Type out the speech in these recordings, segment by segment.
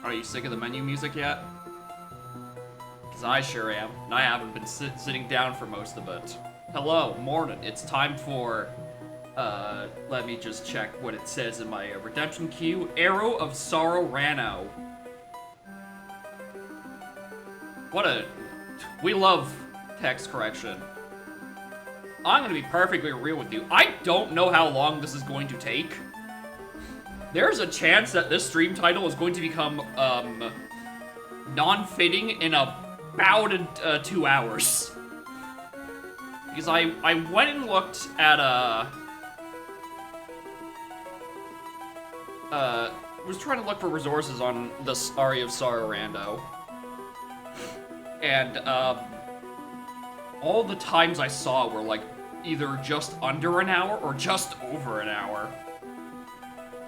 Are you sick of the menu music yet? Because I sure am, and I haven't been sitting down for most of it. Hello, morning. It's time for, let me just check what it says in my redemption queue. Arrow of Sorrow Rano. We love text correction. I'm gonna be perfectly real with you. I don't know how long this is going to take. There's a chance that this stream title is going to become, non-fitting in about 2 hours. Because I went and looked at, was trying to look for resources on the Aria of Sorrow Rando. And, all the times I saw were, like, either just under an hour or just over an hour.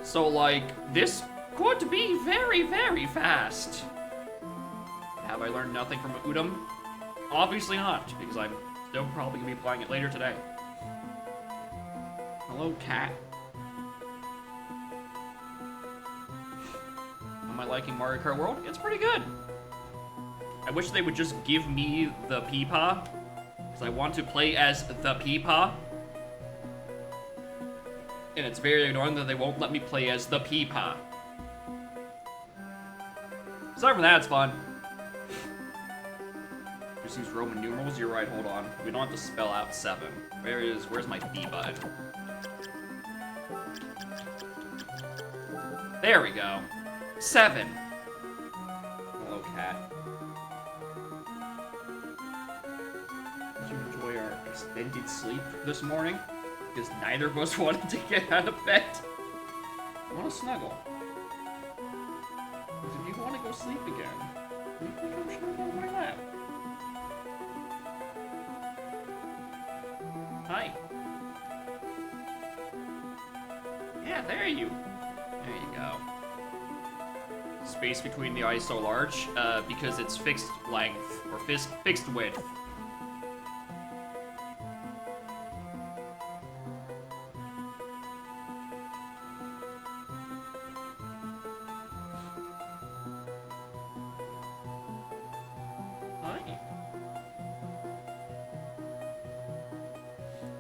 So, like, this could be very, very fast. Have I learned nothing from Udom? Obviously not, because I'm still probably gonna be playing it later today. Hello, cat. Am I liking Mario Kart World? It's pretty good. I wish they would just give me the Peepaw, because I want to play as the Peepaw. And it's very annoying that they won't let me play as the Peepaw. Aside from that, it's fun. Just use Roman numerals? You're right, hold on. We don't have to spell out 7. Where's my B button? There we go. 7. Hello, cat. Did you enjoy our extended sleep this morning? Because neither of us wanted to get out of bed. I want to snuggle. Because if you want to go sleep again, you can come snuggle on my lap. Hi. Yeah, there you go. Space between the eyes so large, because it's fixed length, or fixed width.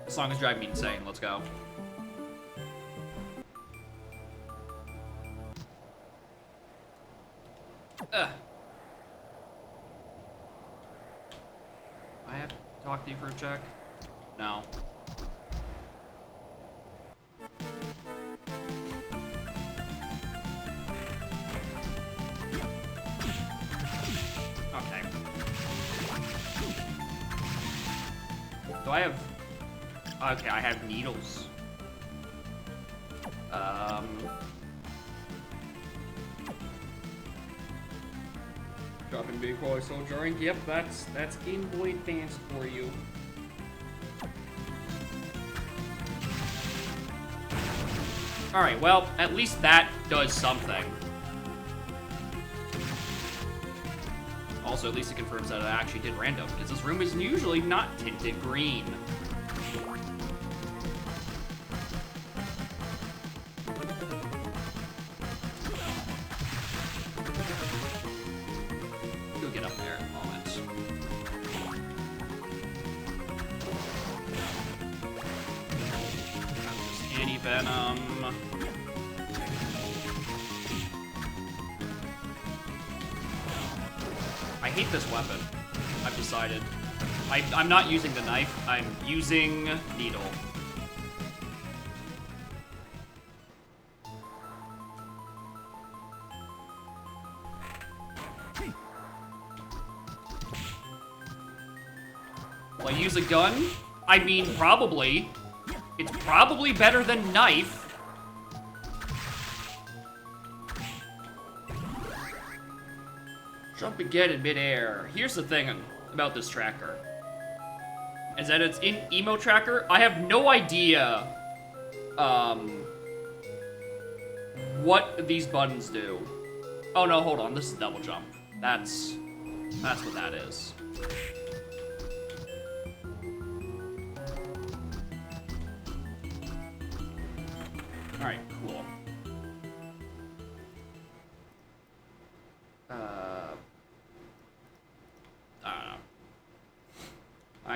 This song is driving me insane. Let's go. Ugh. I have to talk to you for a check? No. Okay. Do I have... Okay, I have needles. Dropping big boy soldiering. Yep, that's Game Boy Advance for you. Alright, well, at least that does something. Also, at least it confirms that I actually did random, because this room is usually not tinted green. Go get up there in a moment. Just anti-venom. I hate this weapon. I've decided. I'm not using the knife, I'm using needle. Will I use a gun? I mean, probably. It's probably better than knife. Jump again in midair. Here's the thing about this tracker. Is that it's in Emo Tracker. I have no idea, what these buttons do. Oh no, hold on, this is double jump. That's what that is. Alright, cool.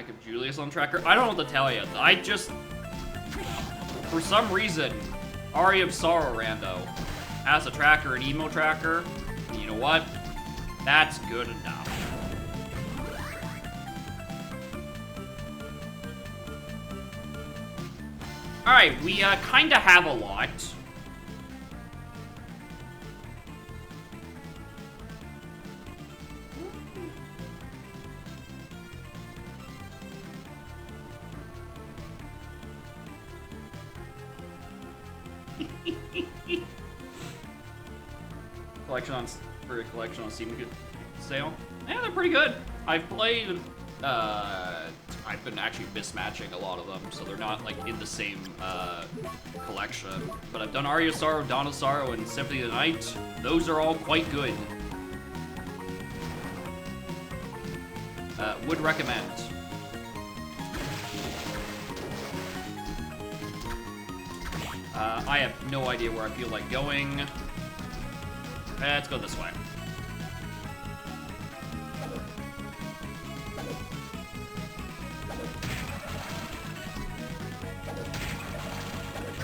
Active Julius on tracker. I don't know what to tell you. I just, for some reason, Aria of Sorrow rando as a tracker and emo tracker. And you know what? That's good enough. Alright, we kinda have a lot. Collection on Steam sale. Yeah, they're pretty good. I've played, I've been actually mismatching a lot of them, so they're not, like, in the same, collection. But I've done Aria of Sorrow, Dawn of Sorrow, and Symphony of the Night. Those are all quite good. Would recommend. I have no idea where I feel like going. Let's go this way.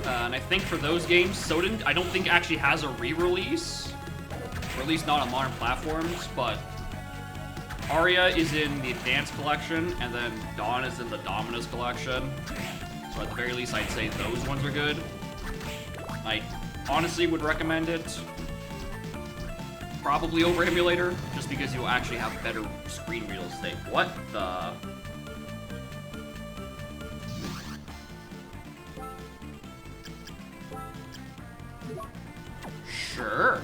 And I think for those games, Soden, I don't think actually has a re-release. Or at least not on modern platforms, but Aria is in the Advanced Collection, and then Dawn is in the Dominus Collection. So at the very least, I'd say those ones are good. I honestly would recommend it. Probably over emulator, just because you'll actually have better screen real estate. What the? Sure.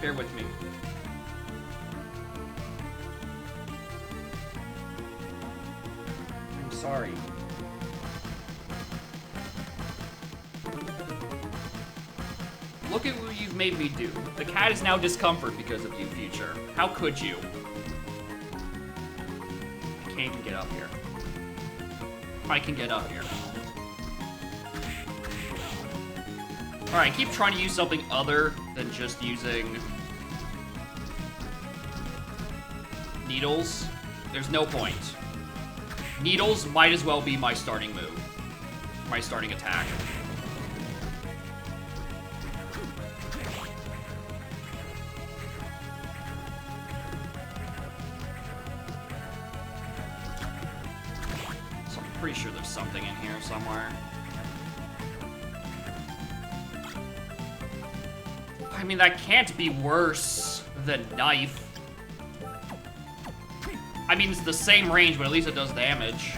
Bear with me. I'm sorry. Look at what you've made me do. The cat is now discomfort because of you, Future. How could you? I can't even get up here. I can get up here. Alright, keep trying to use something other than just using needles. There's no point. Needles might as well be my starting move. My starting attack. So I'm pretty sure there's something in here somewhere. I mean, that can't be worse than Knife. I mean, it's the same range, but at least it does damage.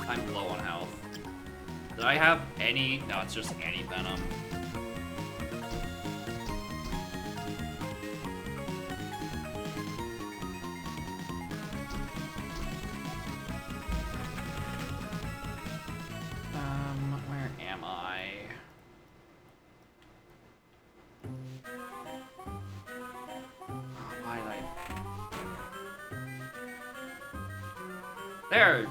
I'm low on health. Did I have any? No, it's just anti-venom. Where am I? Why did I? There.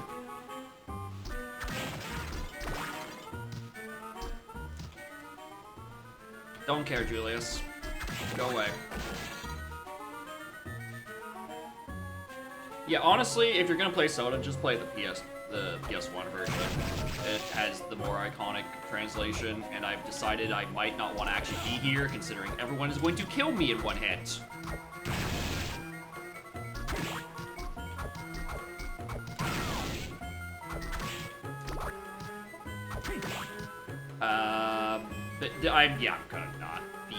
Don't care, Julius. Go away. Yeah, honestly, if you're gonna play Soda, just play the PS1 version. It has the more iconic translation, and I've decided I might not want to actually be here, considering everyone is going to kill me in one hit. Yeah, I'm gonna not be.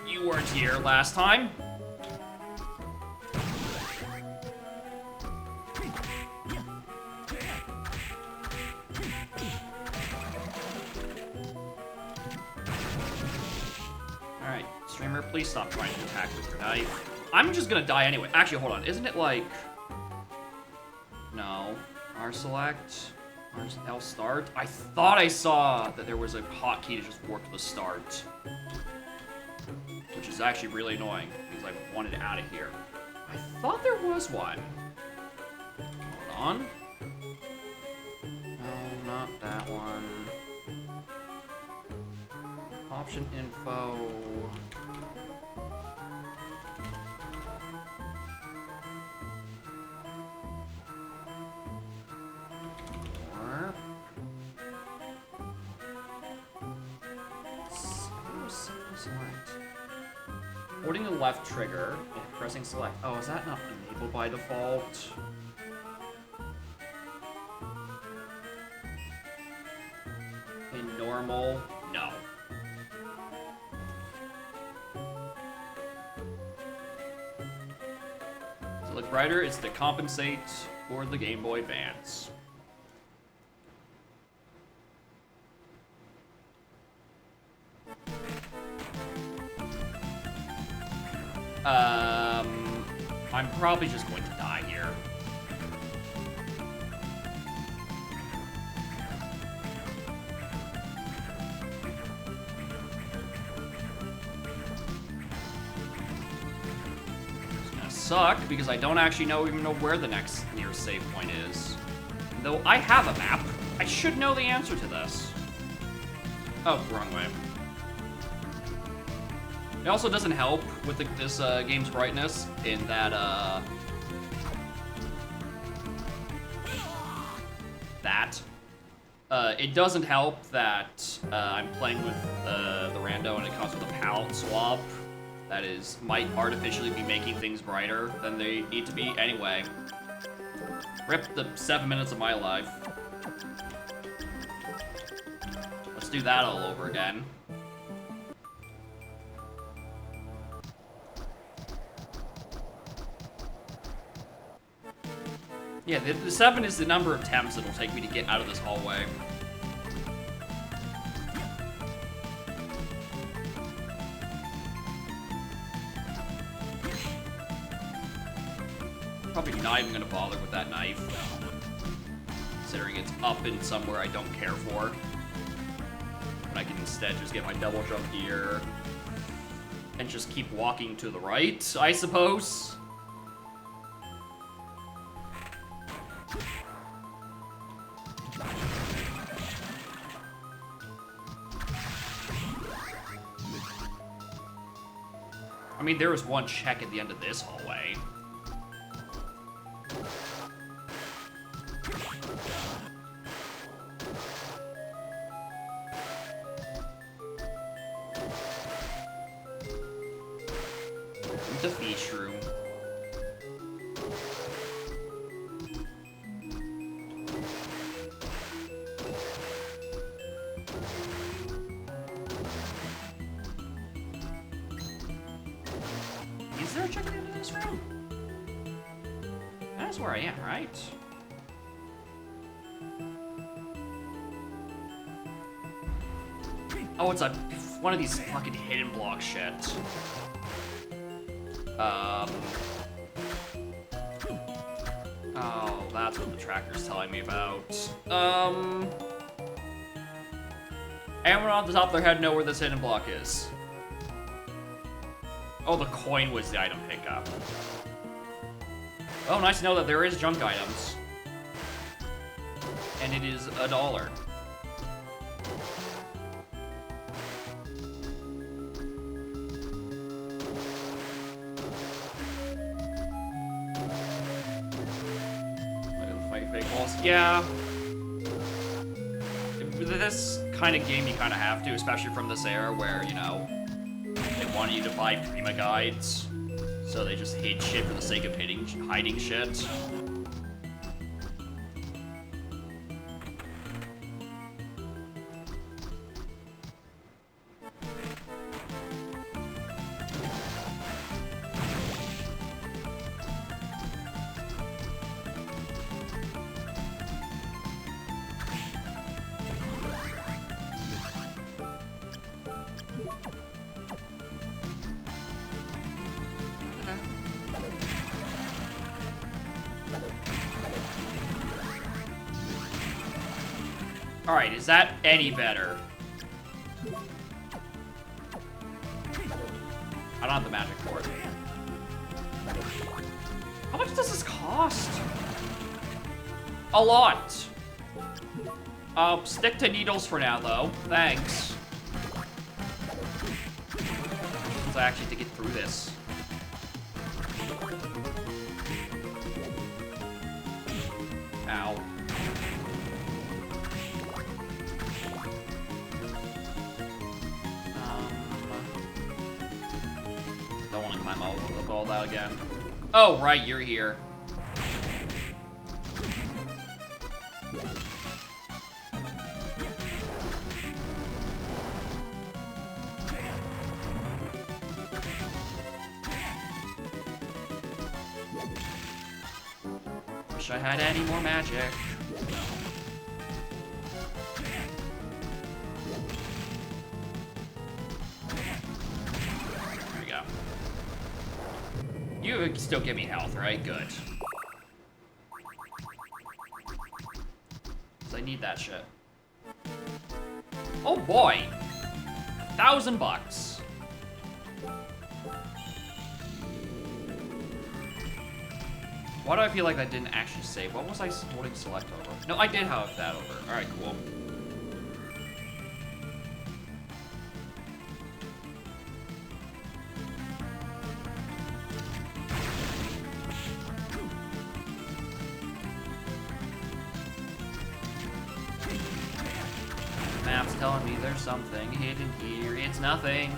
You weren't here last time. Alright, streamer, please stop trying to attack with your knife. I'm just gonna die anyway. Actually, hold on. Isn't it like... No. R select. L start. I thought I saw that there was a hotkey to just work the start. Which is actually really annoying, because I wanted out of here. I thought there was one. Hold on. No, not that one. Option info. Holding the left trigger and pressing select. Oh, is that not enabled by default? In normal? No. To look brighter is to compensate for the Game Boy Advance. I'm probably just going to die here. It's gonna suck because I don't actually even know where the next nearest save point is. Though I have a map, I should know the answer to this. Oh, wrong way. It also doesn't help with this game's brightness in that, it doesn't help that I'm playing with the rando and it comes with a palette swap that might artificially be making things brighter than they need to be anyway. Rip the 7 minutes of my life. Let's do that all over again. Yeah, the 7 is the number of attempts it'll take me to get out of this hallway. Probably not even gonna bother with that knife, considering it's up in somewhere I don't care for. And I can instead just get my double jump here and just keep walking to the right, I suppose. I mean, there was one check at the end of this hallway. The fish room. Is there a check into this room? That's where I am, right? Oh, it's one of these fucking hidden block shit. Oh, that's what the tracker's telling me about. Anyone off the top of their head know where this hidden block is? Oh, the coin was the item pickup. Oh, nice to know that there is junk items. And it is $1. Yeah. This kind of game you kind of have to, especially from this era where, you know, they want you to buy Prima guides, so they just hid shit for the sake of hiding shit. Alright, is that any better? I don't have the magic for it. How much does this cost? A lot. Stick to needles for now, though. Thanks. Because I actually have to get through this. Ow. Don't want to climb over all that again. Oh, right, you're here. Wish I had any more magic. There we go. You still give me health, right? Good. 'Cause I need that shit. Oh boy! $1,000. Why do I feel like I didn't actually save? What was I holding select over? No, I did have that over. Alright, cool. Map's telling me there's something hidden here. It's nothing.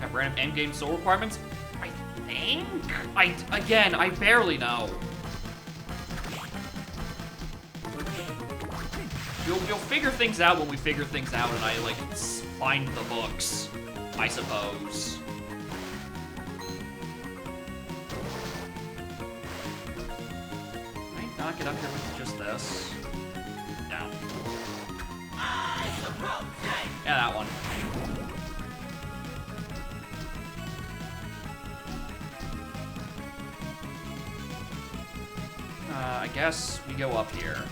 Have random endgame soul requirements? I think? Again, I barely know. You'll figure things out when we figure things out and I, like, find the books, I suppose. Can I not get up here with just this? No. Yeah, that one. I guess we go up here.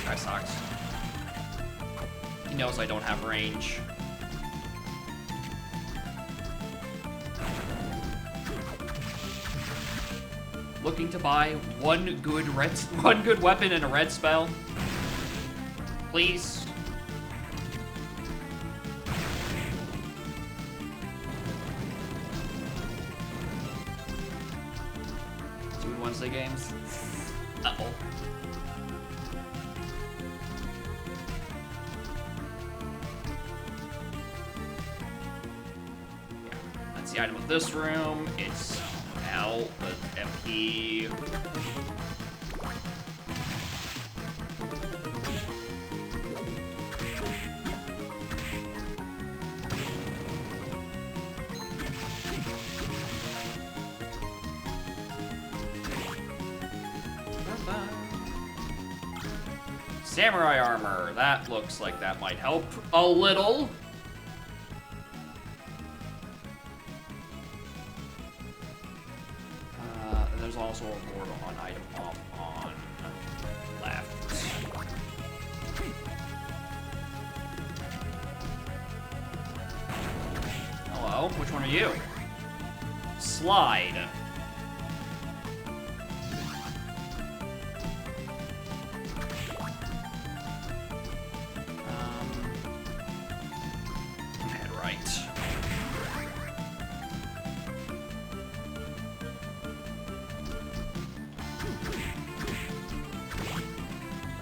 That sucks. He knows I don't have range. Looking to buy one good weapon and a red spell. Please. Doing Wednesday games. Uh-oh. That's the item of this room. It's L, the MP. Samurai armor. That looks like that might help a little. There's also a board on item off on left. Hello, which one are you? Slide. Head right.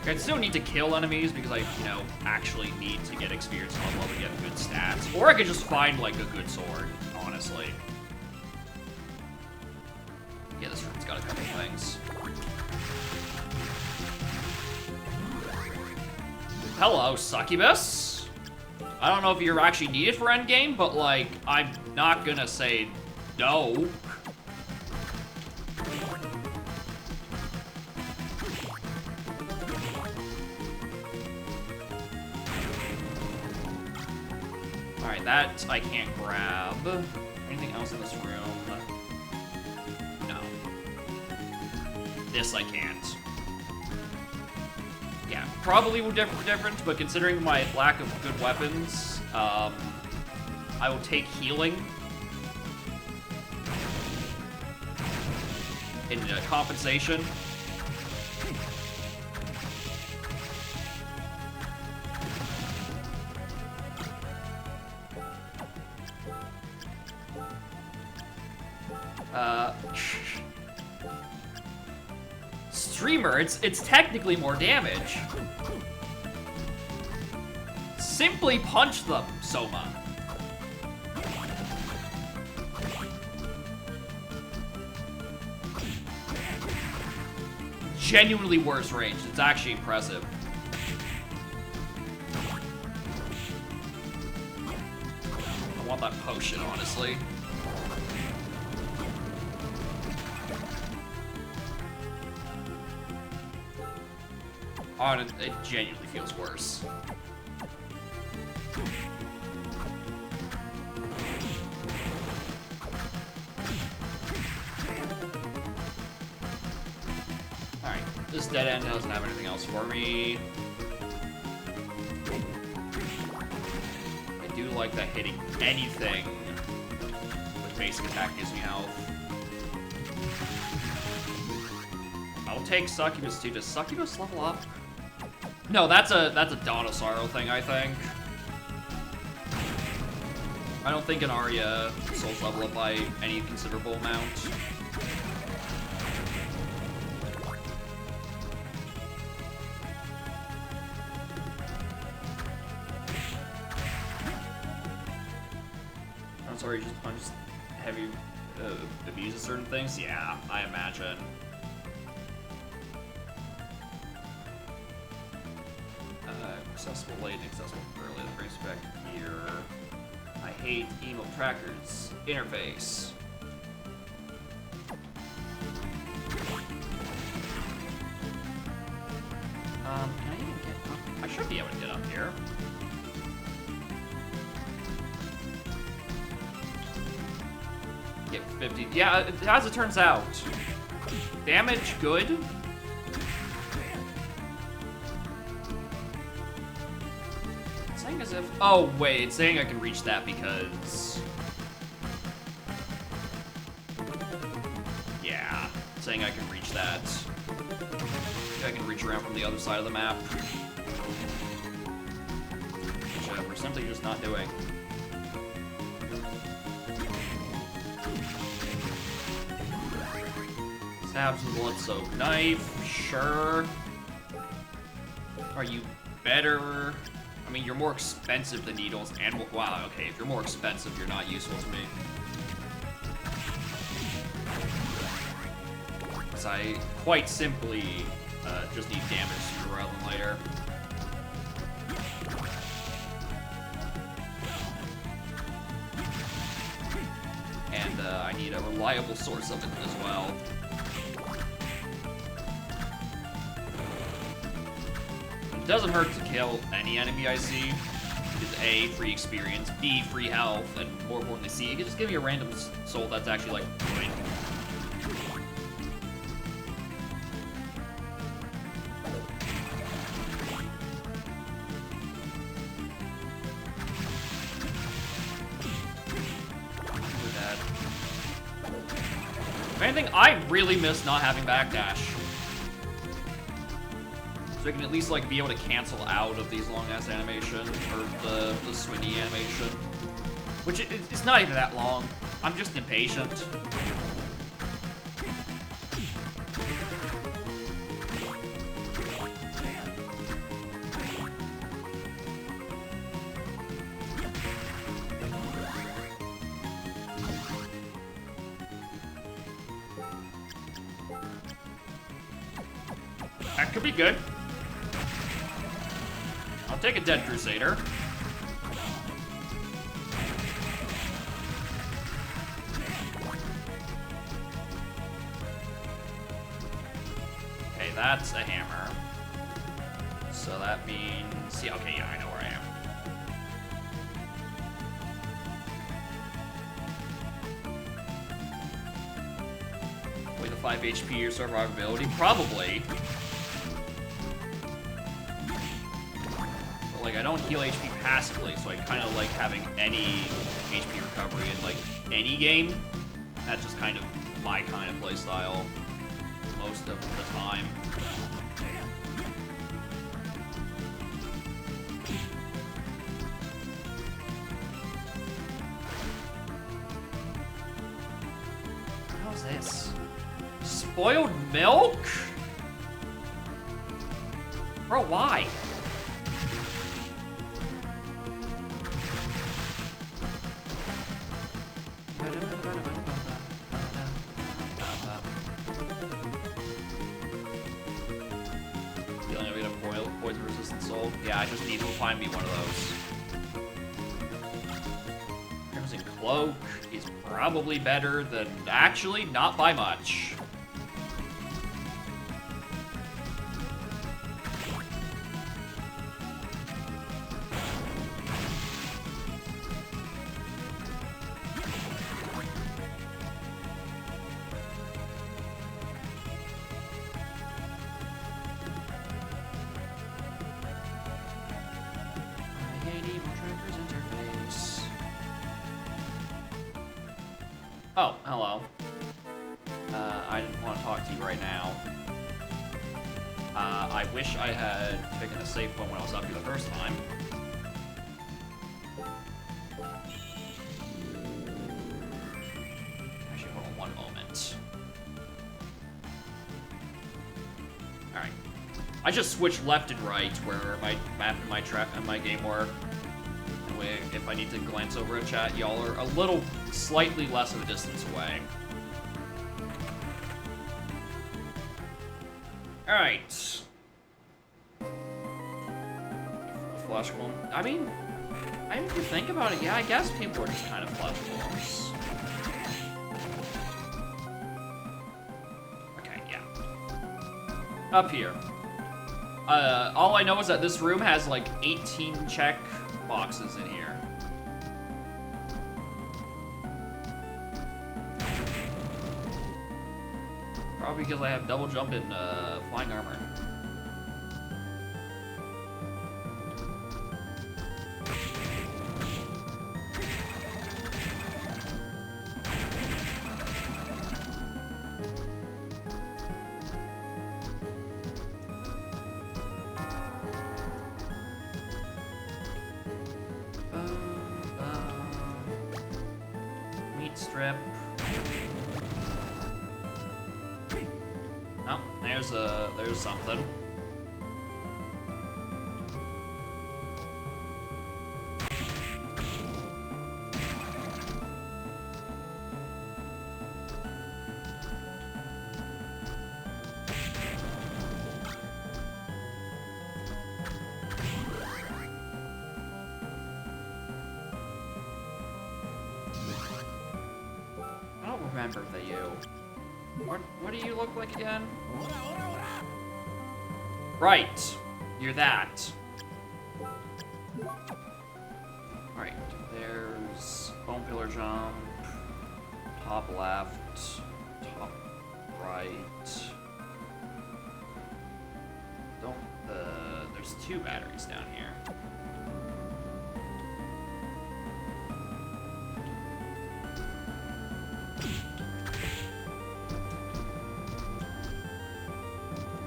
I still need to kill enemies because I, actually need to get experience level to get good stats. Or I could just find, like, a good sword, honestly. Yeah, this room's got a couple things. Hello, succubus. I don't know if you're actually needed for endgame, but, like, I'm not gonna say no. Alright, that I can't grab. Anything else in this room? No. This I can't. Yeah, probably would different, but considering my lack of good weapons, I will take healing in compensation. Streamer, it's technically more damage. Simply punch them, Soma. Genuinely worse ranged. It's actually impressive. I want that potion, honestly. Oh, it genuinely feels worse. Alright, this dead end doesn't have anything else for me. I do like that hitting anything with basic attack gives me health. I'll take Succubus too. Does Succubus level up? No, that's a Dawn of Sorrow thing, I think. I don't think an Arya souls level up by any considerable amount. I'm sorry, you just punch heavy abuses certain things? Yeah, I imagine. Accessible late, accessible early. That brings back here. I hate emo trackers. Interface. Can I even get up? I should be able to get up here. Get 50. Yeah, as it turns out. Damage, good. As if, oh wait, it's saying I can reach that because, yeah, it's saying I can reach that. I can reach around from the other side of the map, which we're simply just not doing. Stabs with blood-soaked knife, sure. Are you better? I mean, you're more expensive than needles, and wow, okay, if you're more expensive, you're not useful to me. Because I quite simply just need damage sooner rather than later. And I need a reliable source of it as well. It doesn't hurt to kill any enemy I see. It's A, free experience, B, free health, and more importantly, C, you can just give me a random soul that's actually, like, good. If anything, I really miss not having backdash. So I can at least, like, be able to cancel out of these long-ass animation, or the swingy animation. Which, it's not even that long. I'm just impatient. That could be good. I'll take a Dead Crusader. Okay, that's a hammer. So that means... Yeah, okay, yeah, I know where I am. 5 HP or survivability? Probably. But, like, I don't heal HP passively, so I kind of like having any HP recovery in, like, any game. That's just kind of my kind of playstyle most of the time. How's this? Spoiled milk? Bro, why? Poison resistant soul? Yeah, I just need to find me one of those. Crimson Cloak is probably better than... Actually, not by much. Oh, hello. I didn't want to talk to you right now. I wish I had taken a safe one when I was up here the first time. Actually, hold on one moment. Alright. I just switched left and right where my map and my game work. If I need to glance over a chat, y'all are a little, slightly less of a distance away. Alright. Flesh Golem. I mean, if you think about it, yeah, I guess people are just kind of flesh golems. Okay, yeah. Up here. All I know is that this room has like 18 check boxes in here. Probably because I have double jump in flying armor. Meat strip. Oh, there's something. I don't remember the you. What do you look like again? Right, you're that. Alright, there's bone pillar jump, top left, top right. There's 2 batteries down here.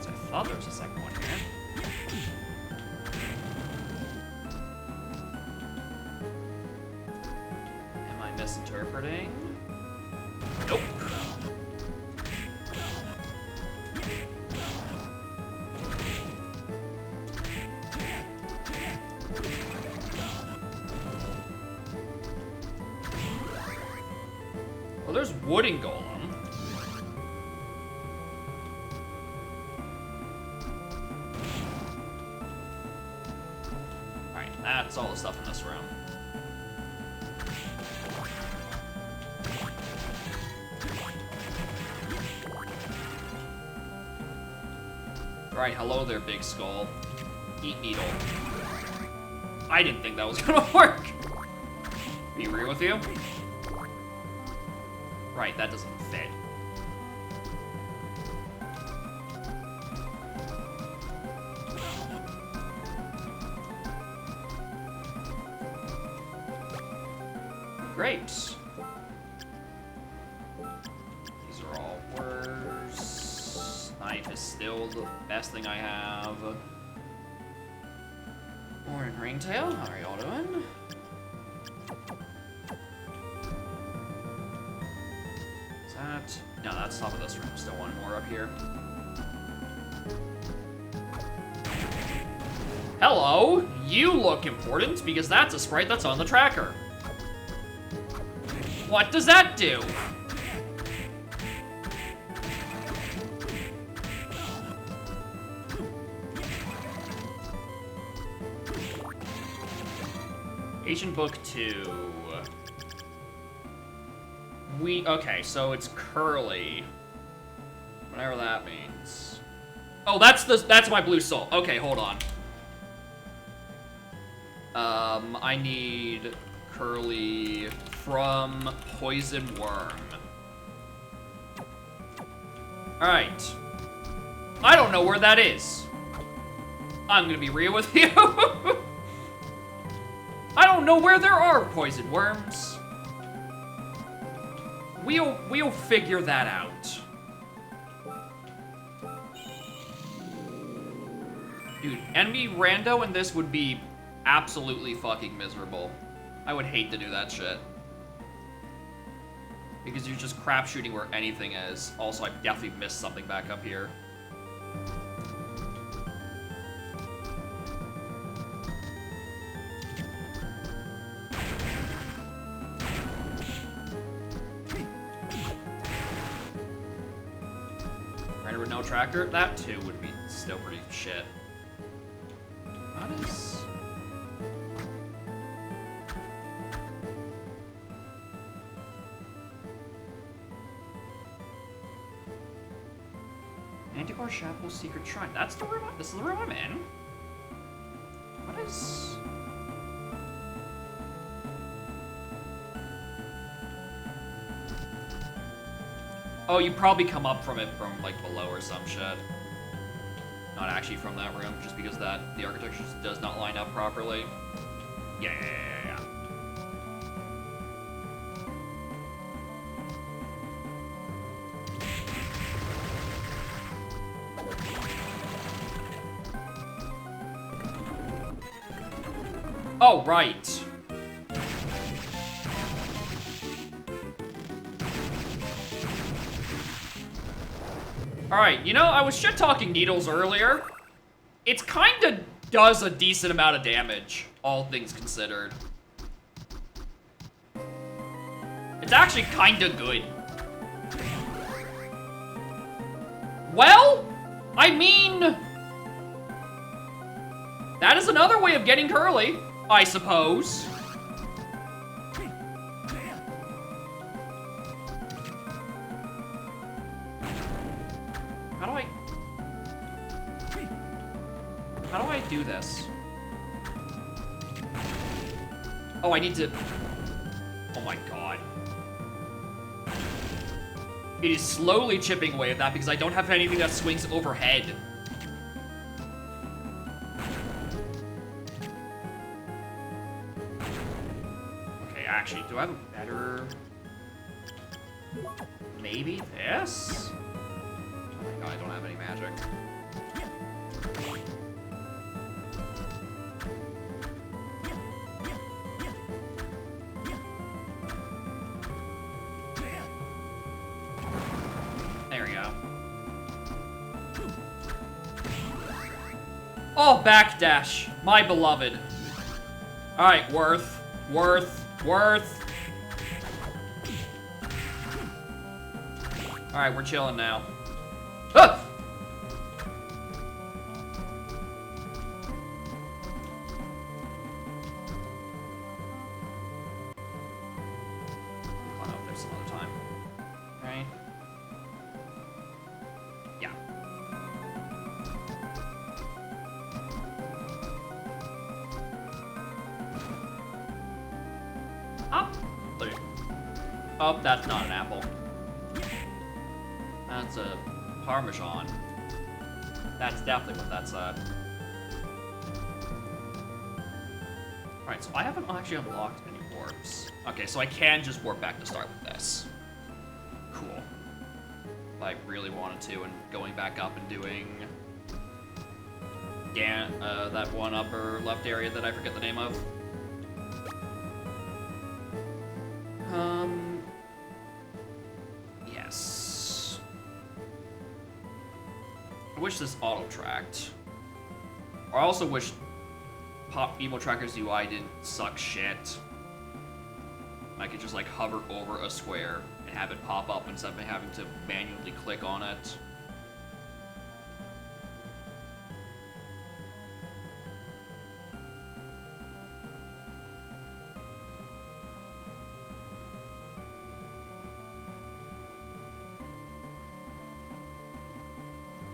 I thought there was a second one here. Am I misinterpreting? Nope. Well, there's wooden golem. That's all the stuff in this room. Right, hello there, big skull. Eat needle. I didn't think that was gonna work. Be real with you? Right, that doesn't fit. Great. These are all worse. Knife is still the best thing I have. Warren Ringtail, how are y'all doing? Is that... No, that's top of this room. Still one more up here. Hello! You look important, because that's a sprite that's on the tracker. What does that do? Ancient Book 2. Okay, so it's Curly. Whatever that means. Oh, that's my blue soul. Okay, hold on. I need Curly from Poison Worm. Alright. I don't know where that is. I'm gonna be real with you. I don't know where there are poison worms. We'll figure that out. Dude, enemy rando in this would be absolutely fucking miserable. I would hate to do that shit. Because you're just crap shooting where anything is. Also, I definitely missed something back up here. Render with no tracker? That too would be still pretty shit. What is... Antiquar Chapel's Secret Shrine. That's the room. This is the room I'm in. What is... Oh, you probably come up from it from, like, below or some shit. Not actually from that room, just because the architecture does not line up properly. Yeah. Oh, right. Alright, you know, I was shit-talking needles earlier. It kinda does a decent amount of damage, all things considered. It's actually kinda good. Well, I mean... that is another way of getting Curly, I suppose. How do I do this? Oh, I need to... Oh my god. It is slowly chipping away at that because I don't have anything that swings overhead. Okay, actually, do I have a better... Maybe this? Oh my god, I don't have any magic. Oh, backdash, my beloved. All right, worth. All right, we're chilling now. Ah! Oh no, there's some other time. Right? Yeah. Oh, that's not an apple. That's a Parmesan. That's definitely what that's at. Alright, so I haven't actually unlocked any warps. Okay, so I can just warp back to start with this. Cool. If I really wanted to, and going back up and doing... that one upper left area that I forget the name of. Yes. I wish this auto-tracked. I also wish Pop Emo Tracker's UI didn't suck shit. I could just like hover over a square and have it pop up instead of having to manually click on it.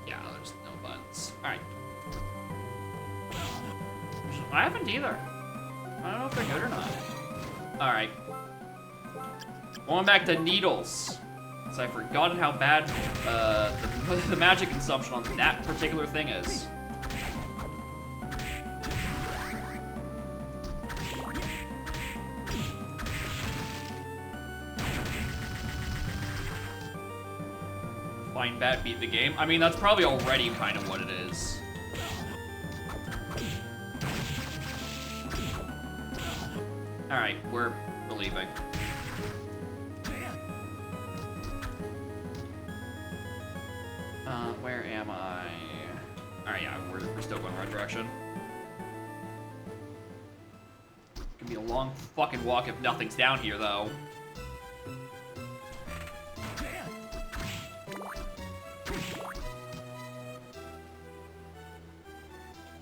Yeah, there's no buttons. Alright. I haven't either. I don't know if they're good or not. Alright. Going back to needles. Because I've forgotten how bad the magic consumption on that particular thing is. Find bad, beat the game. I mean, that's probably already kind of what it is. Alright, we're leaving. Where am I? Alright, yeah, we're still going the right direction. It's gonna be a long fucking walk if nothing's down here, though.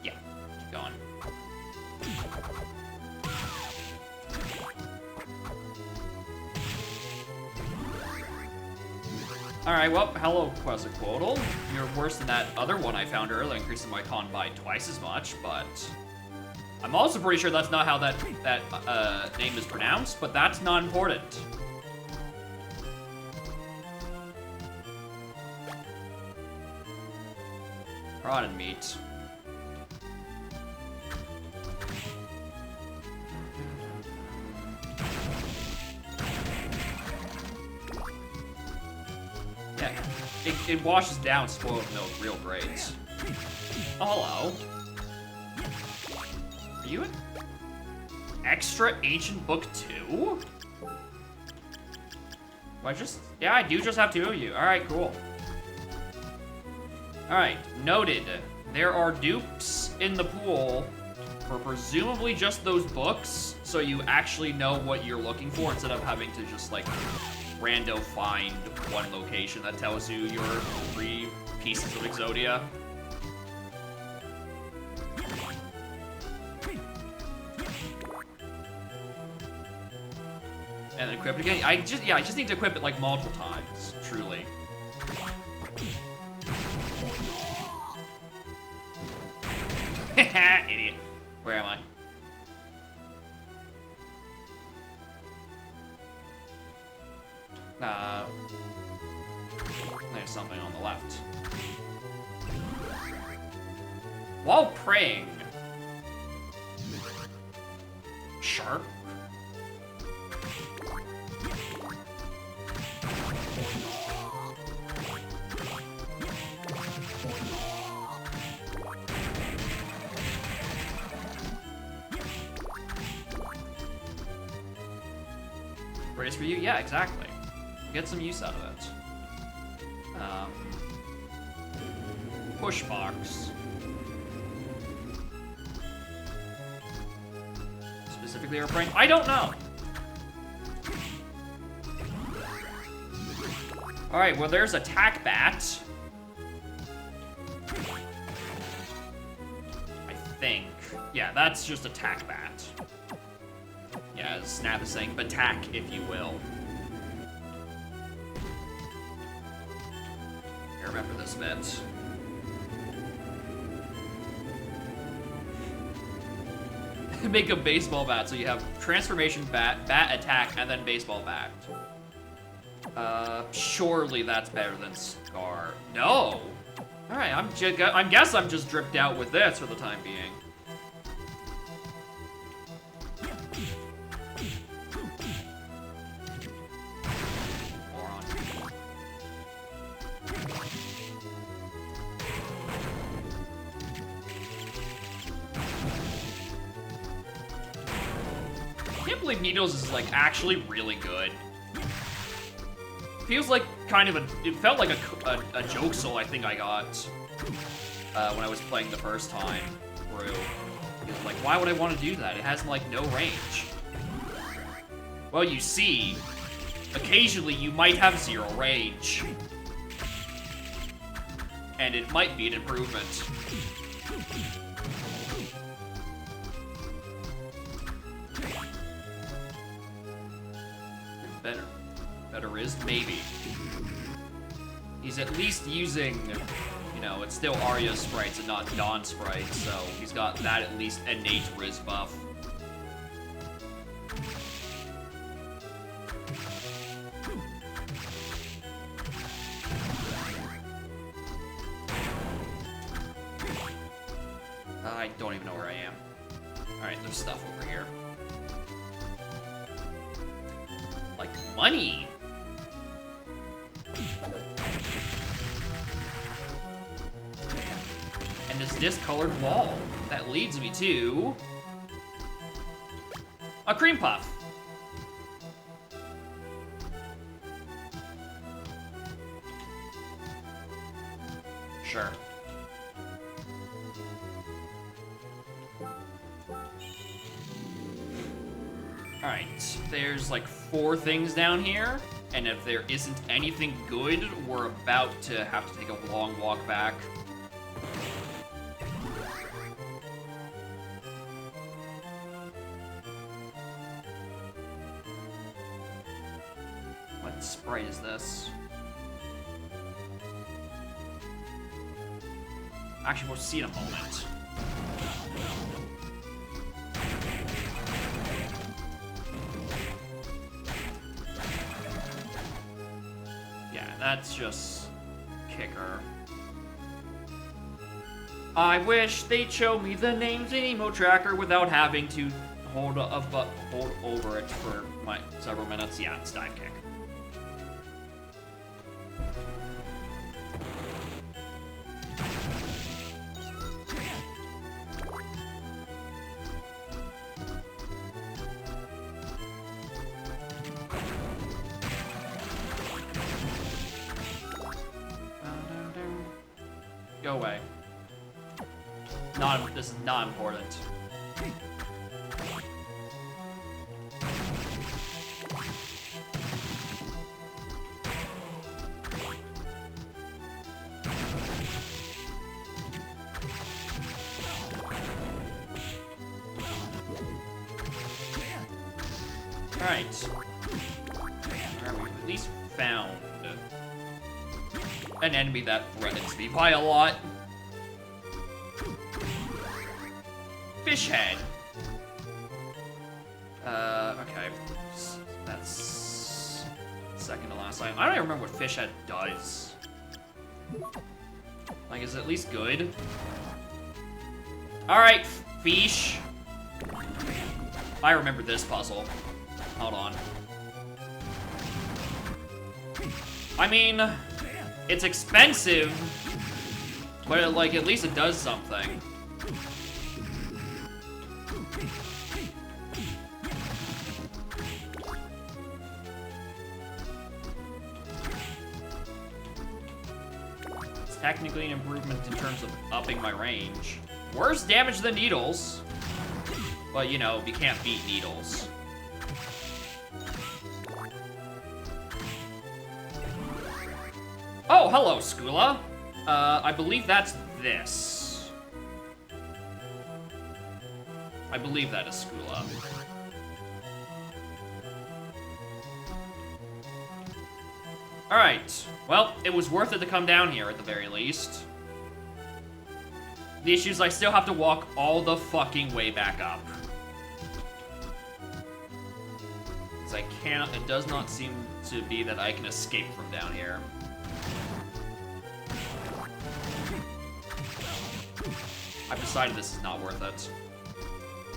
Yeah, keep going. Alright, well, hello, Quetzalcoatl. You're worse than that other one I found earlier, increasing my con by twice as much, but... I'm also pretty sure that's not how that name is pronounced, but that's not important. Rotten meat. Yeah, it washes down spoiled milk real great. Oh, hello. Are you an extra ancient book too? Yeah, I do just have two of you. Alright, cool. Alright, noted. There are dupes in the pool for presumably just those books, so you actually know what you're looking for instead of having to just, like, rando find one location that tells you your 3 pieces of Exodia. And then equip it again. I just need to equip it like multiple times, truly. Idiot. Where am I? There's something on the left. While praying. Sharp. Race for you? Yeah, exactly. Get some use out of it. Push box. Specifically airplane? I don't know! Alright, well there's attack bat. I think. Yeah, that's just attack bat. Yeah, as Snap is saying, attack, if you will. I remember this bit. Make a baseball bat, so you have transformation bat, bat attack, and then baseball bat. Surely that's better than Scar. No! Alright, I guess I'm just dripped out with this for the time being. can't believe Needles is, like, actually really good. Feels like kind of it felt like a joke soul I think I got when I was playing the first time through. It was like, why would I want to do that? It has, like, no range. Well, you see, occasionally you might have 0 range. And it might be an improvement. Better is maybe. He's at least using, you know, it's still Arya sprites and not Dawn sprites, so he's got that at least innate Riz buff. I don't even know where I am. Alright, there's stuff over here. Like money! And this discolored wall that leads me to a cream puff. Sure. Alright, there's like 4 things down here, and if there isn't anything good, we're about to have to take a long walk back. What sprite is this? Actually, we'll see in a moment. Yeah, that's just kicker. I wish they'd show me the names in Emo Tracker without having to hold over it for several minutes. Yeah, it's dive kick. Go away. This is not important. Alright. Alright, we've at least found an enemy that threatens me by a lot. Fish head. Okay. That's second to last time. I don't even remember what fish head does. Like, is it at least good? Alright, fish. I remember this puzzle. Hold on. I mean, it's expensive, but like at least it does something. It's technically an improvement in terms of upping my range. Worse damage than Needles, but you know, you can't beat Needles. Oh, hello, Skula. I believe that's this. I believe that is Skula. Alright. Well, it was worth it to come down here at the very least. The issue is I still have to walk all the fucking way back up. Because I can't, it does not seem to be that I can escape from down here. I've decided this is not worth it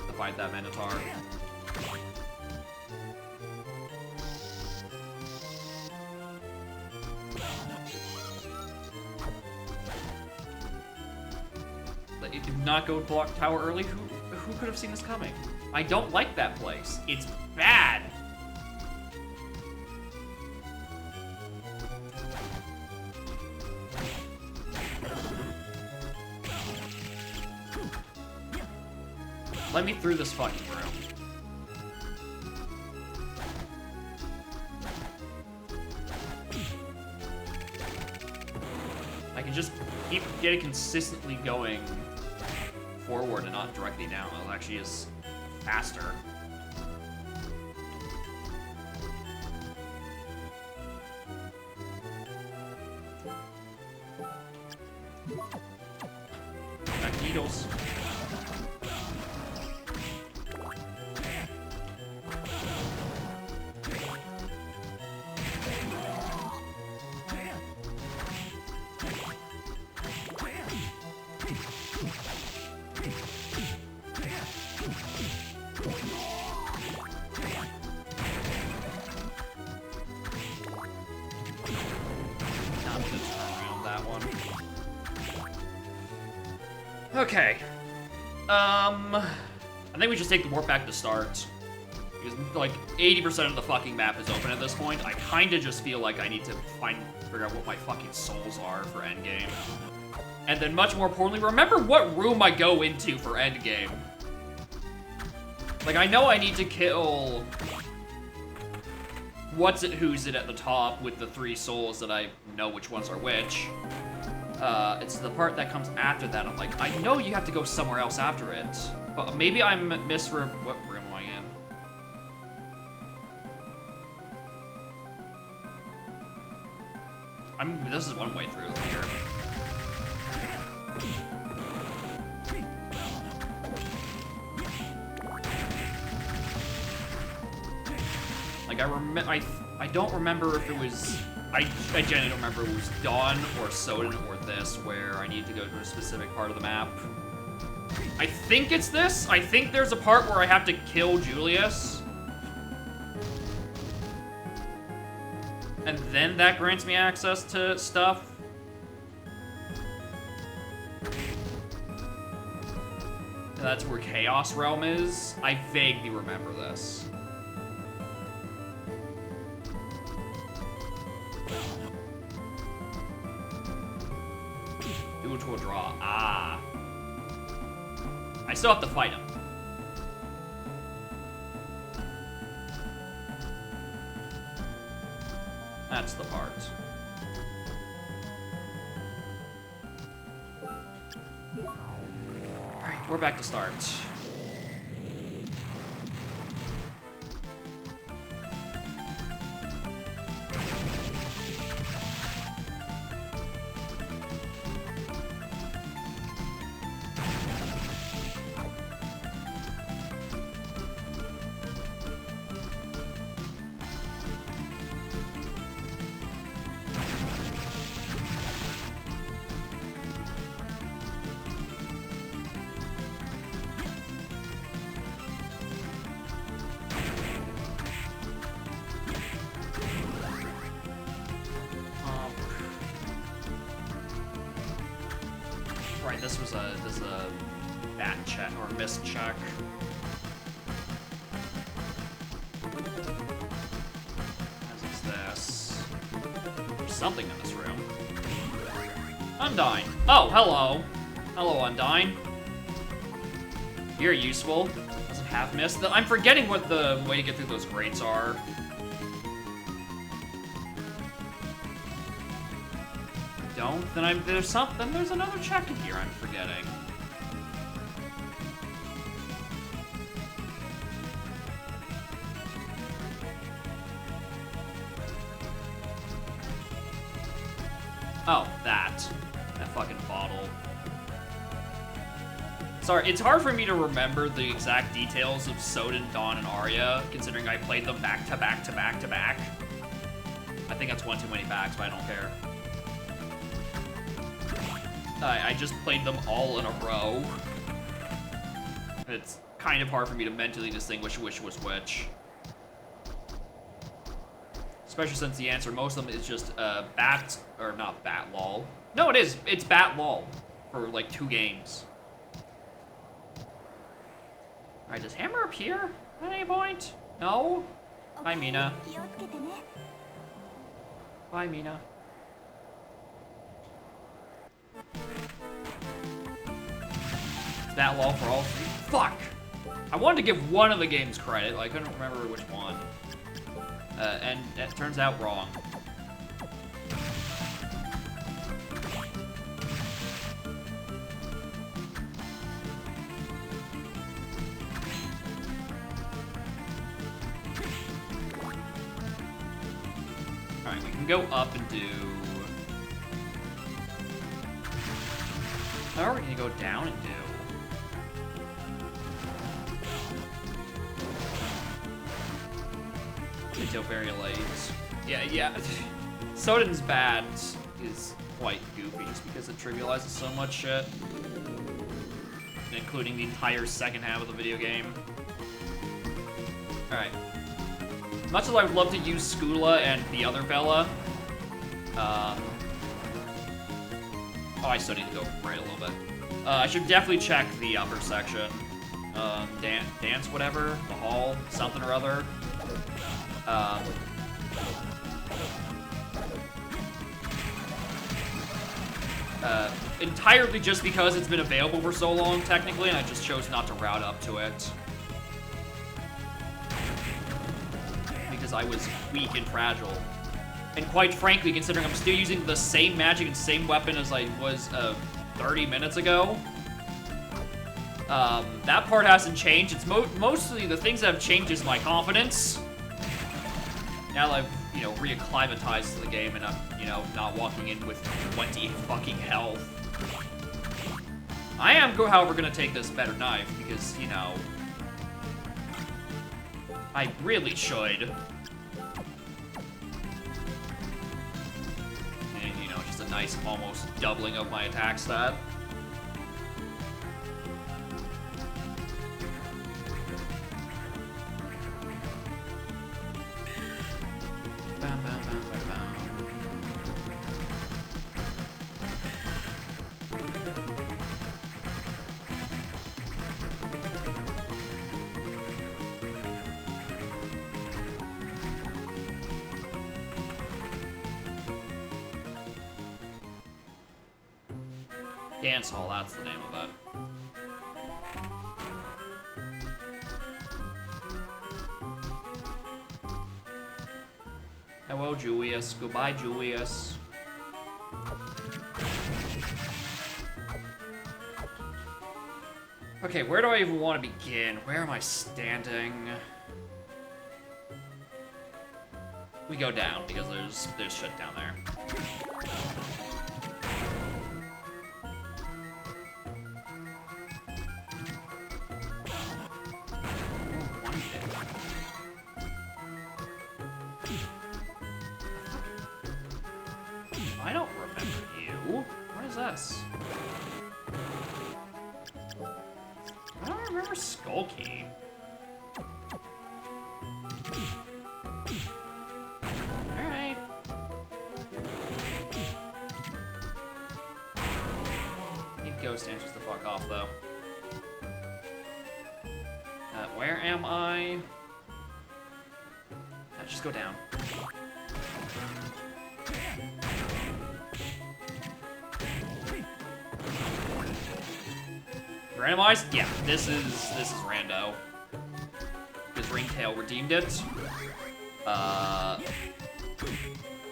to fight that Minotaur. That you did not go to Block Tower early? Who who could have seen this coming? I don't like that place. It's bad. Let me through this fucking room. I can just keep getting consistently going forward and not directly down. It actually is faster. Back needles. Okay. I think we just take the warp back to start. Because, like, 80% of the fucking map is open at this point. I kinda just feel like I need to figure out what my fucking souls are for endgame. And then, much more importantly, remember what room I go into for endgame. Like, I know I need to kill... Who's it at the top with the 3 souls that I know which ones are which. It's the part that comes after that. I'm like, I know you have to go somewhere else after it. But maybe I'm what room am I in? This is one way through here. Like, I don't remember if it was... I genuinely don't remember if it was Dawn or Soden or this, where I need to go to a specific part of the map. I think it's this. I think there's a part where I have to kill Julius. And then that grants me access to stuff. And that's where Chaos Realm is. I vaguely remember this. Do it to a draw. Ah. I still have to fight him. That's the part. Alright, we're back to start. Right, this is a bat check or miss check. As is this. There's something in this room. Undyne. Oh, hello. Hello, Undyne. You're useful. Doesn't have miss. I'm forgetting what the way to get through those grates are. Don't, then there's something, there's another check in here I'm forgetting. Oh, that fucking bottle. Sorry, it's hard for me to remember the exact details of Soden, Dawn, and Arya, considering I played them back to back to back to back. I think that's one too many backs, but I don't care. I just played them all in a row. It's kind of hard for me to mentally distinguish which was which. Especially since the answer, most of them is just bat, or not bat lol. No, it is. It's bat lol for like 2 games. Alright, does Hammer appear at any point? No? Bye, Mina. Bye, Mina. Is that law for all three? Fuck! I wanted to give one of the games credit, I couldn't remember which one. And it turns out wrong. Alright, we can go up and do... Or we can go down and do... Until very late. Yeah. Soden's bad is quite goofy just because it trivializes so much shit. Including the entire second half of the video game. Alright. Much as I would love to use Skula and the other Bella, oh, I still need to go right a little bit. I should definitely check the upper section. Dance whatever, the hall, something or other. Entirely just because it's been available for so long, technically, and I just chose not to route up to it. Because I was weak and fragile. And quite frankly, considering I'm still using the same magic and same weapon as I was 30 minutes ago, that part hasn't changed. It's mostly the things that have changed is my confidence. Now that I've, reacclimatized to the game and I'm, not walking in with 20 fucking health. I am, however, gonna take this better knife because, I really should. And, just a nice almost doubling of my attack stat. Dance Hall, that's the name of it. Hello, Julius. Goodbye, Julius. Okay, where do I even want to begin? Where am I standing? We go down, because there's shit down there. I don't remember you. What is this? I don't remember Skullkey. Alright. Need Ghost Answers the fuck off, though. Where am I? Let's just go down. Randomized? Yeah, this is rando. Because Ringtail redeemed it. And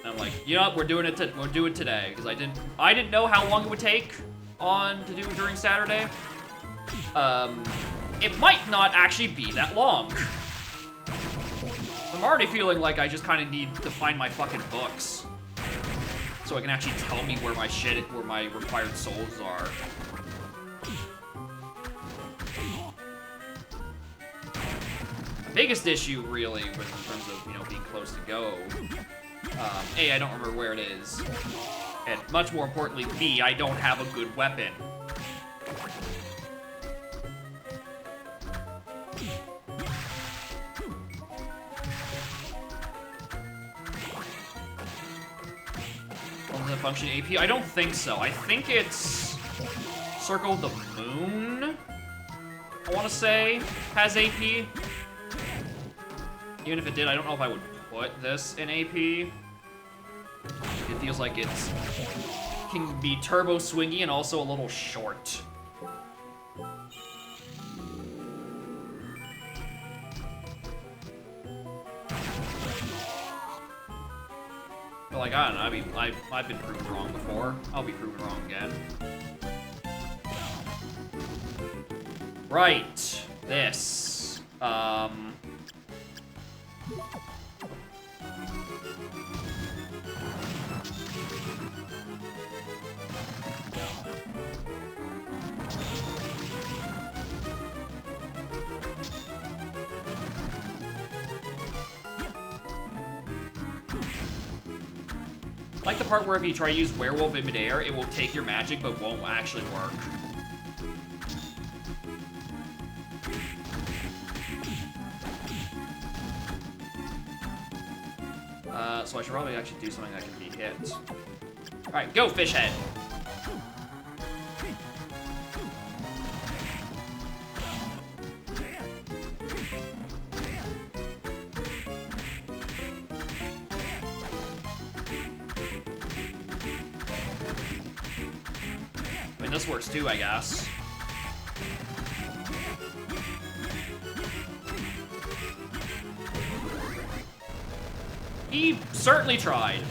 I'm like, you know what? We'll do it today because I didn't know how long it would take to do it during Saturday. It might not actually be that long. I'm already feeling like I just kind of need to find my fucking books so I can actually tell me where my required souls are. Biggest issue, really, in terms of, being close to go. A, I don't remember where it is. And much more importantly, B, I don't have a good weapon. Does it function AP? I don't think so. I think it's Circle the Moon. I want to say, has AP. Even if it did, I don't know if I would put this in AP. It feels like it's can be turbo swingy and also a little short. But like, I don't know, I mean, I've been proven wrong before. I'll be proven wrong again. Right, this. Like the part where if you try to use werewolf in midair, it will take your magic but won't actually work. So I should probably actually do something that can be hit. Alright, go, fish head! I mean, this works too, I guess. He certainly tried.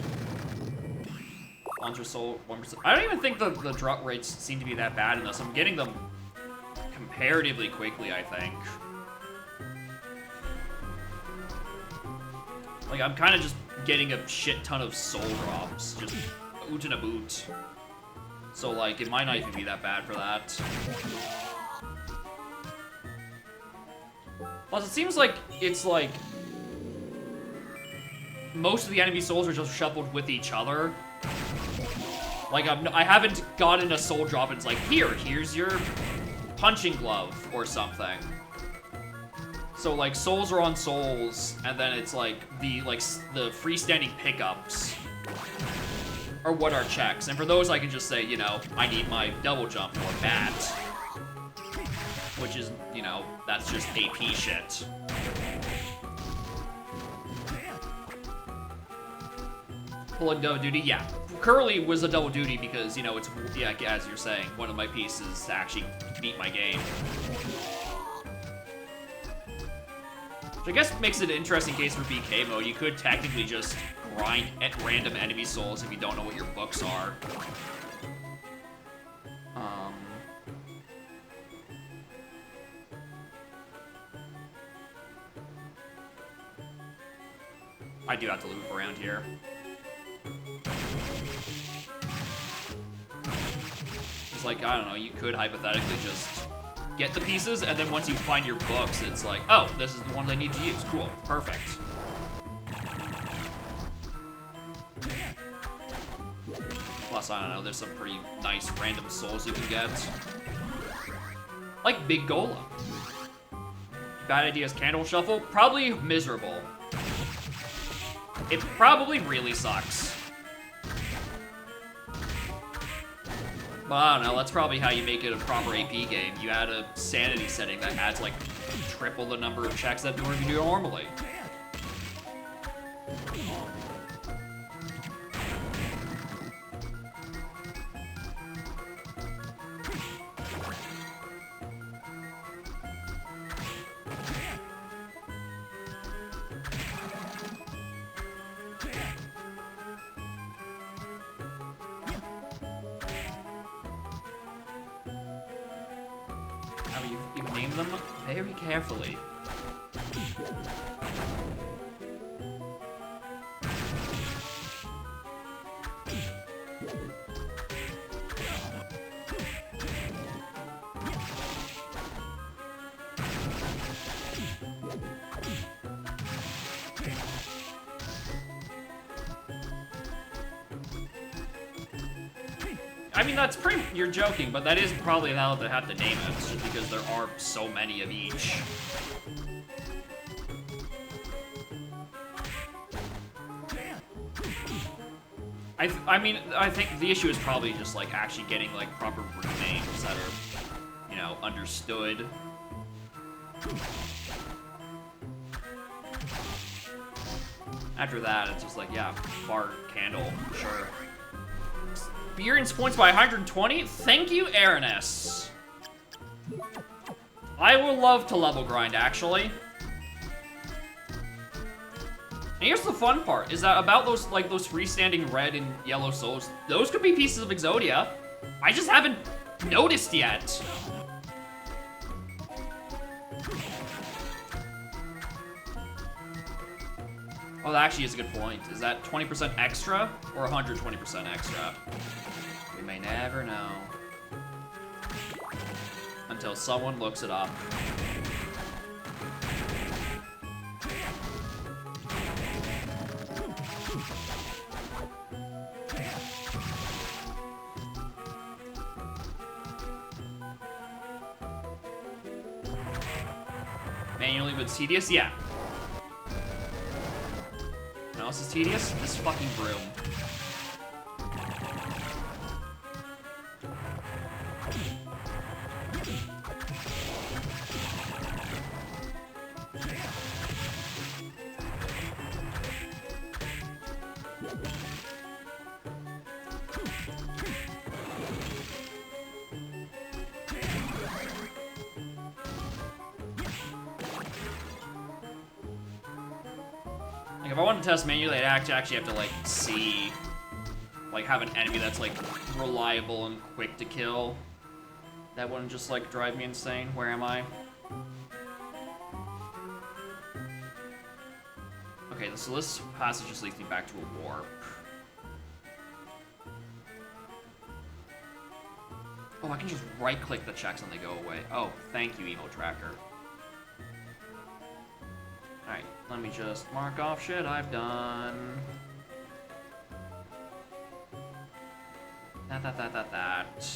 Launcher soul, 1%. I don't even think the drop rates seem to be that bad in this. I'm getting them comparatively quickly, I think. Like, I'm kind of just getting a shit ton of soul drops. Just oot and a boot. So, like, it might not even be that bad for that. Plus, it seems like it's like most of the enemy souls are just shuffled with each other. Like, I haven't gotten a soul drop and it's like, here's your punching glove or something. So, like, souls are on souls, and then it's like the freestanding pickups are what are checks. And for those, I can just say, you know, I need my double jump or bat. Which is, you know, that's just AP shit. Pulling double duty, yeah. Curly was a double duty because, you know, it's, yeah, as you're saying, one of my pieces to actually beat my game. Which I guess makes it an interesting case for BK mode. You could technically just grind at random enemy souls if you don't know what your books are. I do have to loop around here. It's like, I don't know, you could hypothetically just get the pieces, and then once you find your books, it's like, oh, this is the one I need to use. Cool, perfect. Plus, I don't know, there's some pretty nice random souls you can get. Like Big Golem. Bad ideas, Candle Shuffle? Probably miserable. It probably really sucks. But I don't know, that's probably how you make it a proper AP game. You add a sanity setting that adds like triple the number of checks that you do normally. You name them very carefully. I mean, that's pretty... You're joking, but that is probably how they have to name it, just because there are so many of each. I mean, I think the issue is probably just, like, actually getting, like, proper root names that are, you know, understood. After that, it's just like, yeah, bar candle, sure. Experience points by 120? Thank you, Aranus. I would love to level grind, actually. And here's the fun part, is that about those, like, those freestanding red and yellow souls, those could be pieces of Exodia. I just haven't noticed yet. Oh, that actually is a good point. Is that 20% extra or 120% extra? We may never know. Until someone looks it up. Manually but tedious? Yeah. You know what else is tedious? This fucking broom. Like, if I wanted to test manually, I'd actually have to, like, see, like, have an enemy that's, like, reliable and quick to kill. That wouldn't just, like, drive me insane. Where am I? Okay, so this passage just leads me back to a warp. Oh, I can just right-click the checks and they go away. Oh, thank you, Emo Tracker. Alright, let me just mark off shit I've done. That.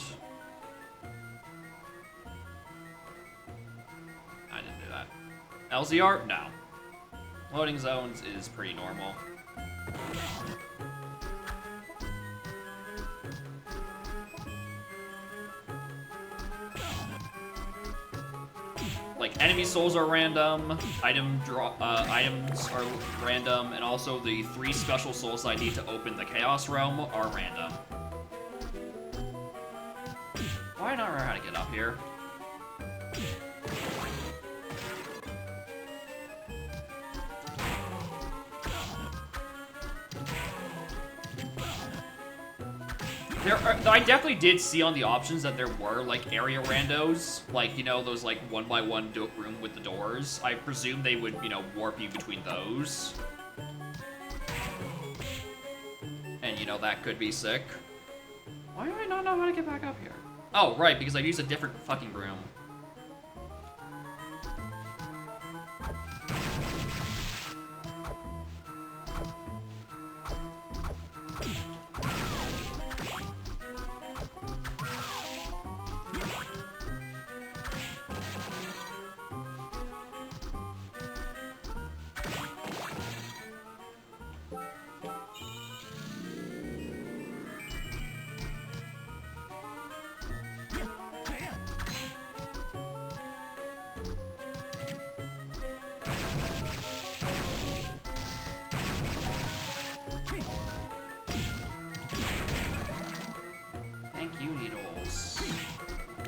I didn't do that. LZR? No. Loading zones is pretty normal. Like, enemy souls are random, items are random, and also the 3 special souls I need to open the Chaos Realm are random. Why not remember how to get up here? I definitely did see on the options that there were, like, area randos. Like, you know, those, like, 1x1 room with the doors. I presume they would, you know, warp you between those. And, you know, that could be sick. Why do I not know how to get back up here? Oh, right, because I used a different fucking room.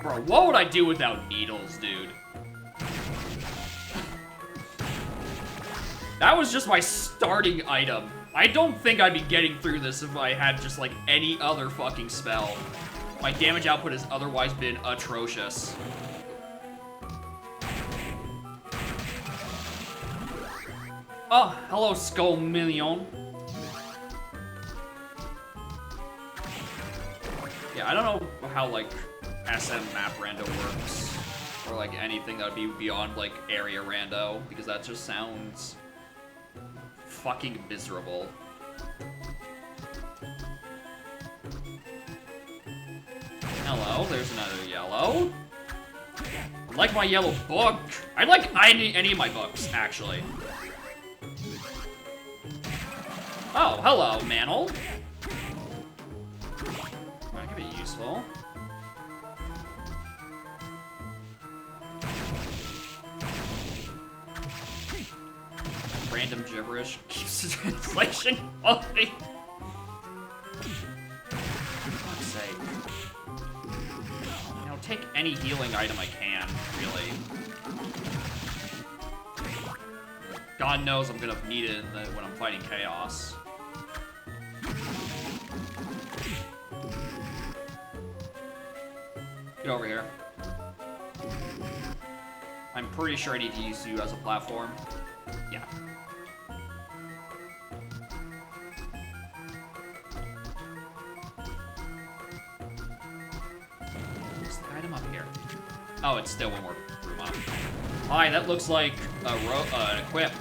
Bro, what would I do without needles, dude? That was just my starting item. I don't think I'd be getting through this if I had just, like, any other fucking spell. My damage output has otherwise been atrocious. Oh, hello, Skull Million. Yeah, I don't know how, like, SM map rando works, or like anything that would be beyond like area rando, because that just sounds fucking miserable. Hello, there's another yellow. I like my yellow book. I like any of my books, actually. Oh, hello, Mantle. That could be useful. random gibberish keeps the translation quality. For fuck's sake. You know, take any healing item I can, really. God knows I'm gonna need it when I'm fighting chaos. Get over here. I'm pretty sure I need to use you as a platform. Yeah. What's the item up here? Oh, it's still one more room up. Hi, that looks like an equip.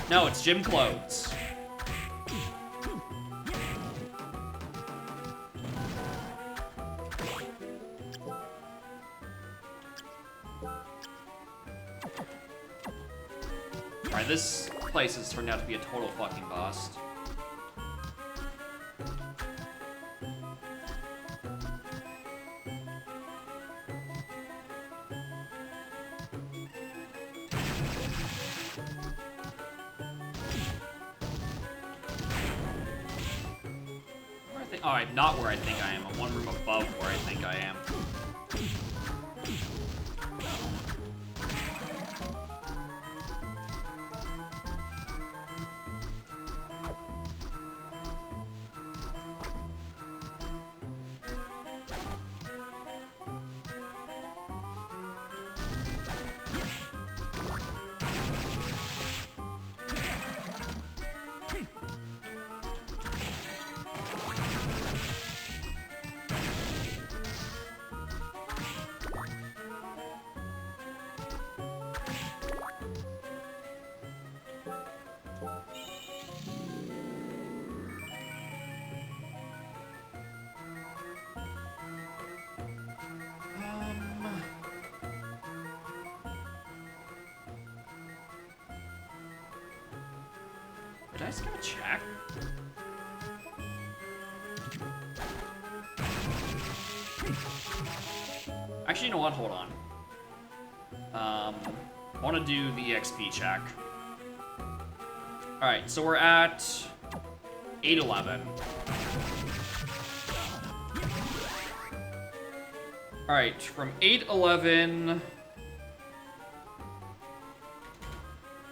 No, it's gym clothes. Alright, this place has turned out to be a total fucking bust. Oh, I'm not where I think I am. I'm one room above where I think I am. Did I just get a check? Actually, you know what? Hold on. I want to do the XP check. Alright, so we're at 811. Alright, from 811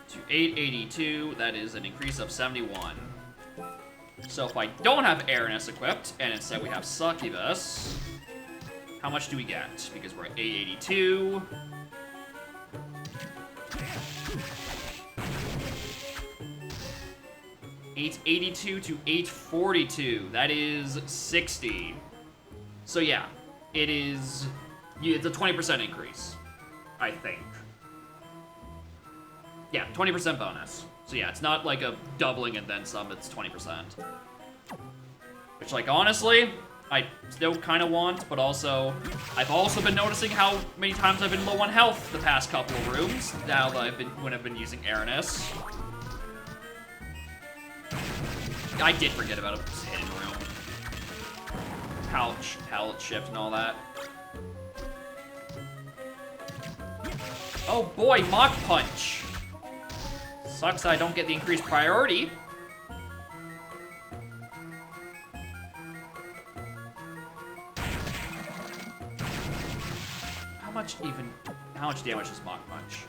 to 882, that is an increase of 71. So if I don't have airness equipped, and instead we have succubus, how much do we get? Because we're at 882. $882 to $842. That is 60. So yeah, it's a 20% increase, I think. Yeah, 20% bonus. So yeah, it's not like a doubling and then some, it's 20%. Which, like, honestly, I still kind of want, but also, I've also been noticing how many times I've been low on health the past couple of rooms, now that when I've been using airness. I did forget about a hidden room. Pallet shift and all that. Oh boy, Mach Punch! Sucks that I don't get the increased priority. How much damage does Mach Punch?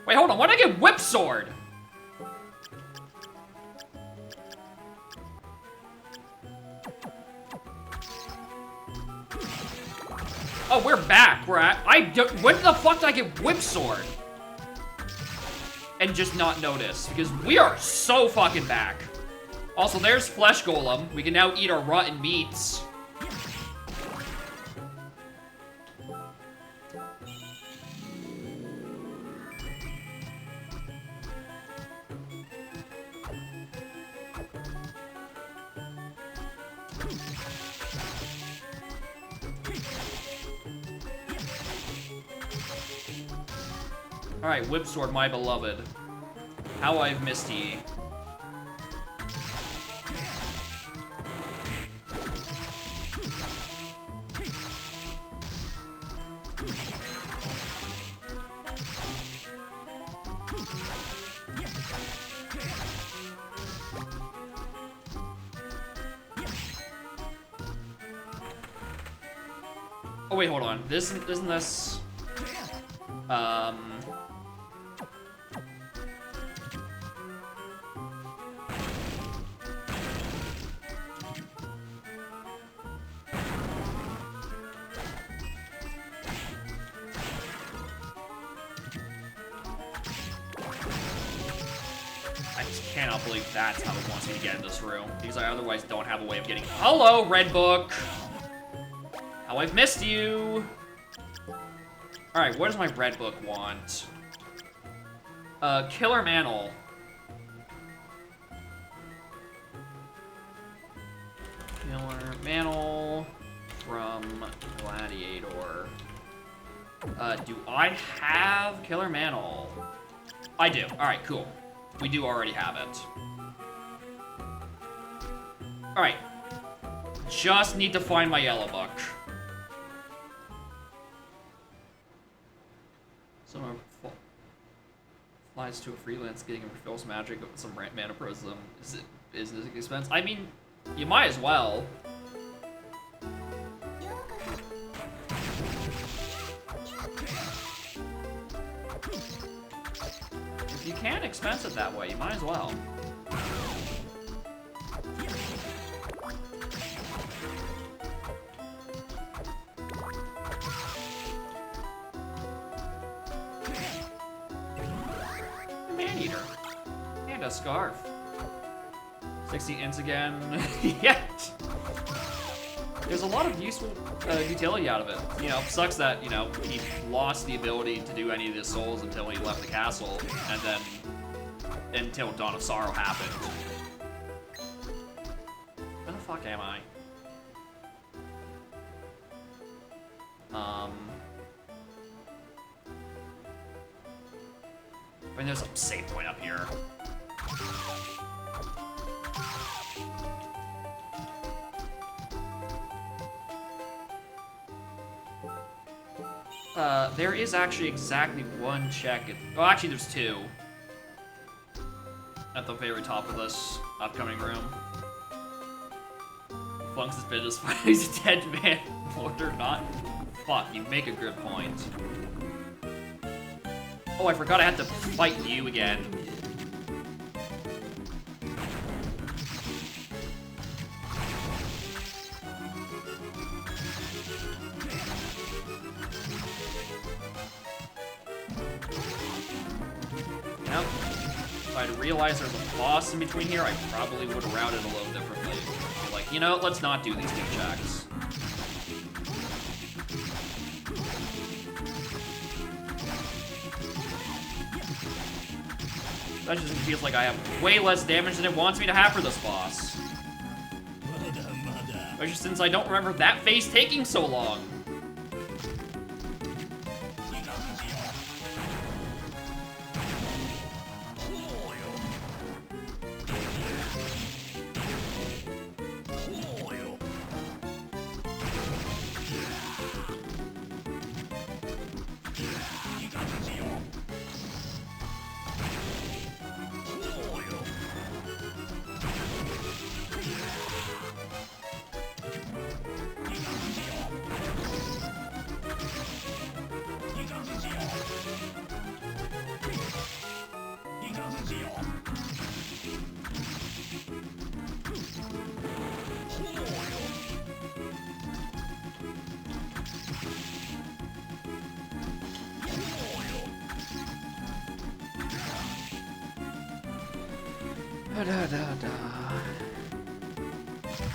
Wait, hold on, why did I get Whip Sword? Oh, we're back. When the fuck did I get Whip Sword? And just not notice, because we are so fucking back. Also, there's Flesh Golem. We can now eat our rotten meats. Alright, Whip Sword, my beloved. How I've missed ye. Oh wait, hold on. Isn't this? I just cannot believe that's how it wants me to get in this room, because I otherwise don't have a way of getting. Hello, Red Book. How I've missed you. All right, what does my Red Book want? Killer Mantle. Killer Mantle from Gladiator. Do I have Killer Mantle? I do. All right, cool. We do already have it. All right. Just need to find my Yellow Book. Someone flies to a freelance getting and refills magic with some mana prism. Is it business expense? I mean, you might as well. If you can't expense it that way, you might as well. Man-eater. And a scarf. 60 ints again. Yeah. There's a lot of useful utility out of it. You know, sucks that, you know, he lost the ability to do any of his souls until he left the castle, and then until Dawn of Sorrow happened. Where the fuck am I? I mean, there's a save point up here. There is actually exactly one check. Well, actually, there's two. At the very top of this upcoming room. Funk's suspicious. He's a dead man, Lord or not. Fuck, you make a good point. Oh, I forgot I had to fight you again. Yep. If I'd realized there's a boss in between here, I probably would have routed a little differently. Be like, you know, let's not do these two checks. That just feels like I have way less damage than it wants me to have for this boss. Especially since I don't remember that phase taking so long.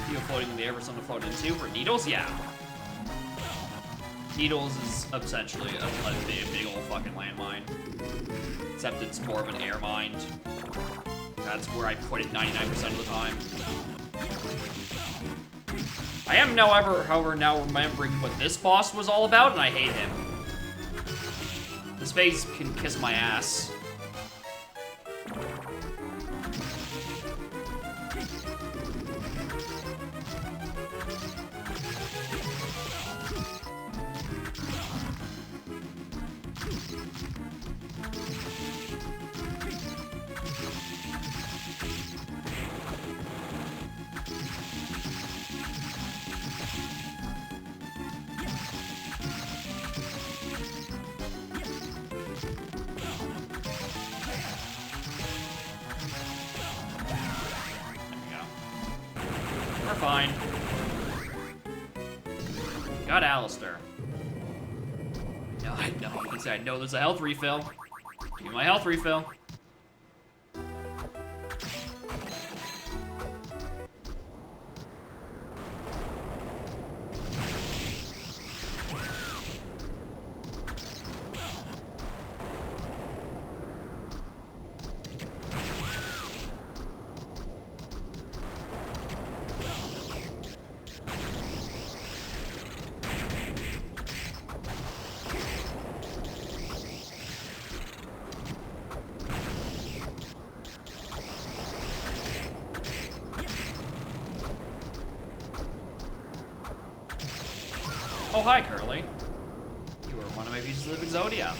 You floating in the air for someone to float into. For Needles, yeah. Needles is essentially a big old fucking landmine. Except it's more of an air mine. That's where I put it 99% of the time. I am, however, now remembering what this boss was all about, and I hate him. This phase can kiss my ass. fine. Got Alistair. No, I know. You can say I know there's a health refill. Give me my health refill. Oh, hi, Curly. You were one of my pieces of Exodia.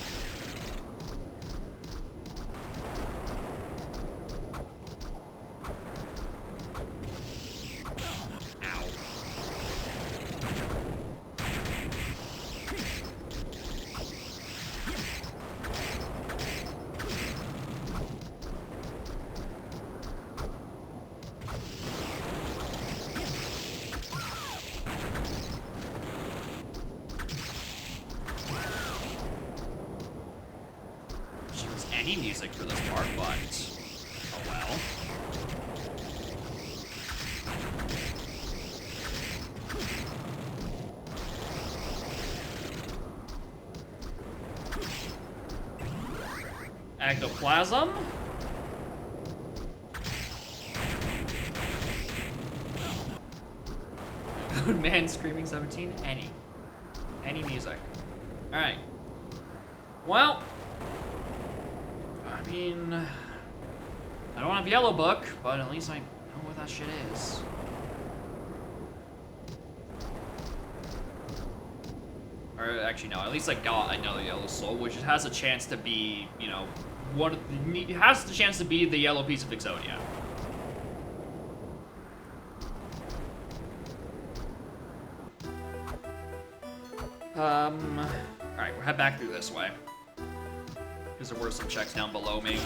Ow. Any music for this part, but oh well. Ectoplasm? Good man screaming 17? Any music. Alright. Well, I mean, I don't have Yellow Book, but at least I know what that shit is. Or actually, no, at least I got another Yellow Soul, which has a chance to be, you know, it has the chance to be the yellow piece of Exodia. Alright, we'll head back through this way. Because there were some checks down below me.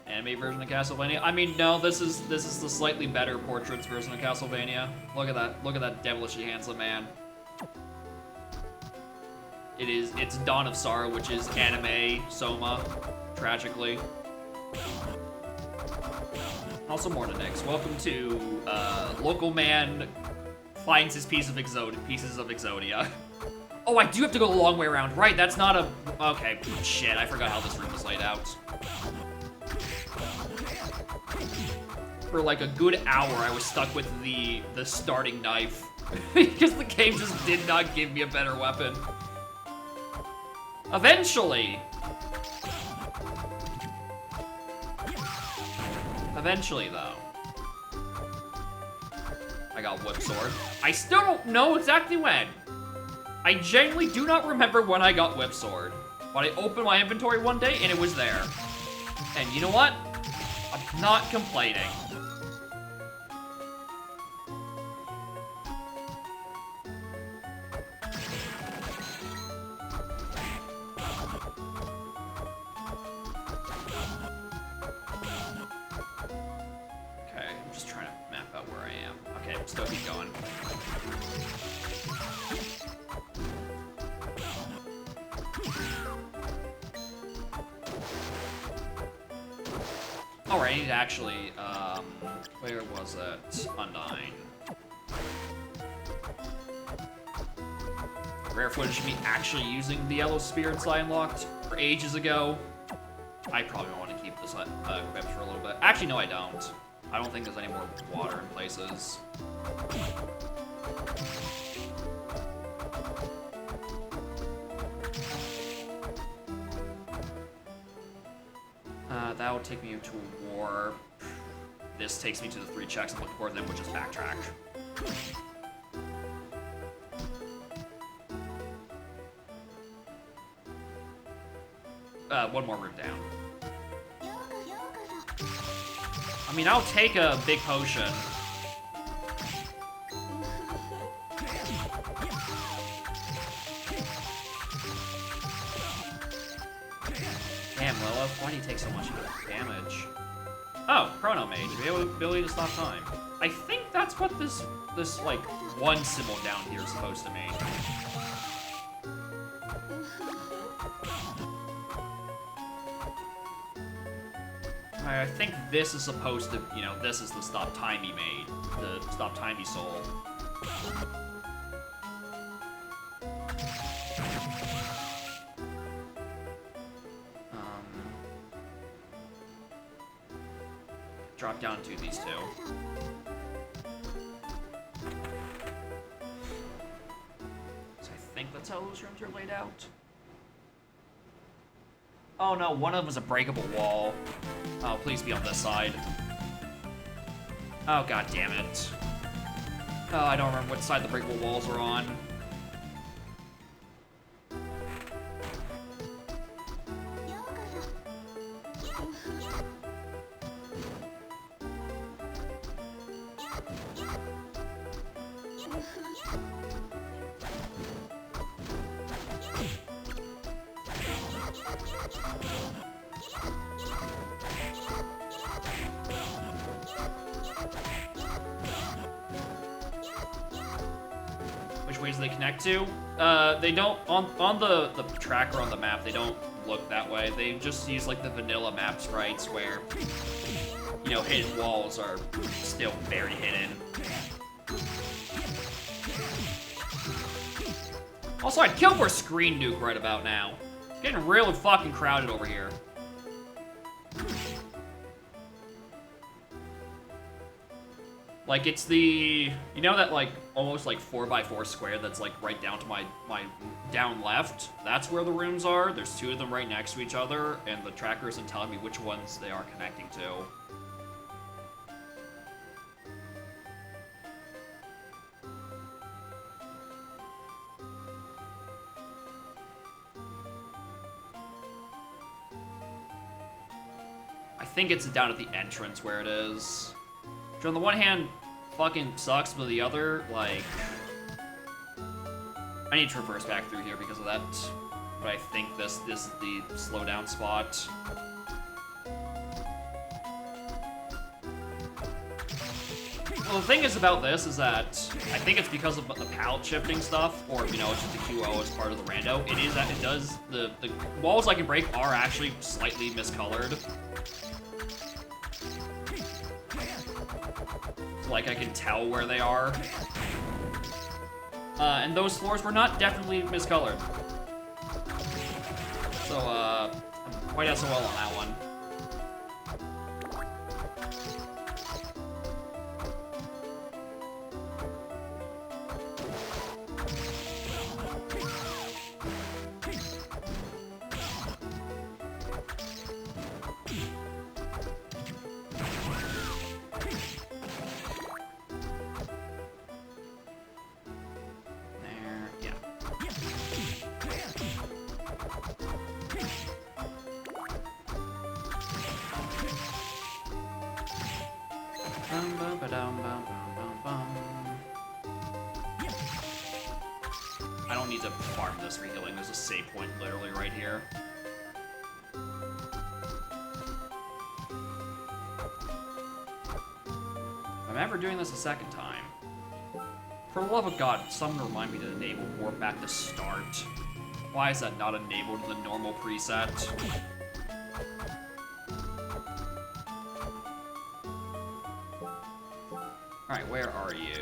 Anime version of Castlevania? I mean, no, this is the slightly better portraits version of Castlevania. Look at that devilishly handsome man. It's Dawn of Sorrow, which is anime Soma, tragically. Also, Morninix, welcome to Local Man finds his pieces of Exodia. Oh, I do have to go the long way around. Right, that's not a... Okay, shit, I forgot how this room is laid out. For like a good hour, I was stuck with the starting knife. Because the game just did not give me a better weapon. Eventually, though, I got Whip Sword. I still don't know exactly when. I genuinely do not remember when I got Whip Sword. But I opened my inventory one day and it was there. And you know what? I'm not complaining. Still keep going. Alright, I need to actually, where was it? Undyne. Rare footage of me actually using the yellow spirits I unlocked for ages ago. I probably want to keep this equipped for a little bit. Actually, no, I don't. I don't think there's any more water in places. That would take me to war. This takes me to the 3 checks I'm looking for, then we'll just backtrack. One more room down. I mean, I'll take a big potion. Damn, Lilith, why do you take so much damage? Oh, Chrono Mage, ability to stop time. I think that's what this like one symbol down here is supposed to mean. I think this is supposed to, you know, this is the stop time he made, the stop time he soul. Drop down to these two. So I think that's how those rooms are laid out. Oh no, one of them is a breakable wall. Oh, please be on this side. Oh, god damn it. Oh, I don't remember what side the breakable walls are on. Which ways do they connect to? They don't, on the tracker on the map, they don't look that way. They just use like the vanilla map sprites where, you know, hidden walls are still very hidden. Also, I'd kill for a screen nuke right about now. It's getting really fucking crowded over here. Like, it's the, you know that, like, almost, like, 4x4 square that's, like, right down to my down left? That's where the rooms are. There's two of them right next to each other, and the tracker isn't telling me which ones they are connecting to. I think it's down at the entrance where it is. Which on the one hand, fucking sucks, but the other, like... I need to traverse back through here because of that. But I think this is the slowdown spot. Well, the thing is about this is that I think it's because of the palette shifting stuff, or, you know, it's just the QO as part of the rando. It is that it does, the walls I can break are actually slightly miscolored. Like, I can tell where they are. And those floors were not definitely miscolored. So, I'm quite out so well on that one. I don't need to farm this for healing. There's a save point literally right here. If I'm ever doing this a second time, for the love of God, someone remind me to enable warp back to start. Why is that not enabled in the normal preset? Alright, where are you,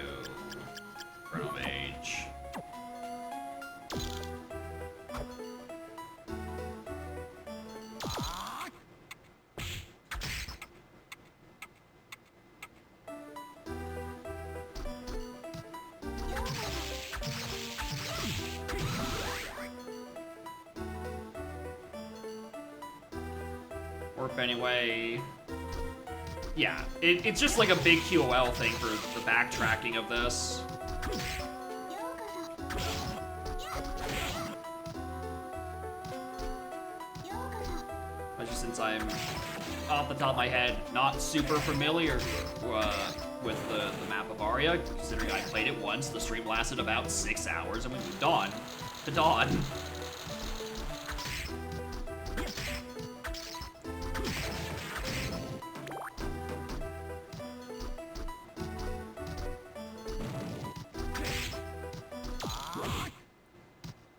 Chrono Mage? Warp anyway. Yeah, it's just like a big QOL thing for the backtracking of this. Especially since I'm, off the top of my head, not super familiar with the map of Aria, considering I played it once. The stream lasted about 6 hours, and we moved on to Dawn.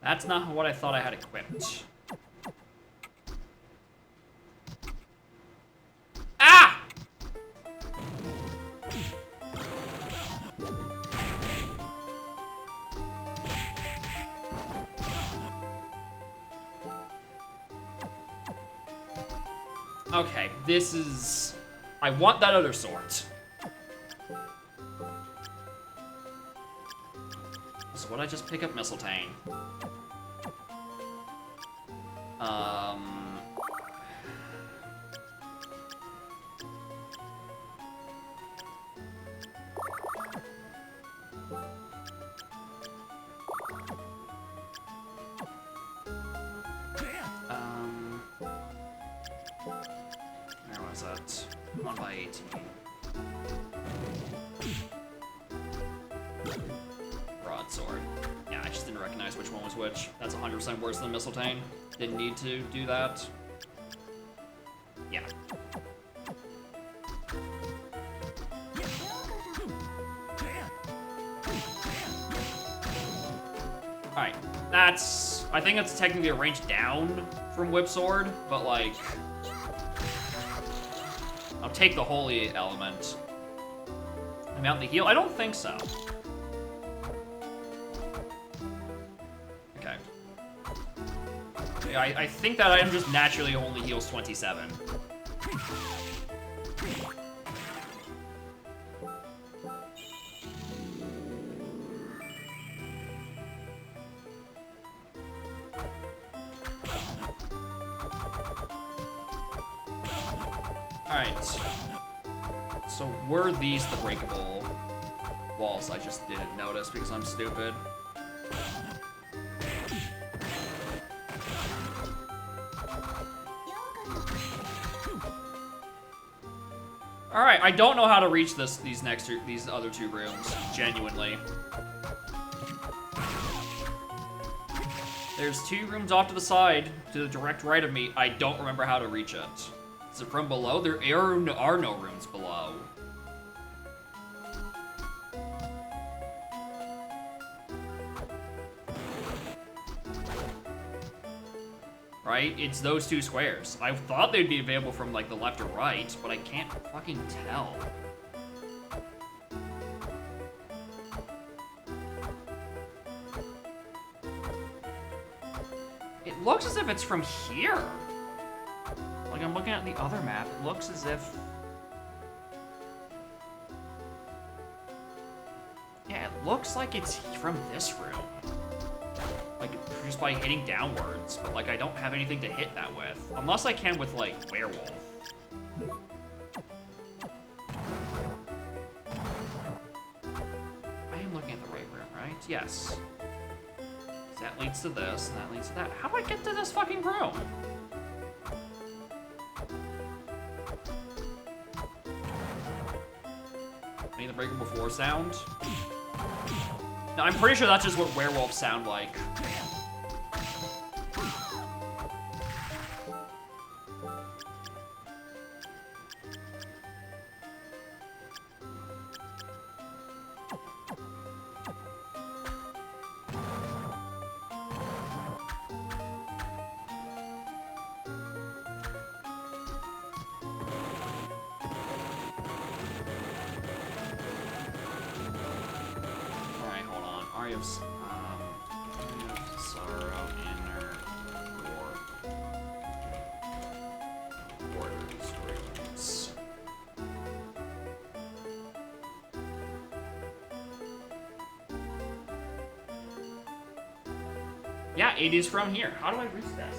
That's not what I thought I had equipped. Ah! Okay, this is... I want that other sword. So would I just pick up Mistletoe? Where was it? 1 by 18. Broadsword. Yeah, I just didn't recognize which one was which. That's 100% worse than Mistletoe. Didn't need to do that. Yeah. Alright, that's... I think it's technically a range down from Whip Sword, but like... I'll take the Holy Element. Mount the heal? I don't think so. Okay. Yeah, I think that item just naturally only heals 27. Alright. So were these the breakable walls I just didn't notice because I'm stupid? Alright, I don't know how to reach these other two rooms, genuinely. There's 2 rooms off to the side, to the direct right of me. I don't remember how to reach it. Is it from below? There are no rooms below. Right? It's those 2 squares. I thought they'd be available from, like, the left or right, but I can't fucking tell. It looks as if it's from here. Like, I'm looking at the other map. It looks as if... Yeah, it looks like it's from this room. Like, just by hitting downwards. But, like, I don't have anything to hit that with. Unless I can with, like, Werewolf. I am looking at the right room, right? Yes. So that leads to this, and that leads to that. How do I get to this fucking room? Need the breakable floor sound? No, I'm pretty sure that's just what werewolves sound like. Sorrow, inner borders, roots. Yeah, it is from here. How do I reach this?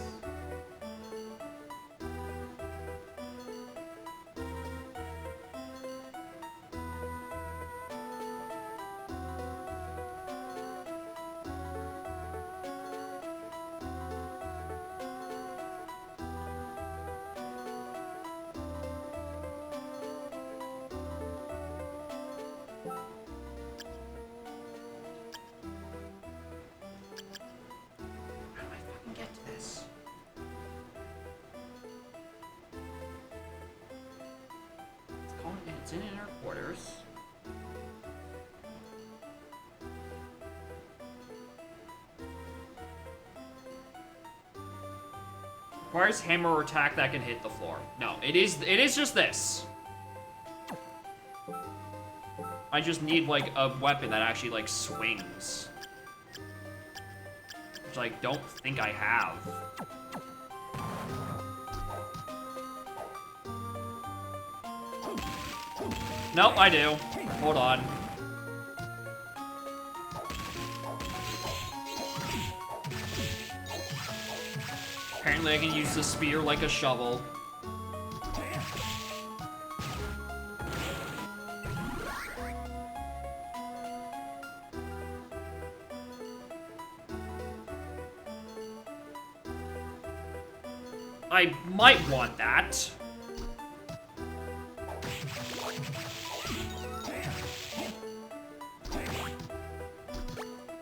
It's in inner quarters. Requires hammer or attack that can hit the floor. No, it is just this. I just need, like, a weapon that actually, like, swings. Which I don't think I have. Nope, I do. Hold on. Apparently I can use the spear like a shovel. I might want that.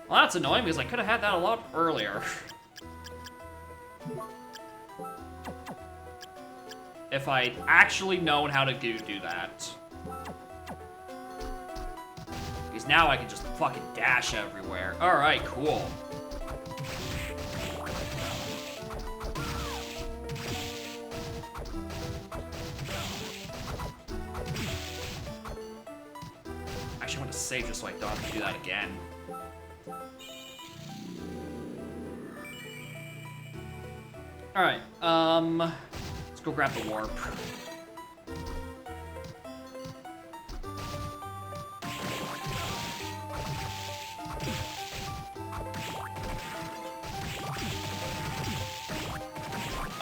Well, that's annoying because I could have had that a lot earlier. If I'd actually known how to do that. Because now I can just fucking dash everywhere. Alright, cool. Actually, I want to save just so I don't have to do that again. Alright, let's go grab the warp.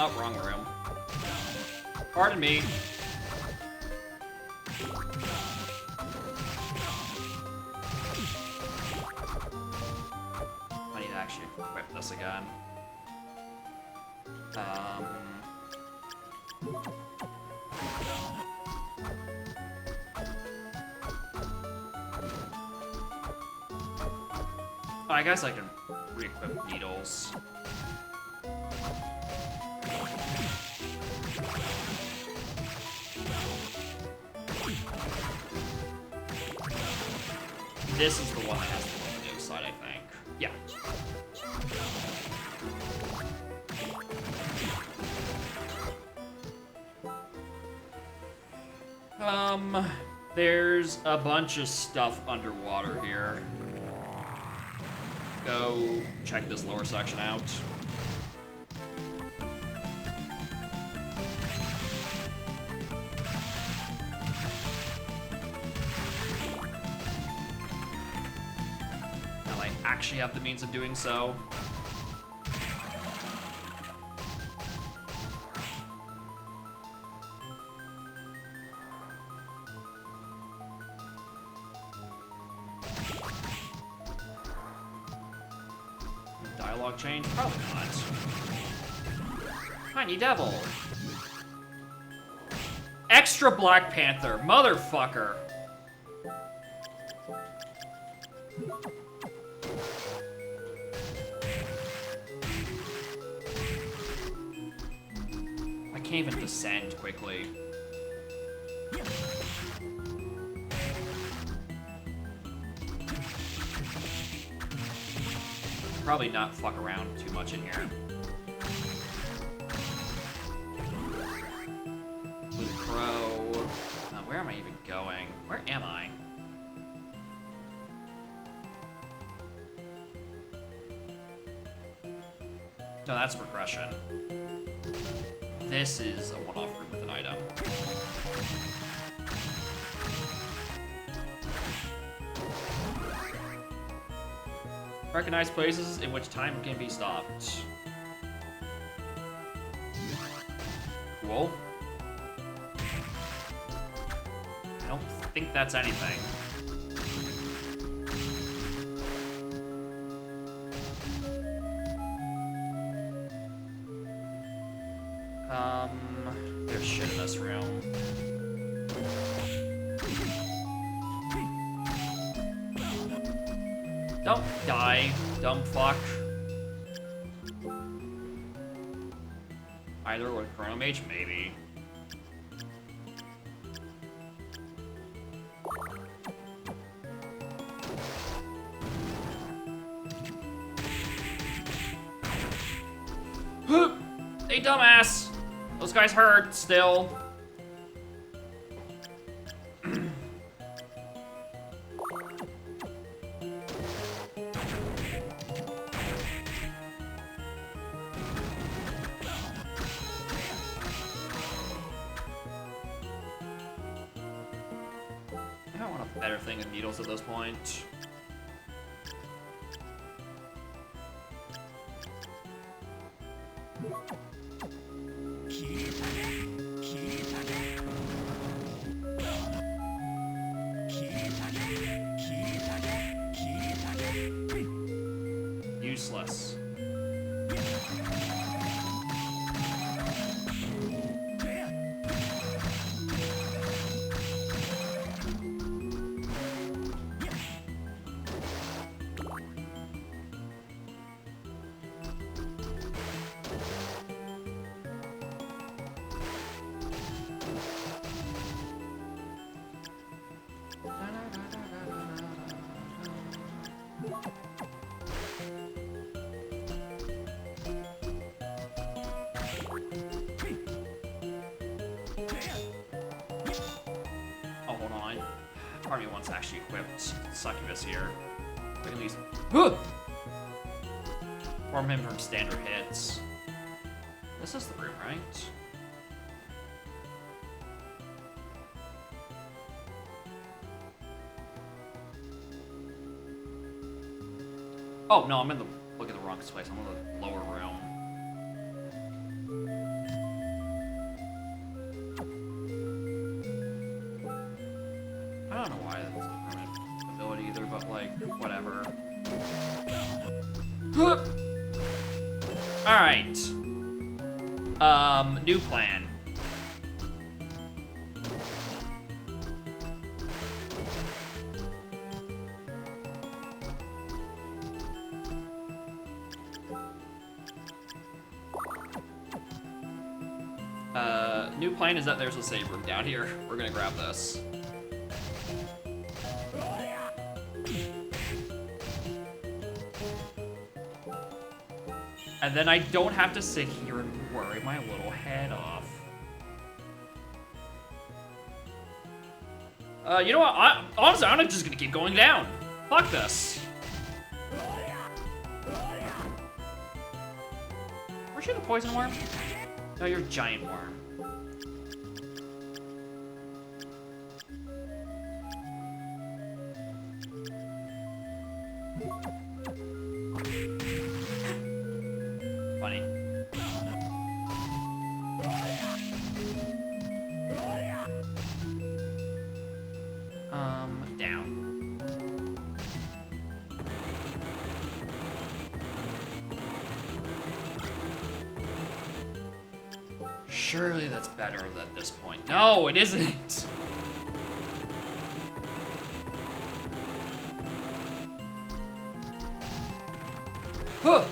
Oh, wrong room. Pardon me. I need to actually equip this again. Oh, I guess I can re-equip needles. This is the one that has the revenue side, I think. Yeah. There's a bunch of stuff underwater here. Go check this lower section out. Now I actually have the means of doing so. Dialogue change? Probably not. Tiny Devil. Extra Black Panther. Motherfucker. I can't even descend quickly. Probably not fuck around too much in here. Blue Crow. Where am I even going? Where am I? No, that's progression. This is a one-off room with an item. Recognize places in which time can be stopped. Cool. I don't think that's anything. There's shit in this room. Don't die, dumb fuck. Either with Chrono Mage, maybe. They dumbass! Those guys hurt, still. I don't want a better thing of needles at this point. Useless. Oh, hold on. Part of me wants to actually equipped Succubus here. At least. Form him from standard hits. This is the room, right? Oh, no, I'm in the... Look at the wrong place. I'm in the lower room. I don't know why that's a permanent ability either, but, like, whatever. Alright. New plan. New plan is that there's a save room down here. We're gonna grab this. And then I don't have to sit here and worry my little head off. You know what? Honestly, I'm just gonna keep going down. Fuck this. Weren't you the poison worm? No, you're a giant worm. Funny. Down. Surely that's better at this point. No, it isn't. Huh.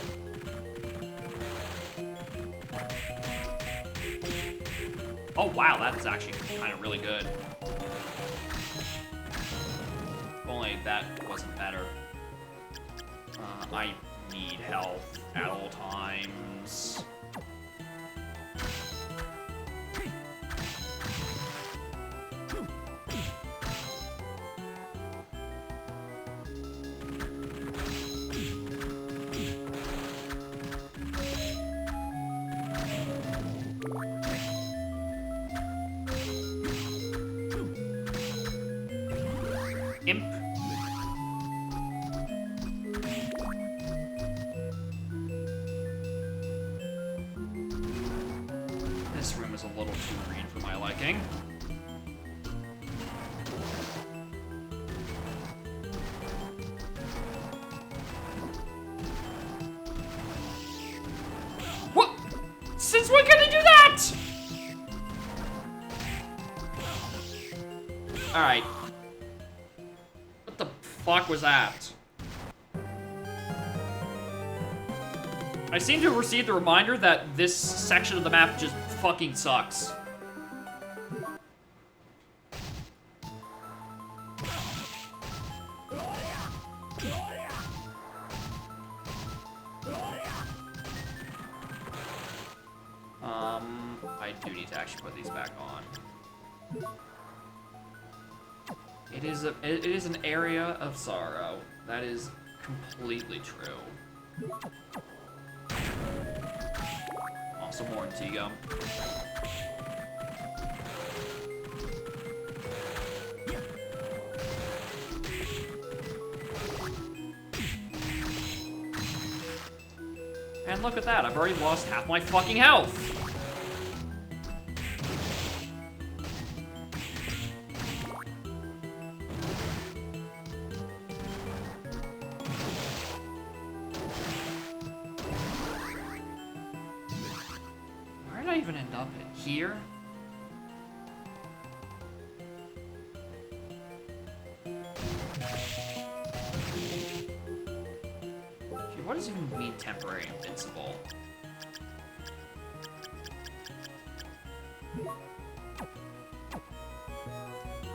Oh wow, that is actually kind of really good. If only that wasn't better. I need health at all times. Imp. This room is a little too green for my liking. What? Since when can I do that? All right. What the fuck was that? I seem to have received a reminder that this section of the map just fucking sucks. put these back on. It is an area of sorrow. That is completely true. Also more Antigua. And look at that, I've already lost half my fucking health! Where did I even end up in? Here? What does it even mean temporary invincible?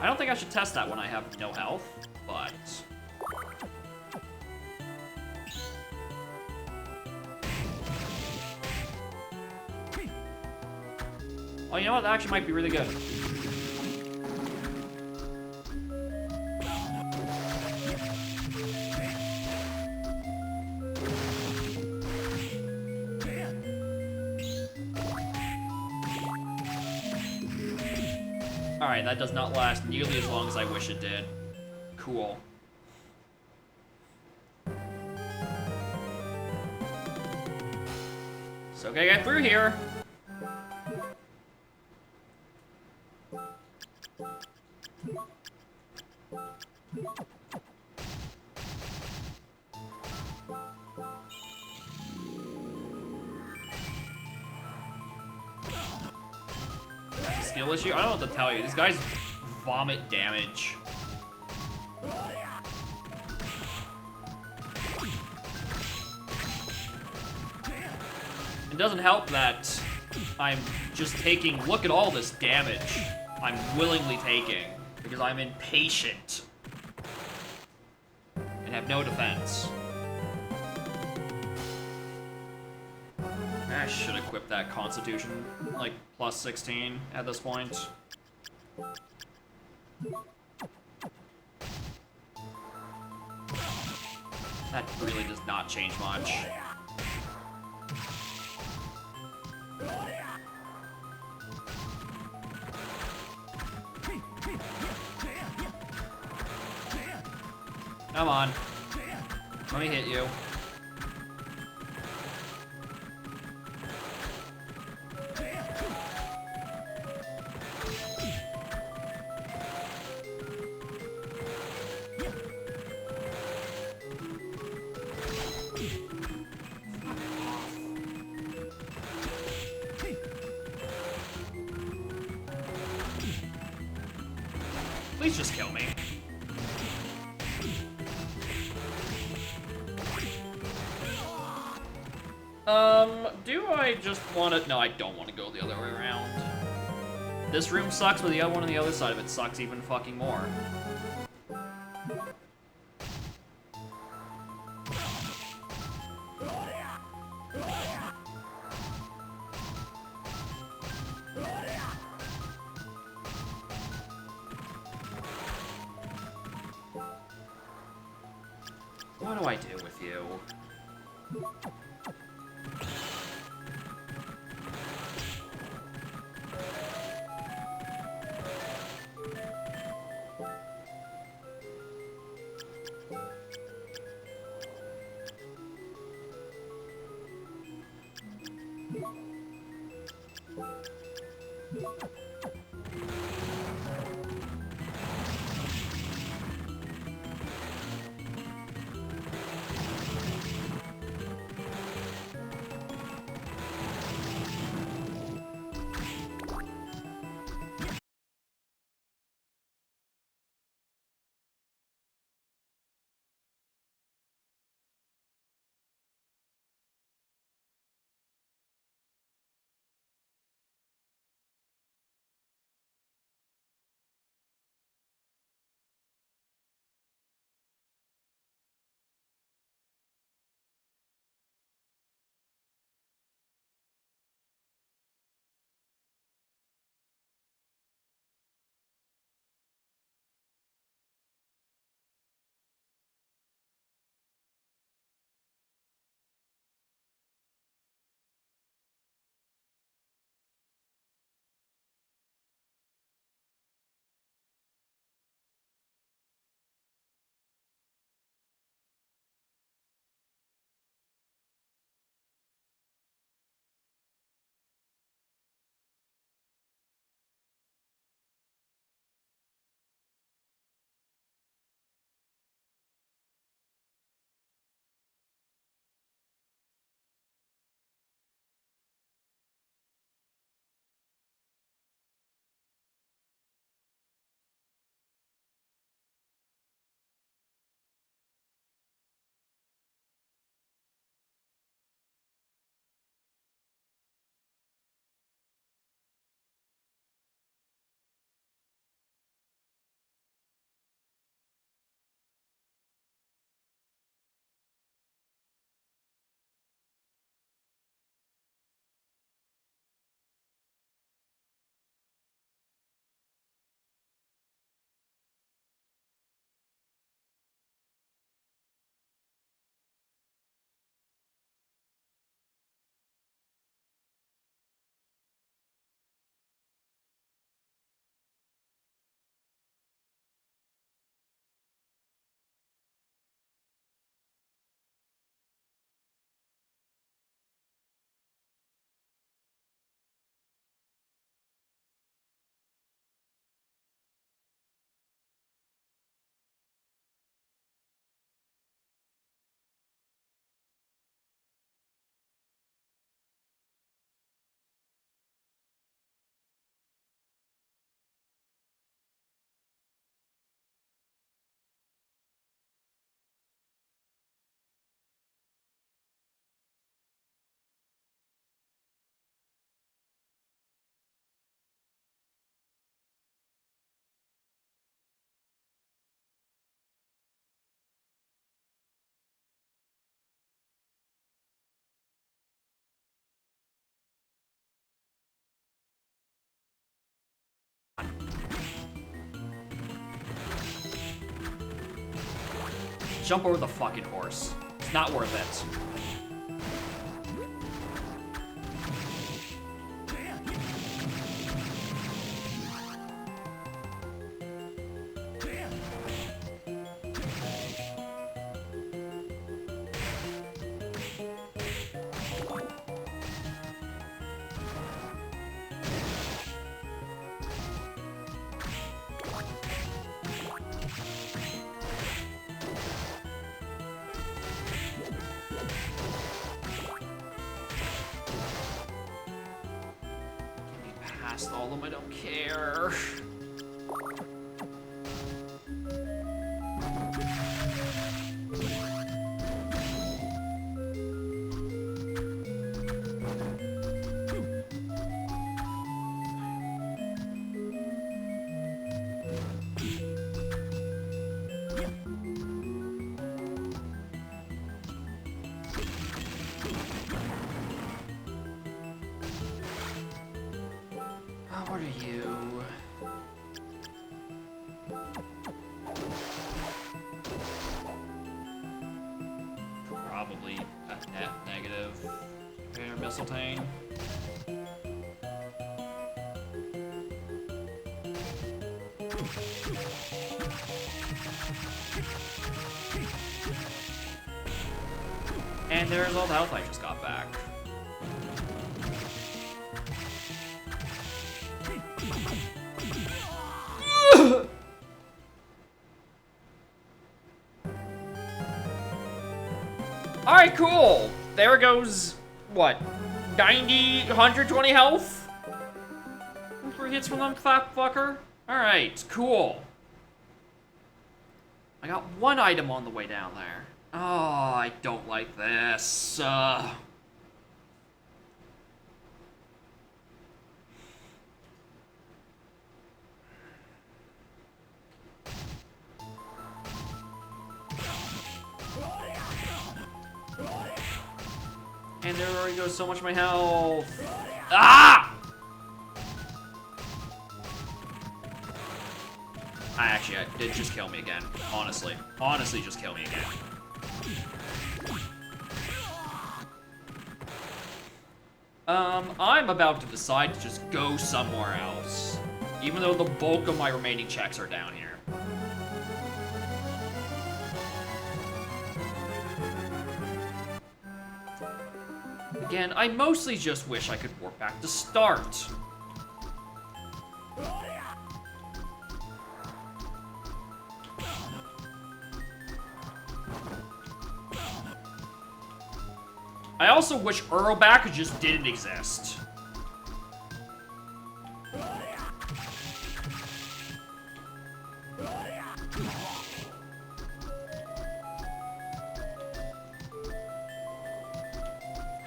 I don't think I should test that when I have no health, but... Oh, you know what? That actually might be really good. Alright, that does not last nearly as long as I wish it did. Cool. So, okay, get through here. Skill issue? I don't know what to tell you. These guys vomit damage. It doesn't help that I'm just taking, look at all this damage I'm willingly taking because I'm impatient and have no defense. I should equip that Constitution, like, plus 16 at this point. That really does not change much. Come on. Let me hit you. Please just kill me. Do I just want to... No, I don't want to go the other way around. This room sucks, but the other one on the other side of it sucks even fucking more. What do I do with you? jump over the fucking horse. It's not worth it. Past all of them, I don't care. What are you? Probably a net negative. Container mistletoe. And there's all the health I just got back. Alright, cool. There goes, what, 90, 120 health? 3 hits from them, fat fucker. Alright, cool. I got 1 item on the way down there. Oh, I don't like this. And there already goes so much of my health. Ah! I did just kill me again. Honestly. Honestly, just kill me again. I'm about to decide to just go somewhere else. Even though the bulk of my remaining checks are down here. Again, I mostly just wish I could warp back to start. I also wish Urlback just didn't exist.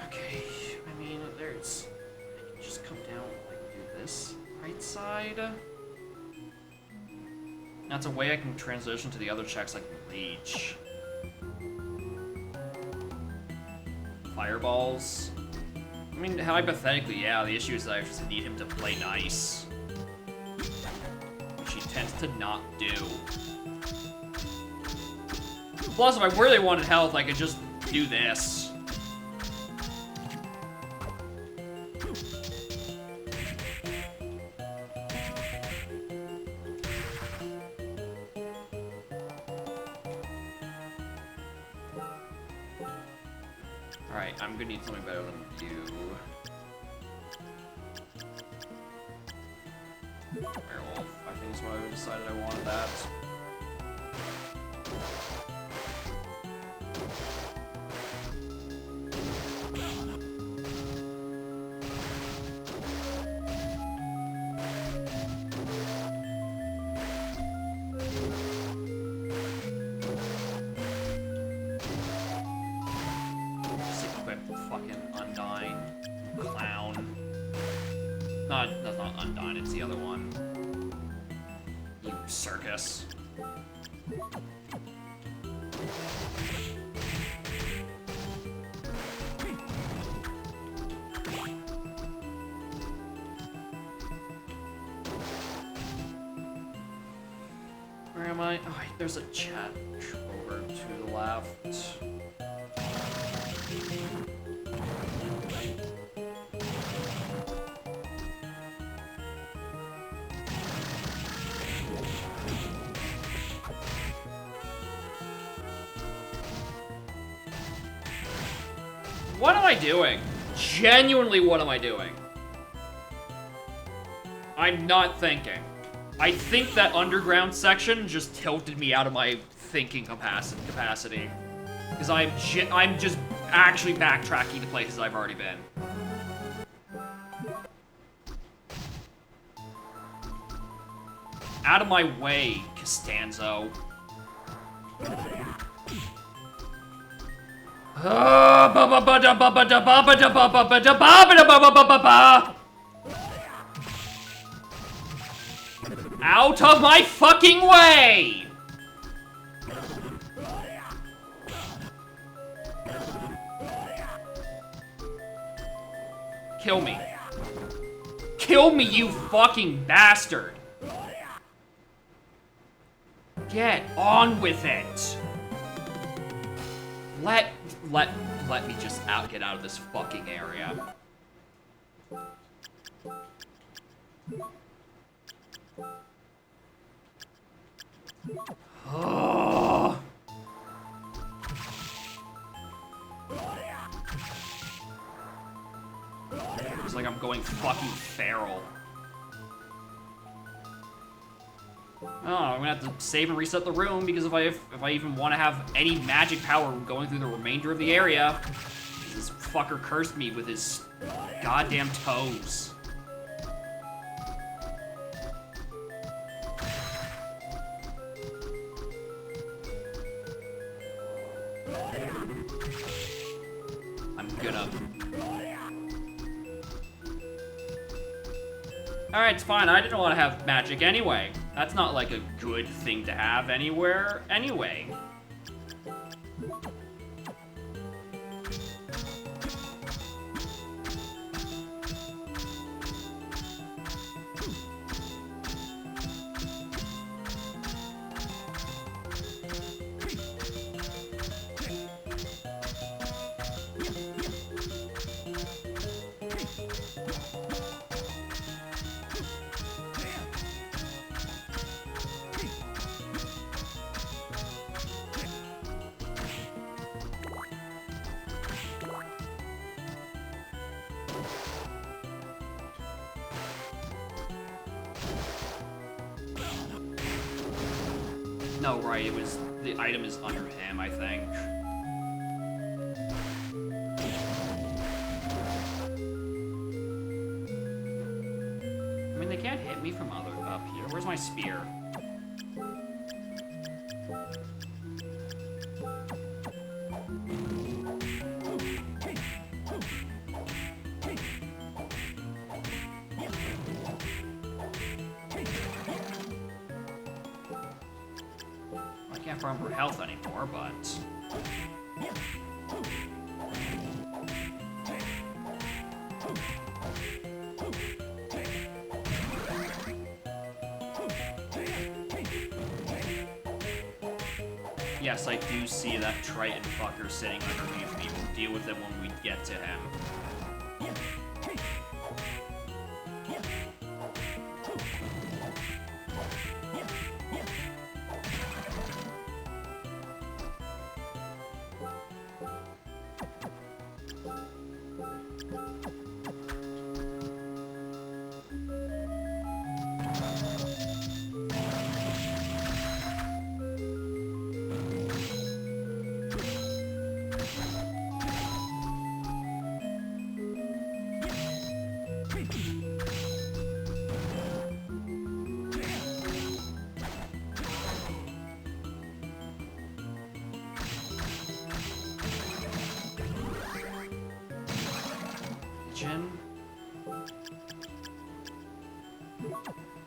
Okay, I mean, there's... I can just come down, like, do this right side. That's a way I can transition to the other checks I can reach. Fireballs. I mean, hypothetically, yeah, the issue is that I just need him to play nice. Which he tends to not do. Plus, if I really wanted health, I could just do this. Alright, I'm gonna need something better than you. Werewolf, I think is what I decided I wanted that. That's not Undyne, it's the other one. You circus. Where am I? Oh, wait, there's a chat over over to the left. What am I doing? Genuinely, what am I doing? I'm not thinking. I think that underground section just tilted me out of my thinking capacity. Because I'm just actually backtracking to places I've already been. Out of my way, Costanzo. Out of my fucking way! Kill me. Kill me, you fucking bastard! Get on with it! Let me just get out of this fucking area. Oh. It's like I'm going fucking feral. Oh, I'm gonna have to save and reset the room because if I even want to have any magic power going through the remainder of the area, this fucker cursed me with his goddamn toes. I'm gonna... Alright, it's fine. I didn't want to have magic anyway. That's not like a good thing to have anywhere anyway. No, right, it was... The item is under him, I think. I mean, they can't hit me from up here. Where's my spear? I can't farm for health anymore, but... Yes, I do see that Triton fucker sitting underneath me. We'll deal with him when we get to him.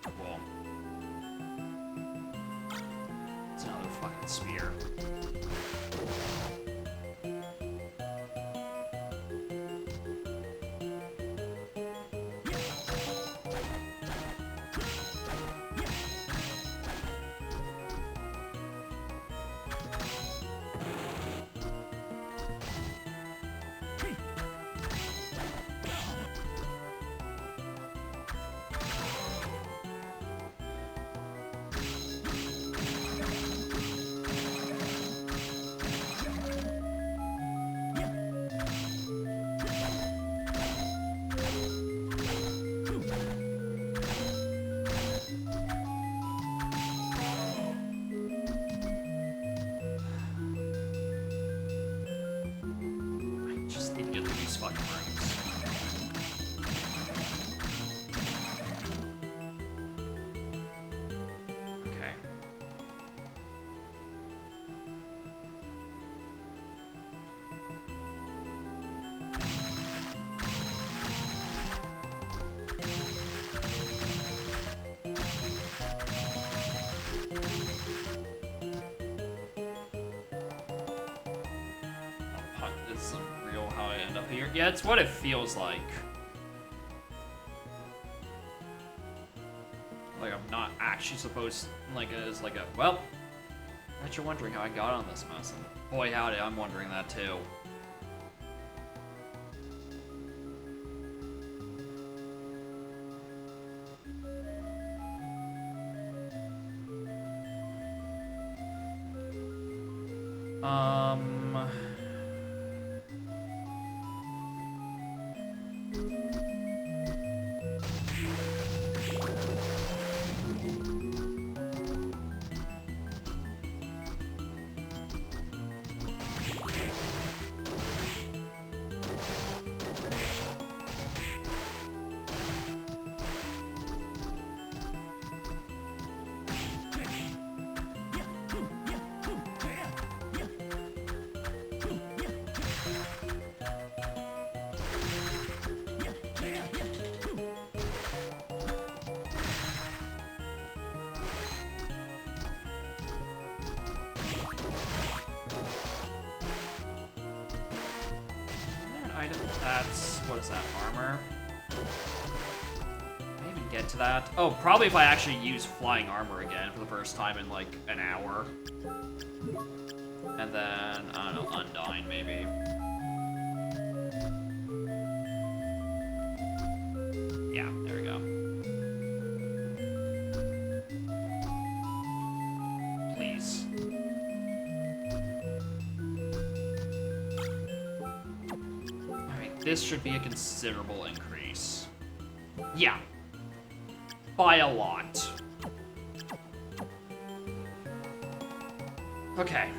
Cool. It's another fucking spear. appear. Yeah, it's what it feels like. Like I'm not actually supposed, like, as like a, well, I bet you're wondering how I got on this mess. And boy howdy, I'm wondering that too. That's, what is that, armor? Can I even get to that? Oh, probably if I actually use flying armor again for the first time in like an hour. And then, I don't know, Undyne maybe. Yeah, there we go. Please. This should be a considerable increase. Yeah. By a lot. Okay.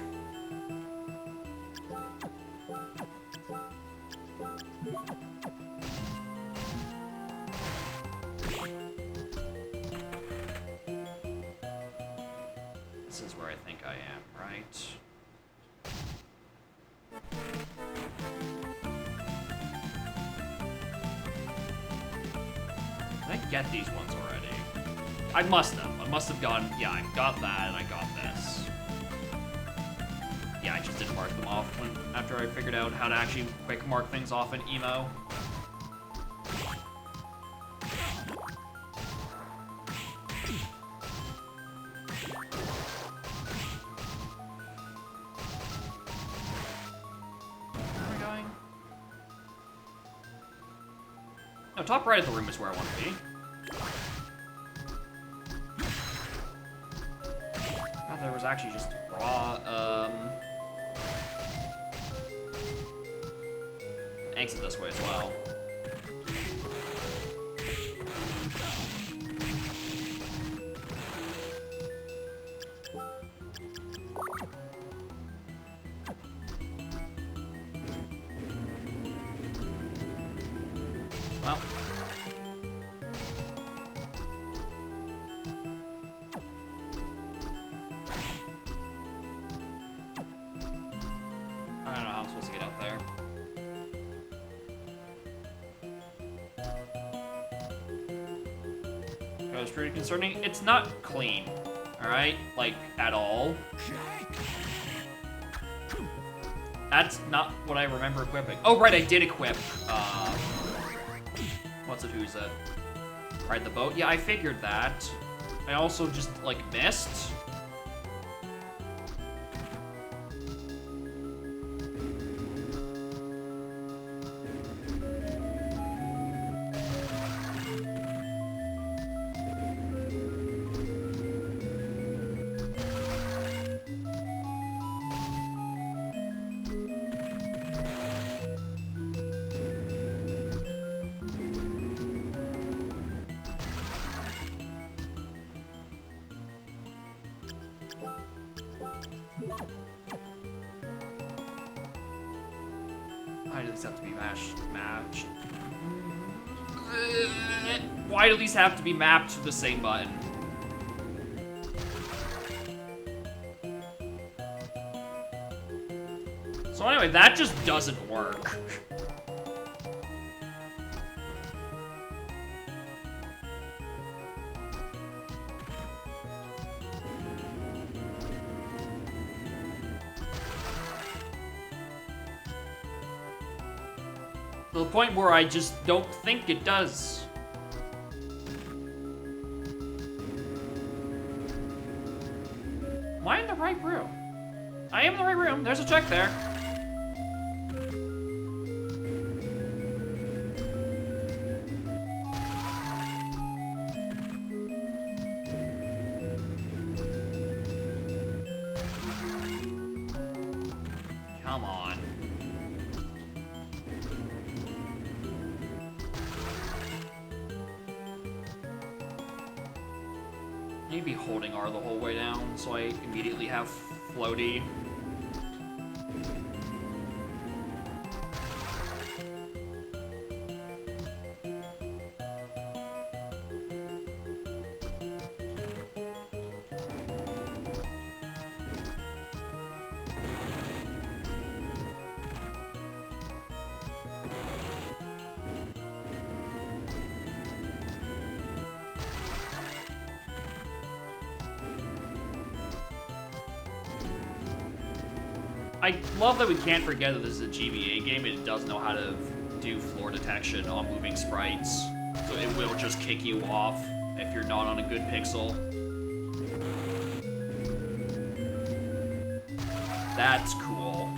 This is where I think I am, right? Did I get these ones already? I must have. I must have gone, yeah, I got that and I got this. Yeah, I just didn't mark them off after I figured out how to actually quick mark things off in emo. No, top right of the room is where I want to be. God, there was actually just raw, exit this way as well. Well. I don't know how I'm supposed to get up there. That was pretty concerning. It's not clean, alright? Like, at all. That's not what I remember equipping. Oh, right, I did equip, what's it, who's it? Ride the boat? Yeah, I figured that. I also just, like, missed. Why do these have to be matched? Why do these have to be mapped to the same button? So anyway, that just doesn't work. To the point where I just don't think it does. Am I in the right room? I am in the right room. There's a check there. Come on. Maybe holding R the whole way down so I immediately have floaty. I love that we can't forget that this is a GBA game and it does know how to do floor detection on moving sprites. So it will just kick you off if you're not on a good pixel. That's cool.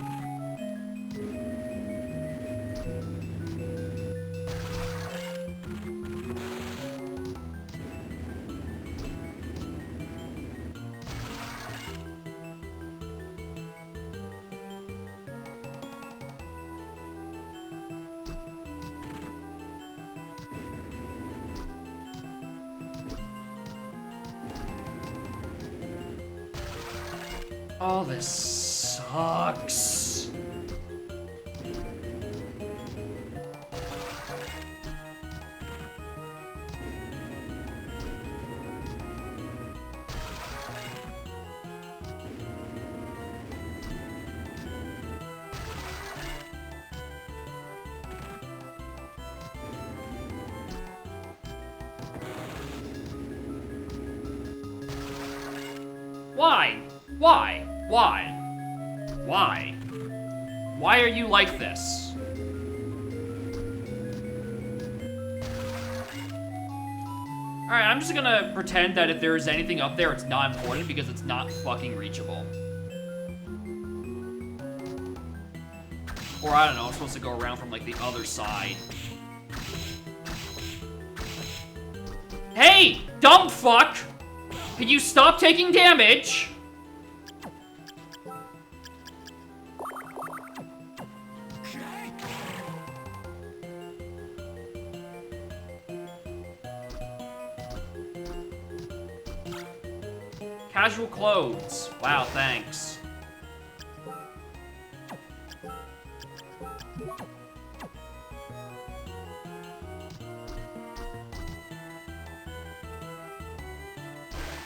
Oh, this sucks. Why? Why? Why? Why? Why are you like this? Alright, I'm just gonna pretend that if there is anything up there, it's not important because it's not fucking reachable. Or I don't know, I'm supposed to go around from like the other side. Hey! Dumb fuck! Can you stop taking damage? Casual clothes. Wow, thanks.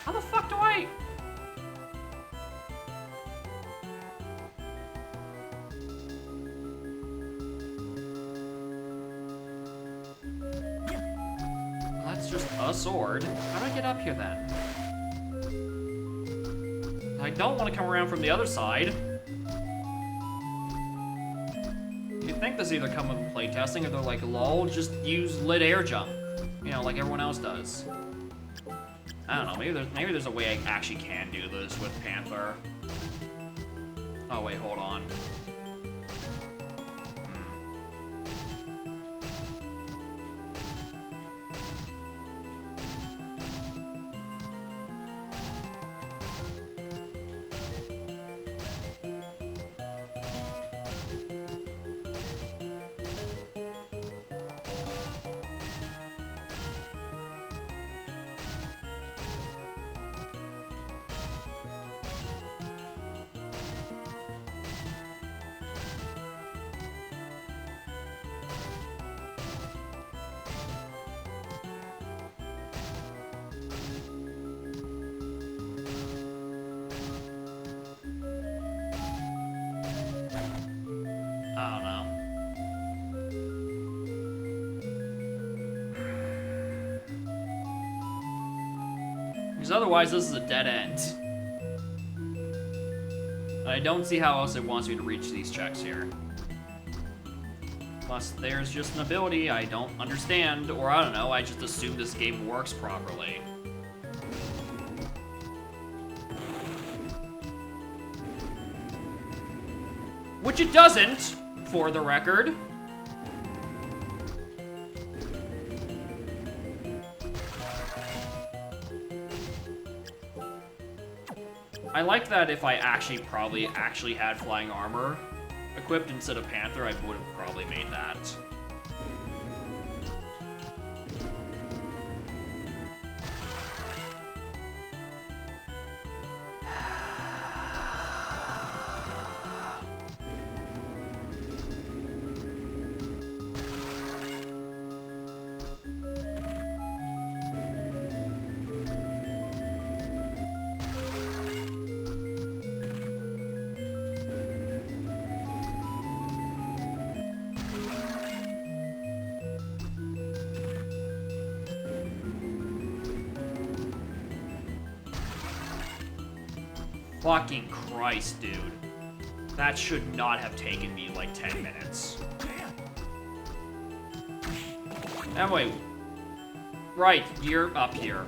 How the fuck do I... Well, that's just a sword. How do I get up here then? I don't want to come around from the other side. You'd think this either come with playtesting or they're like, lol, just use lit air jump. You know, like everyone else does. I don't know, maybe there's a way I actually can do this with Panther. Oh wait, hold on. I don't know. Because otherwise, this is a dead end. I don't see how else it wants me to reach these checks here. Plus, there's just an ability I don't understand, or I don't know, I just assume this game works properly. Which it doesn't, for the record. I like that if I probably had flying armor equipped instead of Panther, I would have probably made that. Fucking Christ, dude. That should not have taken me like 10 minutes. Anyway. Right, you're up here.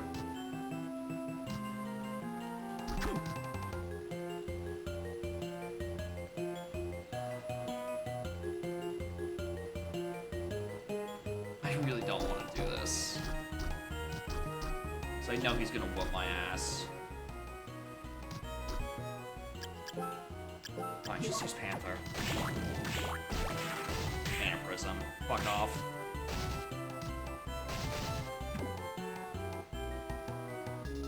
I really don't want to do this. So I know he's gonna whoop my ass. Fine, just use Panther. And a Prism. Fuck off.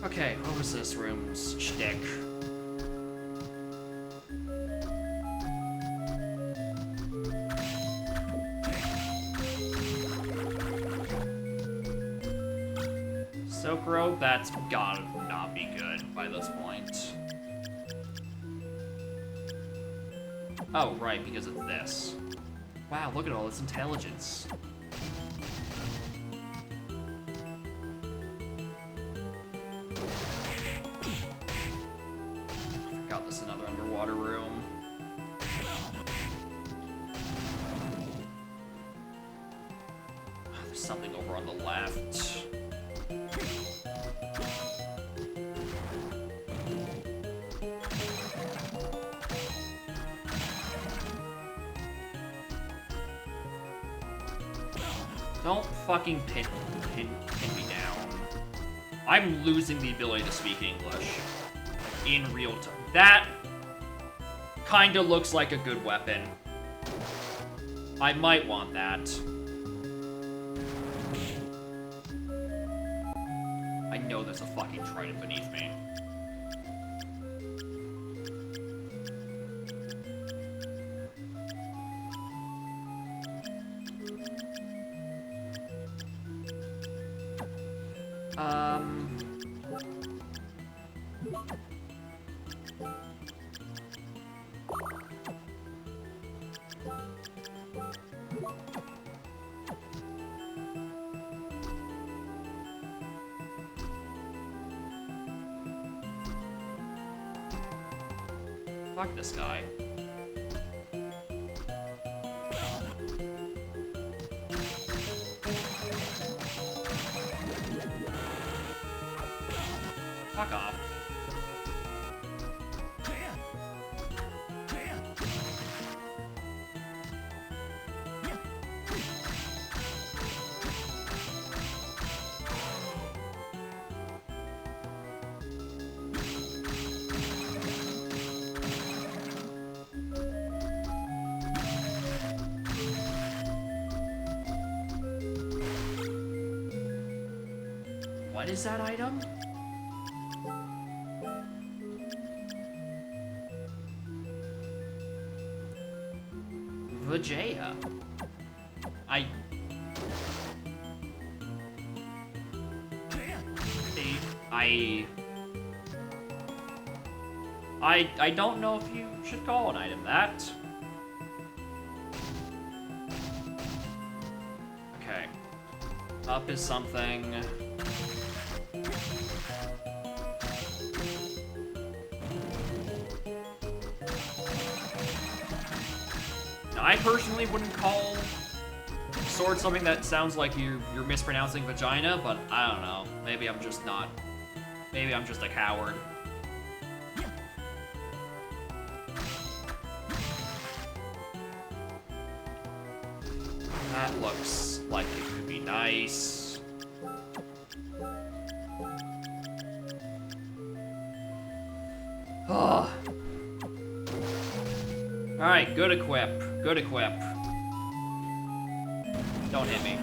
Okay, what was this room's shtick? Soak Robe? That's gotta not be good by this point. Oh, right, because of this. Wow, look at all this intelligence. I forgot there's another underwater room. There's something over on the left. Don't fucking pin me down. I'm losing the ability to speak English. In real time. That kinda looks like a good weapon. I might want that. I know there's a fucking trident beneath me. Fuck this guy. Fuck off. What is that item? Vijaya. I don't know if you should call an item that. Okay. Up is something. Now, I personally wouldn't call sword something that sounds like you're mispronouncing vagina, but I don't know. Maybe I'm just not. Maybe I'm just a coward. That looks like it could be nice. Oh. Alright, good equip. Good equip. Don't hit me.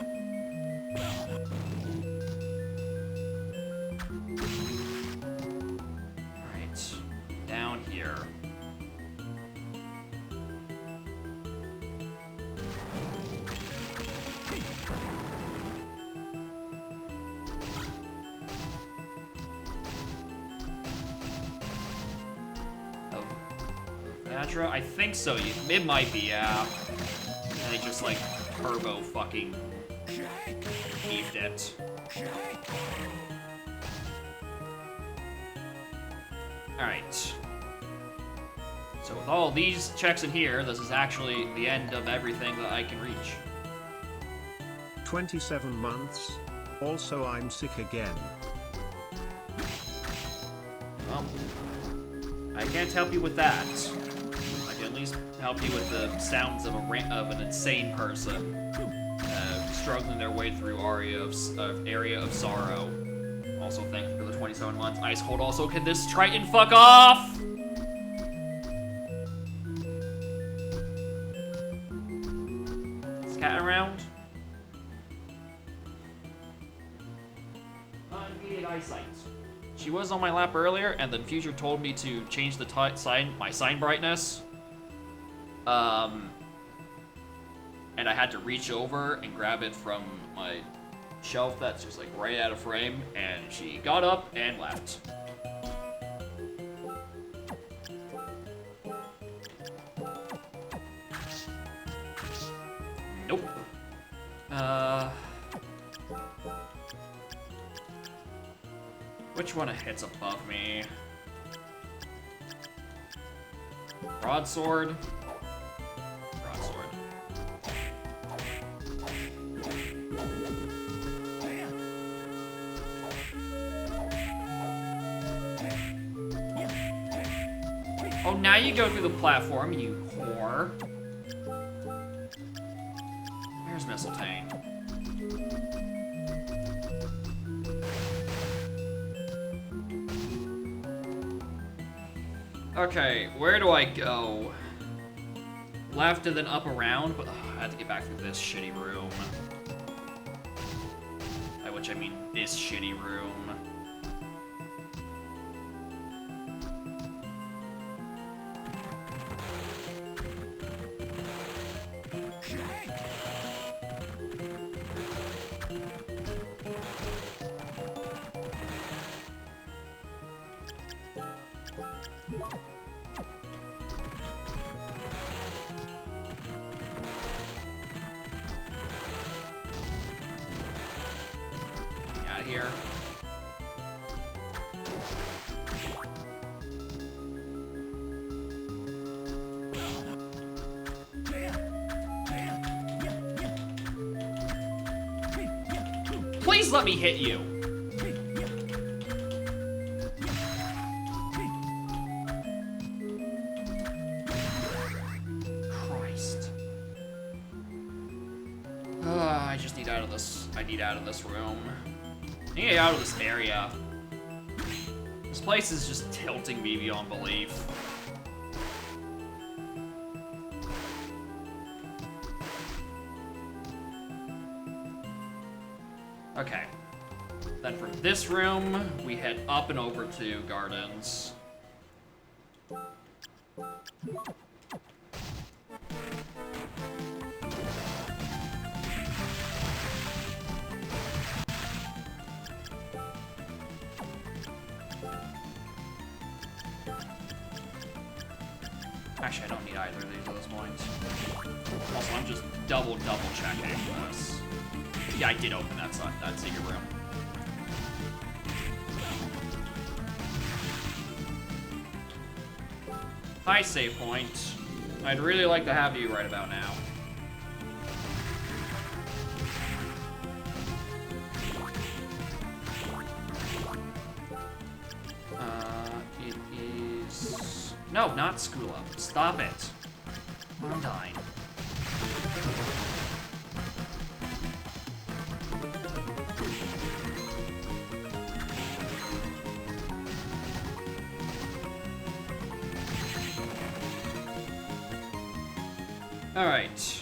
Alright. Down here. I think so. It might be, yeah. And they just like turbo fucking beefed it. Alright. So with all these checks in here, this is actually the end of everything that I can reach. 27 months. Also, I'm sick again. Well, I can't help you with that. At least help you with the sounds of an insane person struggling their way through area of sorrow. Also, thank you for the 27 months. Ice Cold. Also, can this Triton fuck off? Is cat around? Unimpeded eyesight. She was on my lap earlier, and then Future told me to change the my sign brightness. And I had to reach over and grab it from my shelf that's just like right out of frame, and she got up and left. Nope. Which one hits above me? Broadsword? Broadsword. Oh, now you go through the platform, you whore. Where's Mistletoe? Okay, where do I go? Left and then up around, but I have to get back through this shitty room. By which I mean this shitty room. Out of here. Please let me hit you. Christ. I just need out of this. I need out of this room. I need to get out of this area. This place is just tilting me beyond belief. Okay. Then from this room, we head up and over to Gardens. Actually, I don't need either of these at this point. Also, I'm just double checking this. Yeah, I did open that secret room. Hi, save point. I'd really like to have you right about now. No, not school up. Stop it. I'm dying. Alright.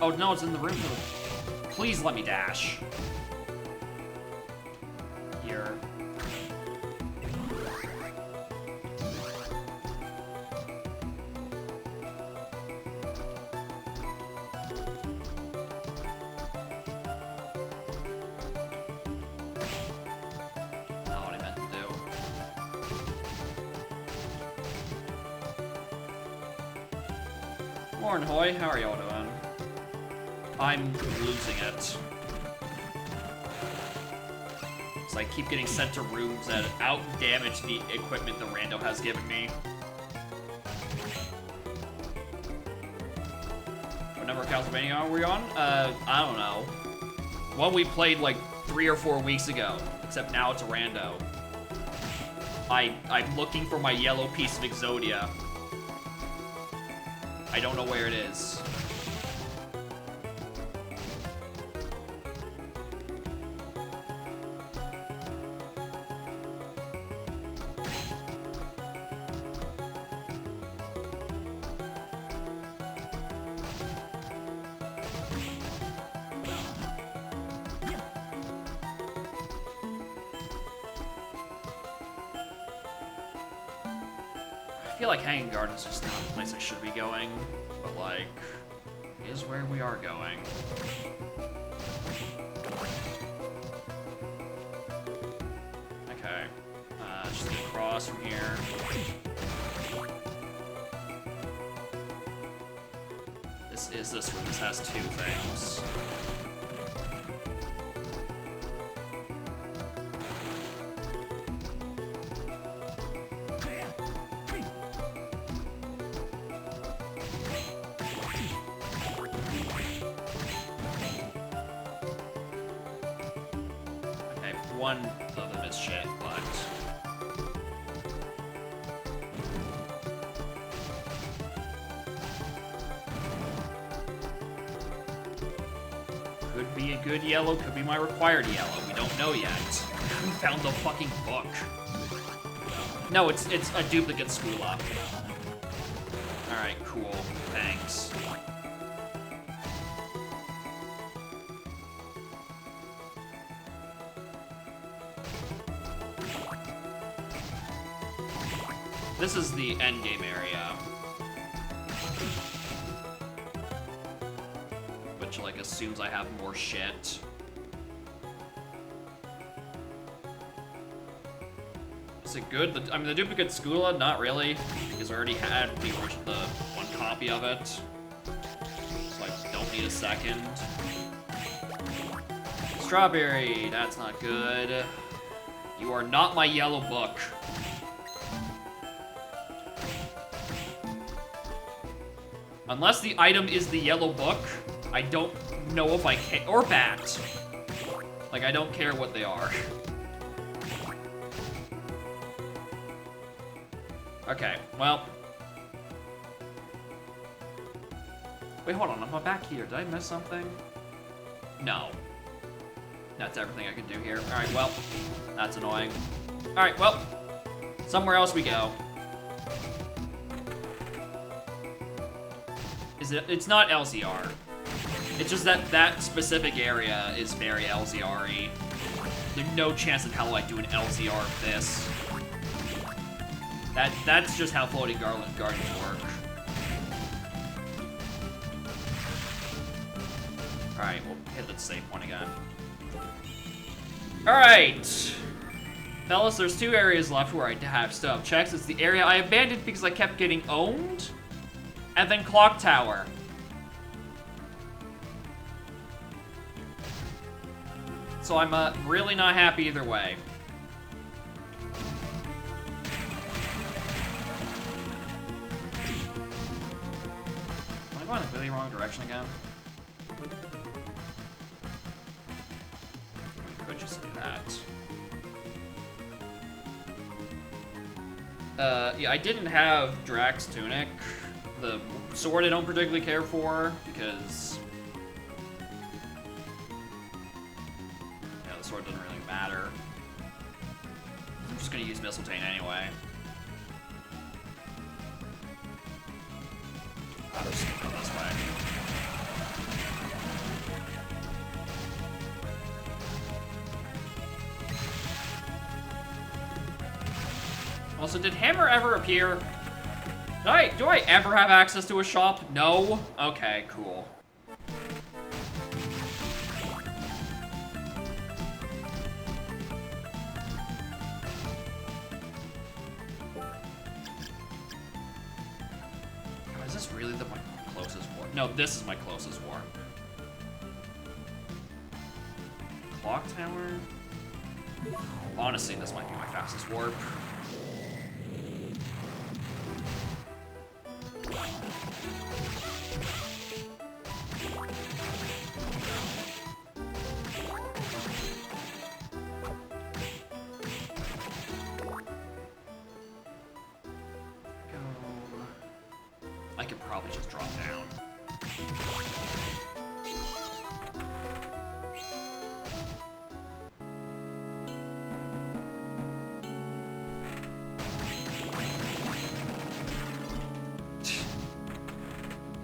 Oh, no, it's in the room. Please let me dash. Here. Not what I meant to do. Morning, Hoy. How are y'all doing? I'm losing it. So I keep getting sent to rooms that out-damage the equipment the rando has given me. What number of Castlevania are we on? I don't know. One we played like 3 or 4 weeks ago, except now it's a rando. I'm looking for my yellow piece of Exodia. I don't know where it is. I feel like Hanging Garden's just not the place I should be going, but like, is where we are going. Okay, just across from here. This one. This has 2 things. One of them is shit, but... Could be a good yellow, could be my required yellow. We don't know yet. I haven't found the fucking book. No, it's a duplicate school up. Alright, cool. Thanks. This is the endgame area. Which, like, assumes I have more shit. Is it good? I mean, the duplicate Skula, not really. Because I already had the one copy of it. So I don't need a second. Strawberry, that's not good. You are not my yellow book. Unless the item is the yellow book, I don't know if I can, or bat. Like, I don't care what they are. Okay, well. Wait, hold on, I'm back here. Did I miss something? No. That's everything I can do here. Alright, well, that's annoying. Alright, well, somewhere else we go. It's not LZR. It's just that that specific area is very LZR-y. There's no chance in hell I do an LZR of this. That's just how floating guardians work. Alright, we'll hit the save point again. Alright! Fellas, there's 2 areas left where I have stuff checks. It's the area I abandoned because I kept getting owned. And then Clock Tower. So I'm really not happy either way. going the really wrong direction again? We could just do that. Yeah, I didn't have Drax Tunic. The sword I don't particularly care for, because... yeah, the sword doesn't really matter. I'm just gonna use Mistletoe anyway. I'll just go this way. Also, did Hammer ever appear? Do I ever have access to a shop? No? Okay, cool. God, is this really my closest warp? No, this is my closest warp. Clock tower? Honestly, this might be my fastest warp. I could probably just drop down.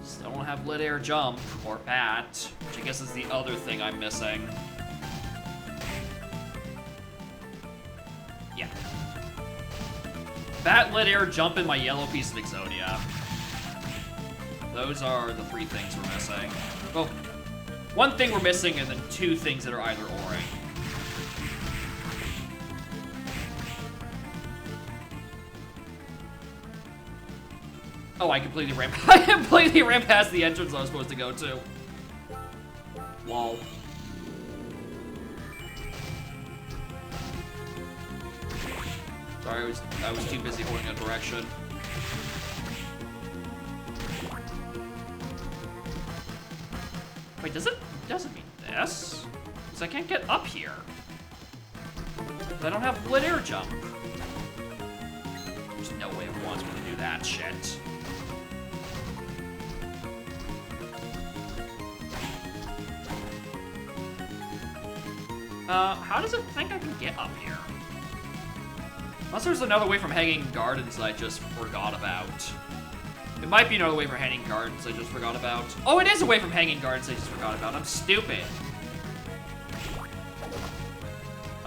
Still don't have lit air jump or bat, which I guess is the other thing I'm missing. Yeah. Bat, lit air jump, and my yellow piece of Exodia. Those are the three things we're missing. Well, one thing we're missing, and then two things that are either oring. Oh, I completely ran past the entrance I was supposed to go to. Lol. Sorry, I was too busy holding a direction. Wait, doesn't mean this? Because I can't get up here. I don't have lit air jump. There's no way it wants me to do that shit. How does it think I can get up here? Unless there's another way from Hanging Gardens that I just forgot about. It might be another way from Hanging Gardens I just forgot about. Oh, it is a way from Hanging Gardens I just forgot about. I'm stupid.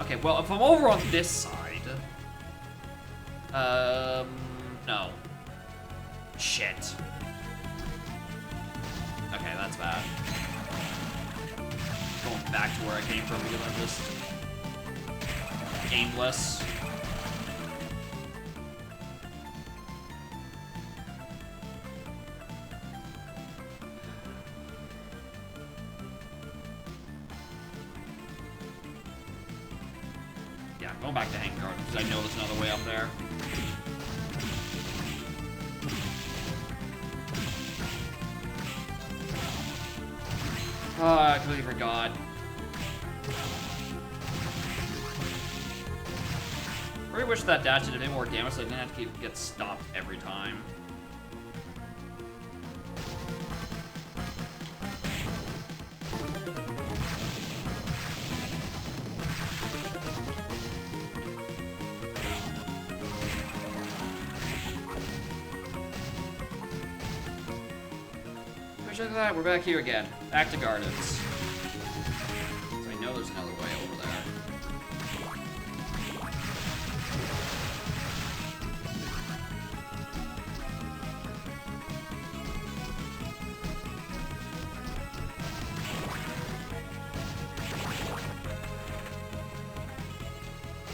Okay, well, if I'm over on this side... no. Shit. Okay, that's bad. Going back to where I came from because I'm just... aimless. Yeah, I'm going back to Hanging Gardens because I know there's another way up there. Oh, I completely forgot. I really wish that dash did a bit more damage so I didn't have to get stopped every time. Look at that, we're back here again. Back to Gardens. So I know there's another way over there.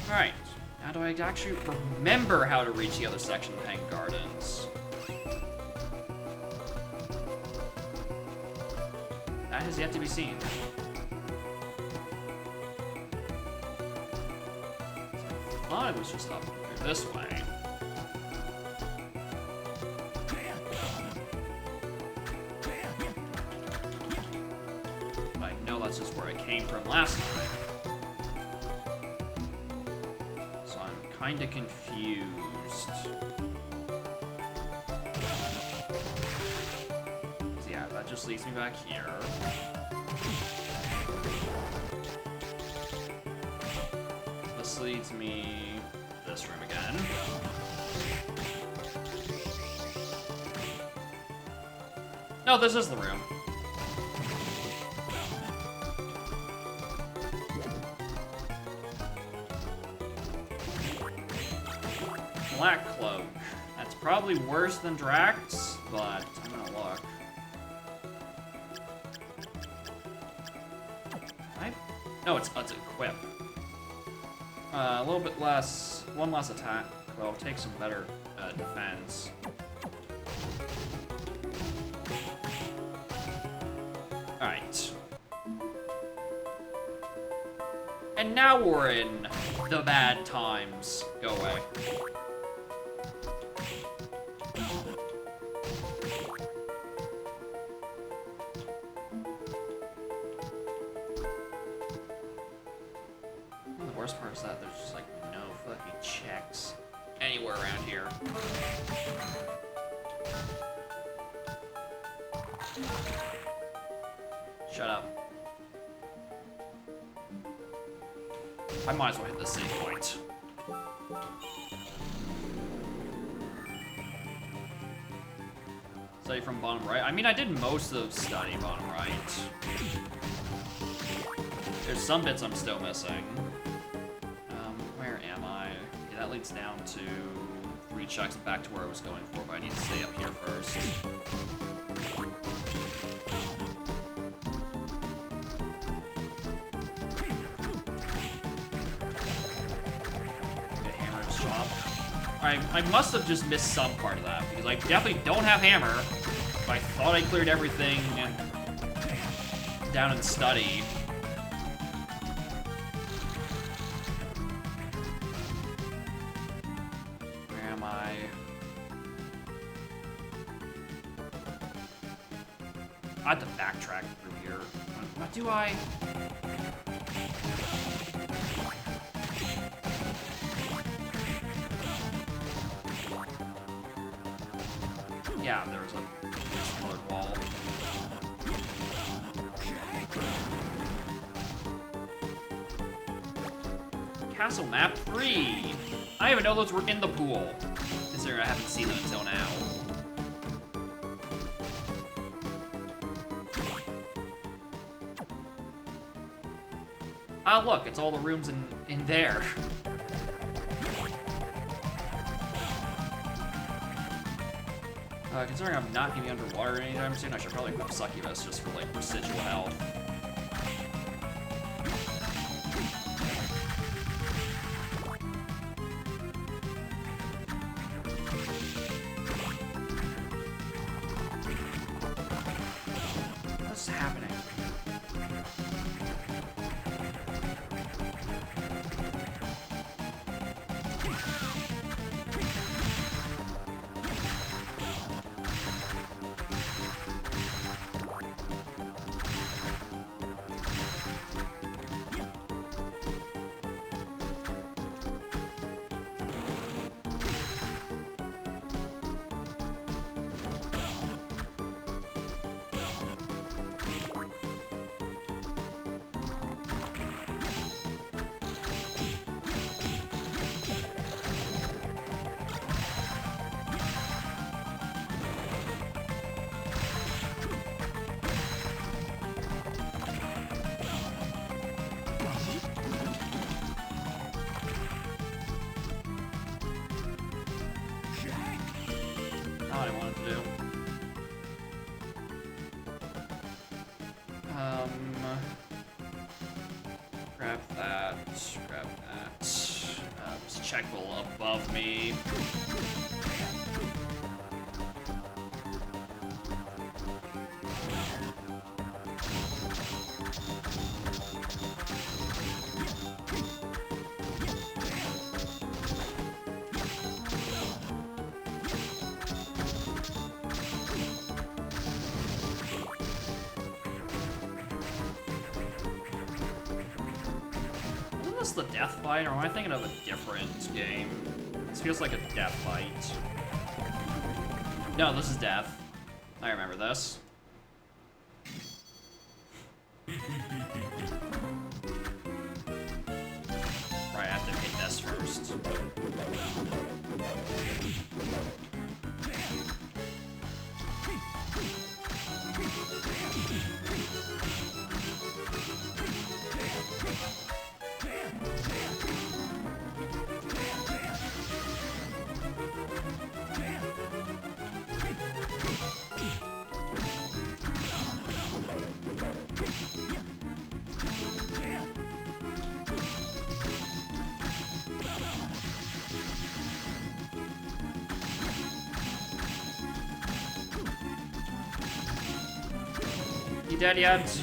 Alright, now do I actually remember how to reach the other section of Hanging Gardens? That has yet to be seen. I thought it was just up this way. came from last time. So I'm kinda confused. So yeah, that just leads me back here. This leads me to this room again. No, this is the room. Black Cloak. That's probably worse than Drax, but I'm gonna look. No, it's equip. A little bit less, one less attack. Well, take some better defense. Alright. And now we're in the bad times. Go away. The worst part is that there's just like no fucking checks anywhere around here. Shut up. I might as well hit the save point. Study from bottom right. I mean, I did most of study bottom right. There's some bits I'm still missing. Where am I? Yeah, that leads down to 3 checks and back to where I was going for, but I need to stay up here first. I must have just missed some part of that, because I definitely don't have hammer. But I thought I cleared everything down in study. Where am I? I have to backtrack through here. What do I? Yeah, there's a colored wall. Castle map 3! I didn't even know those were in the pool, considering I haven't seen them until now. Ah, look, it's all the rooms in there. Considering I'm not gonna be underwater anytime soon, I should probably equip Succubus just for, like, residual health. What's happening? Not what I wanted to do. Grab that, grab that. There's a checkable above me. this the death fight, or am I thinking of a different game? This feels like a death fight. No, this is death. I remember this. Right, I have to hit this first. You dead yet?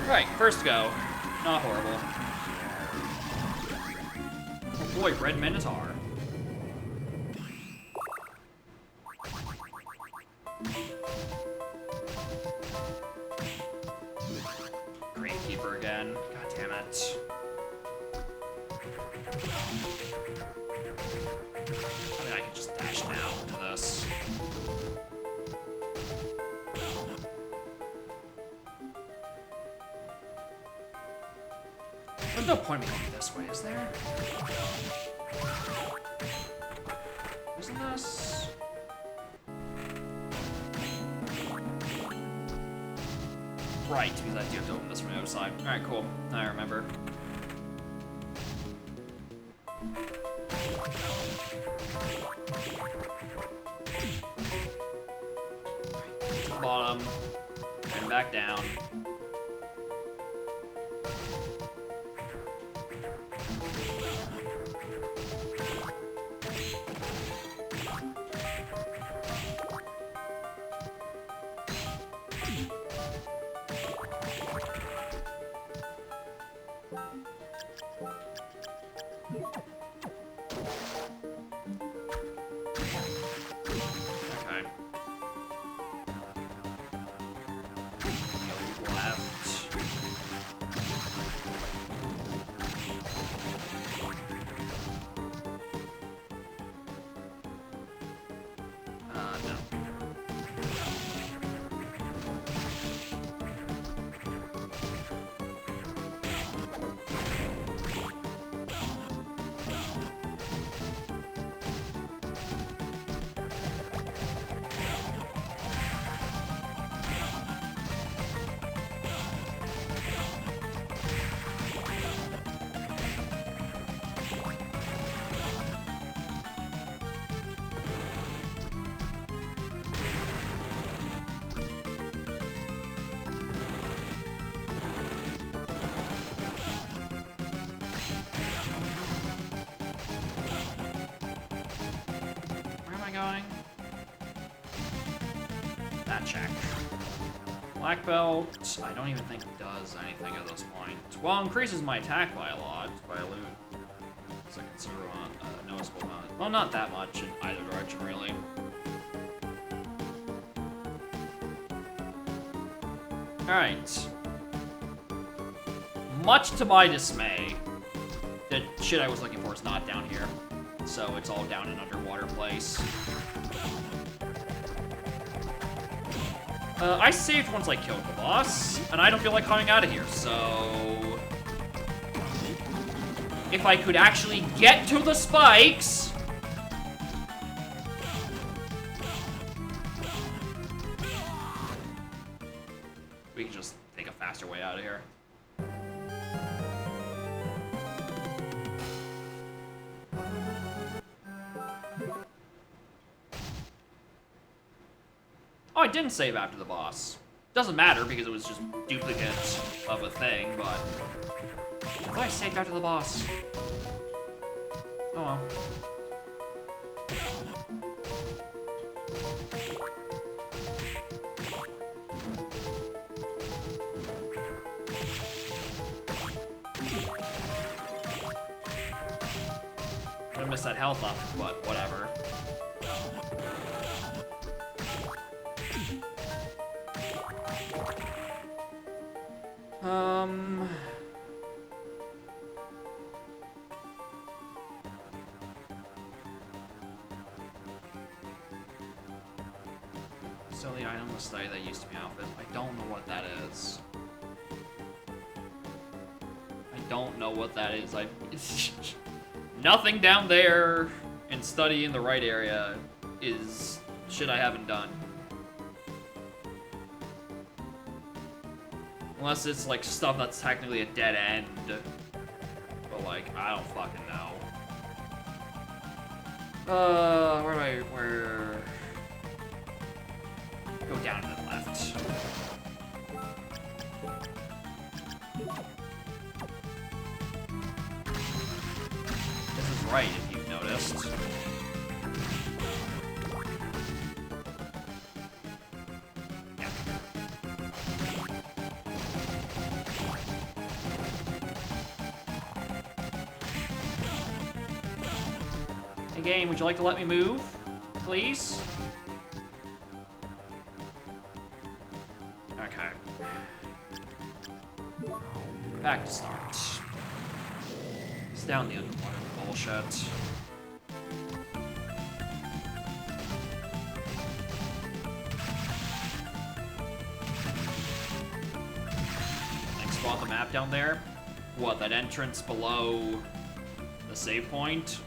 Right, first go. Not horrible. Oh boy, Red Minotaur. Gravekeeper again. God damn it. I mean, I can just dash now into this. There's no point in going this way, is there? Isn't this? Right, because I do have to open this from the other side. Alright, cool. I remember. Bottom. And back down. Going? That check. Black belt, I don't even think it does anything at this point. Well, increases my attack by a lot, by a loot. It's a considerable amount, noticeable amount. Well, not that much in either direction, really. Alright. Much to my dismay, the shit I was looking for is not down here. So it's all down an underwater place. I saved once I killed the boss, and I don't feel like coming out of here, so... If I could actually get to the spikes... We can just take a faster way out of here. Oh, I didn't save after the boss. Doesn't matter because it was just duplicate of a thing, but... I thought I saved after the boss. Oh well. I missed that health up, but whatever. Still the item list that used to be outfit. I don't know what that is. I don't know what that is. Nothing down there and study in the right area is shit I haven't done. Unless it's like stuff that's technically a dead end. But like, I don't fucking know. Where go down to the left. This is right, if you've noticed. Yeah. Hey game, would you like to let me move? Please? Okay. Back to start. It's down the underwater bullshit. Like, spot the map down there? What, that entrance below the save point?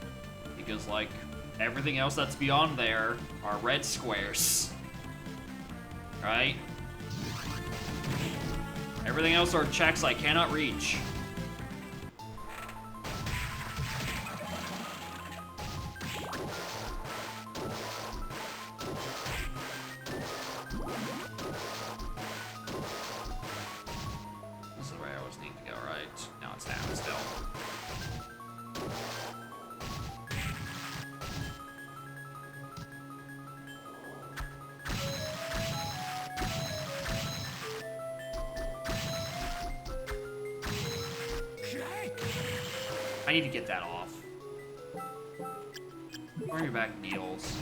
Because, like, everything else that's beyond there are red squares. Right? Everything else are checks I cannot reach. This is where I always need to go, right? No, it's down still. I need to get that off. Where are your back needles?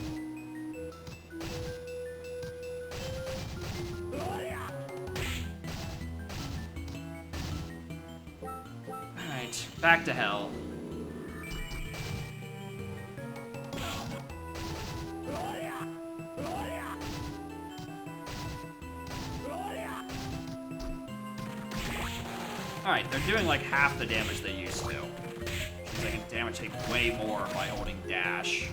Alright, back to hell. Alright, they're doing like half the damage they used to. They can damage take way more by holding dash.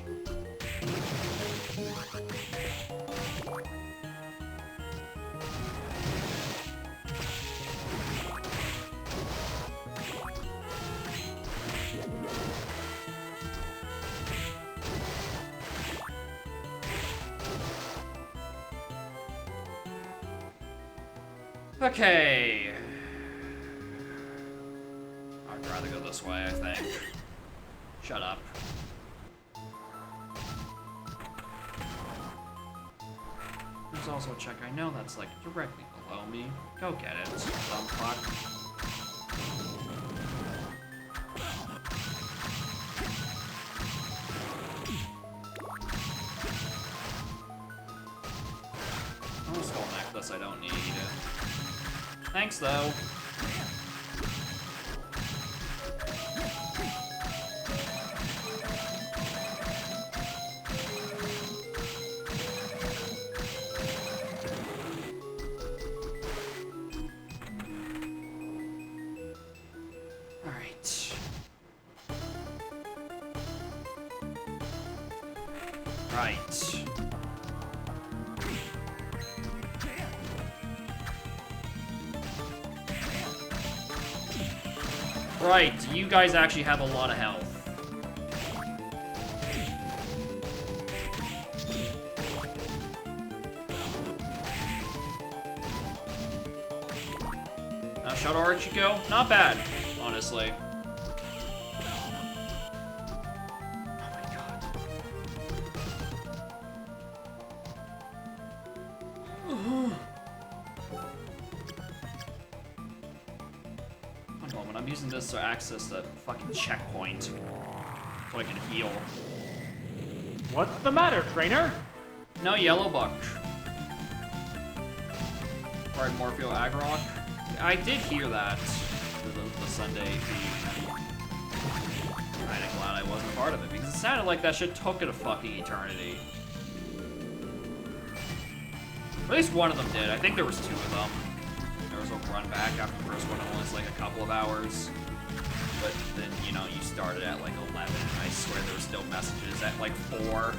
Okay. I'd rather go this way, I think. Shut up. There's also a check I know that's like directly below me. Go get it, dumb fuck. Oh, skull necklace I don't need. Thanks though. Right. Right, you guys actually have a lot of health. Shadow Archiko, not bad, honestly. Oh my god. One moment, I'm using this to access the fucking checkpoint. So I can heal. What's the matter, trainer? No yellow buck. Alright, Morpheo Agrok. I did hear that through the Sunday feed. Kinda glad I wasn't part of it, because it sounded like that shit took it a fucking eternity. At least one of them did. I think there was two of them. There was a run back after the first one, it was like a couple of hours. But then, you know, you started at like 11, and I swear there was still messages at like 4.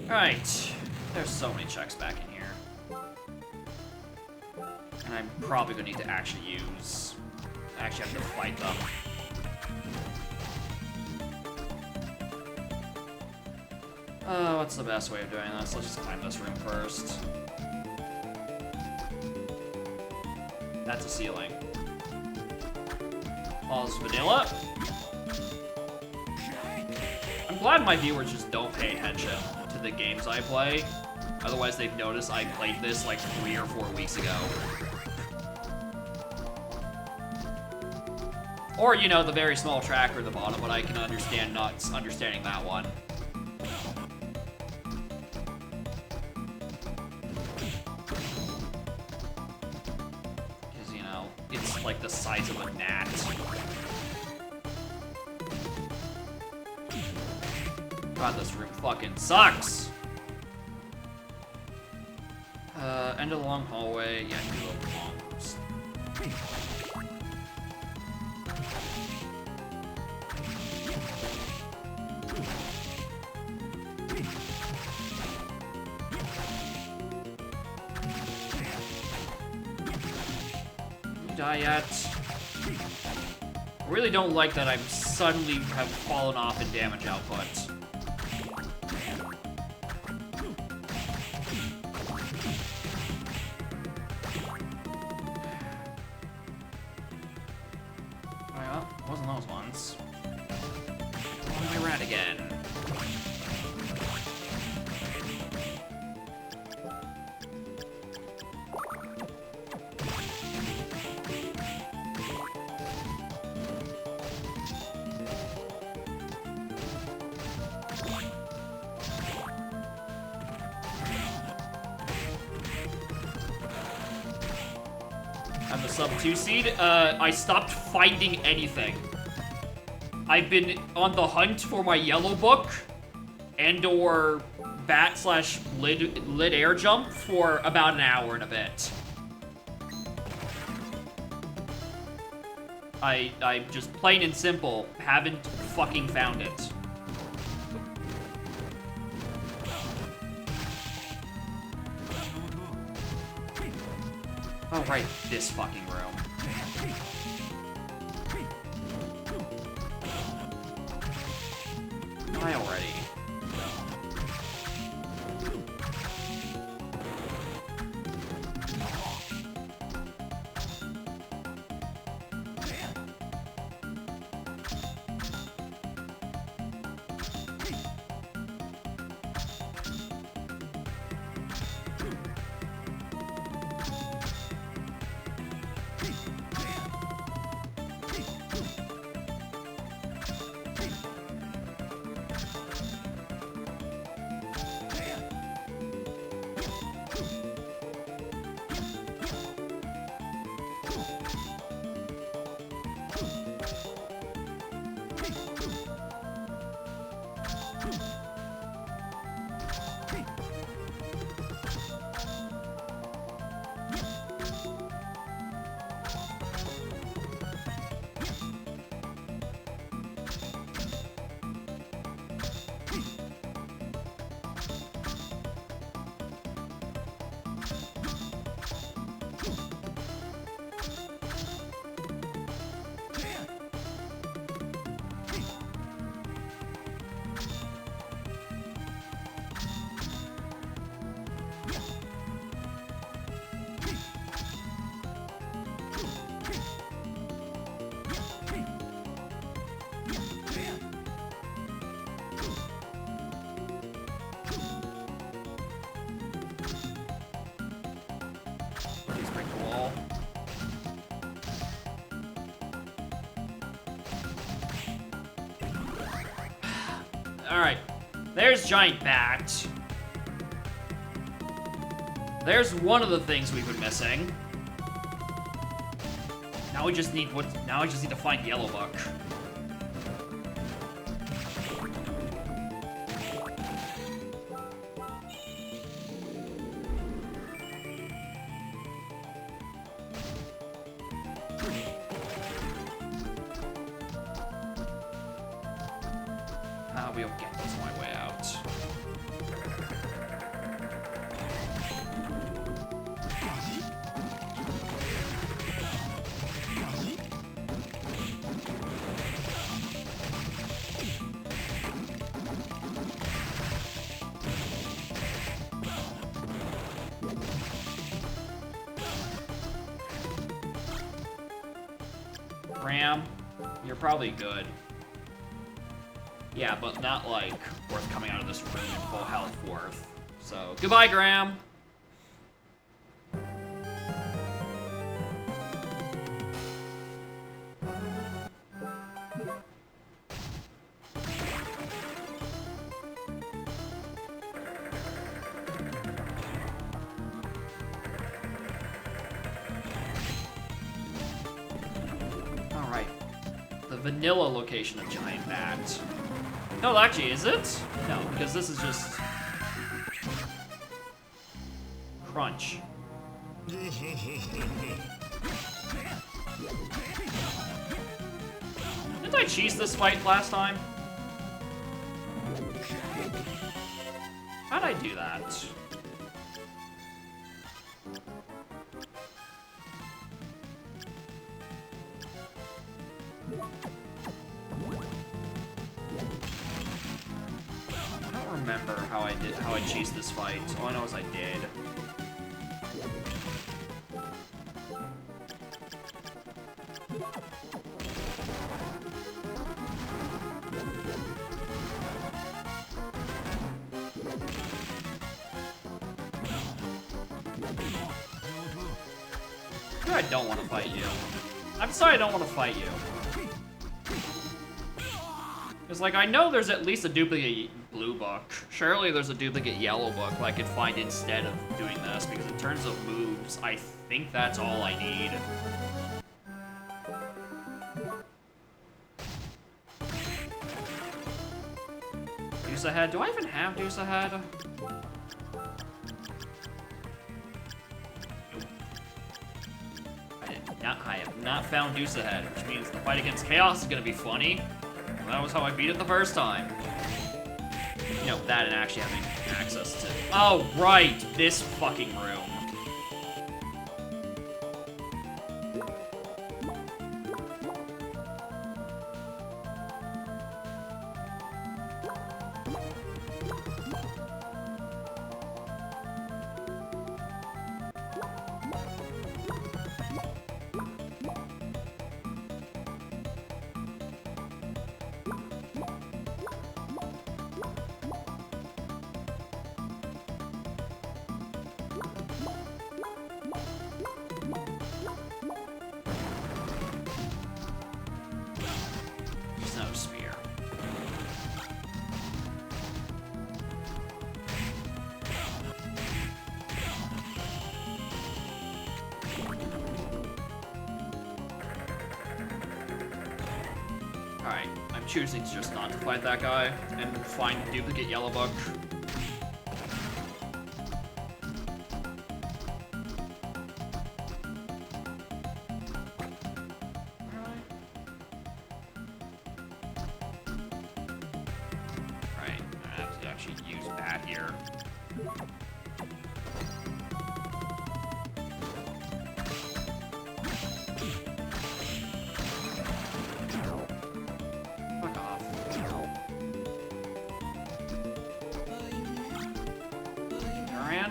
Alright. There's so many checks back in here. And I'm probably gonna need to actually use... I actually have to fight them. What's the best way of doing this? Let's just climb this room first. That's a ceiling. All's vanilla. I'm glad my viewers just don't pay attention to the games I play. Otherwise, they'd notice I played this like 3 or 4 weeks ago. Or, you know, the very small tracker at the bottom, but I can understand not understanding that one. Because, you know, it's like the size of a gnat. God, this room fucking sucks! End of the long hallway. Yeah, do a long rooms. Die yet. I really don't like that I'm suddenly have fallen off in damage output. Well, it wasn't those ones. Why am I rat again? I'm the sub 2 seed. I stopped finding anything. I've been on the hunt for my yellow book and or bat/lid air jump for about an hour and a bit. I just plain and simple haven't fucking found it. Oh, right, this fucking room. Die already. Alright. There's Giant Bat. There's one of the things we've been missing. Now we just need now I just need to find Yellow Book. We'll get this my way out. Ram, you're probably good. Yeah, but not, like, worth coming out of this room in full health worth. So, goodbye, Graham! Alright. The vanilla location of Giant Bat. No, actually, is it? No, because this is just... Crunch. Didn't I cheese this fight last time? How'd I do that? Remember how I cheesed this fight. All I know is I did. I don't want to fight you. I'm sorry I don't want to fight you. Because, like, I know there's at least a duplicate blue book. Surely there's a duplicate yellow book that I could find instead of doing this, because in terms of moves, I think that's all I need. Deuce ahead? Do I even have Deuce ahead? I have not found Deuce ahead, which means the fight against Chaos is gonna be funny. That was how I beat it the first time. You know, that and actually having access to... Oh, right! This fucking room. Alright, I'm choosing to just not to fight that guy and find the duplicate yellow book. Right, I have to actually use that here.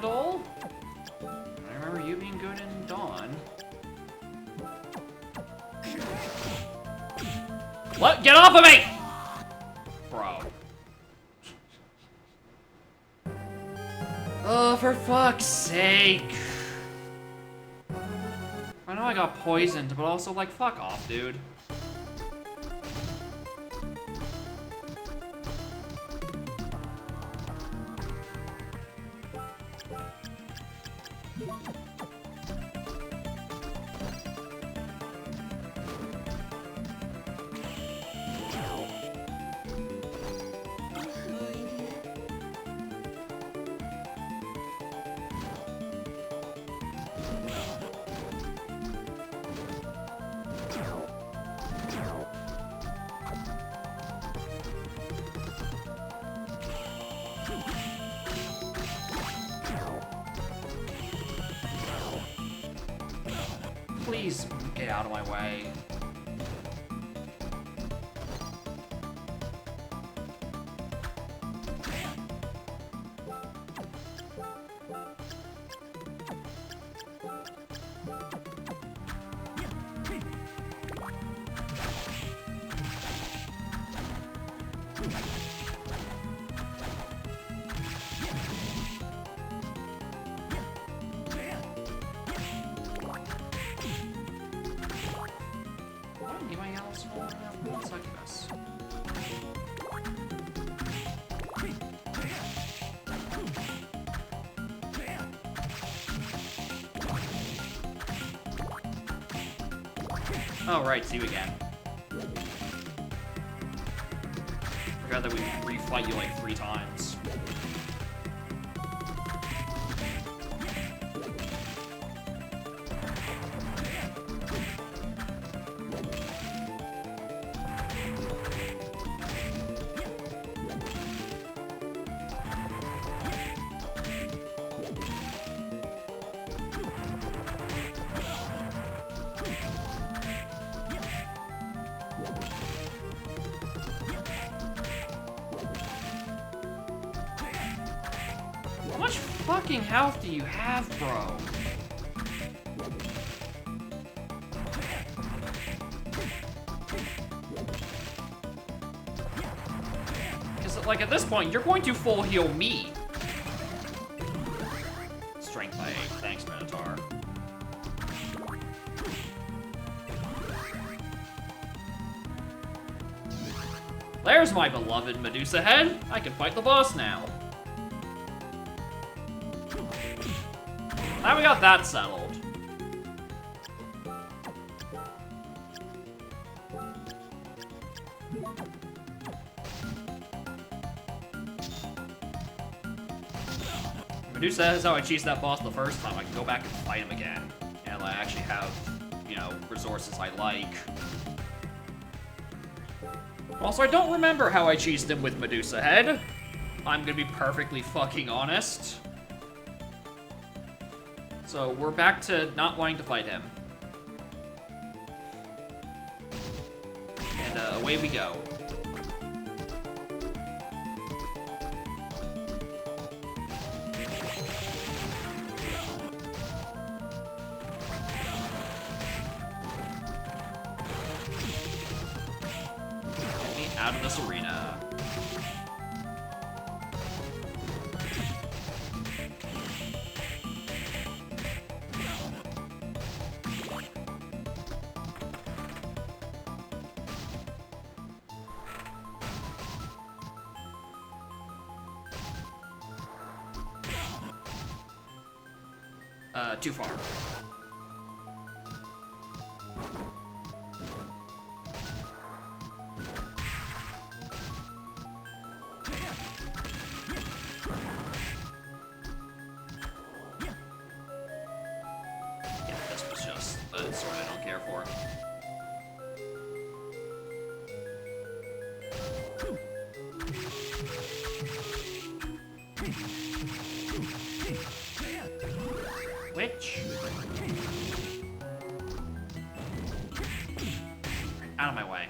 I remember you being good in Dawn. What? Get off of me! Bro. Oh, for fuck's sake. I know I got poisoned, but also, like, fuck off, dude. Please get out of my way. Anybody else want succubus? Oh, right, see you again. Forgot that we refight you like 3 times. How much fucking health do you have, bro? Because, like, at this point, you're going to full heal me. Strength by 8. Thanks, Minotaur. There's my beloved Medusa head. I can fight the boss now. Now we got that settled. Medusa is how I cheesed that boss the first time. I can go back and fight him again. And I actually have, you know, resources I like. Also, I don't remember how I cheesed him with Medusa head. I'm gonna be perfectly fucking honest. So, we're back to not wanting to fight him. And away we go. Get me out of this arena. Too far. Yeah, this was just a sword I don't care for. Which? Out of my way.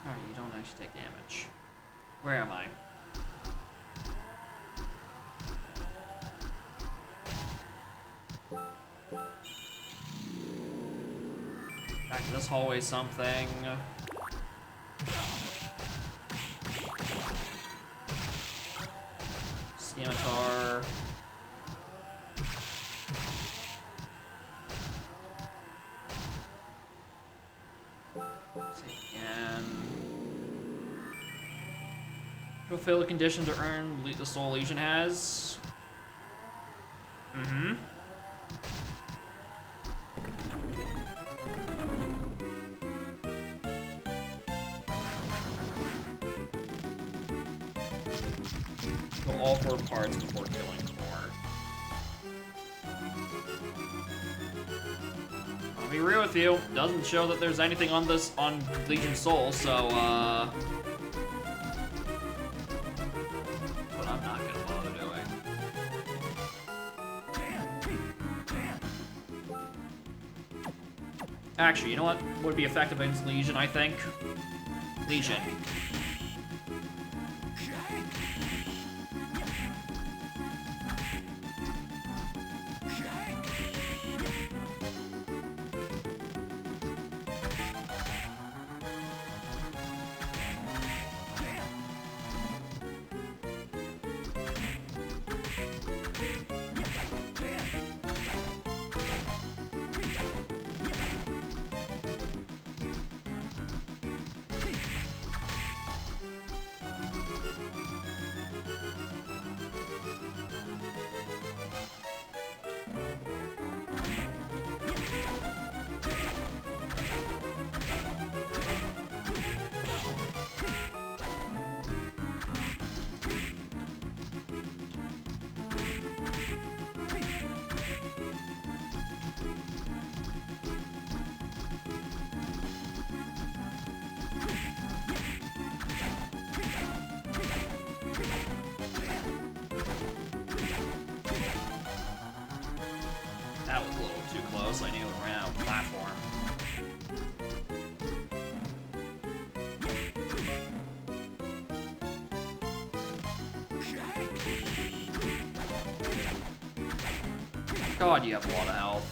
Alright, you don't actually take damage. Where am I? Back to this hallway something. Scimitar. Again. Fulfill the condition to earn the Soul Legion has. Mm-hmm. Kill all 4 parts before killing 4. I'll be real with you. Doesn't show that there's anything on this on Legion Soul, so but I'm not gonna bother doing. Actually, you know what would be effective against Legion, I think? Legion. That was a little too close. I knew it ran out of platform. God, you have a lot of health.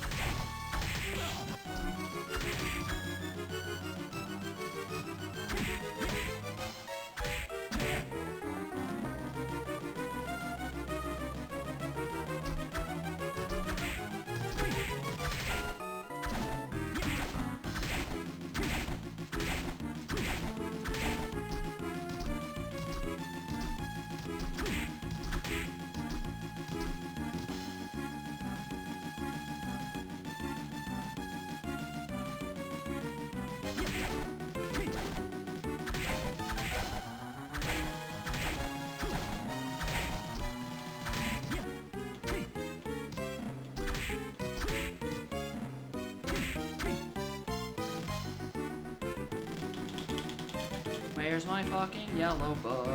Where's my fucking yellow book?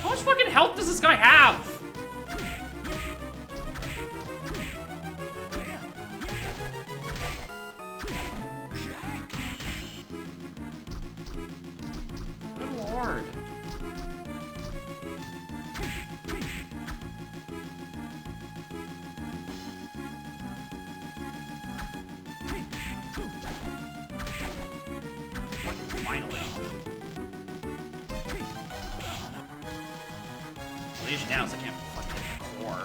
How much fucking health does this guy have? Good lord. Finally. Legion down, so I can't fucking hit the core.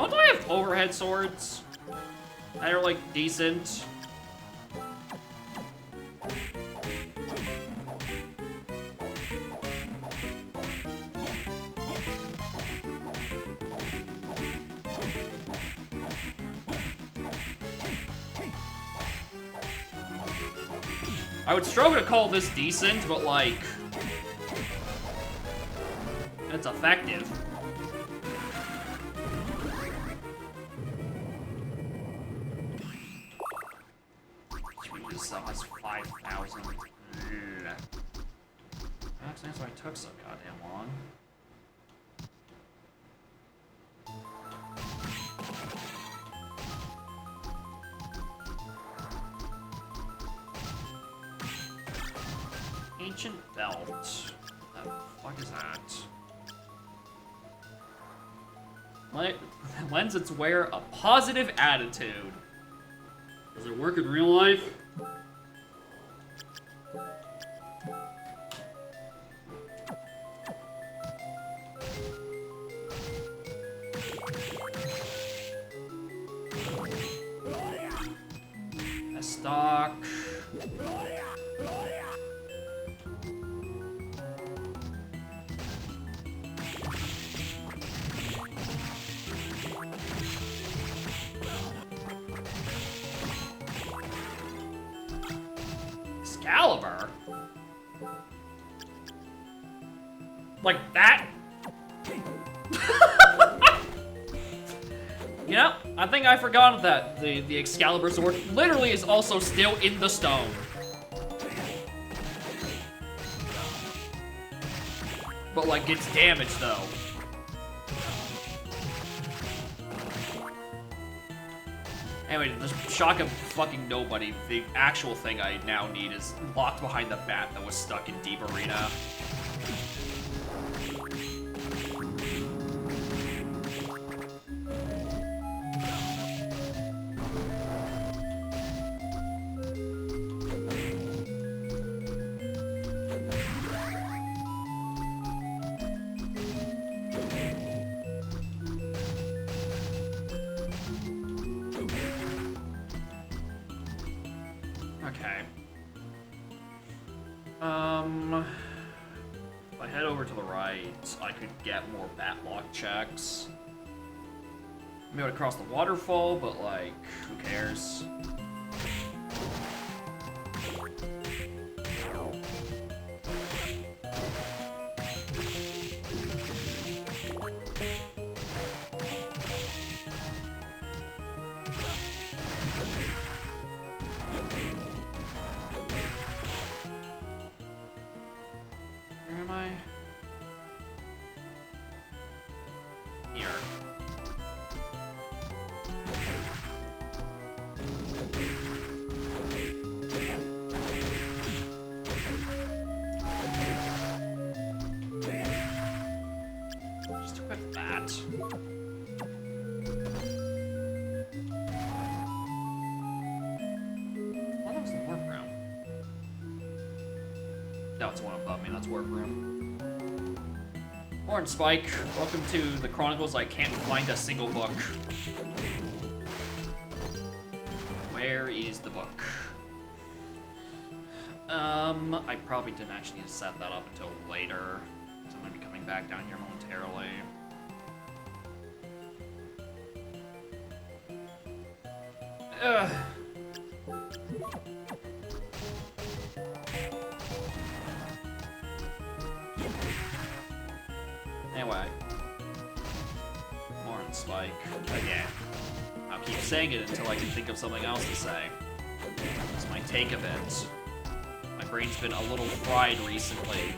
Don't I have overhead swords that are, like, decent? I would struggle to call this decent, but, like, it's effective. This has 5,000. That's why it took so goddamn long. Ancient belt. What the fuck is that? Lends its wearer a positive attitude. Does it work in real life? A stock. Excalibur? Like that? You know, I think I forgot that the Excalibur sword literally is also still in the stone. But like gets damaged though. Anyway, the shock of fucking nobody. The actual thing I now need is locked behind the bat that was stuck in Deep Arena. Okay. If I head over to the right, I could get more Batlock checks. I'm able to cross the waterfall, but like, who cares? Where am I? Here. Just equip that. What was the warp room? No, it's the one above me, that's warp room. Orange Spike, welcome to the Chronicles. I can't find a single book. Where is the book? I probably didn't actually need to set that up until later. So I'm gonna be coming back down here momentarily. Ugh. Anyway. Orange Spike. Again. I'll keep saying it until I can think of something else to say. That's my take of it. My brain's been a little fried recently.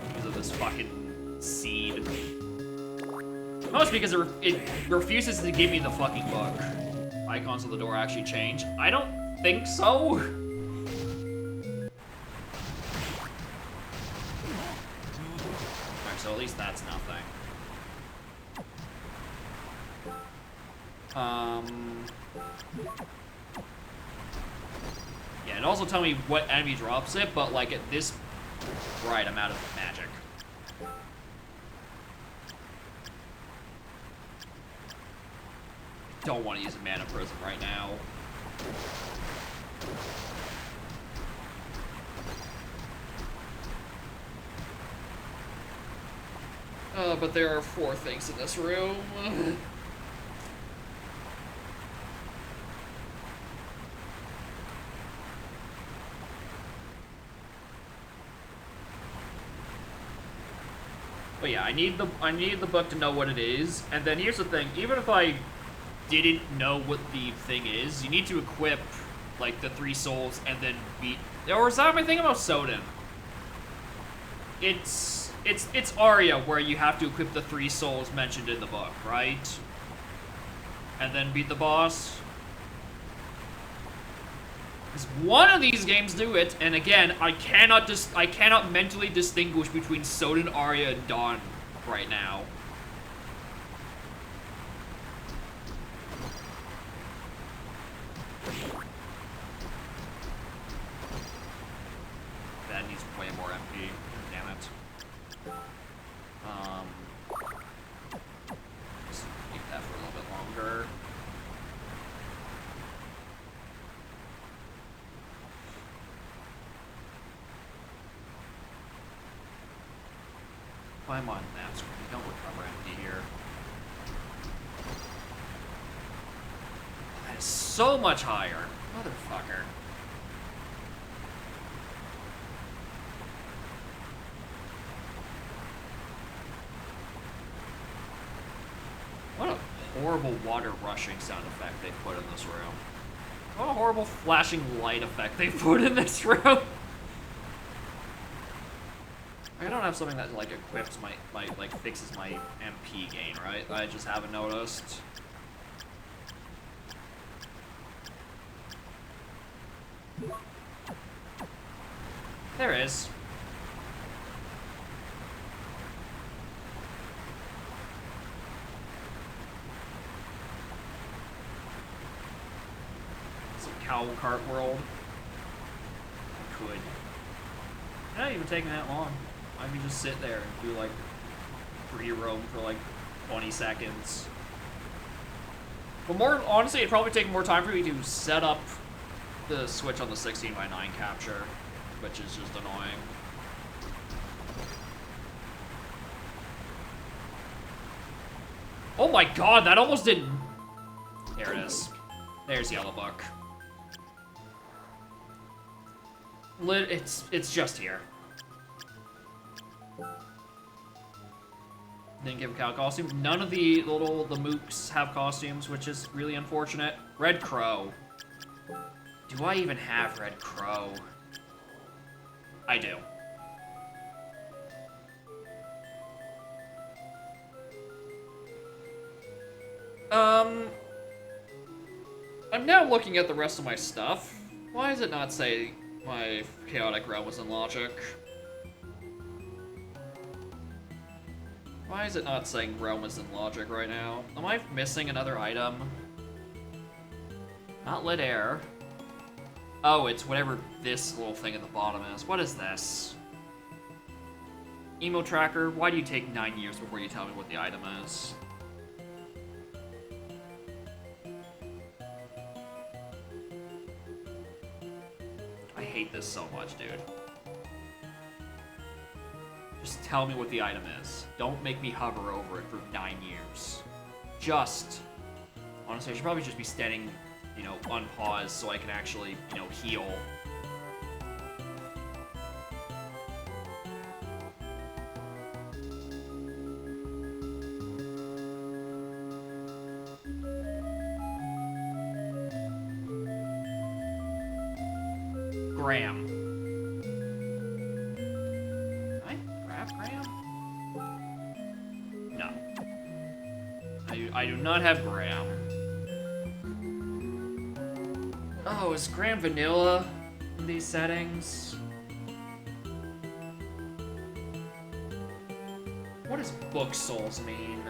Because of this fucking seed. Most because it refuses to give me the fucking book. Icons of the door actually change. I don't think so. Alright, so at least that's nothing. Yeah, it also tell me what enemy drops it, but like at this... Right, I'm out of magic. don't want to use a mana prism right now. But there are 4 things in this room. But yeah, I need the book to know what it is. And then here's the thing, even if I didn't know what the thing is, you need to equip like the 3 souls and then beat, or is that my thing about Soden? It's Arya where you have to equip the 3 souls mentioned in the book, right? And then beat the boss. Because one of these games do it, and again, I cannot mentally distinguish between Soden, Arya, and Dawn right now. That needs way more MP. Damn it. Just keep that for a little bit longer. Climb on that screen. Don't recover MP here. That is so much higher. Motherfucker. What a horrible water rushing sound effect they put in this room. What a horrible flashing light effect they put in this room. I don't have something that like equips my like fixes my MP gain, right? I just haven't noticed. There is. Some cow cart world. I could. Not even taking that long. I can just sit there and do like free roam for like 20 seconds. But more honestly, it'd probably take more time for me to set up the switch on the 16:9 capture, which is just annoying. Oh my god, that almost didn't. There it is. There's Yellow Book. It's just here. Didn't give a cow costume. None of the mooks have costumes, which is really unfortunate. Red Crow. Do I even have Red Crow? I do. I'm now looking at the rest of my stuff. Why does it not say my chaotic realm was in logic? Why is it not saying realm is in logic right now? Am I missing another item? Not lit air. Oh, it's whatever this little thing at the bottom is. What is this? Emo tracker, why do you take 9 years before you tell me what the item is? I hate this so much, dude. Just tell me what the item is. Don't make me hover over it for 9 years. Just. Honestly, I should probably just be standing, you know, unpaused so I can actually, you know, heal. Graham. Can I grab Graham? No. I do not have Graham. Oh, is Graham vanilla in these settings? What does book souls mean?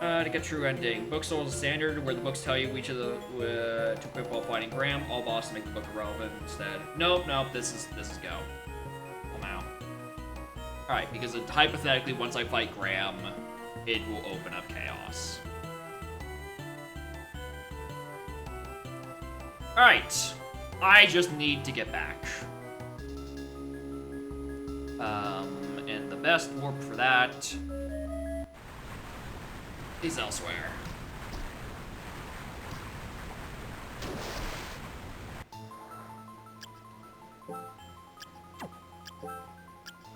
To get true ending. Book soul is standard, where the books tell you which of the to equip while fighting Graham. All bosses make the book irrelevant instead. Nope, this is go. Well now. Alright, because hypothetically once I fight Graham, it will open up chaos. Alright. I just need to get back. And the best warp for that is elsewhere.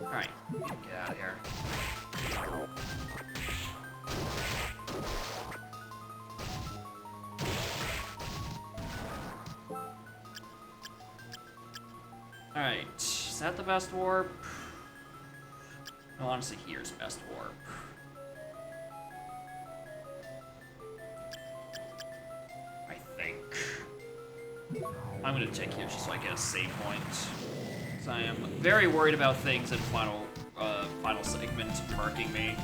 Alright, get out of here. Alright, is that the best warp? No, honestly, here's best warp. I think. I'm gonna take here just so I get a save point. Because I am very worried about things in final segment marking me.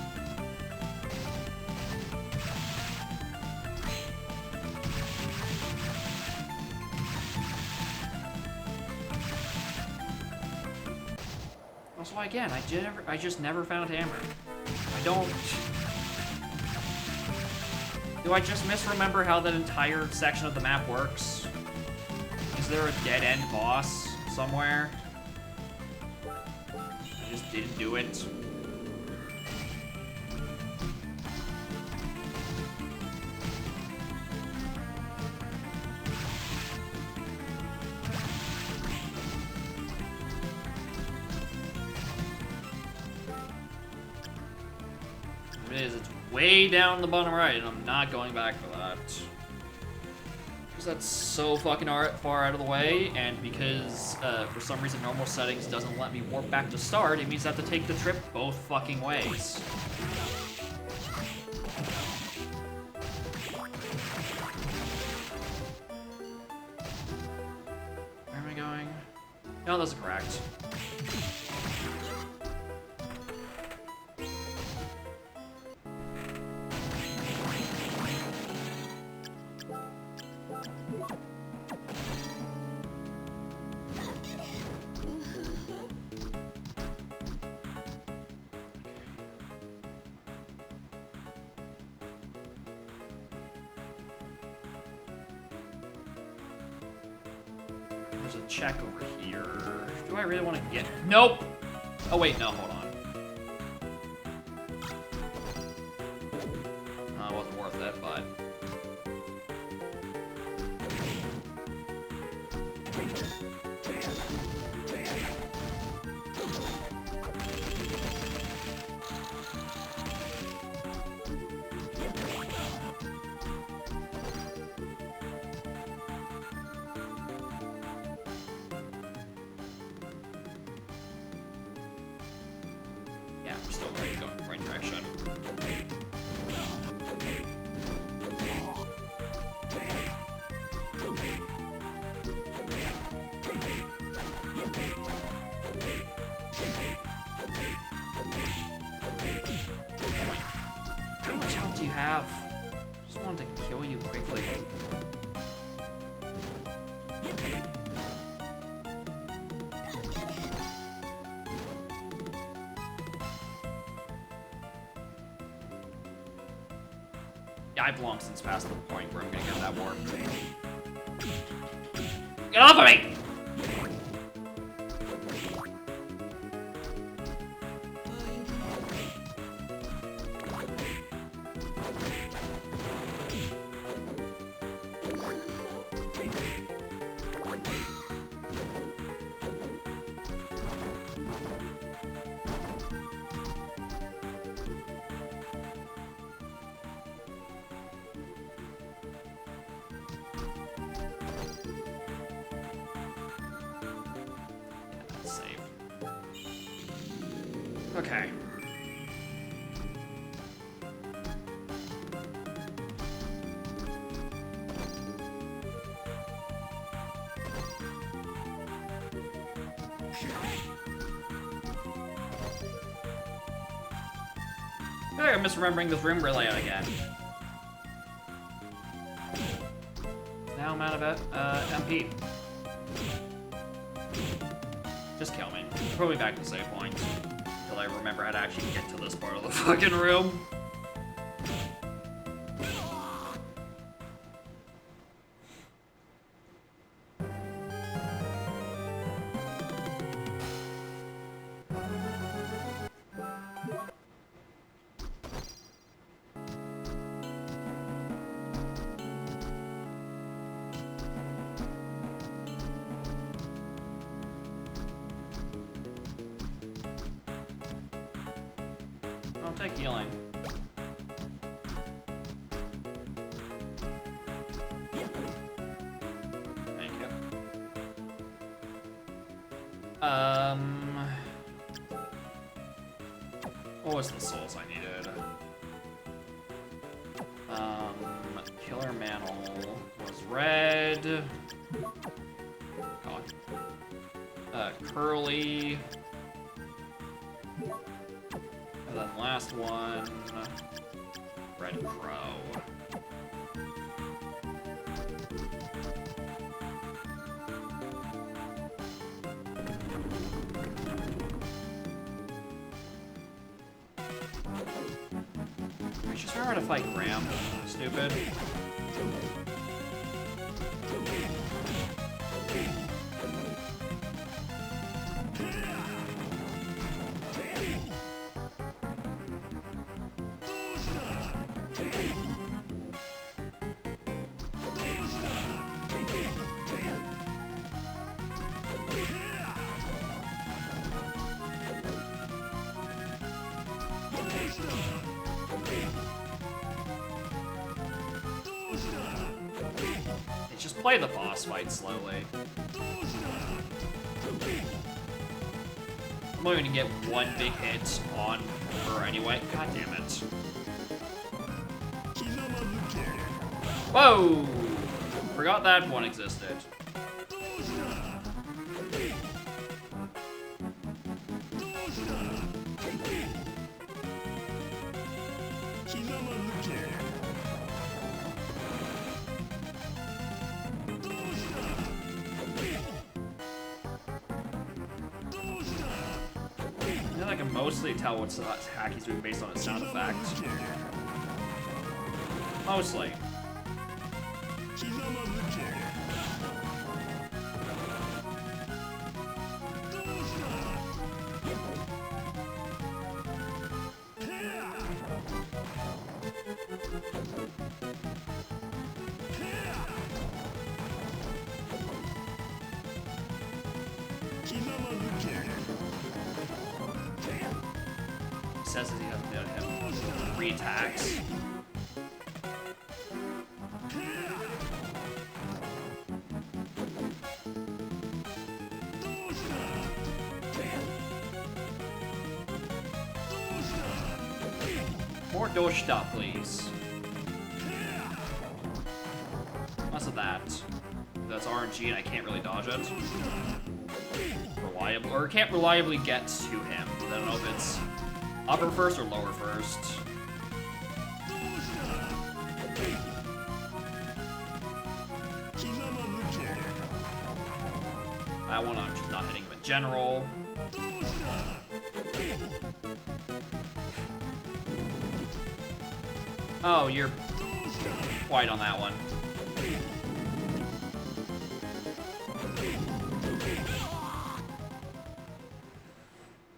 Also, again, I just never found Hammer. I don't... Do I just misremember how that entire section of the map works? Is there a dead-end boss somewhere? I just didn't do it. It's way down the bottom right, and I'm not going back for that. Because that's so fucking far out of the way, and because for some reason normal settings doesn't let me warp back to start, it means I have to take the trip both fucking ways. Where am I going? No, that's correct. There's a check over here. Do I really want to get... Nope! Oh, wait, no, hold on. It wasn't worth it, but... Yeah, I'm still ready to go in the right direction. How much health do you have? Just wanted to kill you quickly. Yeah, I've long since passed the point where I'm gonna get that warp. Get off of me! Save. Okay. I feel like I'm misremembering this room layout again. Now I'm out of MP. Just kill me. Put me back to save point. Until I remember how to actually get to this part of the fucking room. I'll take healing. Thank you. What was the souls I needed? Killer Mantle was red. God. Curly. And then last one, Red Crow. We should remember how to fight Graham. Stupid. Just play the boss fight slowly. I'm only gonna get one big hit on her anyway. God damn it. Whoa! Forgot that one existed. I can mostly tell what attack he's doing based on his sound effect. Mostly. Says that he doesn't have 3 attacks. More Doshita, please. Less of that. That's RNG and I can't really dodge it. Or can't reliably get to him. I don't know if it's upper first or lower first. That one I'm just not hitting him in general. Oh, you're white on that one.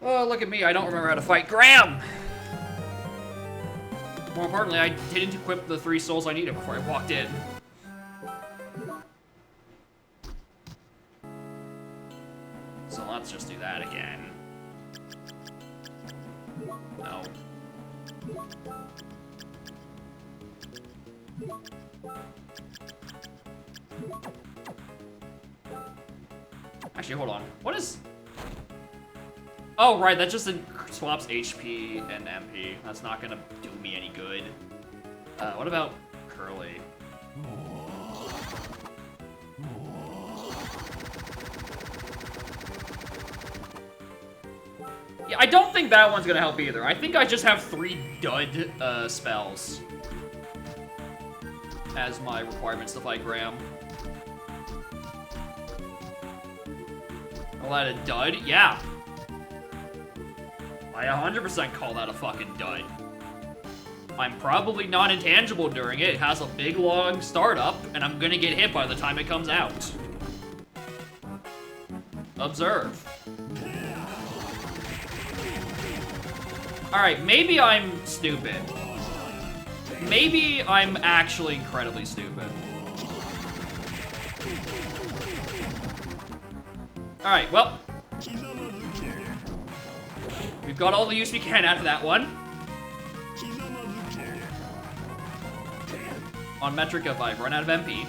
Oh, look at me, I don't remember how to fight Graham! More importantly, I didn't equip the 3 souls I needed before I walked in. So let's just do that again. No. Actually, hold on. What is... Oh, right, that just swaps HP and MP. That's not gonna do me any good. What about Curly? Yeah, I don't think that one's gonna help either. I think I just have 3 dud spells as my requirements to fight Graham. Call that a dud? Yeah. I 100% call that a fucking dud. I'm probably not intangible during it. It has a big, long startup, and I'm gonna get hit by the time it comes out. Observe. Alright, maybe I'm stupid. Maybe I'm actually incredibly stupid. Alright, well. We've got all the use we can out of that one. On metric if I run out of MP.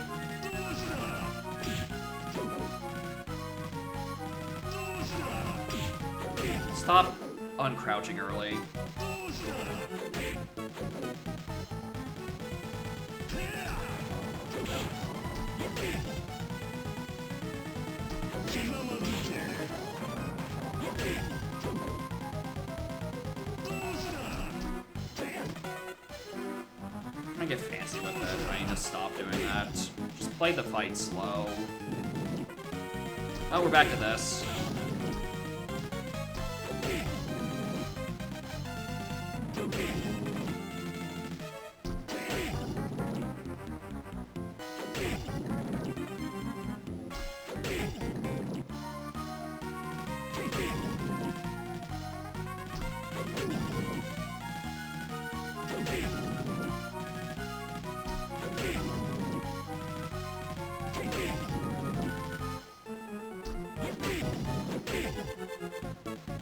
Stop uncrouching early. I'm gonna get fancy with it. I need to stop doing that. Just play the fight slow. Oh, we're back to this.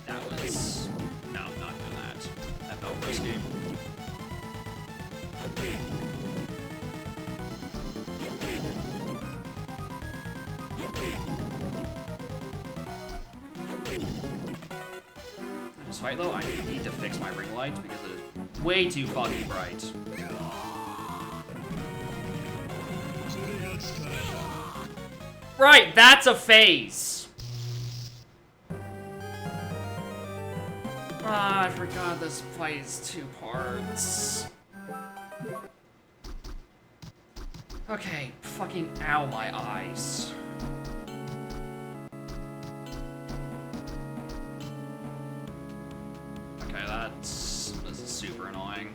That was... No, I'm not doing that. That felt risky. This fight though, I need to fix my ring light because it is way too fucking bright. Right, that's a phase. Ah, I forgot this fight is 2 parts. Okay, fucking ow my eyes. Okay, this is super annoying.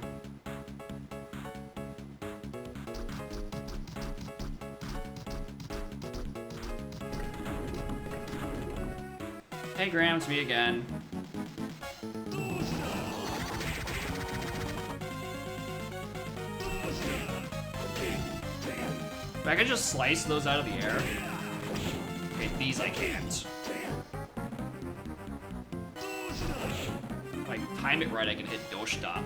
Hey Graham, it's me again. If I could just slice those out of the air. Okay, these I can't. If I time it right, I can hit Doshita.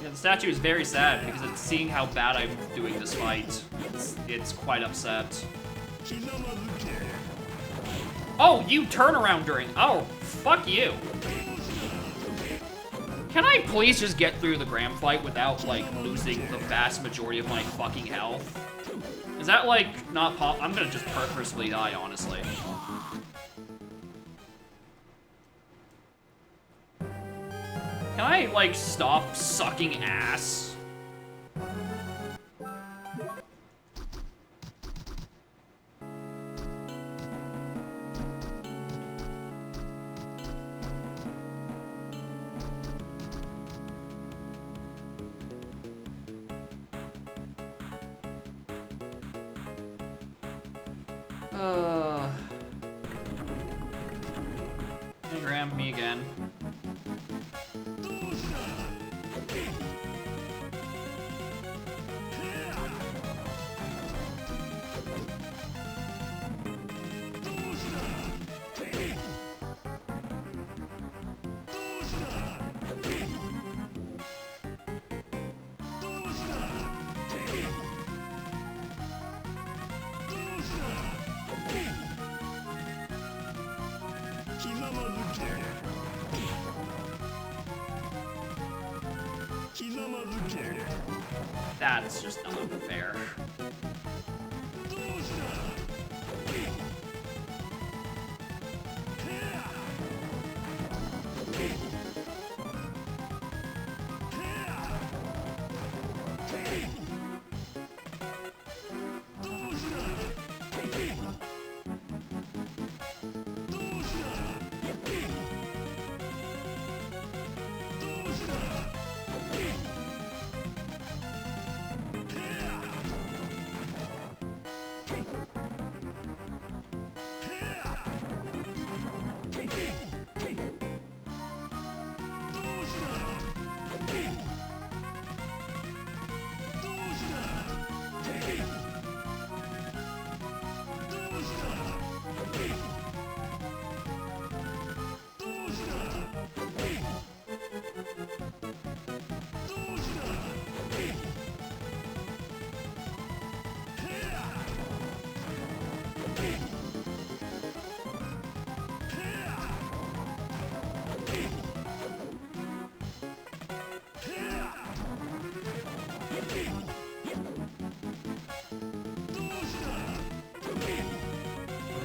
Yeah, the statue is very sad because it's seeing how bad I'm doing this fight. It's quite upset. Oh, you turn around during... Oh, fuck you. Can I please just get through the Graham fight without, like, losing the vast majority of my fucking health? Is that, like, not pop? I'm gonna just purposely die, honestly. Can I, like, stop sucking ass? Hey Graham, me again. That's just not fair.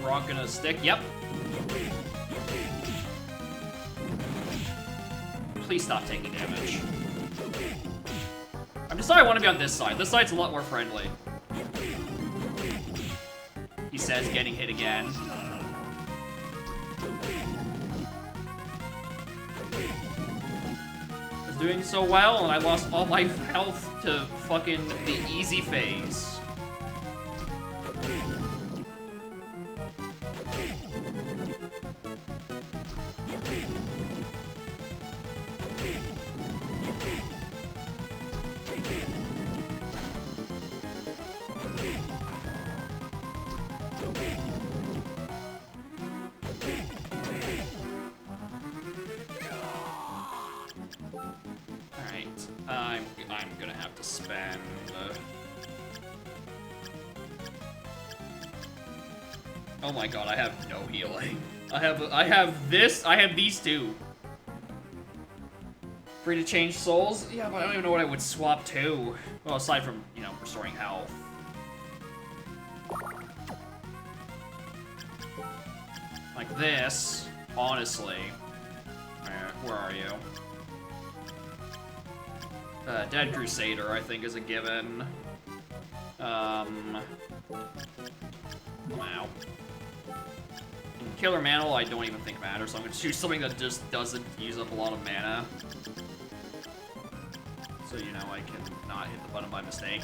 Rock gonna stick, yep. Please stop taking damage. I'm deciding I want to be on this side. This side's a lot more friendly. He says, getting hit again. I was doing so well, and I lost all my health to fucking the easy phase. I'm gonna have to spend. Oh my god, I have no healing. I have this. I have these two. Free to change souls? Yeah, but I don't even know what I would swap to. Well, aside from, you know, restoring health. Like this, honestly. Where are you? Dead Crusader, I think, is a given. Wow. Killer Mantle, I don't even think matters, so I'm gonna choose something that just doesn't use up a lot of mana. So, you know, I can not hit the button by mistake.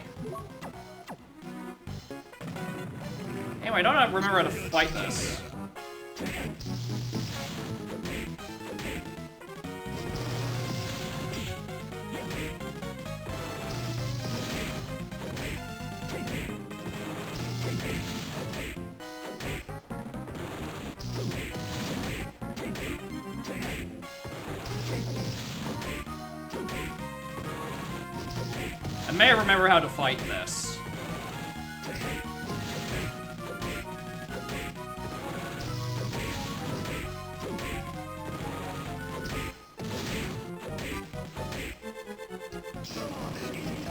Anyway, I don't remember how to fight this. I may remember how to fight this.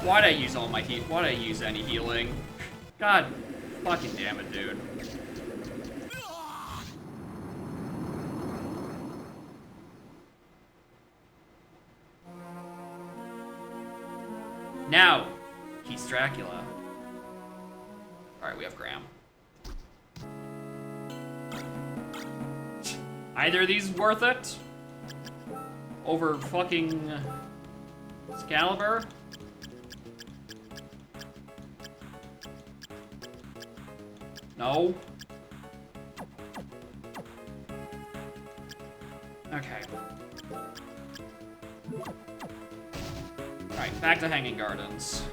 Why'd I use all my heat? Why'd I use any healing? God fucking damn it, dude. Now, he's Dracula. Alright, we have Graham. Either of these worth it? Over fucking Excalibur? No? Okay. Alright, back to Hanging Gardens.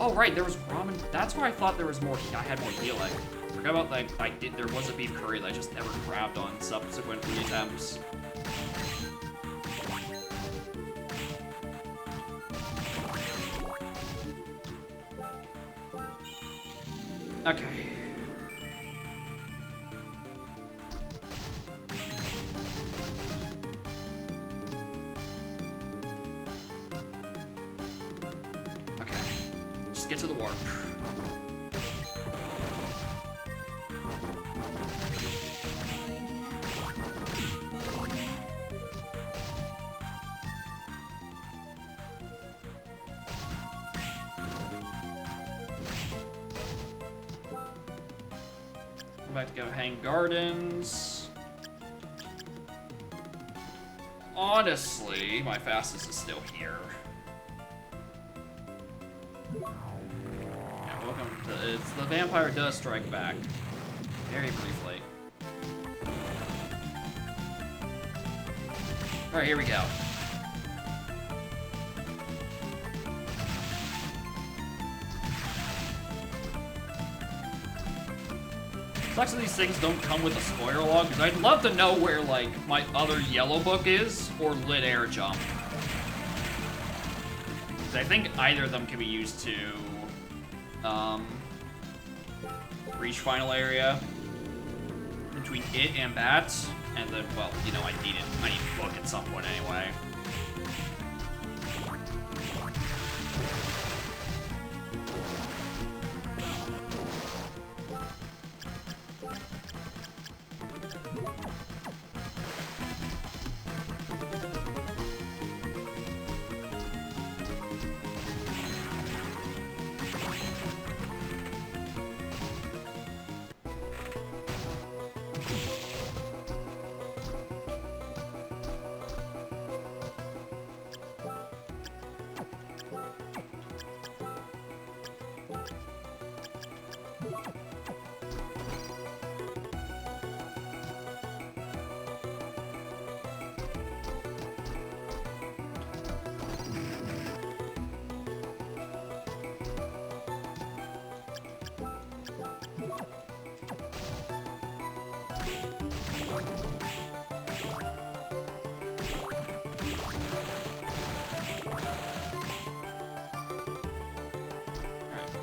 Oh, right, there was ramen. That's where I thought there was more. I had more healing. Forgot about, like, there was a beef curry that I just never grabbed on subsequent attempts. Okay. Just get to the warp. I'm about to go hang gardens. Honestly, my fastest is still here. Yeah, welcome to, it's the vampire does strike back. Very briefly. Alright, here we go. Sucks that these things don't come with a spoiler log, because I'd love to know where, like, my other yellow book is, or lit air jump. Because I think either of them can be used to, reach final area between it and bats, and then, well, you know, I need book at some point anyway.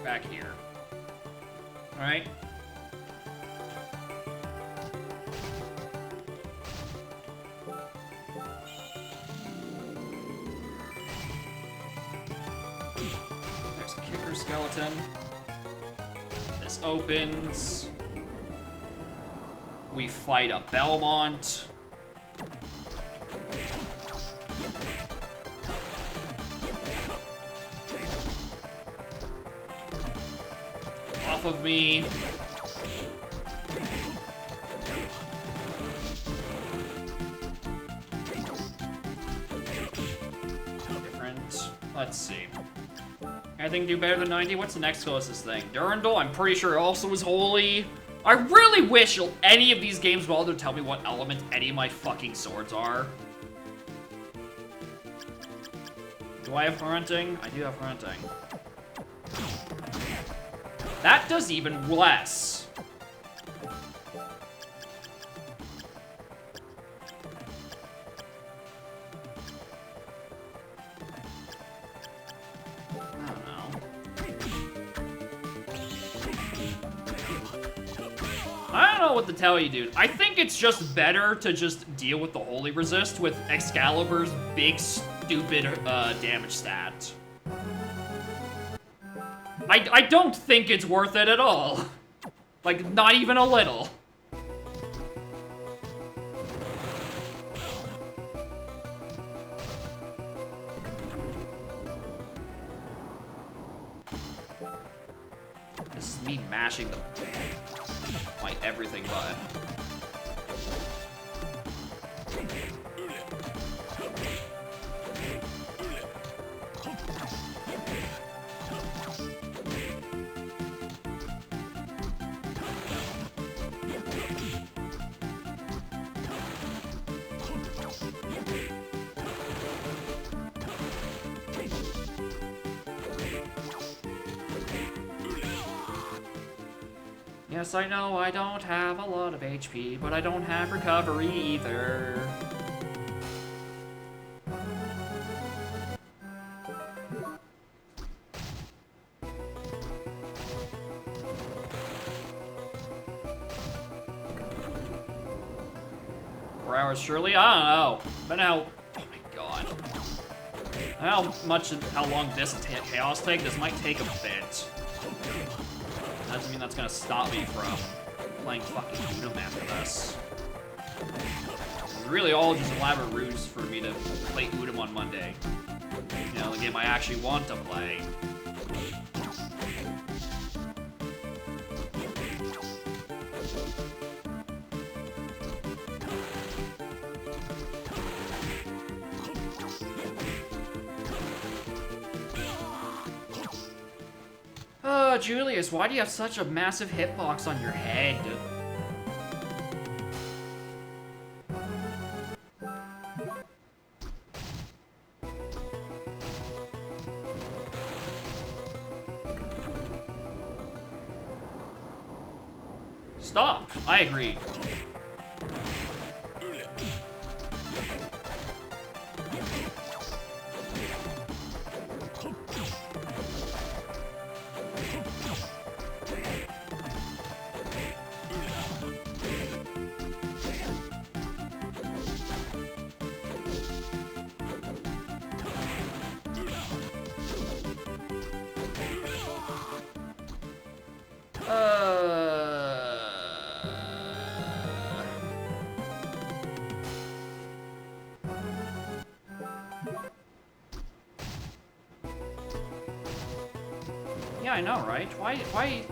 Back here. Alright. There's a kicker skeleton. This opens. We fight a Belmont. Of me. Different. Let's see. Anything do better than 90? What's the next closest thing? Durandal, I'm pretty sure also is holy. I really wish any of these games bother to tell me what element any of my fucking swords are. Do I have hunting? I do have hunting. That does even less. I don't know. I don't know what to tell you, dude. I think it's just better to just deal with the holy resist with Excalibur's big, stupid damage stat. I don't think it's worth it at all. Like, not even a little. This is me mashing my everything button. Yes, I know I don't have a lot of HP, but I don't have recovery either. Surely? I don't know. But now... Oh my god. How long this chaos take? This might take a bit. That doesn't mean that's gonna stop me from playing fucking Udom after this. It's really all just elaborate ruse for me to play Udom on Monday. You know, the game I actually want to play. Julius, why do you have such a massive hitbox on your head? Stop! I agree. Yeah, I know, right? Why?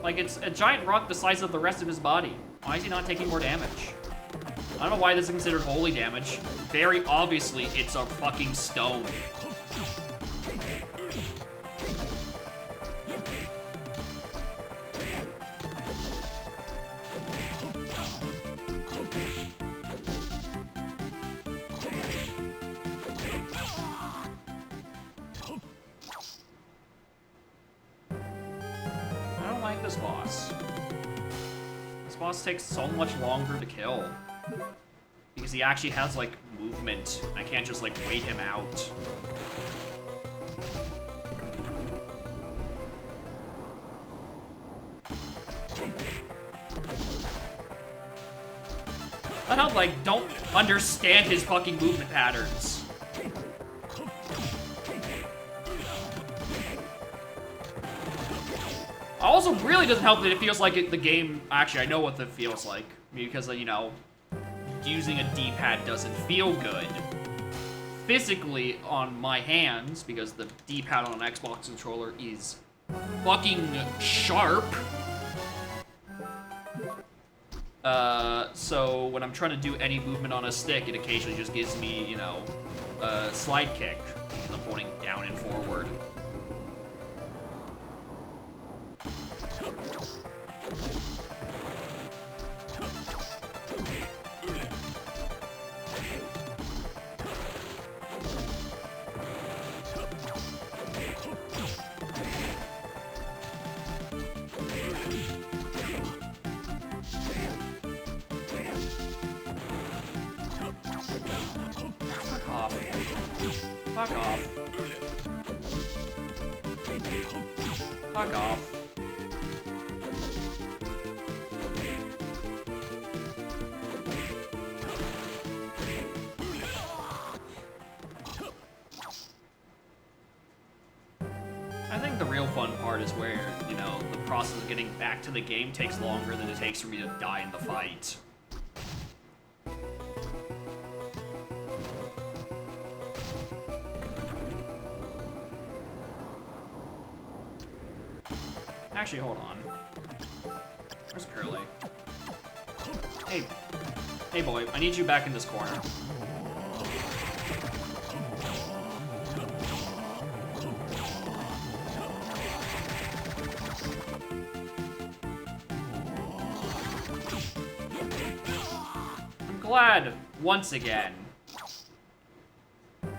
Like, it's a giant rock the size of the rest of his body. Why is he not taking more damage? I don't know why this is considered holy damage. Very obviously, it's a fucking stone. This boss. This boss takes so much longer to kill. Because he actually has, like, movement. I can't just, like, wait him out. I don't, like, don't understand his fucking movement patterns. Also, really doesn't help that it feels like the game... Actually, I know what that feels like. Because, you know, using a D-pad doesn't feel good. Physically, on my hands, because the D-pad on an Xbox controller is fucking sharp. So when I'm trying to do any movement on a stick, it occasionally just gives me, you know, a slide kick. Because I'm pointing down and forward. Fuck off. Fuck off. I think the real fun part is where, you know, the process of getting back to the game takes longer than it takes for me to die in the fight. Actually, hold on. Where's Curly? Hey. Hey, boy. I need you back in this corner. I'm glad, once again,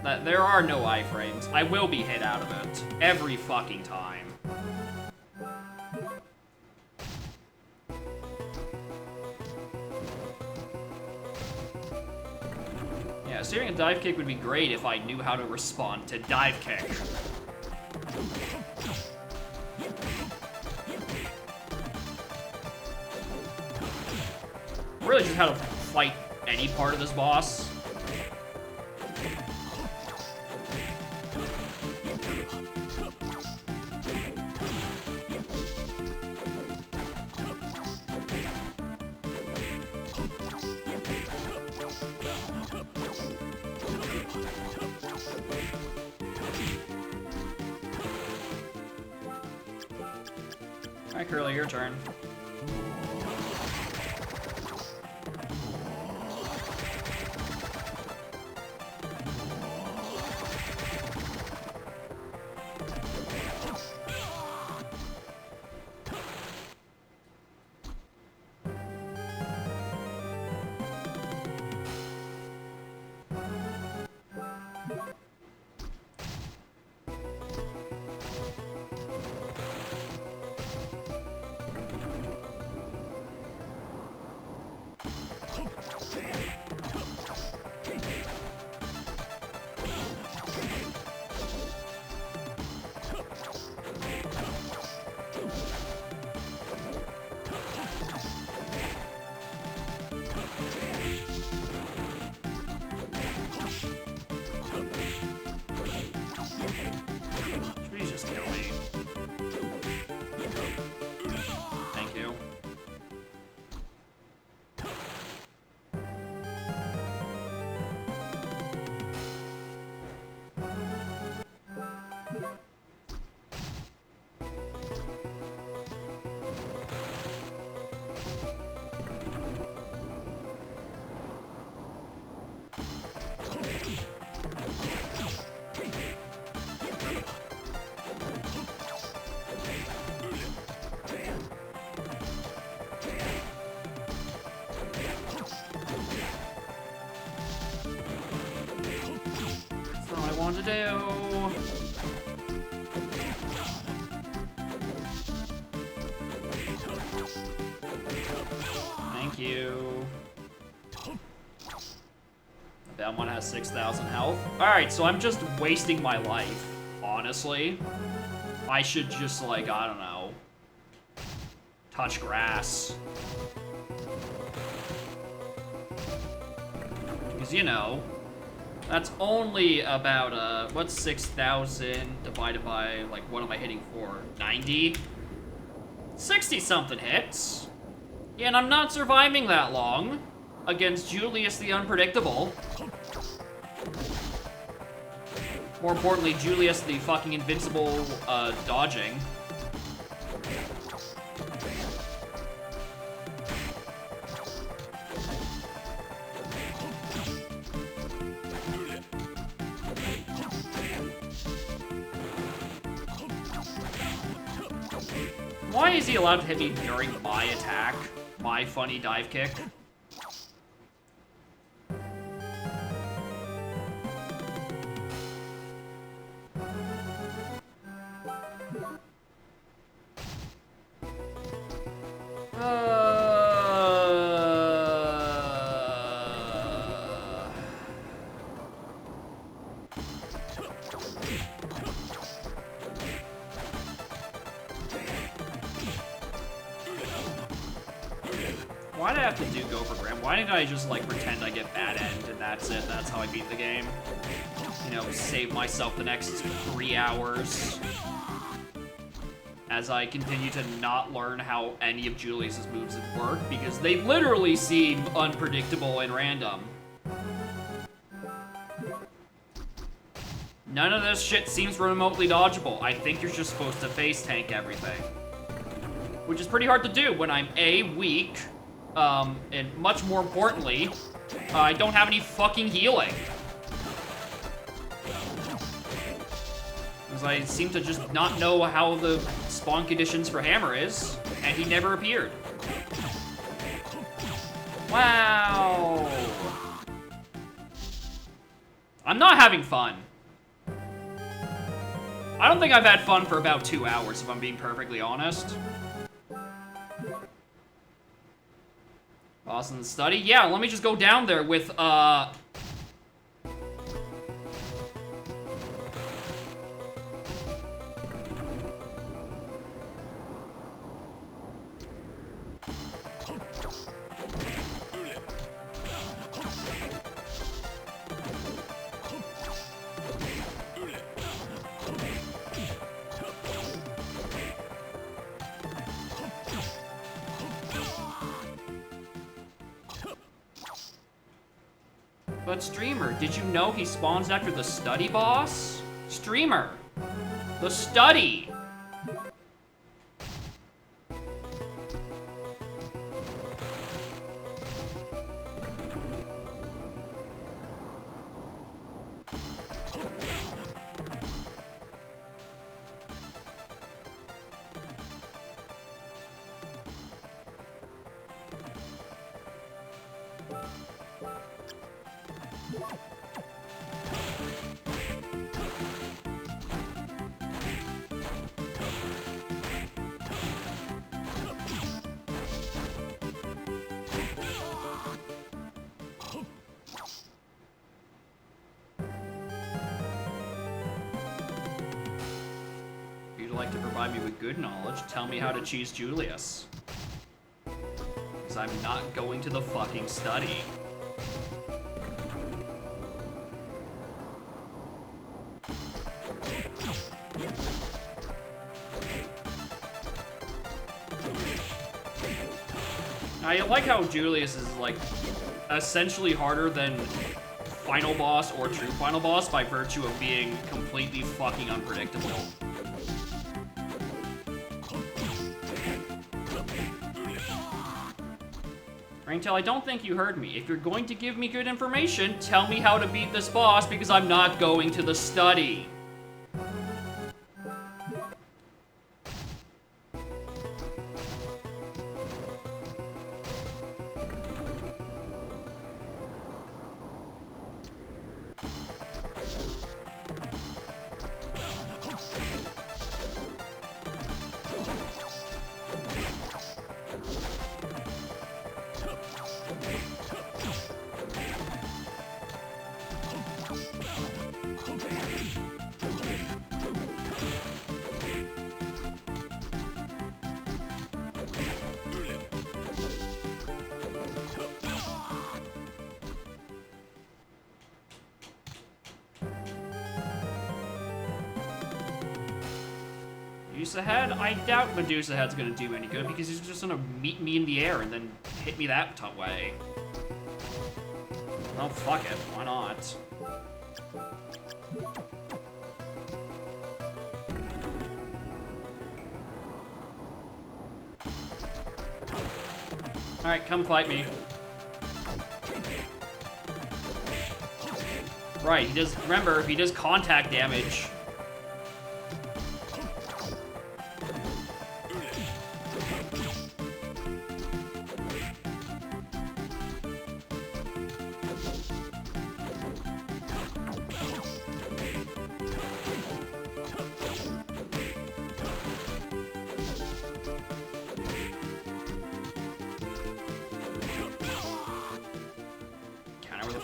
that there are no iframes. I will be hit out of it. Every fucking time. Steering a dive kick would be great if I knew how to respond to dive kick. Really just how to fight any part of this boss. Alright, Curly, your turn. Please just kill me. Thank you. That's all I want to do. Thank you. That one has 6,000 health. Alright, so I'm just wasting my life, honestly. I should just, like, I don't know, touch grass. Because, you know, that's only about, what's 6,000 divided by, like, what am I hitting for? 90? 60-something hits. Yeah, and I'm not surviving that long against Julius the Unpredictable. More importantly, Julius the fucking invincible, dodging. Why is he allowed to hit me during my attack? My funny dive kick? Why did I have to do go for Graham? Why didn't I just, like, pretend I get bad end and that's it? That's how I beat the game. You know, save myself the next 3 hours. As I continue to not learn how any of Julius's moves work, because they literally seem unpredictable and random. None of this shit seems remotely dodgeable. I think you're just supposed to face tank everything. Which is pretty hard to do when I'm A, weak, and much more importantly, I don't have any fucking healing. Because I seem to just not know how the spawn conditions for Hammer is, and he never appeared. Wow. I'm not having fun. I don't think I've had fun for about 2 hours, if I'm being perfectly honest. Boston study? Yeah, let me just go down there with, But Streamer, did you know he spawns after the study boss? Streamer, the study. If you'd like to provide me with good knowledge, tell me how to cheese Julius. Because I'm not going to the fucking study. I like how Julius is, like, essentially harder than Final Boss or True Final Boss by virtue of being completely fucking unpredictable. Ringtail, I don't think you heard me. If you're going to give me good information, tell me how to beat this boss because I'm not going to the study. Medusa Head? I doubt Medusa Head's gonna do any good because he's just gonna meet me in the air and then hit me that way. Oh, fuck it. Why not? Alright, come fight me. Right, he does, remember, he does contact damage.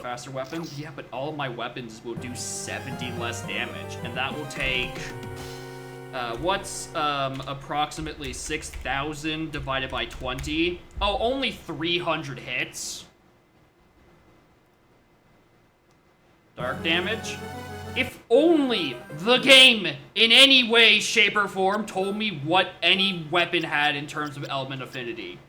Faster weapons? Yeah, but all of my weapons will do 70 less damage, and that will take, what's, approximately 6,000 divided by 20? Oh, only 300 hits. Dark damage? If only the game, in any way, shape, or form, told me what any weapon had in terms of element affinity.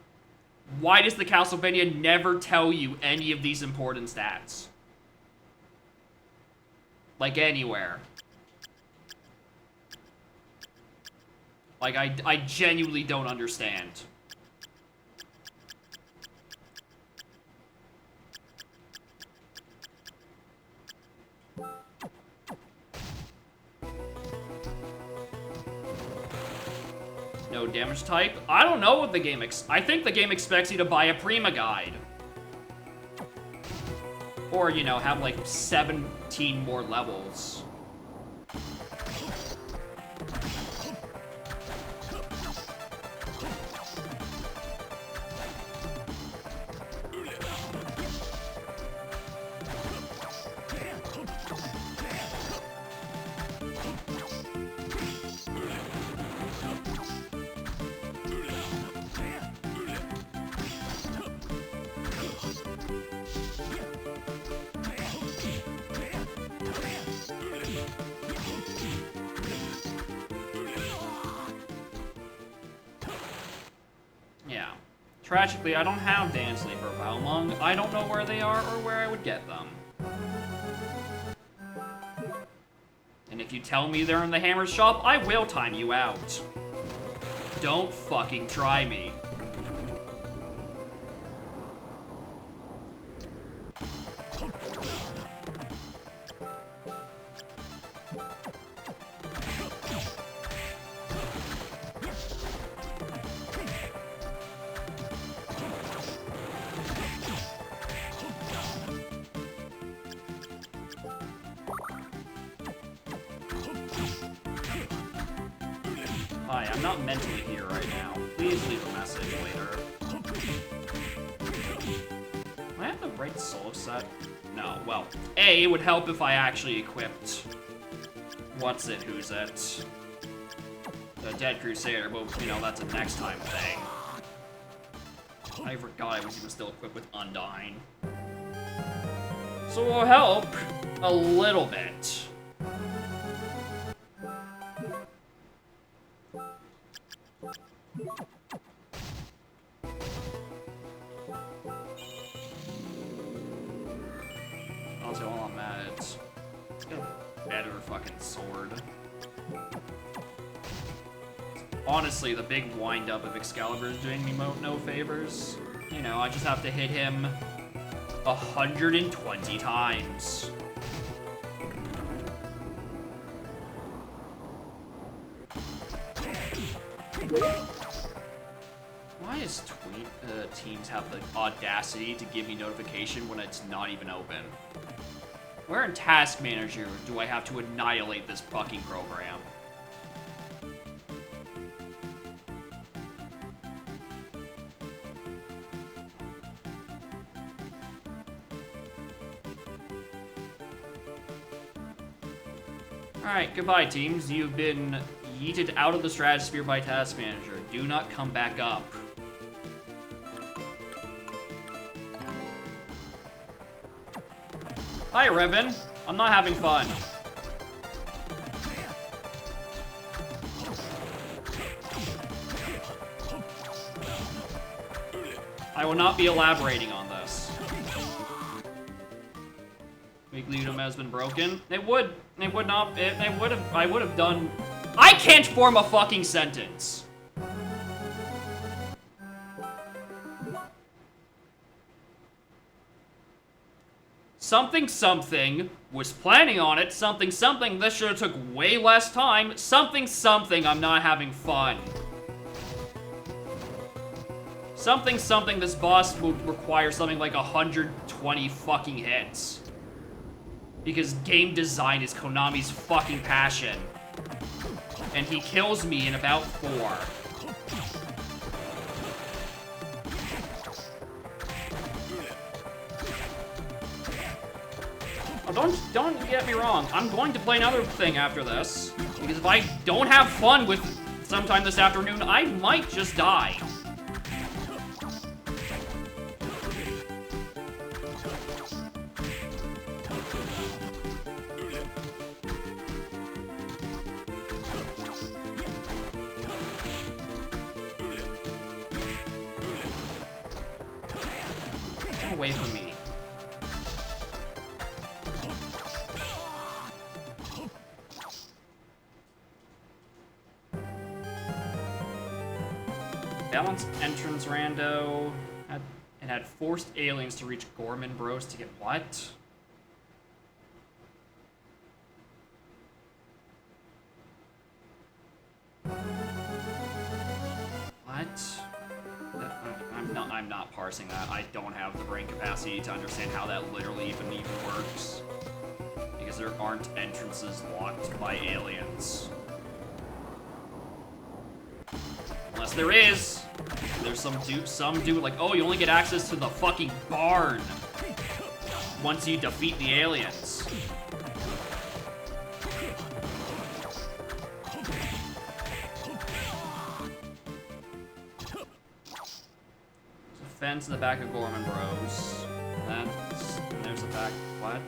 Why does the Castlevania never tell you any of these important stats? Like, anywhere. Like, I genuinely don't understand. No damage type? I don't know what the game I think the game expects you to buy a Prima guide. Or, you know, have like 17 more levels. Tragically, I don't have Dansley for Balmung. I don't know where they are or where I would get them. And if you tell me they're in the Hammer shop, I will time you out. Don't fucking try me. I'm not mentally here right now. Please leave a message later. Do I have the right soul set? No, well, A, it would help if I actually equipped... What's it, who's it? The Dead Crusader, but, you know, that's a next time thing. I forgot I was even still equipped with Undying. So it will help a little bit. Also, while I'm at it, let's get a better fucking sword. Honestly, the big wind-up of Excalibur is doing me no favors. You know, I just have to hit him 120 times. Why does Teams have the audacity to give me notification when it's not even open? Where in Task Manager do I have to annihilate this fucking program? Alright, goodbye, teams. You've been yeeted out of the stratosphere by Task Manager. Do not come back up. Hi, Ribbon. I'm not having fun. I will not be elaborating on this. Weeklyum has been broken. I would have done... I can't form a fucking sentence! Something was planning on it. Something this should have took way less time. Something I'm not having fun. Something this boss will require something like 120 fucking hits. Because game design is Konami's fucking passion. And he kills me in about 4. Oh, don't get me wrong. I'm going to play another thing after this. Because if I don't have fun with sometime this afternoon, I might just die. Away from me. Balanced entrance rando. It had forced aliens to reach Gorman Bros to get what? What? I'm not parsing that. I don't have the brain capacity to understand how that literally even works. Because there aren't entrances locked by aliens. Unless there is. There's some dude like, oh, you only get access to the fucking barn once you defeat the aliens. Fence in the back of Gorman Bros. And there's a back. What?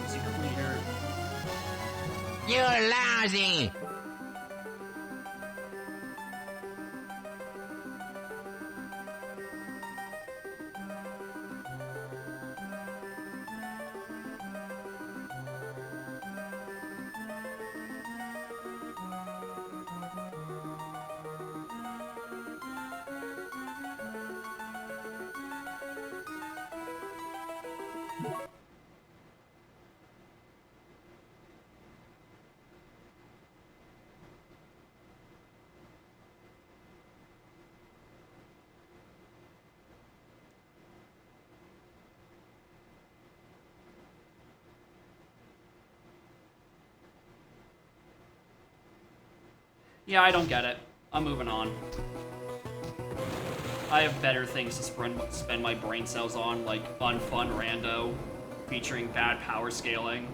Easy cleaner. You're lousy! Yeah, I don't get it. I'm moving on. I have better things to spend my brain cells on, like unfun rando, featuring bad power scaling.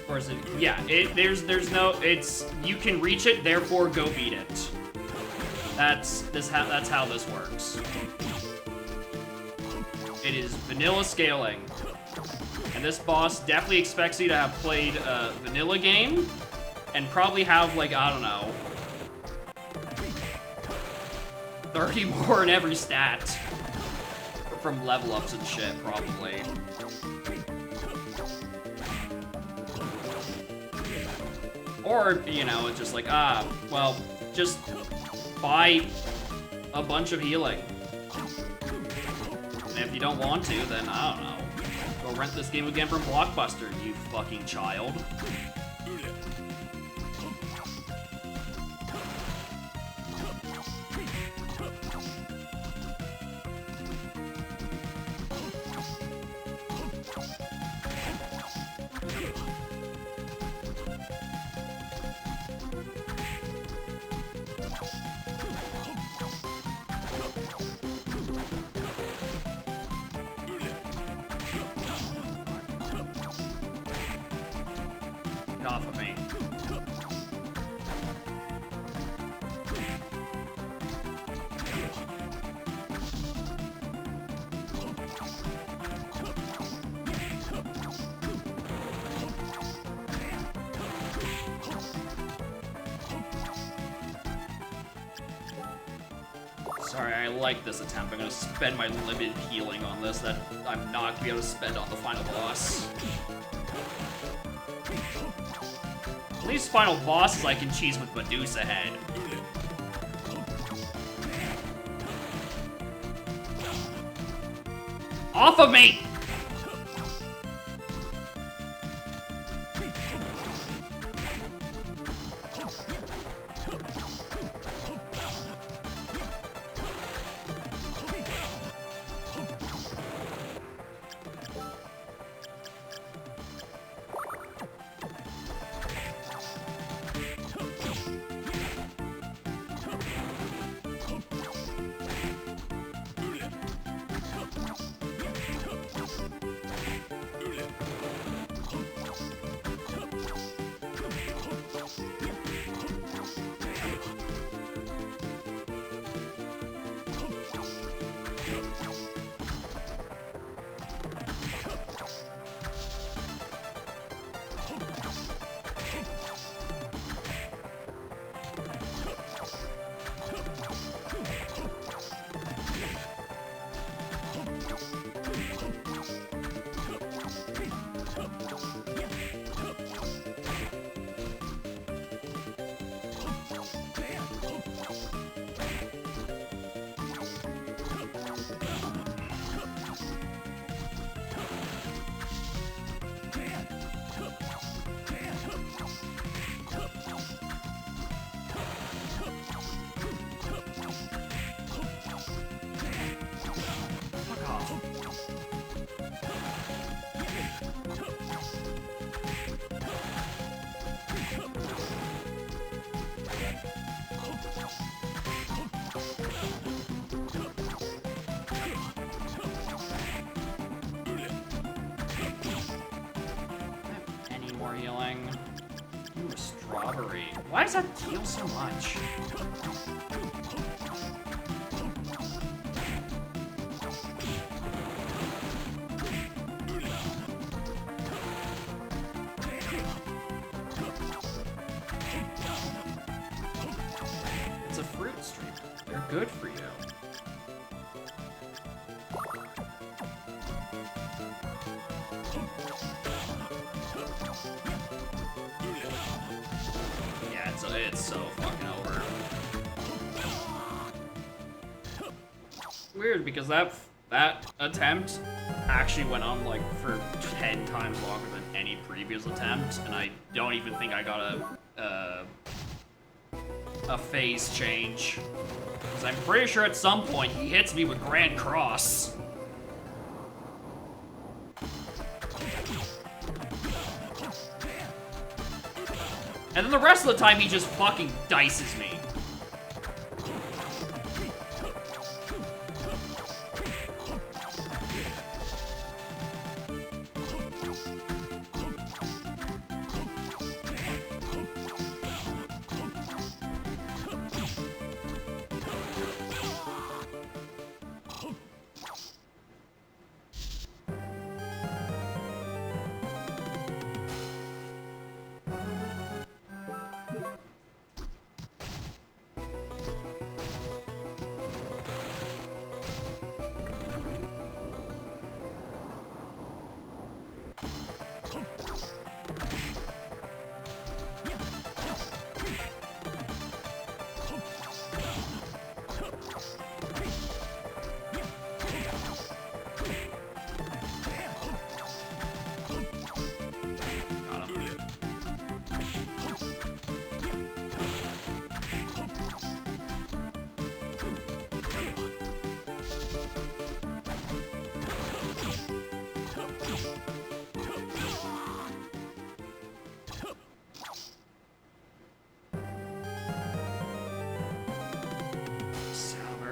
Or is it? Yeah, there's no, it's, you can reach it, therefore go beat it. That's how this works. It is vanilla scaling. And this boss definitely expects you to have played a vanilla game, and probably have, like, I don't know, 30 more in every stat. From level ups and shit, probably. Or, you know, it's just like, well, just buy a bunch of healing. And if you don't want to, then, I don't know. Go rent this game again from Blockbuster, you fucking child. Get off of me. Sorry, I like this attempt. I'm gonna spend my limited healing on this that I'm not gonna be able to spend on the final boss. At least final bosses I can cheese with Medusa head. Off of me! robbery. Why does that deal so much? It's a fruit stream. They're good for you. Yeah, it's so fucking over. Weird, because that attempt actually went on like for 10 times longer than any previous attempt, and I don't even think I got a phase change. Because I'm pretty sure at some point he hits me with Grand Cross. And then the rest of the time he just fucking dices me.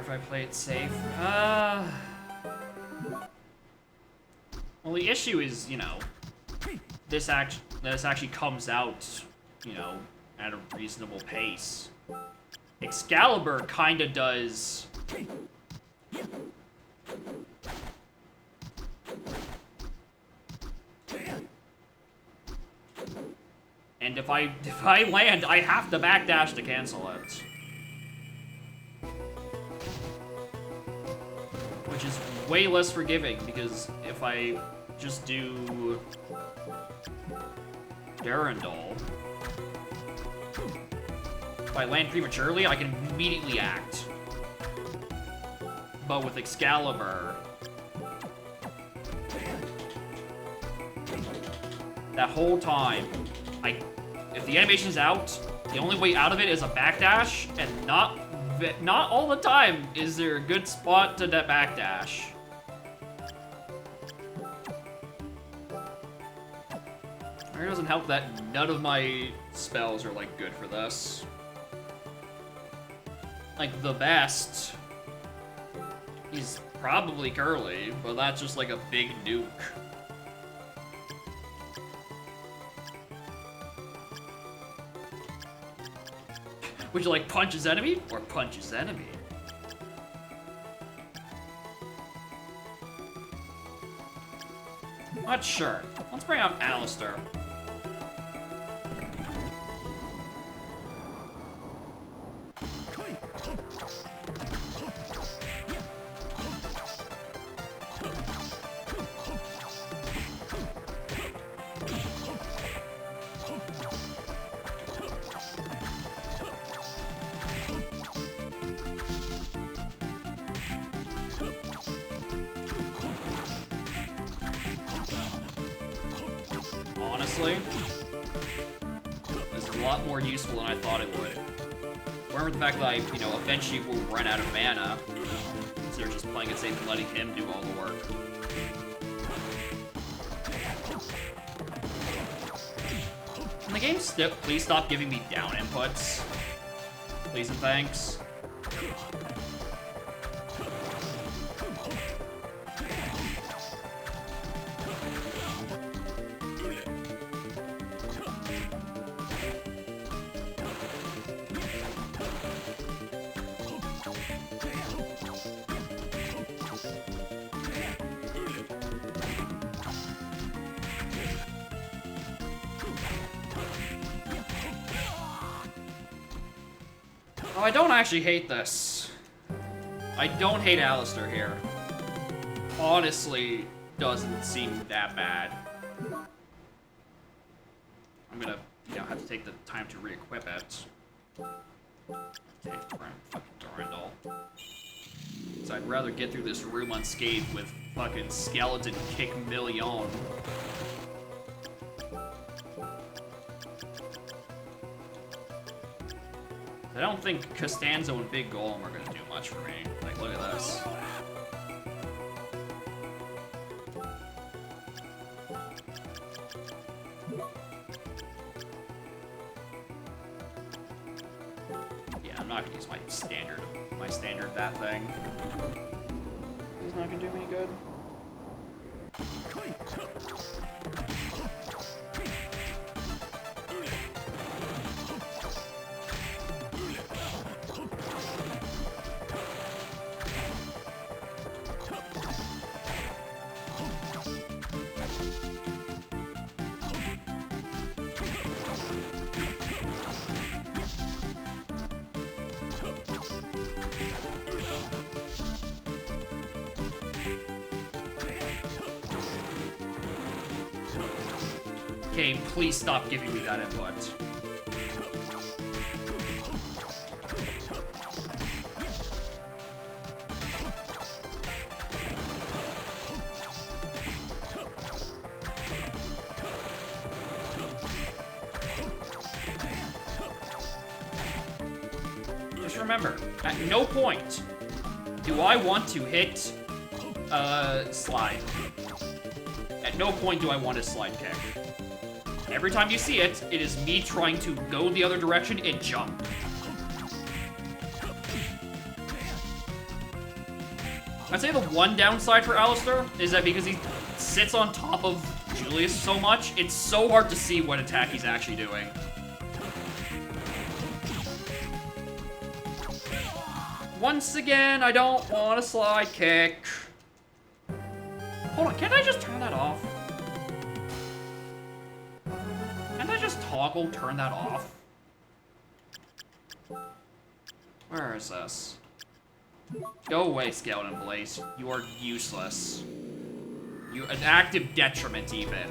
If I play it safe. Well, the issue is, you know, this actually comes out, you know, at a reasonable pace. Excalibur kinda does. And if I land, I have to backdash to cancel it. Which is way less forgiving, because if I just do Durandal, if I land prematurely, I can immediately act. But with Excalibur, that whole time, if the animation's out, the only way out of it is a backdash, and not all the time is there a good spot to that backdash. It doesn't help that none of my spells are like good for this. Like the best is probably Curly, but that's just like a big nuke. Would you like punch his enemy or punch his enemy? Not sure. Let's bring out Alistair. Honestly, this is a lot more useful than I thought it would. Remember the fact that I, you know, eventually will run out of mana, instead of just playing it safe and letting him do all the work. Can the game please stop giving me down inputs? Please and thanks. Oh, I don't actually hate this. I don't hate Alistair here. Honestly, doesn't seem that bad. I'm gonna, have to take the time to re-equip it. Take fucking Durandal. So I'd rather get through this room unscathed with fucking skeleton kick million. I don't think Costanzo and Big Golem are gonna do much for me. Like, look at this. Yeah, I'm not gonna use my standard that thing. He's not gonna do me any good. Game, please stop giving me that input. Just remember, at no point do I want to hit slide. At no point do I want to slide kick. Every time you see it, it is me trying to go the other direction and jump. I'd say the one downside for Alistair is that because he sits on top of Julius so much, it's so hard to see what attack he's actually doing. Once again, I don't want a slide kick. Hold on, can't I just turn that off? Toggle, turn that off. Where is this? Go away, Skeleton Blaze. You are useless. You an active detriment, even.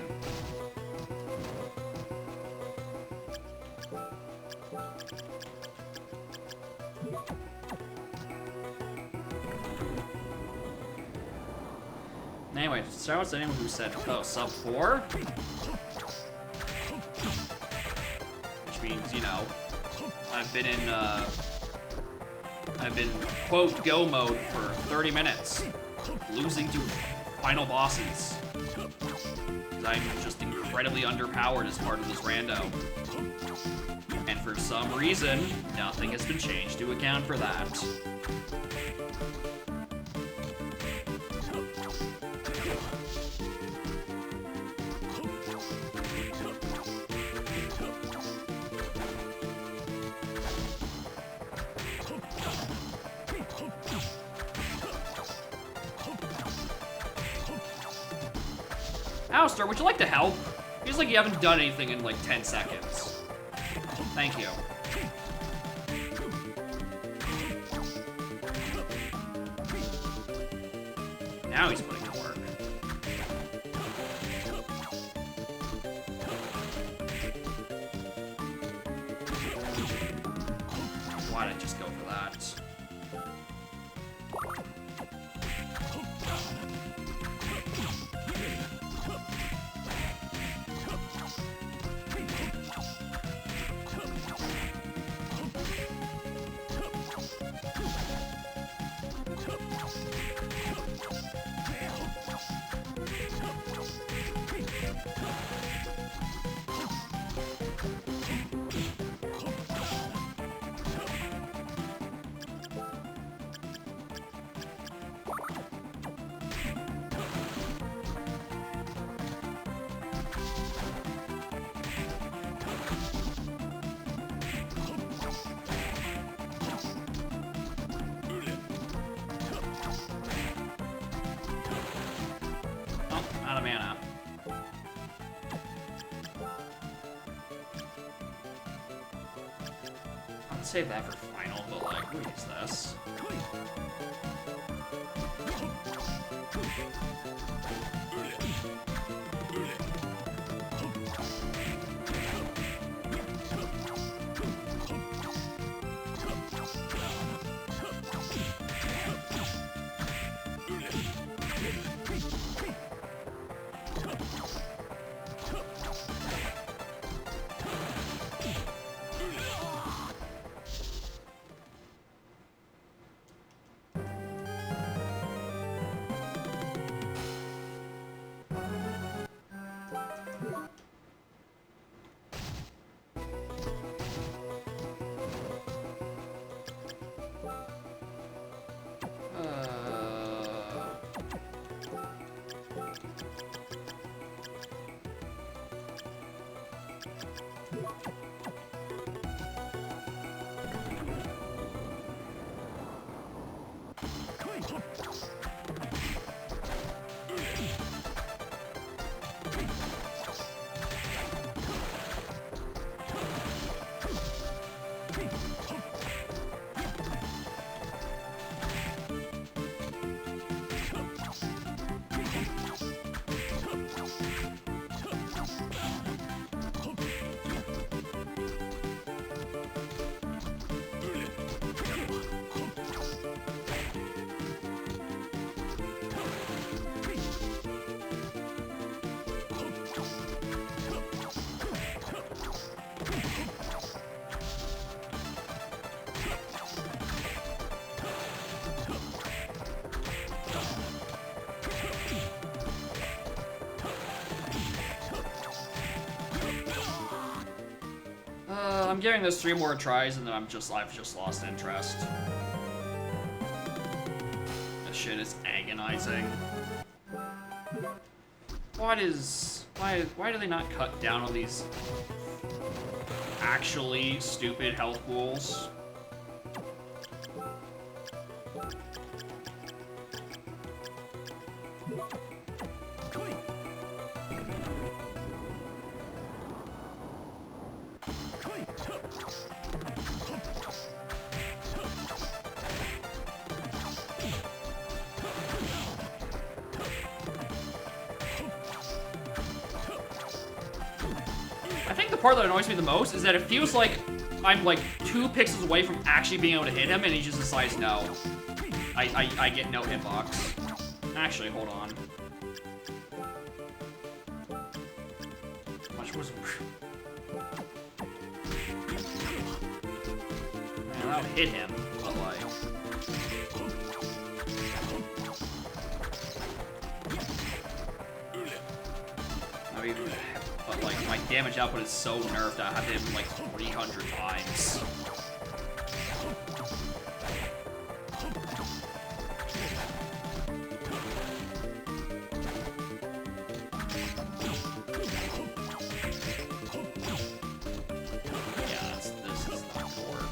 Anyway, shout out to anyone who said, oh, sub 4? Means, I've been quote go mode for 30 minutes, losing to final bosses. I'm just incredibly underpowered as part of this rando. And for some reason, nothing has been changed to account for that. Alistair, would you like to help? Feels like you haven't done anything in like 10 seconds. Thank you. Now he's putting to work. Why did I just go for that? Out of mana. I'll save that for final. final, but like, what is this? I'm giving this 3 more tries and then I've just lost interest. This shit is agonizing. Why do they not cut down on these actually stupid health pools? I think the part that annoys me the most is that it feels like I'm like 2 pixels away from actually being able to hit him, and he just decides no. I get no hitbox. Actually, hold on. Much was. Man, I'll hit him, but like. I mean, but like my damage output is so nerfed I have to hit him like 300 times. Yeah, this is not gonna work.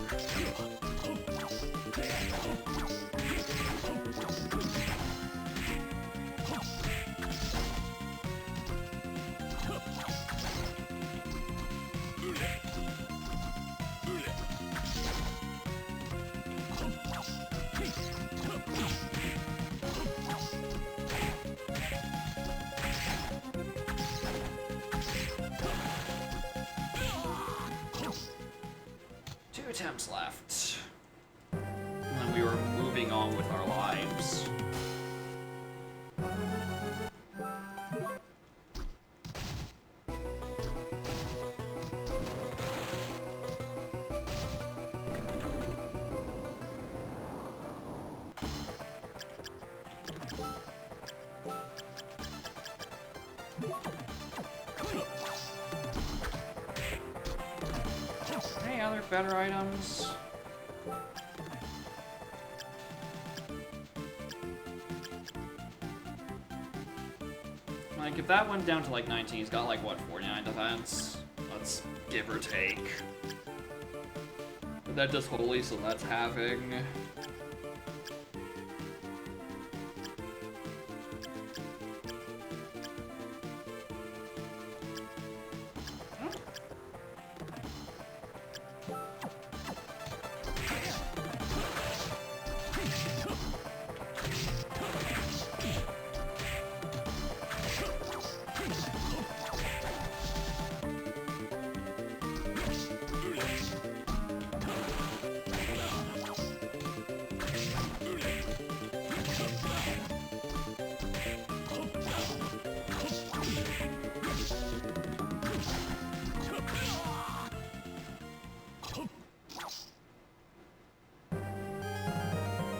2 attempts left. And then we were moving on with our lives. Any other better items? Like, if that went down to like 19, he's got like, what, 49 defense? Let's give or take. But that does holy, so that's having.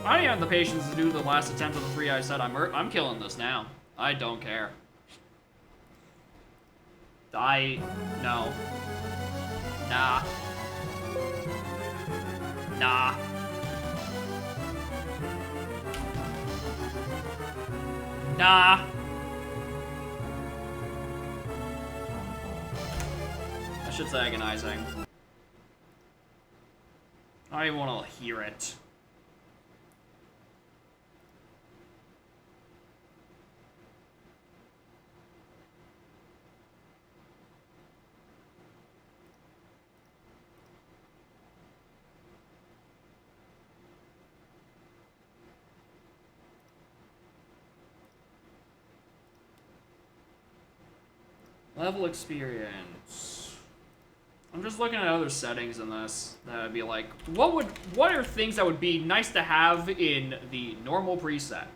I don't even have the patience to do the last attempt of the 3 I said. I'm killing this now. I don't care. No. Nah. Nah. Nah. That shit's agonizing. I don't even want to hear it. Level experience. I'm just looking at other settings in this that would be like, what are things that would be nice to have in the normal preset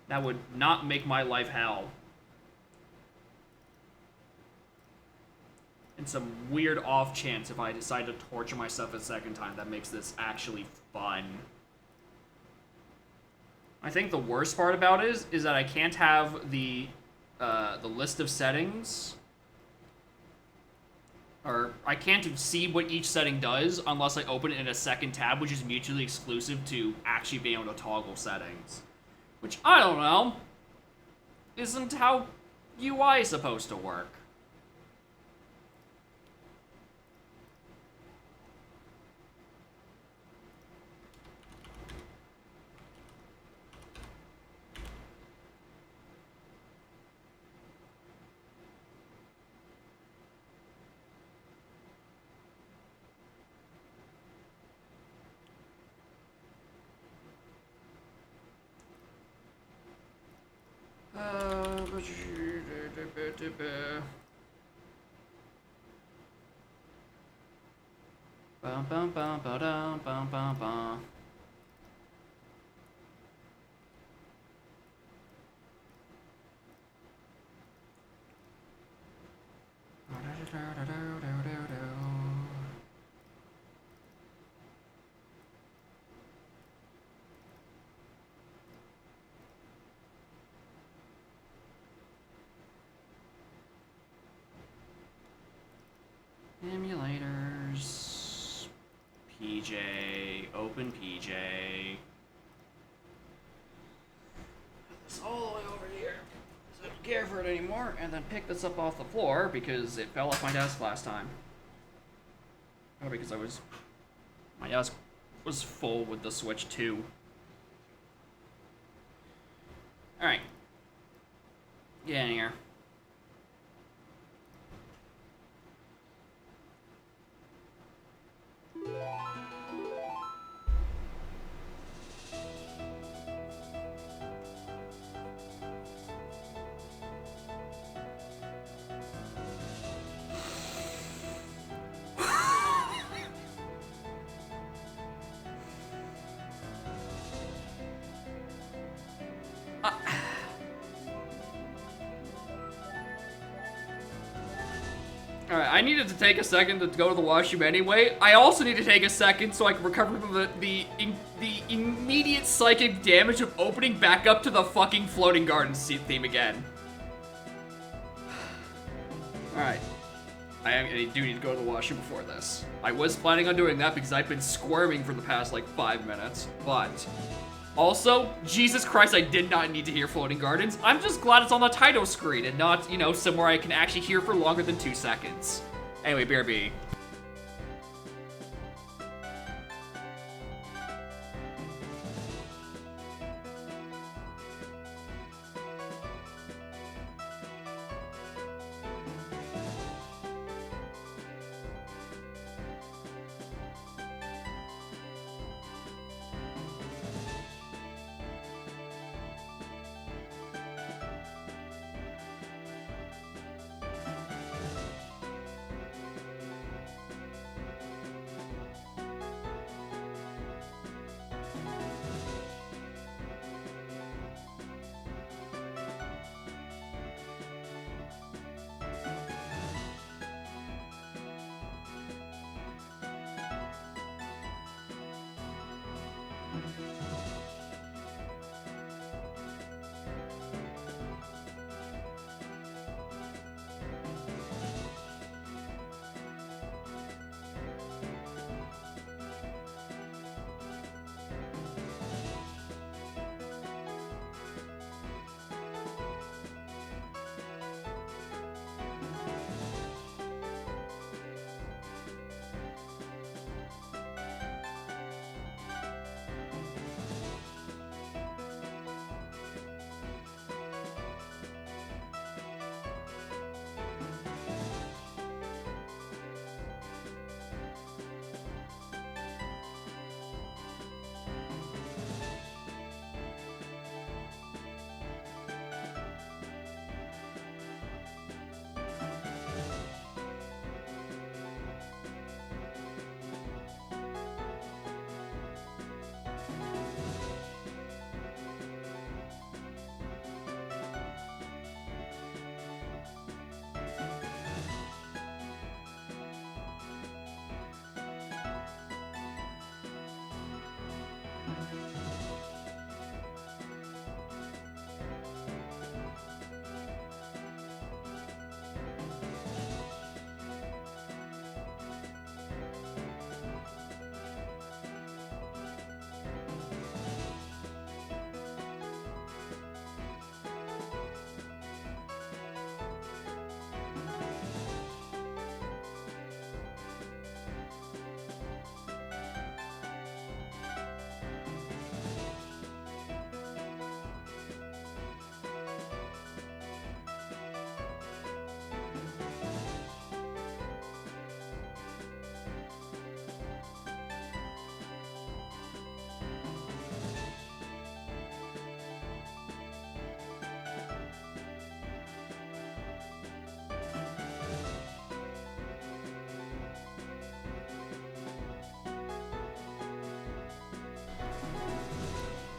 that would not make my life hell? And some weird off chance if I decide to torture myself a second time that makes this actually fun. I think the worst part about it is that I can't have the list of settings, or I can't see what each setting does unless I open it in a second tab, which is mutually exclusive to actually being able to toggle settings. Which, I don't know, isn't how UI is supposed to work. Bum bum bum ba dum bum bum bum. Emulators. PJ. Open PJ. Put this all the way over here. So I don't care for it anymore. And then pick this up off the floor because it fell off my desk last time. Oh, because my desk was full with the Switch 2. Alright. Get in here. Alright, I needed to take a second to go to the washroom anyway. I also need to take a second so I can recover from the immediate psychic damage of opening back up to the fucking Floating Gardens theme again. Alright. I do need to go to the washroom before this. I was planning on doing that because I've been squirming for the past, like, 5 minutes, but... Also, Jesus Christ, I did not need to hear Floating Gardens. I'm just glad it's on the title screen and not, you know, somewhere I can actually hear for longer than 2 seconds. Anyway, BRB.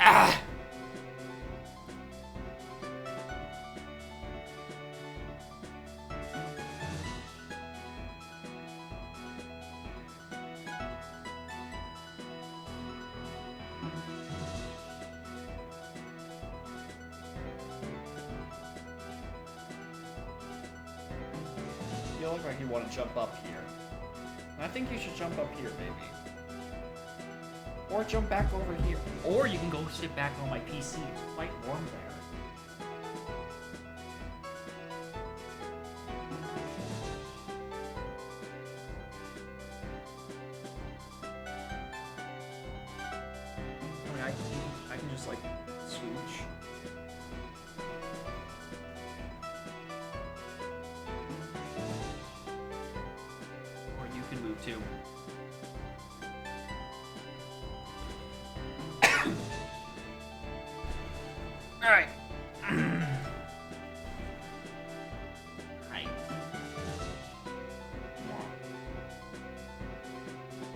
Ah! You look like you want to jump up here. I think you should jump up here, maybe. Or jump back over here. Or you can go sit back on my PC. It's quite warm there. I mean, I can just, like, swoosh. Or you can move too. Alright. Hi.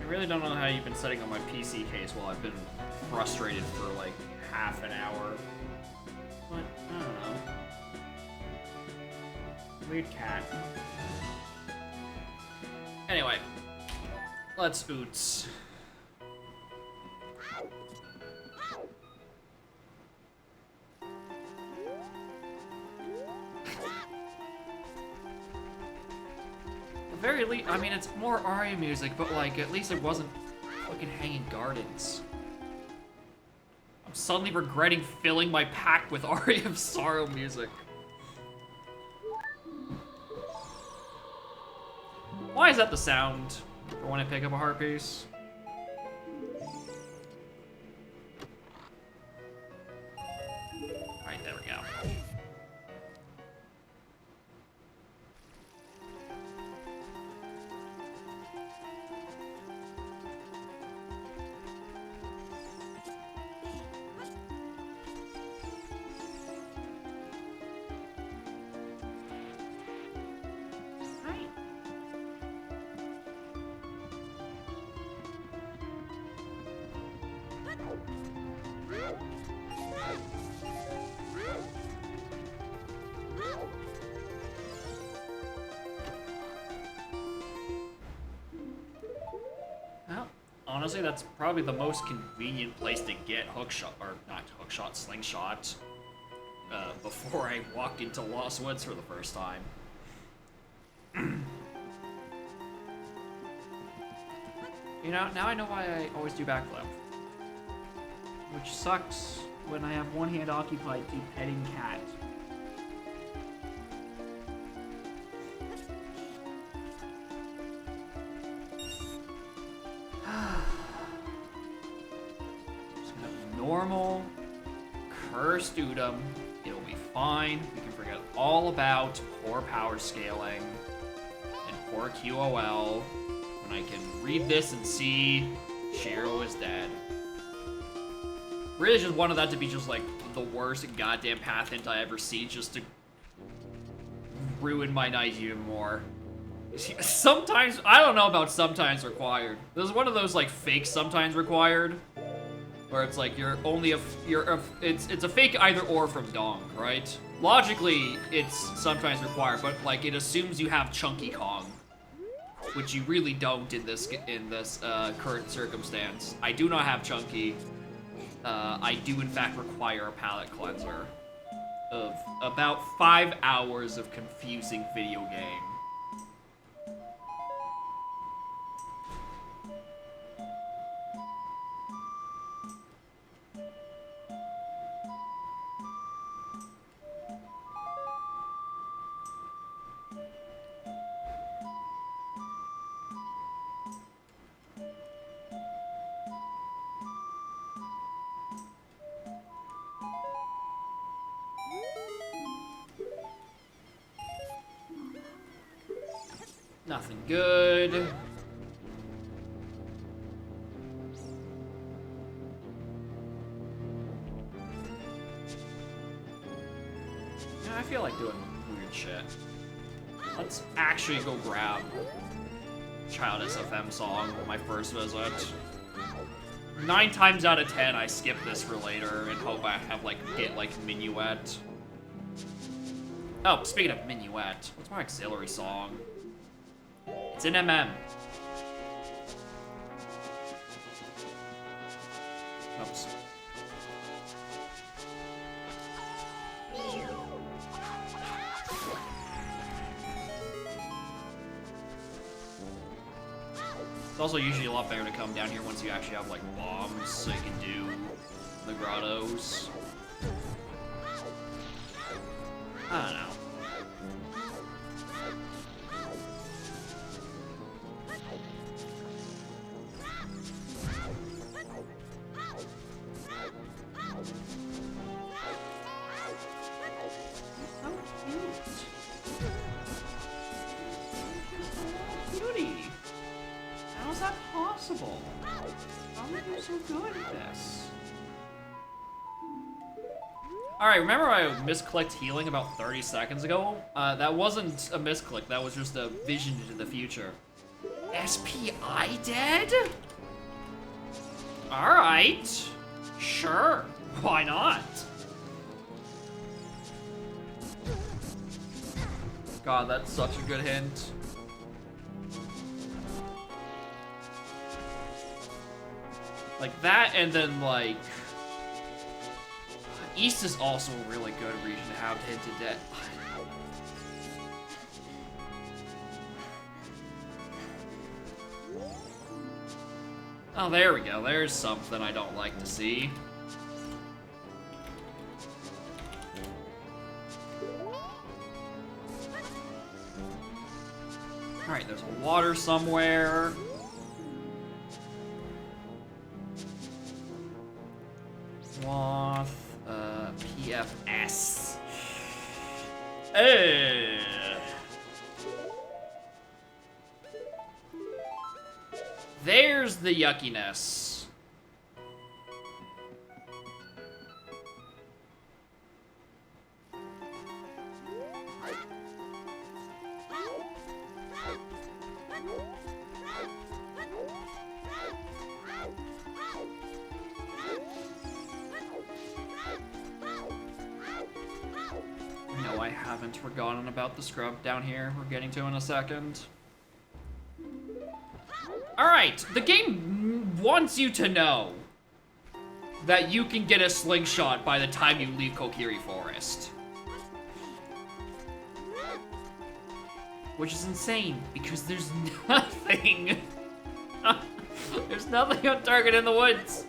I really don't know how you've been setting up my PC case while I've been frustrated for like half an hour. But, I don't know. Weird cat. Anyway. Let's oots. Very least, I mean, it's more Aria music, but like, at least it wasn't fucking Hanging Gardens. I'm suddenly regretting filling my pack with Aria of Sorrow music. Why is that the sound for when I pick up a heart piece? Alright, there we go. honestly, that's probably the most convenient place to get hookshot, or not hookshot, slingshot, before I walk into Lost Woods for the first time. You know, now I know why I always do backflip. Which sucks when I have one hand occupied to petting cat. Just gonna have normal, cursed Udom. It'll be fine. We can forget all about poor power scaling and poor QOL. When I can read this and see Shiro is dead. Really just wanted that to be just like the worst goddamn path hint I ever see, just to ruin my night even more. Sometimes, I don't know about sometimes required. This is one of those like fake sometimes required, where it's like you're only it's a fake either or from Dong, right? Logically, it's sometimes required, but like it assumes you have Chunky Kong, which you really don't in this current circumstance. I do not have Chunky. I do in fact require a palate cleanser of about 5 hours of confusing video game. Nothing good. Yeah, I feel like doing weird shit. Let's actually go grab Child SFM song on my first visit. 9 times out of 10, I skip this for later and hope I have get Minuet. Oh, speaking of Minuet, what's my auxiliary song? It's in MM. Oops. It's also usually a lot better to come down here once you actually have like bombs, so you can do the grottos. I don't know. Alright, remember I misclicked healing about 30 seconds ago? That wasn't a misclick, that was just a vision into the future. SPI dead? Alright. Sure. Why not? God, that's such a good hint. Like that, and then like... East is also a really good region to have hinted at. Oh, there we go. There's something I don't like to see. Alright, there's a water somewhere. Sloth. PFS. There's the yuckiness. No, I haven't forgotten about the scrub down here. We're getting to in a second. Alright, the game wants you to know that you can get a slingshot by the time you leave Kokiri Forest. Which is insane, because there's nothing. There's nothing on target in the woods.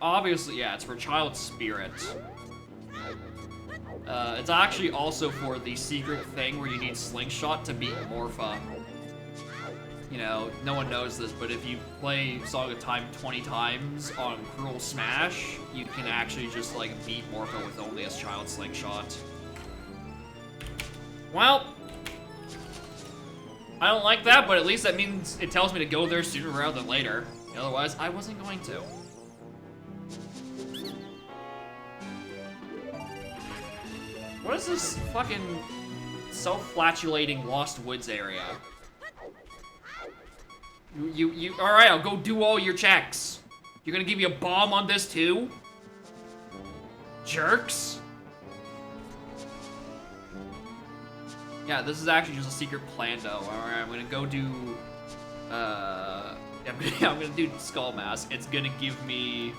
Obviously, yeah, it's for Child Spirit. It's actually also for the secret thing where you need Slingshot to beat Morpha. You know, no one knows this, but if you play Song of Time 20 times on Cruel Smash, you can actually just, like, beat Morpha with only his Child Slingshot. Well, I don't like that, but at least that means it tells me to go there sooner rather than later. Otherwise, I wasn't going to. What is this fucking self-flatulating Lost Woods area? Alright, I'll go do all your checks. You're gonna give me a bomb on this too? Jerks? Yeah, this is actually just a secret plan though. Alright, I'm gonna go do, I'm gonna do Skull Mask. It's gonna give me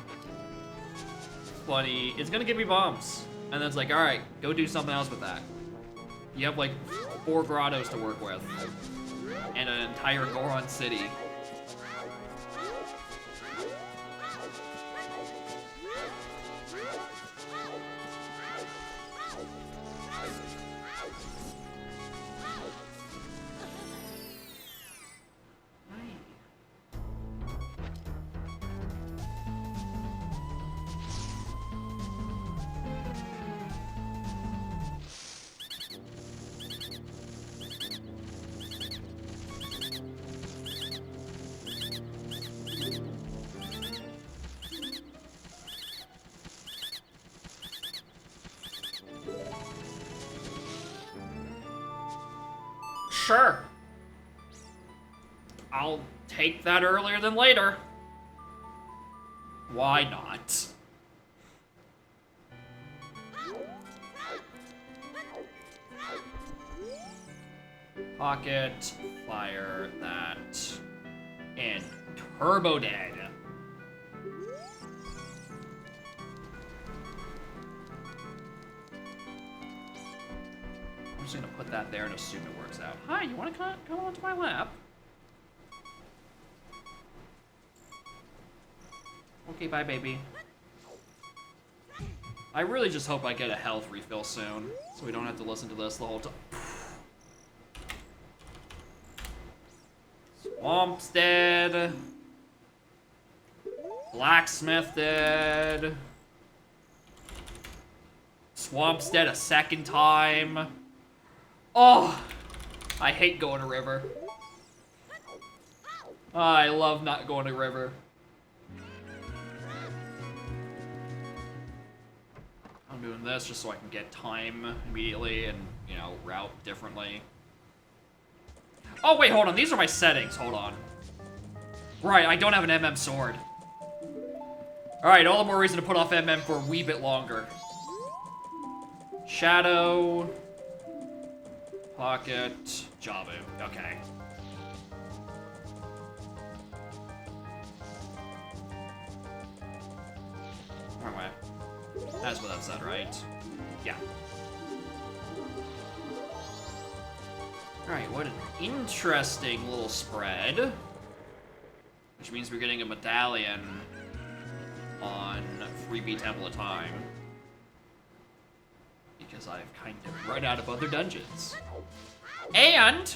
it's gonna give me bombs. And then it's like, alright, go do something else with that. You have like 4 grottos to work with. And an entire Goron city. Sure. I'll take that earlier than later. Why not? Pocket, fire that, and Turbo Dead. I'm just gonna put that there and assume it works out. Hi, you wanna come onto my lap? Okay, bye, baby. I really just hope I get a health refill soon, so we don't have to listen to this the whole time. Swamp's dead. Blacksmith dead. Swamp's dead a second time. Oh, I hate going to river. I love not going to river. I'm doing this just so I can get time immediately and, you know, route differently. Oh, wait, hold on. These are my settings. Hold on. Right, I don't have an MM sword. Alright, all the more reason to put off MM for a wee bit longer. Shadow. Pocket. Jabu. Okay. Wrong way. That's what that said, right? Yeah. Alright, what an interesting little spread. Which means we're getting a medallion on 3B Temple of Time. Because I've kind of run out of other dungeons. And...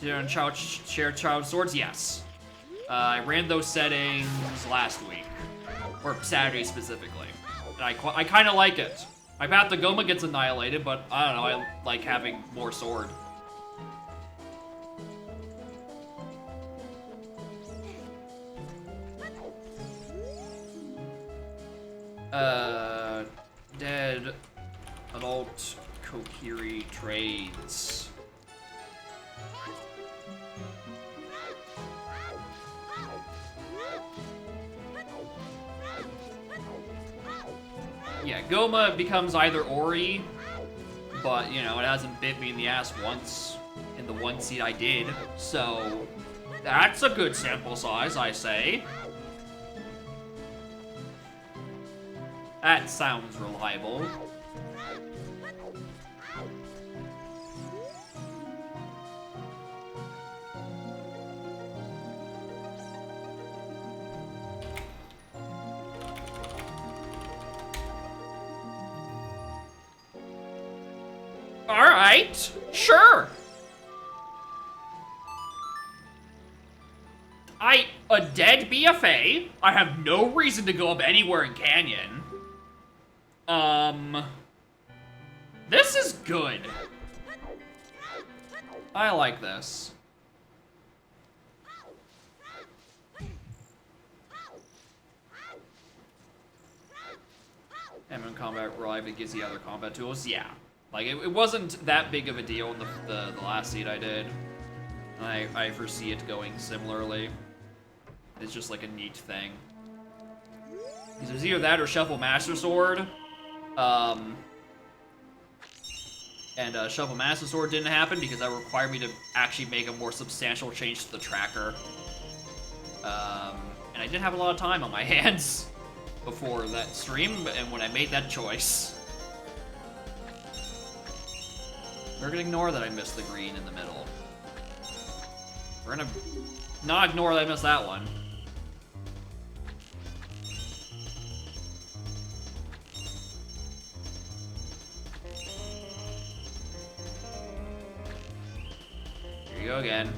Did I share child swords? Yes. I ran those settings last week. Or Saturday specifically. And I kind of like it. My path to Goma gets annihilated, but I don't know, I like having more sword. Dead adult Kokiri trades. Yeah, Goma becomes either Ori, but, you know, it hasn't bit me in the ass once in the one seed I did, so that's a good sample size, I say. That sounds reliable. Alright, sure. A dead BFA. I have no reason to go up anywhere in Canyon. This is good. I like this. And in combat relive, it gives the other combat tools. Yeah. Like, it wasn't that big of a deal in the last seed I did. And I foresee it going similarly. It's just like a neat thing. Because it was either that or Shuffle Master Sword. And Shuffle Master Sword didn't happen because that required me to actually make a more substantial change to the tracker. And I didn't have a lot of time on my hands before that stream, and when I made that choice. We're gonna ignore that I missed the green in the middle. We're gonna not ignore that I missed that one. Here you go again.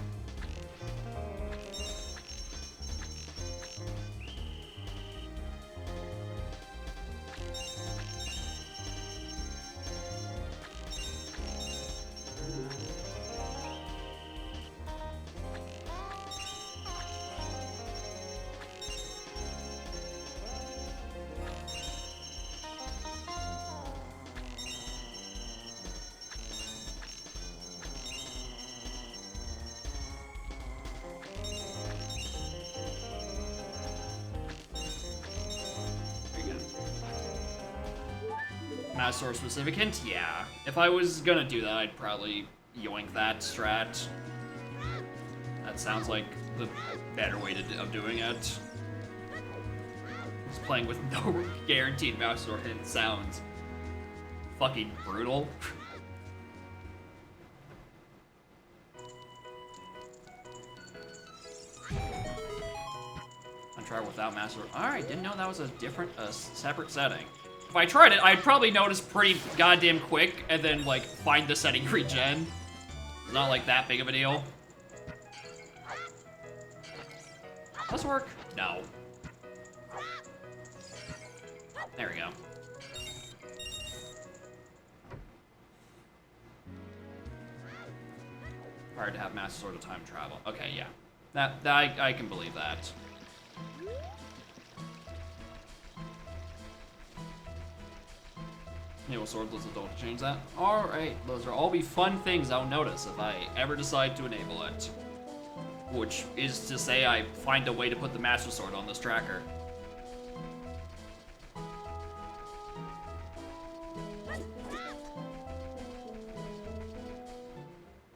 Master specific hint? Yeah. If I was gonna do that, I'd probably yoink that strat. That sounds like the better way of doing it. Just playing with no guaranteed Master hint sounds fucking brutal. I'll try without Master. Alright, didn't know that was a different, separate setting. If I tried it, I'd probably notice pretty goddamn quick and then, like, find the setting regen. It's not, like, that big of a deal. Does this work? No. There we go. Hard to have Master Sword of Time Travel. Okay, yeah. That I can believe that. Naval Swordless don't change that. Alright, those are all be fun things I'll notice if I ever decide to enable it. Which is to say I find a way to put the Master Sword on this tracker.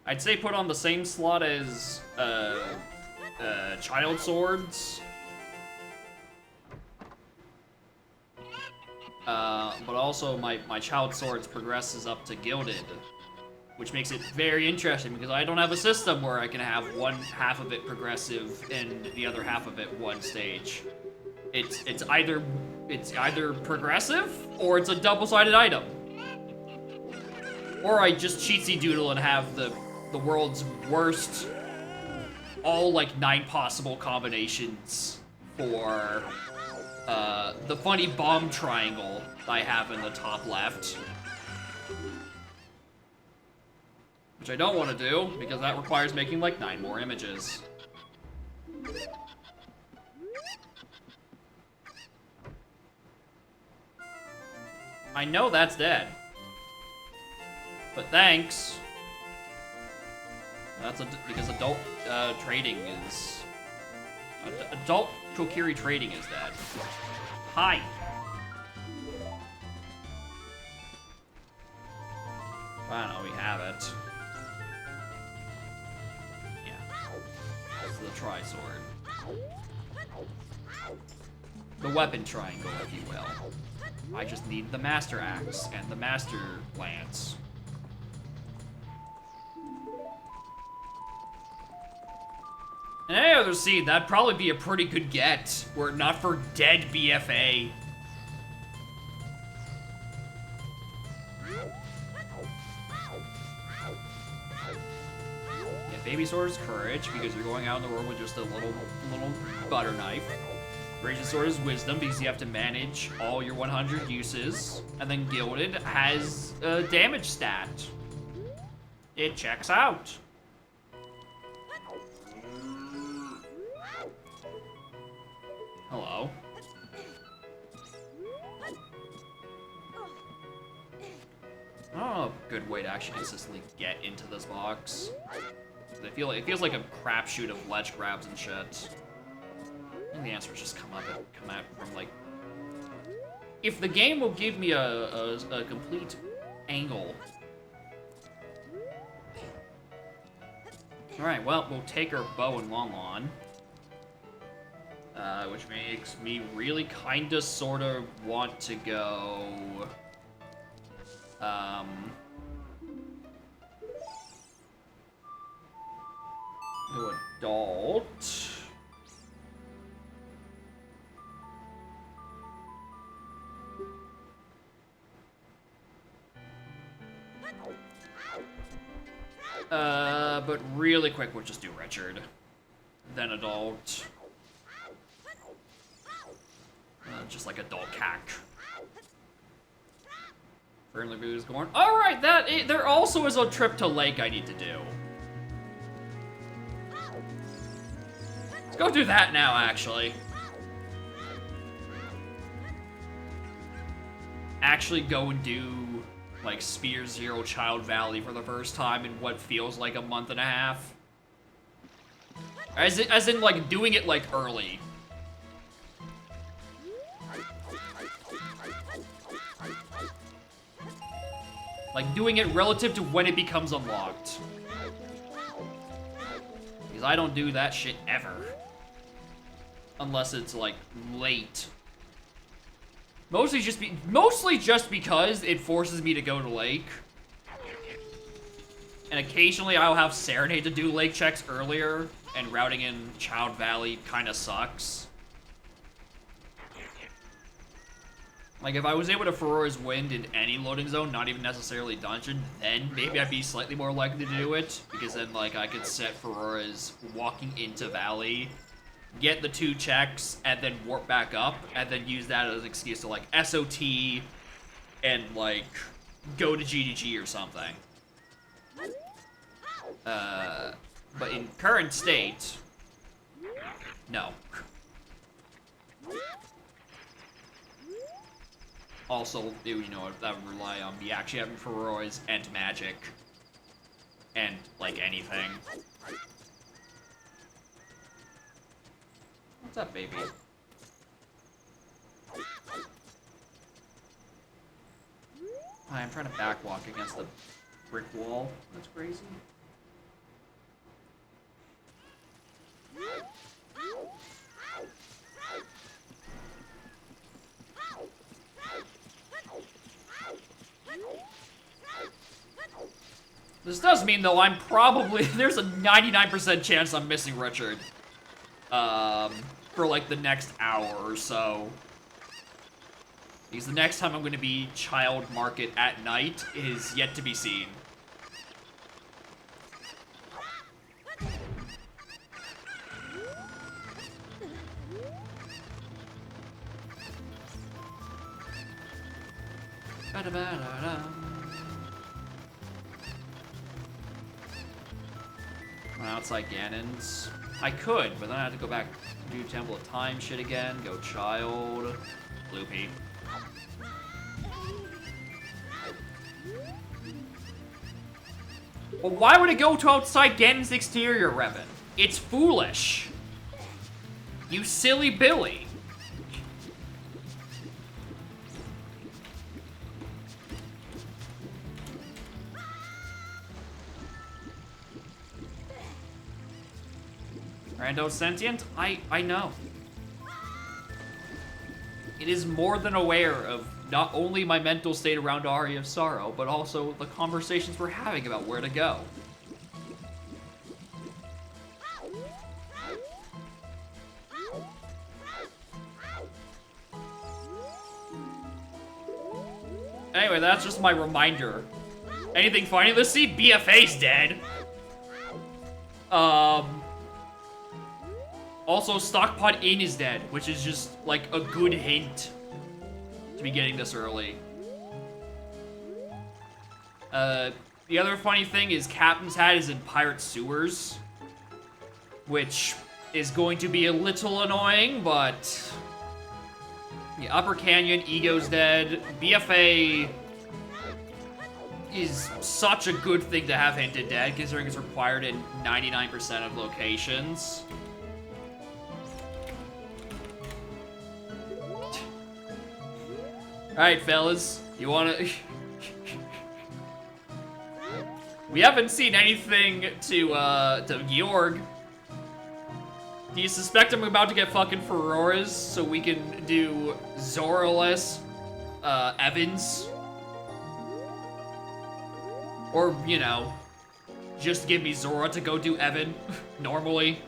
I'd say put on the same slot as Child Swords. But also my Child Swords progresses up to Gilded, which makes it very interesting because I don't have a system where I can have one half of it progressive and the other half of it one stage. It's either progressive or it's a double-sided item. Or I just cheatsy doodle and have the world's worst, all like 9 possible combinations for the funny bomb triangle I have in the top left. Which I don't want to do, because that requires making like 9 more images. I know that's dead. But thanks. That's because adult trading is... Adult Kokiri trading is dead. Hi. I don't know, we have it. Yeah. It's the tri-sword. The weapon triangle, if you will. I just need the Master Axe and the Master Lance. And any other seed, that'd probably be a pretty good get, were it not for dead BFA. Yeah, Baby Sword is courage, because you're going out in the world with just a little butter knife. Raging Sword is wisdom, because you have to manage all your 100 uses. And then Gilded has a damage stat. It checks out. Hello. I don't know a good way to actually consistently get into this box. It feels like a crapshoot of ledge grabs and shit. I think the answer is just come out from like. If the game will give me a complete angle. All right, well we'll take our bow and long on. Which makes me really kinda sorta want to go go adult. But really quick we'll just do Richard. Then adult. Just like adult cack. Friendly Boo's going. Alright, there also is a trip to lake I need to do. Let's go do that now, actually. Actually go and do, like, Spear Zero Child Valley for the first time in what feels like a month and a half. As in, like, doing it, like, early. Like, doing it relative to when it becomes unlocked. Because I don't do that shit ever. Unless it's, like, late. Mostly just because it forces me to go to lake. And occasionally I'll have Serenade to do lake checks earlier, and routing in Child Valley kinda sucks. Like, if I was able to Furora's Wind in any loading zone, not even necessarily dungeon, then maybe I'd be slightly more likely to do it. Because then, like, I could set Furora's walking into Valley, get the 2 checks, and then warp back up, and then use that as an excuse to, like, SOT and, like, go to GDG or something. But in current state, no. Also, you know, that would rely on me actually having Furora's and magic. And, like, anything. What's up, baby? Hi, I'm trying to backwalk against the brick wall. That's crazy. This does mean, though, I'm probably... There's a 99% chance I'm missing Richard. For, like, the next hour or so. Because the next time I'm going to be Child Market at night is yet to be seen. Outside Ganon's. I could, but then I have to go back, do Temple of Time shit again, go Child, Loopy. Well, why would it go to outside Ganon's exterior, Revan? It's foolish. You silly Billy. Rando sentient? I know. It is more than aware of not only my mental state around Aria of Sorrow, but also the conversations we're having about where to go. Anyway, that's just my reminder. Anything funny? Let's see. BFA's dead. Also, Stockpot Inn is dead, which is just, like, a good hint to be getting this early. The other funny thing is Captain's Hat is in Pirate Sewers, which is going to be a little annoying, but... Yeah, Upper Canyon, Ego's dead. BFA is such a good thing to have hinted dead, considering it's required in 99% of locations. Alright, fellas. You wanna... We haven't seen anything to Georg. Do you suspect I'm about to get fucking Ferroras so we can do Zora-less Evans? Or, you know, just give me Zora to go do Evan, normally.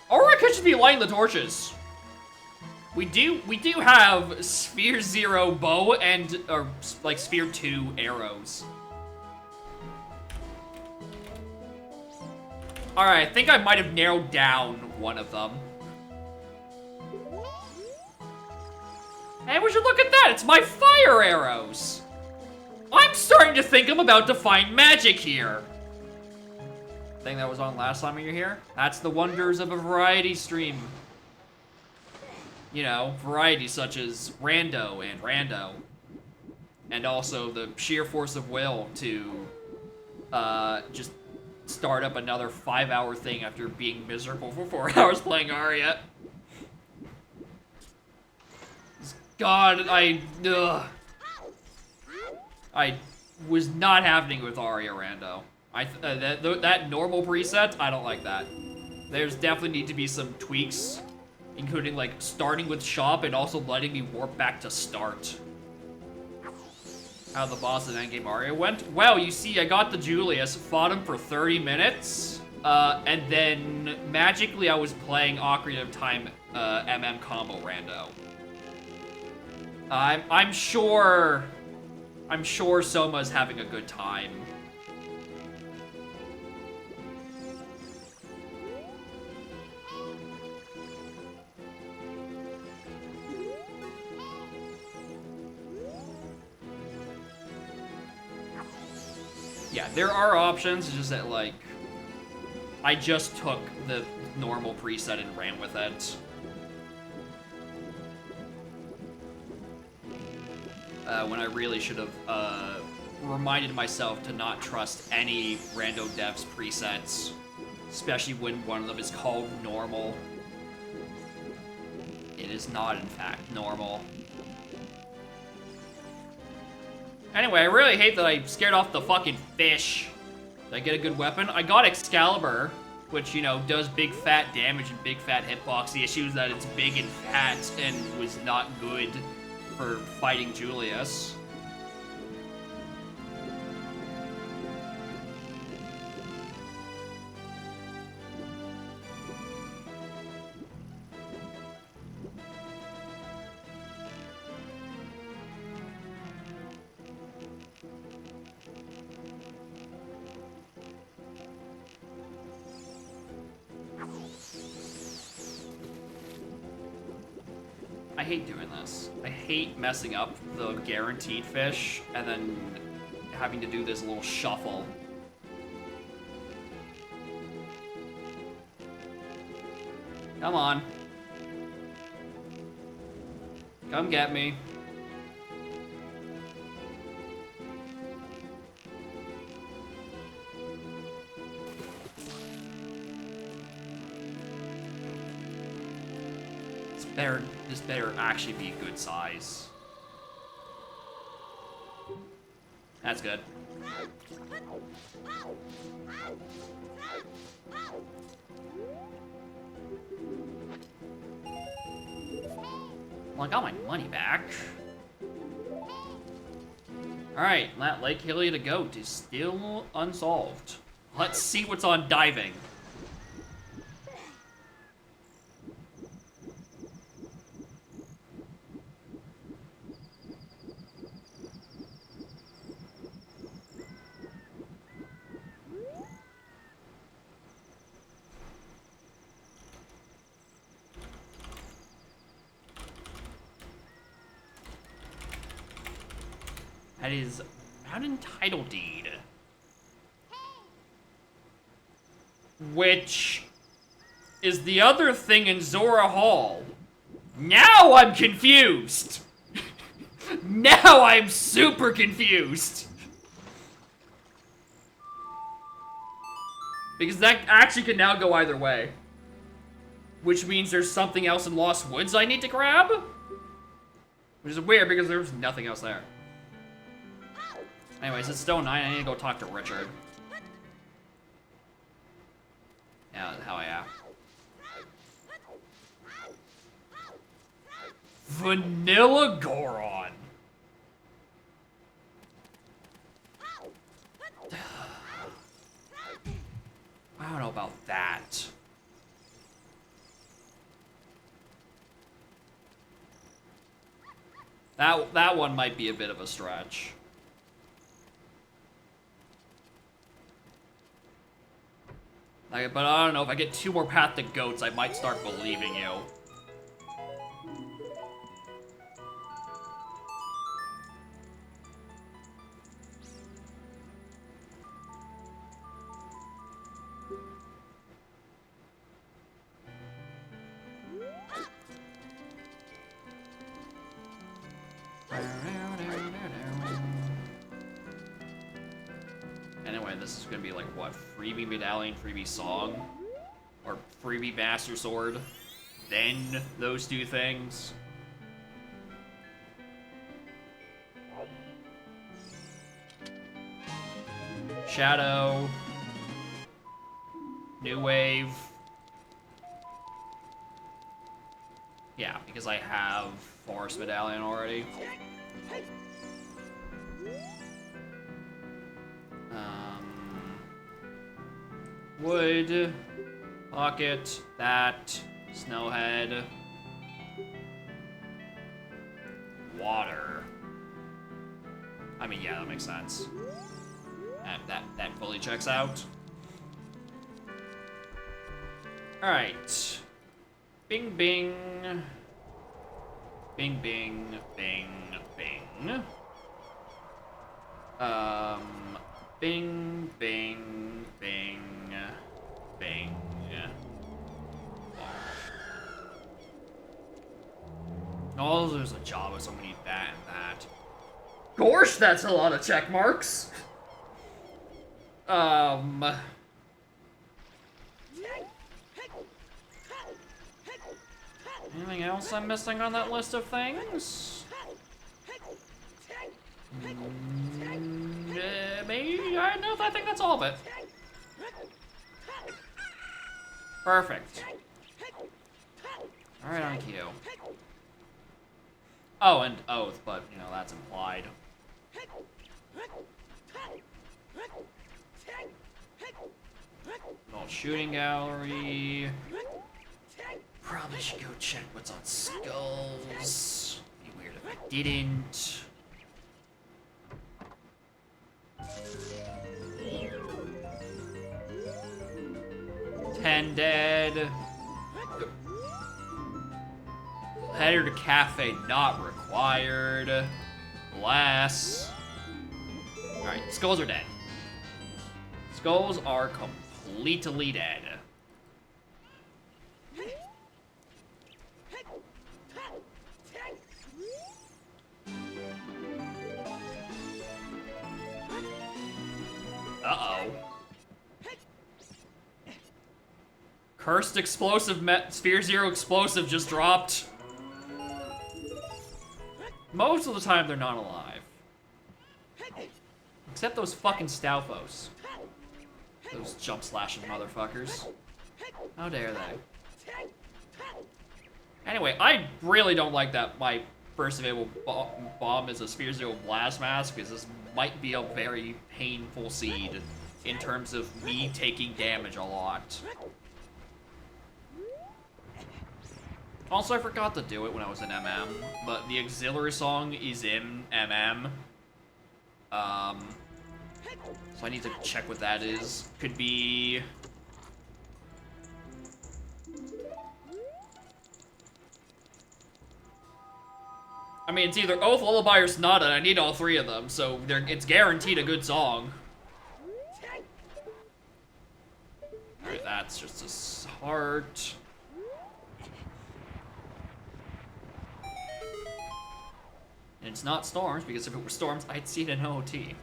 Or I could just be lighting the torches. We do have Sphere 0 bow and, or, like, Sphere 2 arrows. Alright, I think I might have narrowed down one of them. Hey, would you look at that? It's my fire arrows! I'm starting to think I'm about to find magic here. Thing that was on last time you were here? That's the wonders of a variety stream. You know, varieties such as Rando and Rando. And also the sheer force of will to just start up another 5-hour thing after being miserable for 4 hours playing Aria. God, I was not happening with Aria Rando. That normal preset, I don't like that. There's definitely need to be some tweaks, including like starting with shop and also letting me warp back to start. How the boss and endgame Aria went? Well, you see, I got the Julius, fought him for 30 minutes, and then magically I was playing Ocarina of Time MM combo Rando. I'm sure Soma's having a good time. Yeah, there are options, it's just that, like, I just took the normal preset and ran with it. When I really should have reminded myself to not trust any Rando devs presets, especially when one of them is called normal. It is not, in fact, normal. Anyway, I really hate that I scared off the fucking fish. Did I get a good weapon? I got Excalibur, which, you know, does big fat damage and big fat hitbox. The issue is that it's big and fat and was not good for fighting Julius. I hate doing this. I hate messing up the guaranteed fish and then having to do this little shuffle. Come on. Come get me. This better actually be a good size. That's good. Well, I got my money back. Alright, that Lake Hilly the Goat is still unsolved. Let's see what's on diving. That is found in title deed. Which is the other thing in Zora Hall. Now I'm confused. Now I'm super confused. Because that actually can now go either way. Which means there's something else in Lost Woods I need to grab? Which is weird because there's nothing else there. Anyways, it's still 9. I need to go talk to Richard. Yeah, how I am. Vanilla Goron. I don't know about that. That one might be a bit of a stretch. But I don't know, if I get 2 more Path to Goats, I might start believing you. Anyway, this is gonna be like, what, freebie medallion, freebie song? Or freebie master sword? Then those 2 things? Shadow. New Wave. Yeah, because I have Forest Medallion already. Wood, pocket, that, snowhead, water. I mean, yeah, that makes sense. That fully checks out. All right. Bing, bing. Bing, bing, bing, bing. Bing, bing, bing, bing. Oh, there's a Java, so we need that and that. Gosh, that's a lot of check marks. Anything else I'm missing on that list of things? Maybe, no, I think that's all of it. Perfect. Alright, on cue. Oh, and Oath, but, you know, that's implied. Old shooting gallery. Probably should go check what's on Skulls. Be weird if I didn't. Ten dead. Header to cafe not required. Glass. Alright, skulls are dead. Skulls are completely dead. Uh-oh. Cursed explosive Sphere Zero explosive just dropped. Most of the time they're not alive. Except those fucking Stalfos. Those jump slashing motherfuckers. How dare they? Anyway, I really don't like that my first available bomb is a Sphere Zero Blast Mask, because this might be a very painful seed in terms of me taking damage a lot. Also, I forgot to do it when I was in MM, but the auxiliary song is in MM. So I need to check what that is. Could be... I mean, it's either Oath, Lullaby, or Sonata, and I need all three of them, so it's guaranteed a good song. Alright, that's just a heart. And it's not storms, because if it were storms, I'd see it in OT.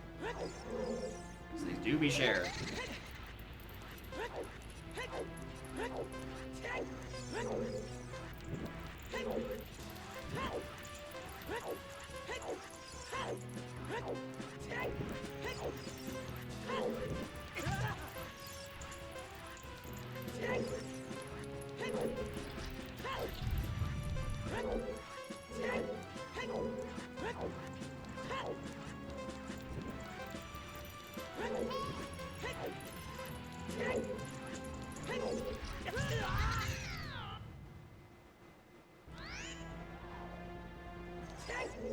Because they do be shared.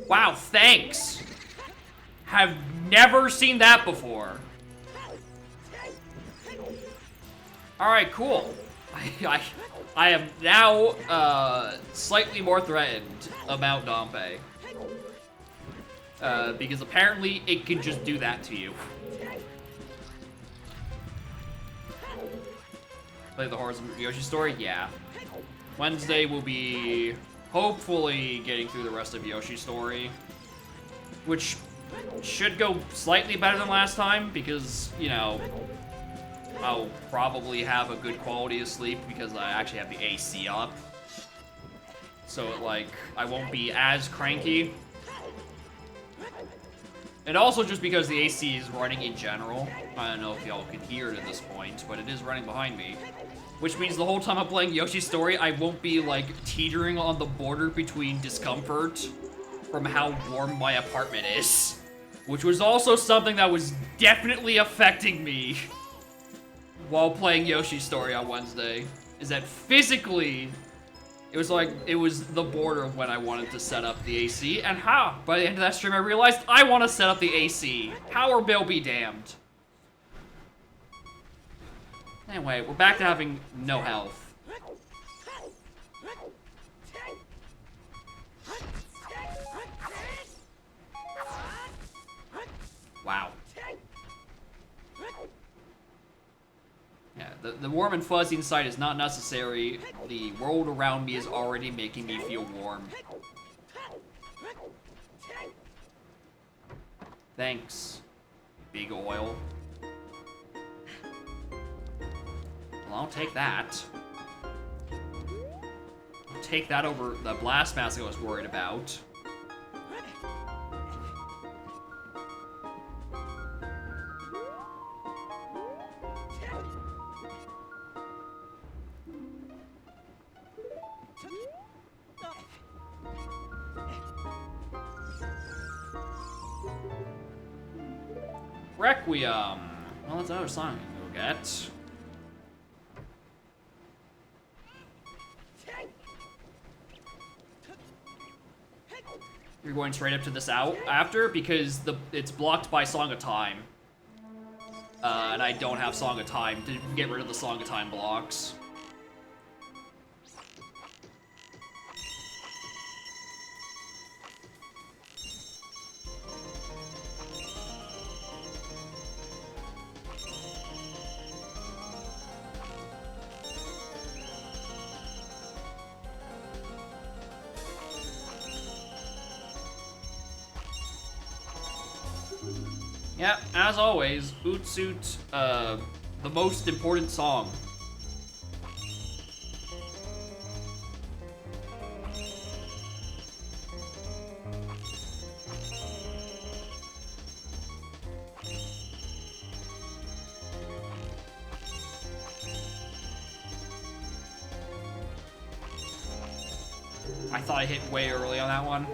Wow, thanks! Have never seen that before. Alright, cool. I am now, slightly more threatened about Dompe. Because apparently it can just do that to you. Play the Horrors of Yoshi story? Yeah. Wednesday will be hopefully getting through the rest of Yoshi's story, which should go slightly better than last time because, you know, I'll probably have a good quality of sleep because I actually have the AC up. So, like, I won't be as cranky. And also just because the AC is running in general. I don't know if y'all can hear it at this point, but it is running behind me. Which means the whole time I'm playing Yoshi's Story, I won't be, like, teetering on the border between discomfort from how warm my apartment is. Which was also something that was definitely affecting me while playing Yoshi's Story on Wednesday. Is that physically, it was like, it was the border of when I wanted to set up the AC. And by the end of that stream I realized I want to set up the AC. Power bill be damned. Anyway, we're back to having no health. Wow. Yeah, the warm and fuzzy inside is not necessary. The world around me is already making me feel warm. Thanks, big oil. Well, I'll take that. I'll take that over the blast mask I was worried about. Requiem. Well, that's another song I can go get. You're going straight up to this out after because it's blocked by Song of Time. And I don't have Song of Time to get rid of the Song of Time blocks. Yeah, as always, Ootsuit, the most important song. I thought I hit way early on that one.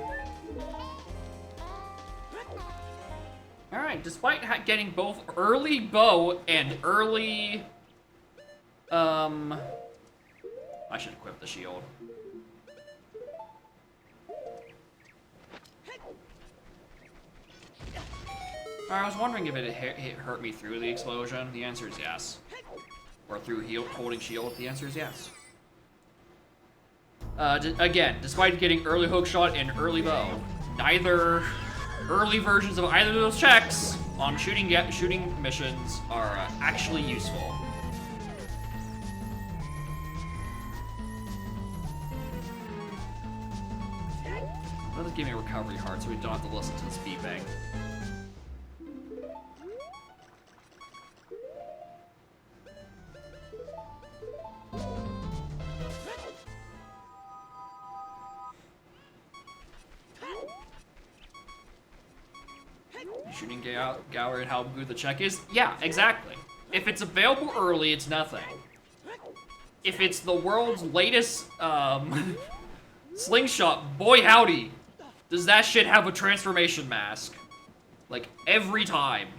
Alright, despite getting both early bow and early... I should equip the shield. I was wondering if it hurt me through the explosion. The answer is yes. Or through holding shield. The answer is yes. Again, despite getting early hookshot and early bow, neither early versions of either of those checks on shooting missions are actually useful. Let us give me a recovery heart so we don't have to listen to this beeping. Shooting gallery and how good the check is? Yeah, exactly. If it's available early, it's nothing. If it's the world's latest slingshot, boy howdy, does that shit have a transformation mask. Like, every time.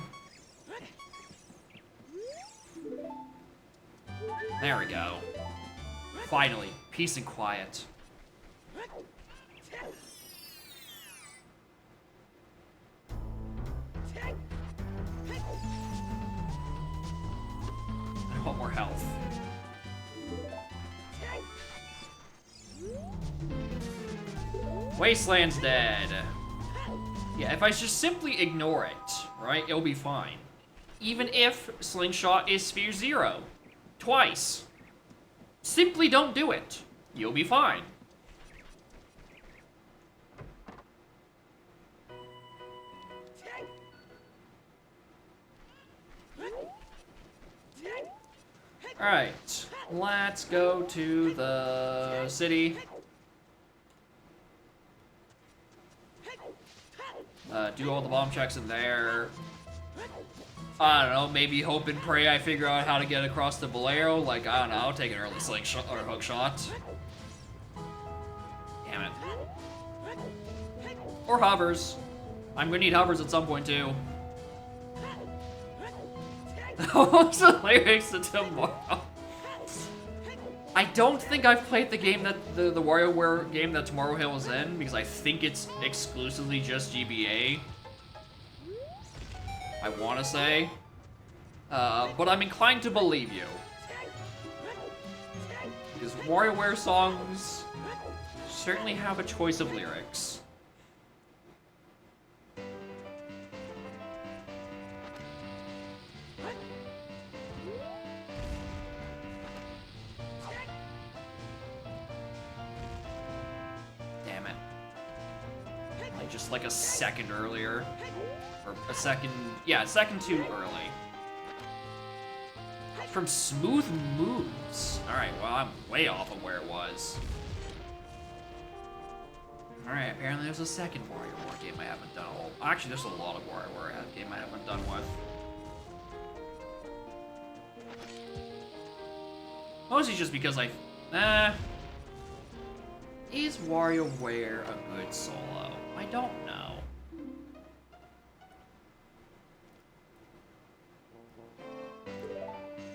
There we go. Finally, peace and quiet. I want more health. Wasteland's dead. Yeah, if I just simply ignore it, right, it'll be fine. Even if Slingshot is Sphere 0. Twice. Simply don't do it. You'll be fine. Alright, let's go to the city. Do all the bomb checks in there. I don't know, maybe hope and pray I figure out how to get across the Bolero. Like, I don't know, take an early slingshot or hook shot. Damn it. Or hovers. I'm gonna need hovers at some point too. What's the lyrics to tomorrow? I don't think I've played the game that the WarioWare game that Tomorrow Hill is in, because I think it's exclusively just GBA. I want to say, but I'm inclined to believe you, because WarioWare songs certainly have a choice of lyrics. Just like a second earlier. Or a second, yeah, a second too early. From Smooth Moves. Alright, well, I'm way off of where it was. Alright, apparently there's a second WarioWare game I haven't done. Actually, there's a lot of WarioWare game I haven't done with. Mostly just because is WarioWare a good solo? I don't know.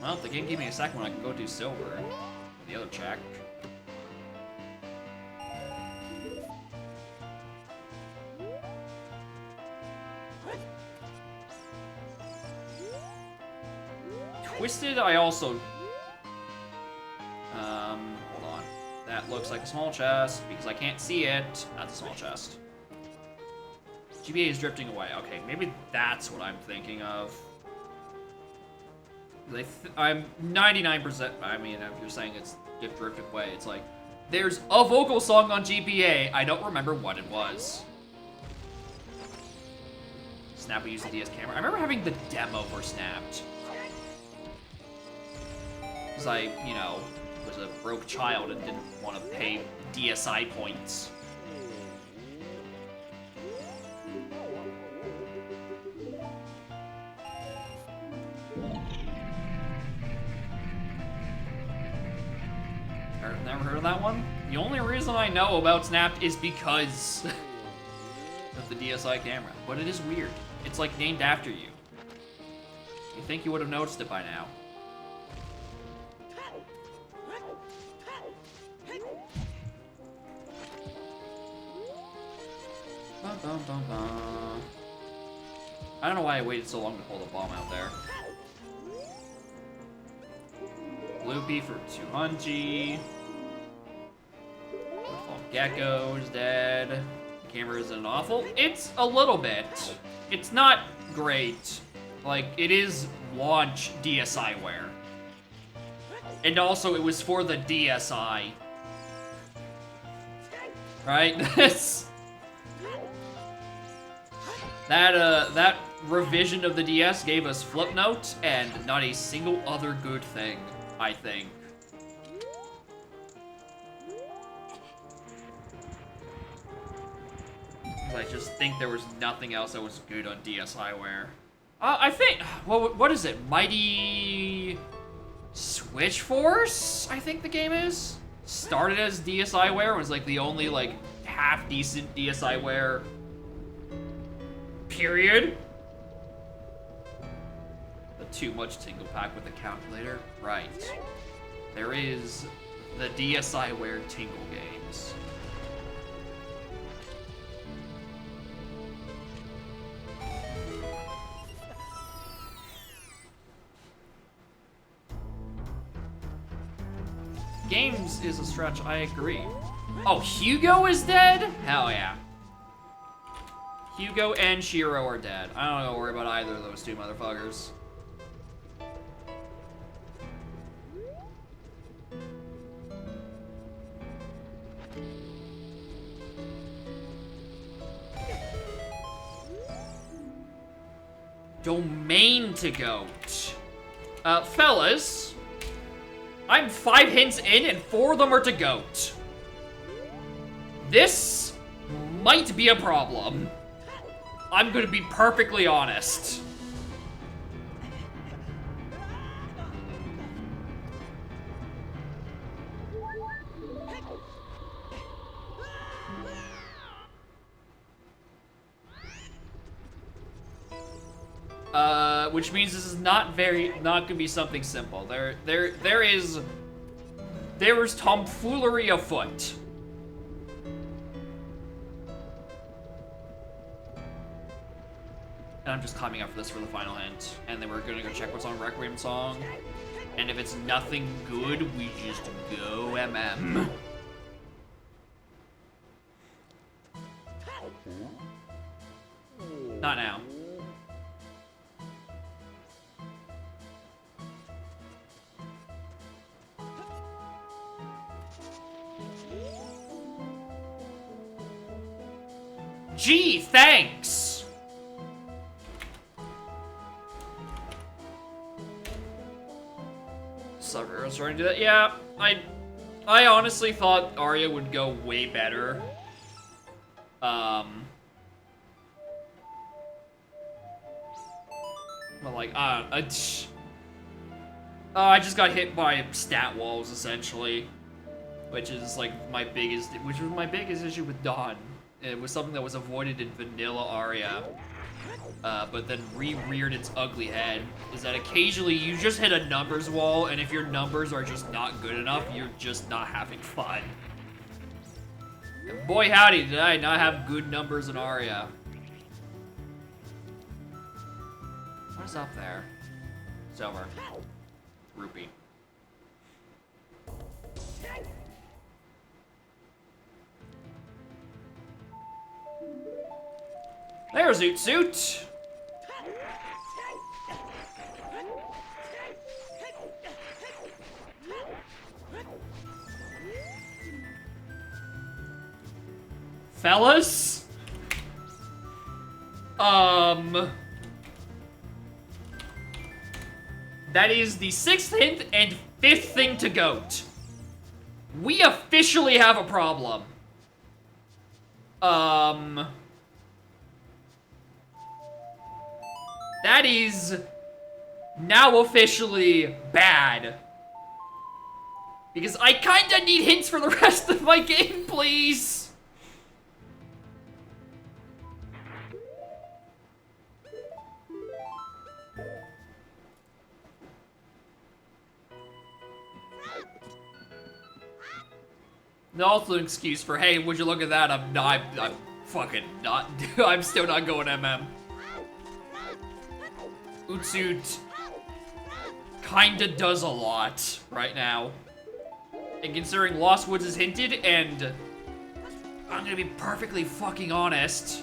Well, if the game gave me a second one, I can go do silver. The other check. Twisted, I also... hold on. That looks like a small chest, because I can't see it. That's a small chest. GBA is drifting away. Okay, maybe that's what I'm thinking of. I'm 99%, I mean, if you're saying it's drifted away, it's like, there's a vocal song on GBA, I don't remember what it was. Snap used the DS camera. I remember having the demo for Snapped. Because I, you know, was a broke child and didn't want to pay DSi points. Never heard of that one? The only reason I know about Snapped is because of the DSi camera. But it is weird. It's like named after you. You think you would have noticed it by now. Bum, bum, bum, bum. I don't know why I waited so long to pull the bomb out there. Loopy for 200. Gecko's dead. The camera isn't awful. It's a little bit. It's not great. Like, it is launch DSiWare. And also, it was for the DSi. Right? That revision of the DS gave us Flipnote and not a single other good thing, I think. I just think there was nothing else that was good on DSiWare. I think, what is it? Mighty Switch Force, I think the game is? Started as DSiWare, was like the only like half-decent DSiWare period. The too much tingle pack with the calculator. Right. There is the DSiWare tingle games. Games is a stretch, I agree. Oh, Hugo is dead? Hell yeah. Hugo and Shiro are dead. I don't gotta worry about either of those two motherfuckers. Domain to goat. Fellas, I'm 5 hints in and 4 of them are to goat. This might be a problem. I'm gonna be perfectly honest. Which means this is not gonna be something simple. There is tomfoolery afoot. And I'm just climbing up for this for the final hint. And then we're gonna go check what's on Requiem song. And if it's nothing good, we just go MM. Not now. Gee, thanks! Sucker was trying to do that. Yeah, I honestly thought Arya would go way better. But like, I just got hit by stat walls essentially, which is like which was my biggest issue with Dawn. It was something that was avoided in vanilla Arya, but then re-reared its ugly head, is that occasionally you just hit a numbers wall, and if your numbers are just not good enough, you're just not having fun. And boy howdy, did I not have good numbers in Arya. What is up there? It's over. Rupee. There's Zoot Suit! Fellas? That is the 6th hint and 5th thing to goat. We officially have a problem. That is now officially bad. Because I kinda need hints for the rest of my game, please! And also an excuse for, hey, would you look at that? I'm fucking not, I'm still not going MM. Utsuit kinda does a lot right now. And considering Lost Woods is hinted, and I'm gonna be perfectly fucking honest,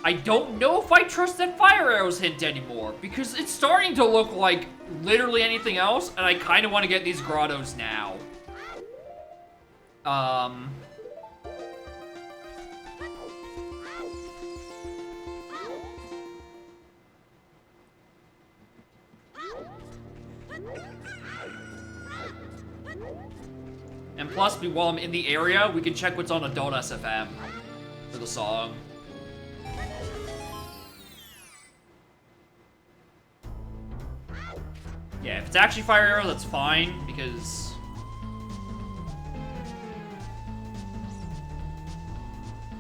I don't know if I trust that Fire Arrow's hint anymore, because it's starting to look like literally anything else, and I kinda wanna get these grottos now. And plus, while I'm in the area, we can check what's on Adult SFM for the song. Yeah, if it's actually Fire Arrow, that's fine, because...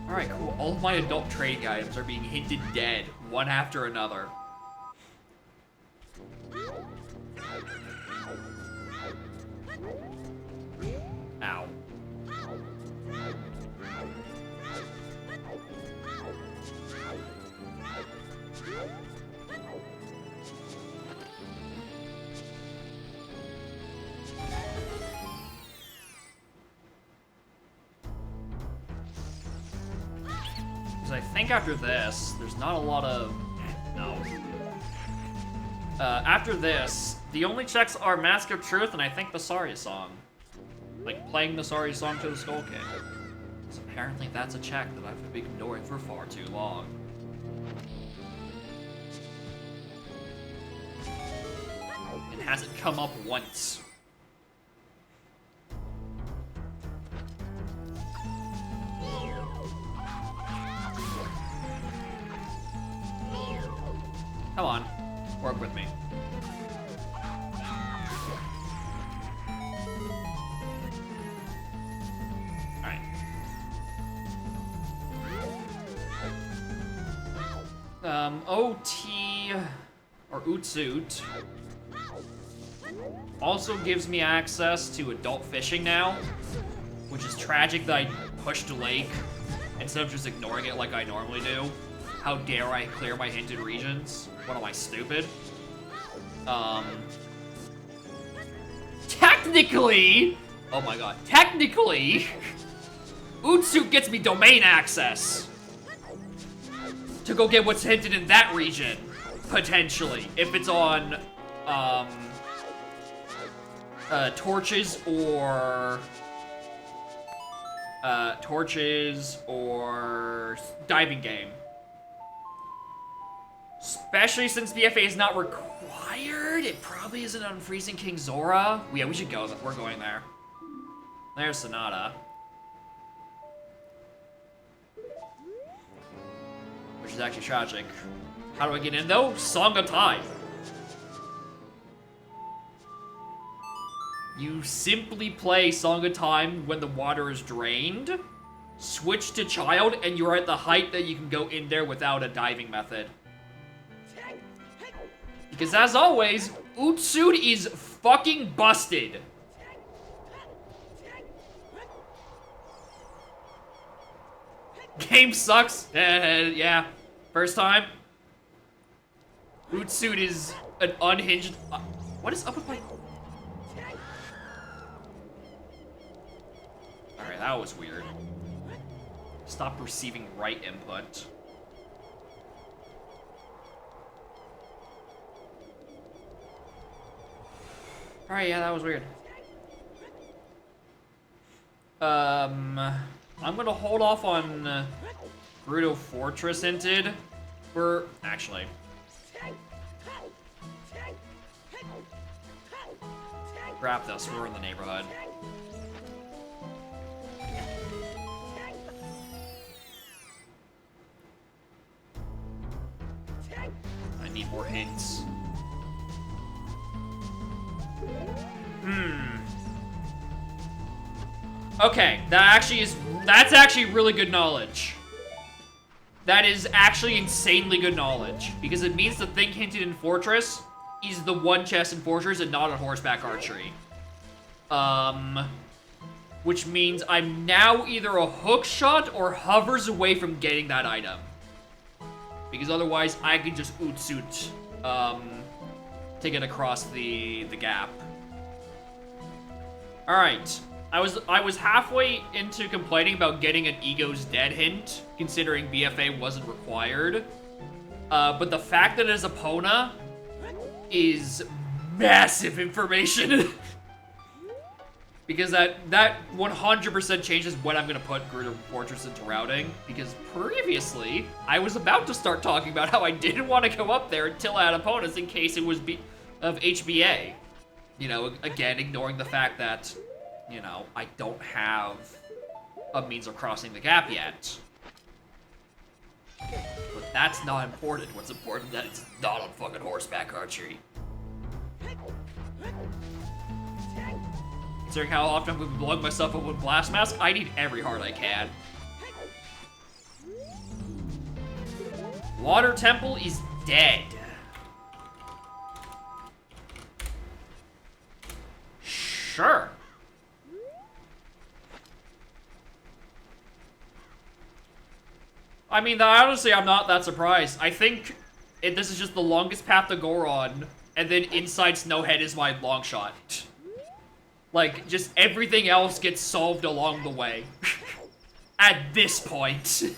Alright, cool. All of my adult trading items are being hinted dead, one after another. Ow. Because I think after this, there's not a lot of... No. After this, the only checks are Mask of Truth and I think the Sorry song. Like, playing the Sorry song to the Skull King. So apparently that's a check that I've been ignoring for far too long. It hasn't come up once. Come on, work with me. Alright. OT, or Utsuit, also gives me access to adult fishing now, which is tragic that I pushed Lake instead of just ignoring it like I normally do. How dare I clear my hinted regions? What am I, stupid? Technically, oh my god, technically, Utsuit gets me domain access to go get what's hinted in that region, potentially, if it's on, torches or diving game. Especially since BFA is not required, it probably isn't on Freezing King Zora. Yeah, we should go. We're going there. There's Sonata. Which is actually tragic. How do I get in, though? Song of Time. You simply play Song of Time when the water is drained, switch to Child, and you're at the height that you can go in there without a diving method. Because as always, Utsuit is fucking busted. Game sucks. Yeah. First time. Utsuit is an unhinged... what is up with my... Alright, that was weird. Stop receiving right input. Alright, yeah, that was weird. I'm gonna hold off on Gerudo Fortress hinted for... Actually. Grab this, we're in the neighborhood. I need more hints. Okay, that's actually really good knowledge. That is actually insanely good knowledge. Because it means the thing hinted in Fortress is the one chest in Fortress and not on horseback archery. Which means I'm now either a hook shot or hovers away from getting that item. Because otherwise, I can just ootsuit, to get across the gap. Alright. I was halfway into complaining about getting an Ego's Dead hint, considering BFA wasn't required. But the fact that it is Epona is massive information. Because that 100% changes when I'm gonna put Greater Fortress into routing. Because previously, I was about to start talking about how I didn't want to go up there until I had opponents in case it was of HBA. You know, again, ignoring the fact that, you know, I don't have a means of crossing the gap yet. But that's not important. What's important is that it's not on fucking horseback archery. Considering how often I've been blowing myself up with Blast Mask, I need every heart I can. Water Temple is dead. Sure. I mean, honestly, I'm not that surprised. I think this is just the longest path to Goron, and then inside Snowhead is my long shot. Like, just everything else gets solved along the way. At this point.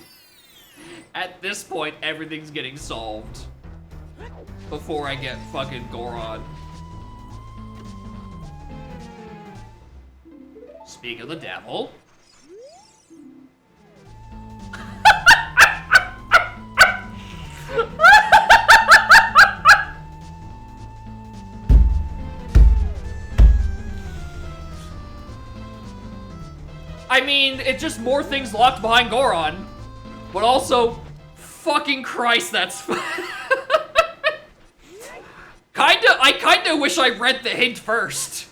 At this point, everything's getting solved. Before I get fucking Goron. Speak of the devil. I mean, it's just more things locked behind Goron. But also, fucking Christ, that's... I kinda wish I read the hint first.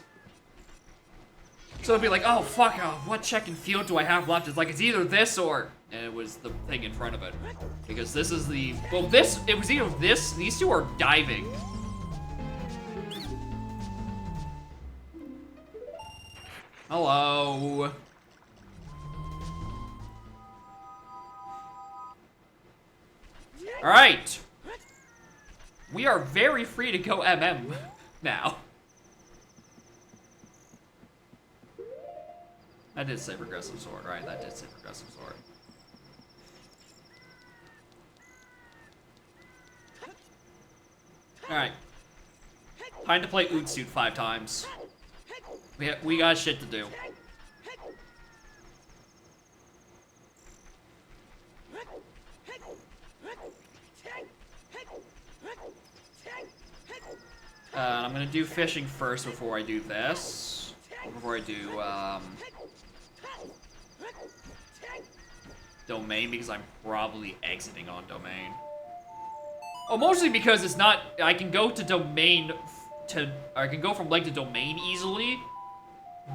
So it'd be like, oh, fuck, what check and field do I have left? It's like, it's either this or... And it was the thing in front of it. Because this is the... Well, it was either this... These two are diving. Hello. Alright. We are very free to go MM now. That did say Progressive Sword, right? That did say Progressive Sword. Alright. Time to play Ootsuit 5 times. We got shit to do. I'm gonna do fishing first before I do this. Before I do, domain, because I'm probably exiting on domain. Oh, mostly because it's not, I can go to domain I can go from lake to domain easily.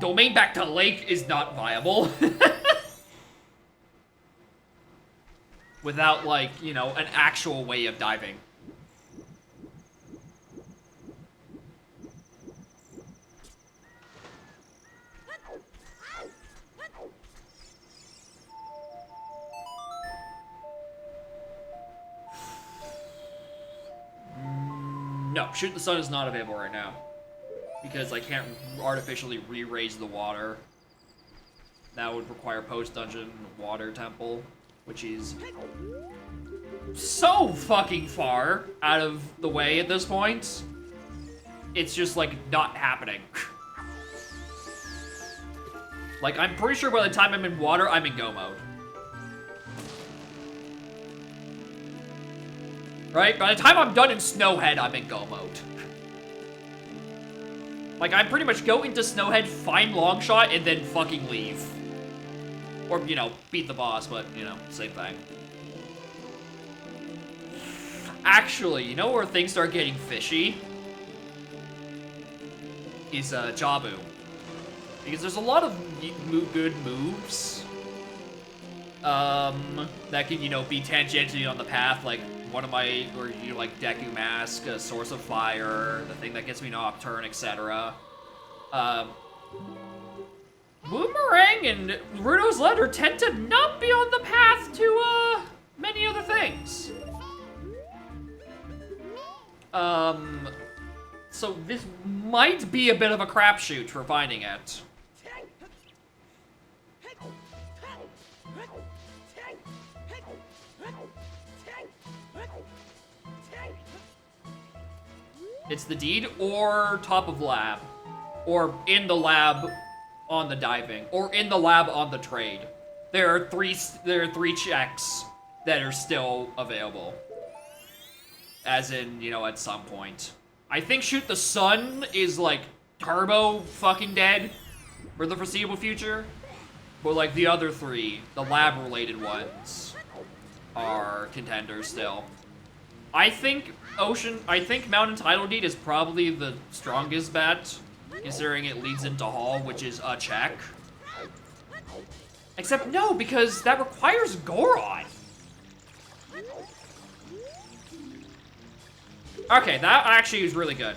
Domain back to lake is not viable. Without, like, you know, an actual way of diving. No, Shoot the Sun is not available right now. Because I can't artificially re-raise the water. That would require post-dungeon water temple, which is so fucking far out of the way at this point. It's just, like, not happening. Like, I'm pretty sure by the time I'm in water, I'm in go mode. Right? By the time I'm done in Snowhead, I'm in go mode. Like, I pretty much go into Snowhead, find Longshot, and then fucking leave. Or, you know, beat the boss, but, you know, same thing. Actually, you know where things start getting fishy? Is, Jabu. Because there's a lot of good moves that can, you know, be tangentially on the path, like one of my, or you know, like Deku Mask, a Source of Fire, the thing that gets me Nocturne, etc. Boomerang and Rudo's Letter tend to not be on the path to, many other things. So this might be a bit of a crapshoot for finding it. It's the deed or top of lab, or in the lab on the diving, or in the lab on the trade. There are three checks that are still available. As in, you know, at some point. I think Shoot the Sun is like turbo fucking dead for the foreseeable future. But like the other three, the lab related ones, are contenders still. I think Mountain Title Deed is probably the strongest bet, considering it leads into Hall, which is a check. Except no, because that requires Goron. Okay, that actually is really good.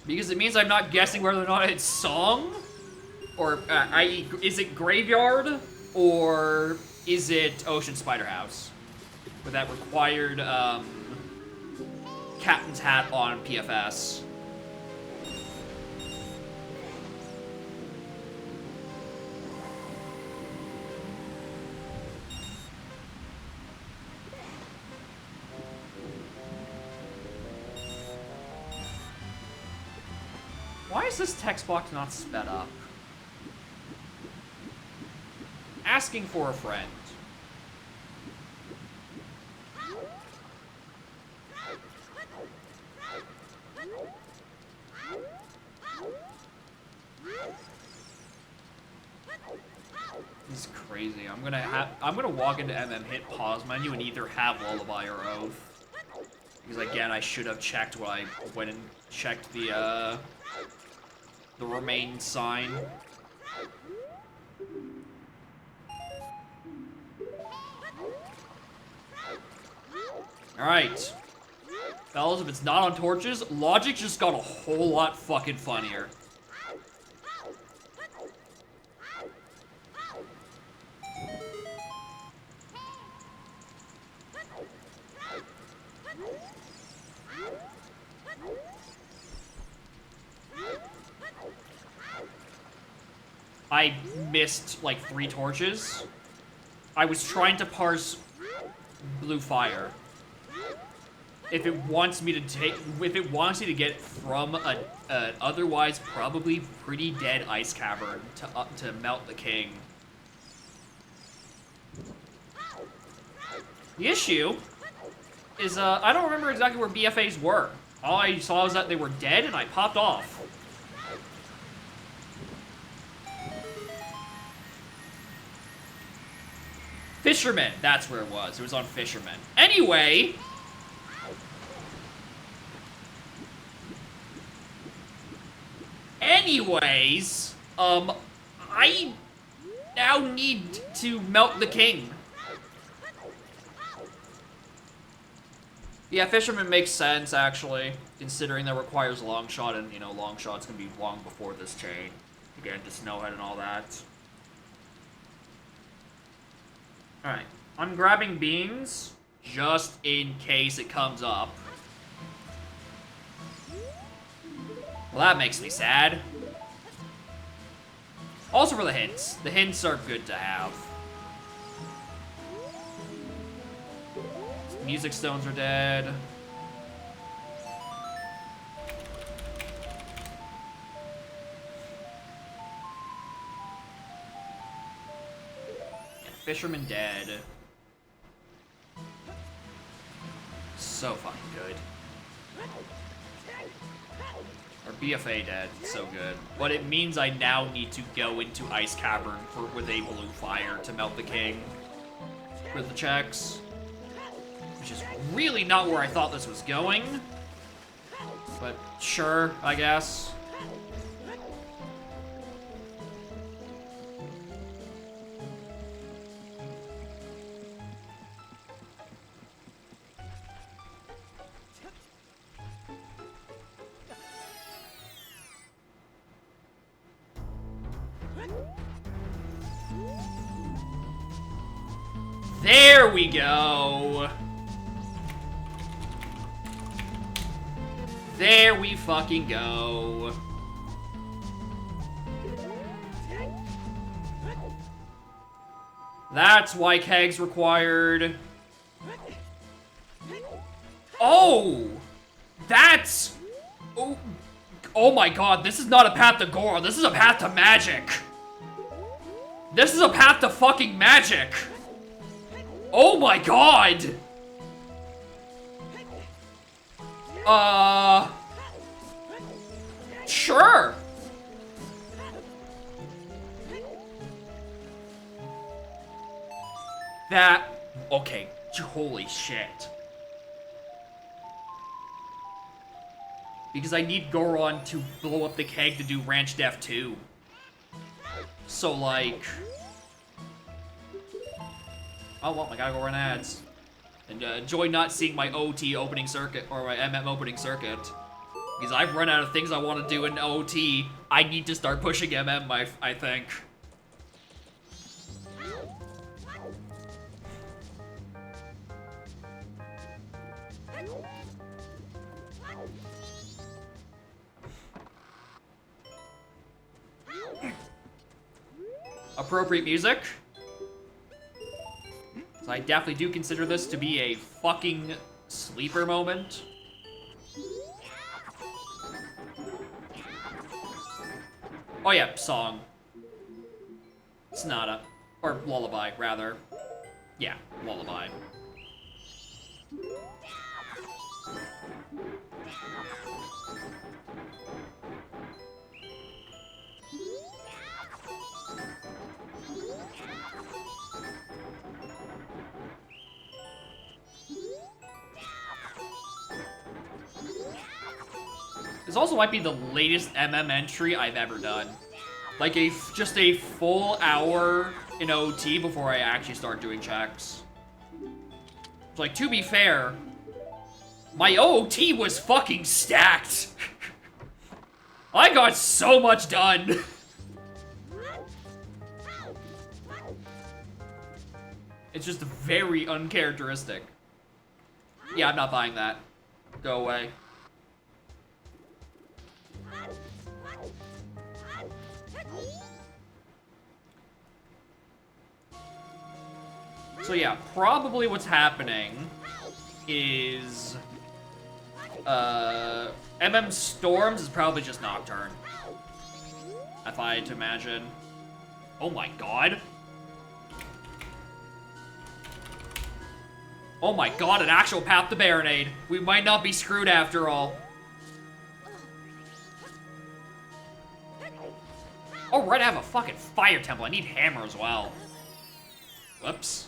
Because it means I'm not guessing whether or not it's Song, or i.e., is it Graveyard, or is it Ocean Spider House? With that required Captain's Hat on PFS. Why is this text box not sped up? Asking for a friend. This is crazy. I'm gonna walk into MM, hit pause menu, and either have Lullaby or Oath. Because again, I should have checked when I went and checked the remain sign. Alright. Fellas, if it's not on torches, logic just got a whole lot fucking funnier. I missed like 3 torches. I was trying to parse blue fire. If it wants me to get from an otherwise probably pretty dead ice cavern to melt the king. The issue is I don't remember exactly where BFAs were. All I saw was that they were dead and I popped off. Fisherman, that's where it was. It was on Fisherman. Anyways, I now need to melt the king. Yeah, Fisherman makes sense, actually, considering that requires long shot, and, you know, long shot's gonna be long before this chain. Again, to Snowhead and all that. Alright, I'm grabbing beans, just in case it comes up. Well, that makes me sad. Also for the hints. The hints are good to have. Music stones are dead. Fisherman dead. So fucking good. Or BFA dead, so good. But it means I now need to go into Ice Cavern with a blue fire to melt the king. With the checks. Which is really not where I thought this was going. But sure, I guess. There we go. There we fucking go. That's why keg's required. Oh! That's... Oh, oh my god, this is not a path to Goro, this is a path to magic. This is a path to fucking magic. Oh my god! Sure. That, okay, holy shit. Because I need Goron to blow up the keg to do Ranch Def 2. So, like... Oh, well, I gotta go run ads. And enjoy not seeing my OT opening circuit, or my MM opening circuit. Because I've run out of things I want to do in OT. I need to start pushing MM, I think. Appropriate music. So I definitely do consider this to be a fucking sleeper moment. Oh yeah, song. Sonata. Or lullaby, rather. Yeah, lullaby. This also might be the latest MM entry I've ever done. Like just a full hour in OT before I actually start doing checks. It's like, to be fair, my OT was fucking stacked. I got so much done. It's just very uncharacteristic. Yeah, I'm not buying that. Go away. So yeah, probably what's happening is MM Storms is probably just Nocturne. If I had to imagine. Oh my god. Oh my god, an actual path to Baronade. We might not be screwed after all. Oh right, I have a fucking fire temple. I need hammer as well. Whoops.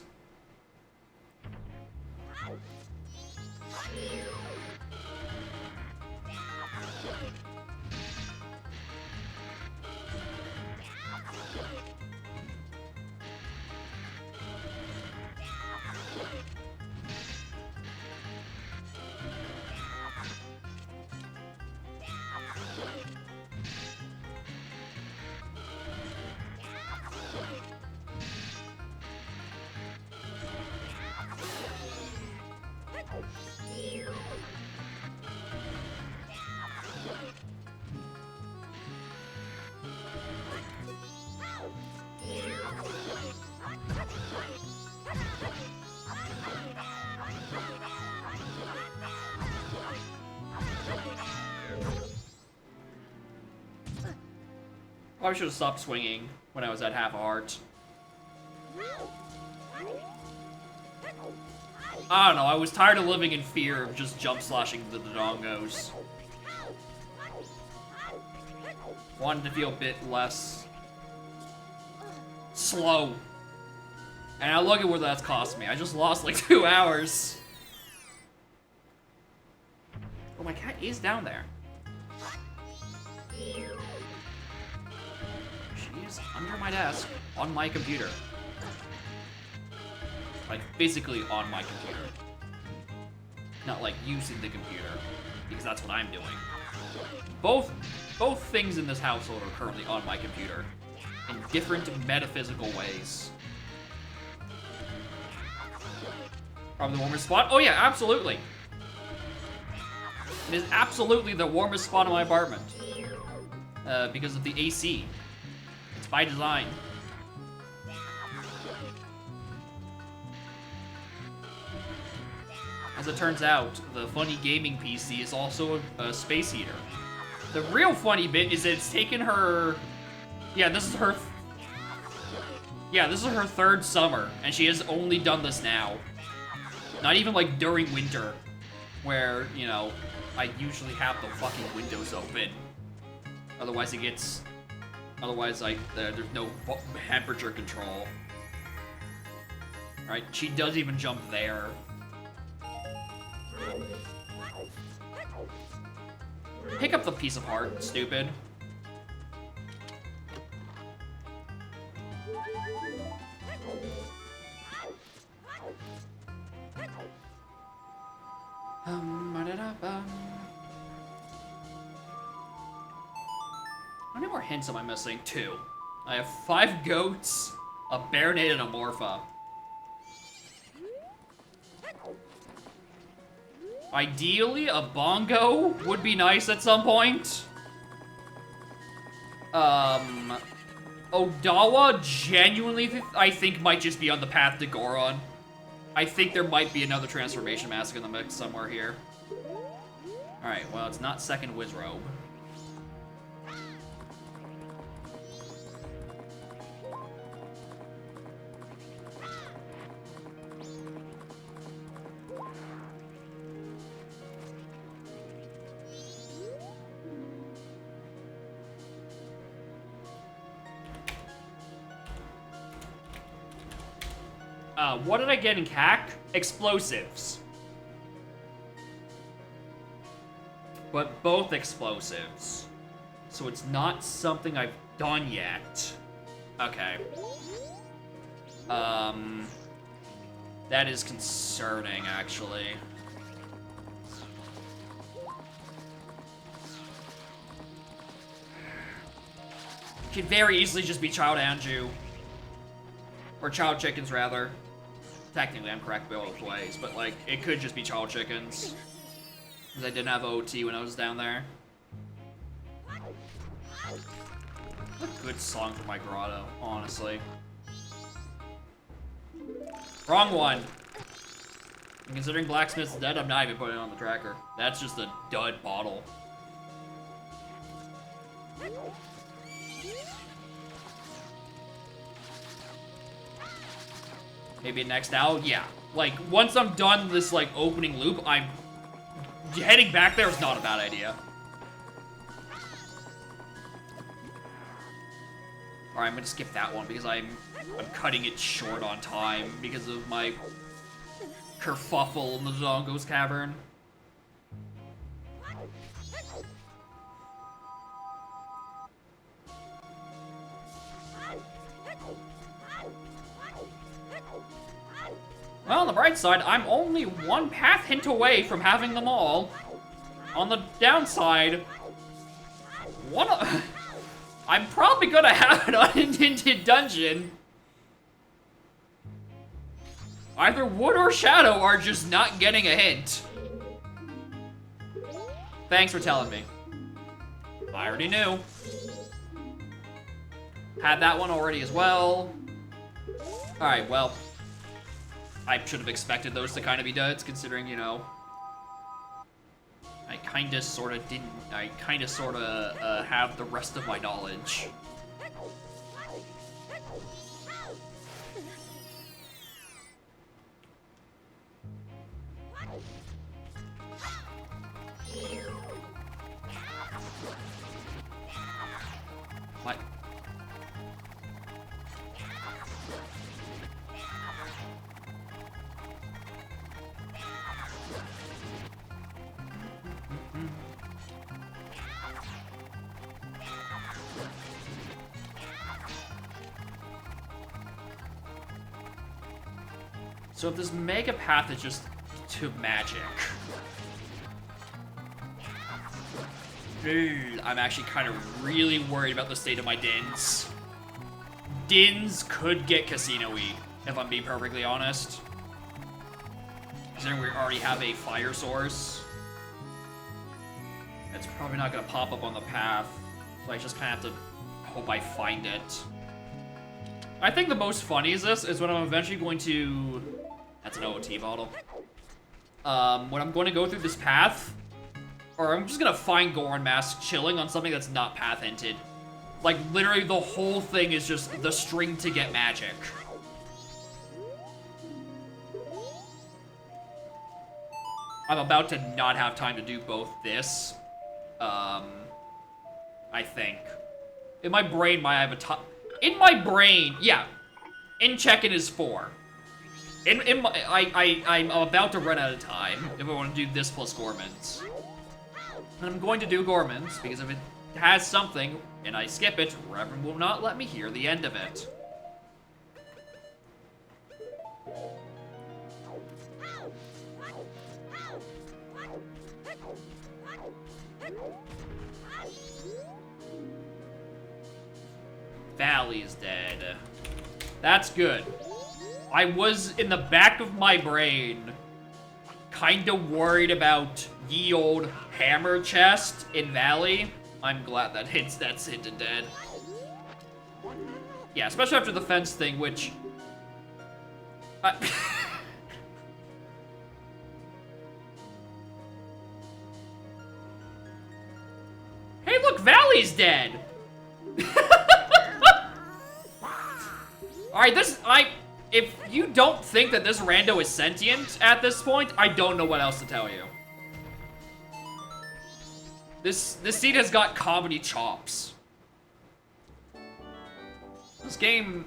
Probably should have stopped swinging when I was at half a heart. I don't know, I was tired of living in fear of just jump slashing the Dodongos. Wanted to feel a bit less slow. And now look at where that's cost me. I just lost like 2 hours. Oh, my cat is down there. She is under my desk, on my computer. Like, physically on my computer. Not like using the computer, because that's what I'm doing. Both things in this household are currently on my computer, in different metaphysical ways. Probably the warmest spot? Oh yeah, absolutely. It is absolutely the warmest spot in my apartment. Because of the AC. It's by design. As it turns out, the funny gaming PC is also a space heater. The real funny bit is that it's taken her... Yeah, this is her... Yeah, this is her third summer, and she has only done this now. Not even, like, during winter, where, you know, I usually have the fucking windows open. Otherwise it gets... Otherwise, like, there's no temperature control. Right? She does even jump there. Pick up the piece of heart, stupid. How many more hints am I missing? 2. I have 5 goats, a baronade, and a morpha. Ideally, a bongo would be nice at some point. Odawa genuinely, I think, might just be on the path to Goron. I think there might be another transformation mask in the mix somewhere here. Alright, well, it's not second Wizrobe. What did I get in CAC? Explosives. But both explosives. So it's not something I've done yet. Okay. That is concerning, actually. Could very easily just be Chao Anju. Or Chao Chickens, rather. Technically, I'm correct both ways, but, like, it could just be Chao Chickens. Because I didn't have OT when I was down there. A good song for my grotto, honestly. Wrong one! And considering Blacksmith's dead, I'm not even putting it on the tracker. That's just a dud bottle. Maybe next now? Yeah. Like, once I'm done this, like, opening loop, I'm... Heading back there is not a bad idea. Alright, I'm gonna skip that one because I'm cutting it short on time because of my kerfuffle in the Zongo's Cavern. Well, on the bright side, I'm only one path hint away from having them all. On the downside, I'm probably gonna have an unintended dungeon. Either Wood or Shadow are just not getting a hint. Thanks for telling me. I already knew. Had that one already as well. Alright, well. I should have expected those to kind of be duds, considering, you know, I kind of sort of didn't, I kind of sort of have the rest of my knowledge. What? So if this mega path is just to magic, I'm actually kind of really worried about the state of my Dins. Dins could get casino-y, if I'm being perfectly honest. Considering we already have a fire source. It's probably not gonna pop up on the path, so I just kind of have to hope I find it. I think the most funny is this is when I'm eventually going to... That's an OOT bottle. When I'm going to go through this path, or I'm just gonna find Goron Mask chilling on something that's not path hinted. Like, literally the whole thing is just the string to get magic. I'm about to not have time to do both this. I think. In my brain, in my brain, yeah. In check-in is 4. I'm about to run out of time if I want to do this plus Gormans. And I'm going to do Gormans, because if it has something, and I skip it, Reverend will not let me hear the end of it. Valley's dead. That's good. I was, in the back of my brain, kinda worried about ye old hammer chest in Valley. I'm glad that's hinted dead. Yeah, especially after the fence thing, which... Hey, look, Valley's dead! Alright, if you don't think that this rando is sentient at this point, I don't know what else to tell you. This seed has got comedy chops. This game's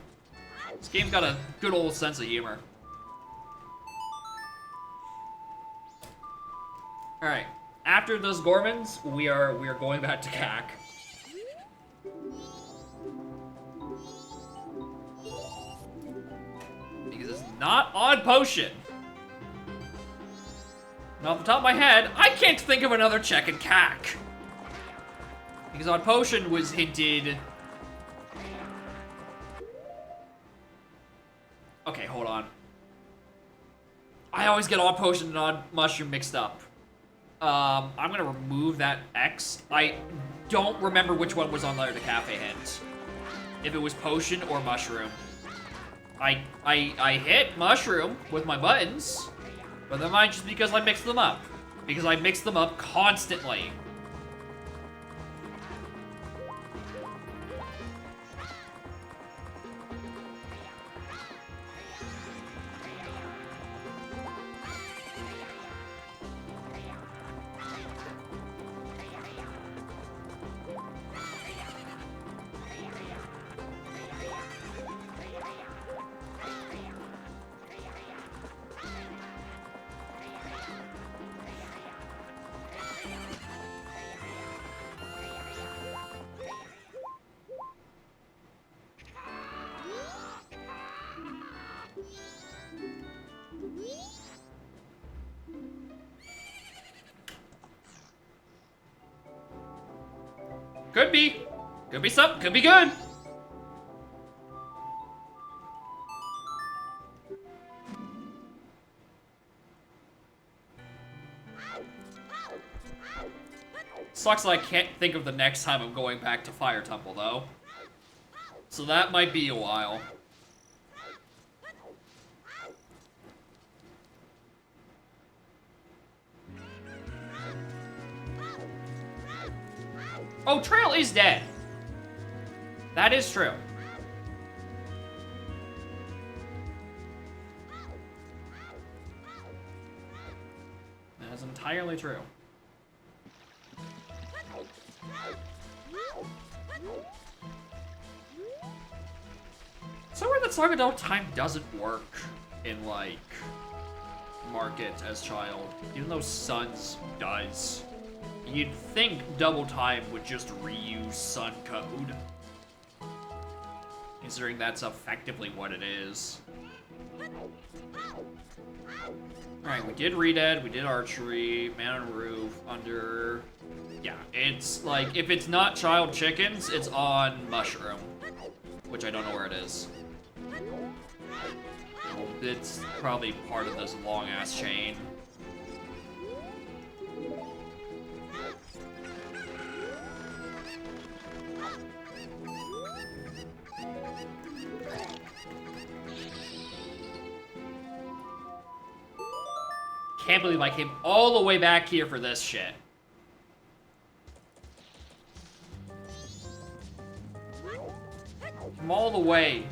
got a good old sense of humor. Alright. After those Gormans, we are going back to CAC. Because it's not on potion. And off the top of my head, I can't think of another check in CAC. Because on potion was hinted... Okay, hold on. I always get on potion and on mushroom mixed up. I'm gonna remove that X. I don't remember which one was on the cafe hint. If it was potion or mushroom. I hit mushroom with my buttons, but that might just because I mixed them up. Because I mix them up constantly. Could be. Could be something. Could be good. Sucks that I can't think of the next time I'm going back to Fire Temple, though. So that might be a while. Oh, Trail is dead. That is true. That is entirely true. Somewhere that Saga Double Time doesn't work in, like, Market as Child, even though Suns does. You'd think Double Time would just reuse Sun Code. Considering that's effectively what it is. Alright, we did Redead, we did Archery, Man on Roof, Under... Yeah, it's like, if it's not Child Chickens, it's on Mushroom. Which I don't know where it is. It's probably part of this long-ass chain. Can't believe I came all the way back here for this shit. Come all the way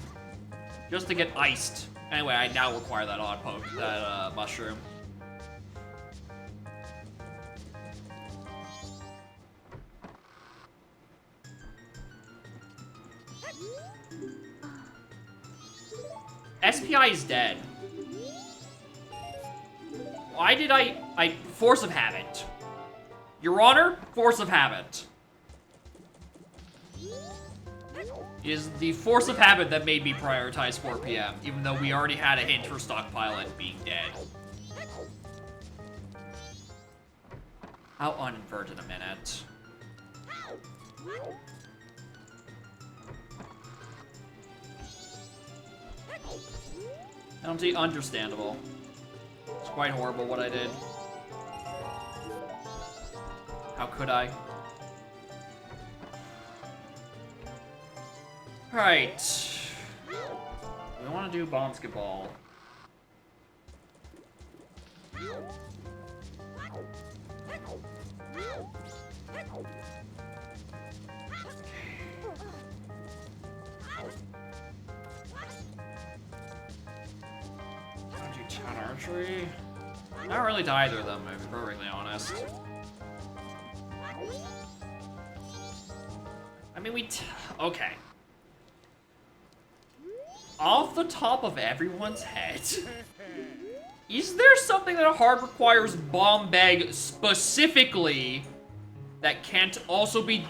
just to get iced. Anyway, I now require that odd poke, that mushroom. SPI is dead. Why did I force of habit? Your Honor, force of habit. It is the force of habit that made me prioritize 4 PM, even though we already had a hint for Stockpilot being dead. I'll uninvert in a minute. Penalty, understandable. It's quite horrible what I did. How could I? Alright. We want to do basketball. Want to do town archery? Not really to either of them, to be perfectly honest. I mean, okay. Off the top of everyone's head, is there something that hard requires bomb bag specifically that can't also be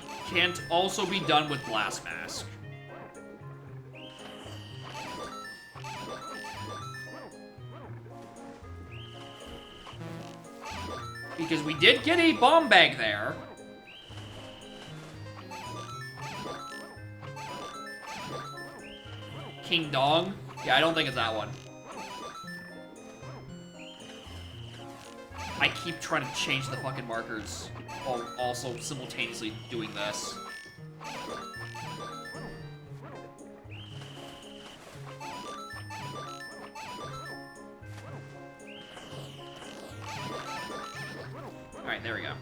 done with blast mask? Because we did get a bomb bag there. King Dong? Yeah, I don't think it's that one. I keep trying to change the fucking markers while also simultaneously doing this. Alright, there we go.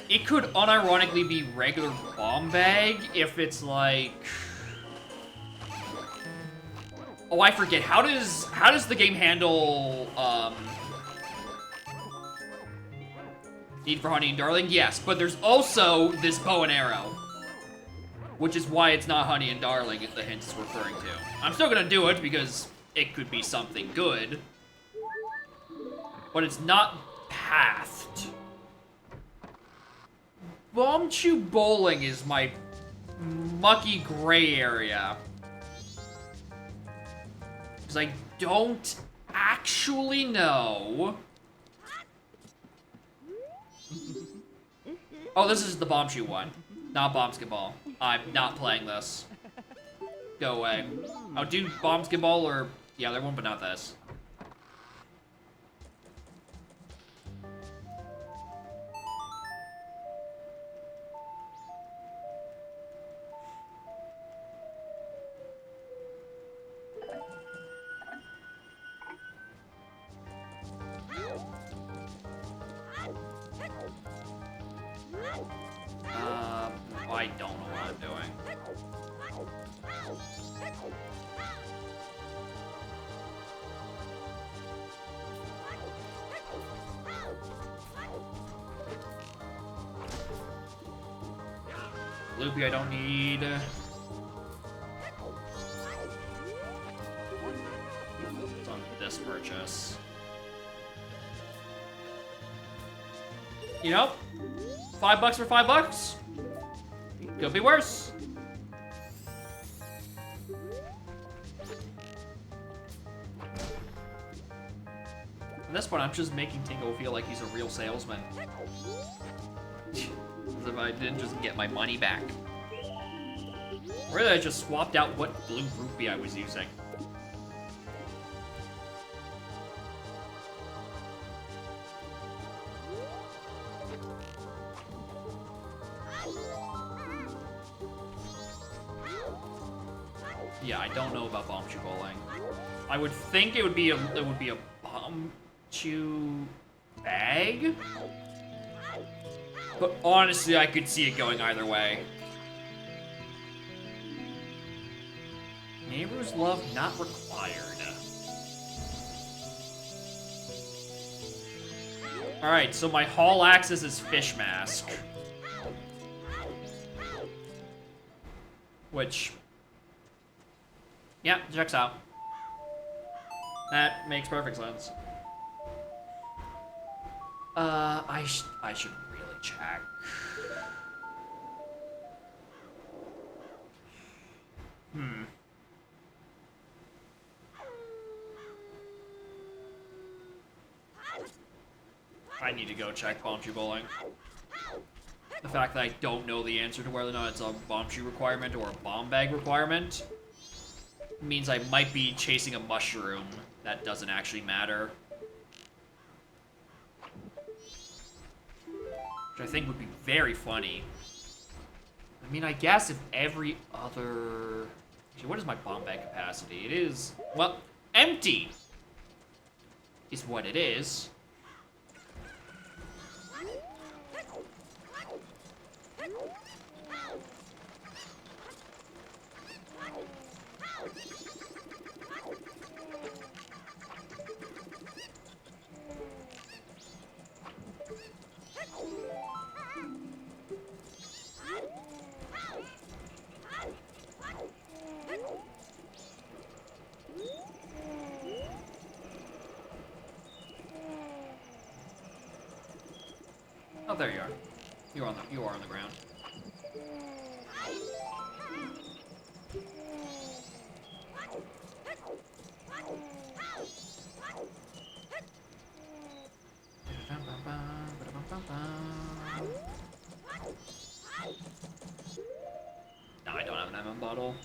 It could unironically be regular bomb bag if it's like... Oh, I forget. How does the game handle, Need for Honey and Darling? Yes, but there's also this bow and arrow. Which is why it's not Honey and Darling, the hint is referring to. I'm still gonna do it because it could be something good. But it's not pathed. Bomb Chew Bowling is my mucky gray area. Because I don't actually know. Oh, this is the Bomb Shoe one, not Bombsketball. I'm not playing this. Go away. I'll do Bombsketball or the other one, but not this. I don't know what I'm doing. Loopy, I don't need. It's on this purchase. You know, $5 for $5. Could be worse. At this point, I'm just making Tingo feel like he's a real salesman. As if I didn't just get my money back. Or did I just swapped out what blue rupee I was using? Yeah, I don't know about bomb chew bowling. I would think it would be a bomb chew bag, but honestly, I could see it going either way. Neighbor's love not required. All right, so my hall access is fish mask, which. Yeah, checks out. That makes perfect sense. I should really check. I need to go check bomb chew bowling. The fact that I don't know the answer to whether or not it's a bomb chew requirement or a bomb bag requirement means I might be chasing a mushroom that doesn't actually matter. Which I think would be very funny. I mean, I guess if every other... Actually, what is my bomb bag capacity? It is, well, empty is what it is. Oh, there you are. You are on the ground. No, I don't have an MM bottle.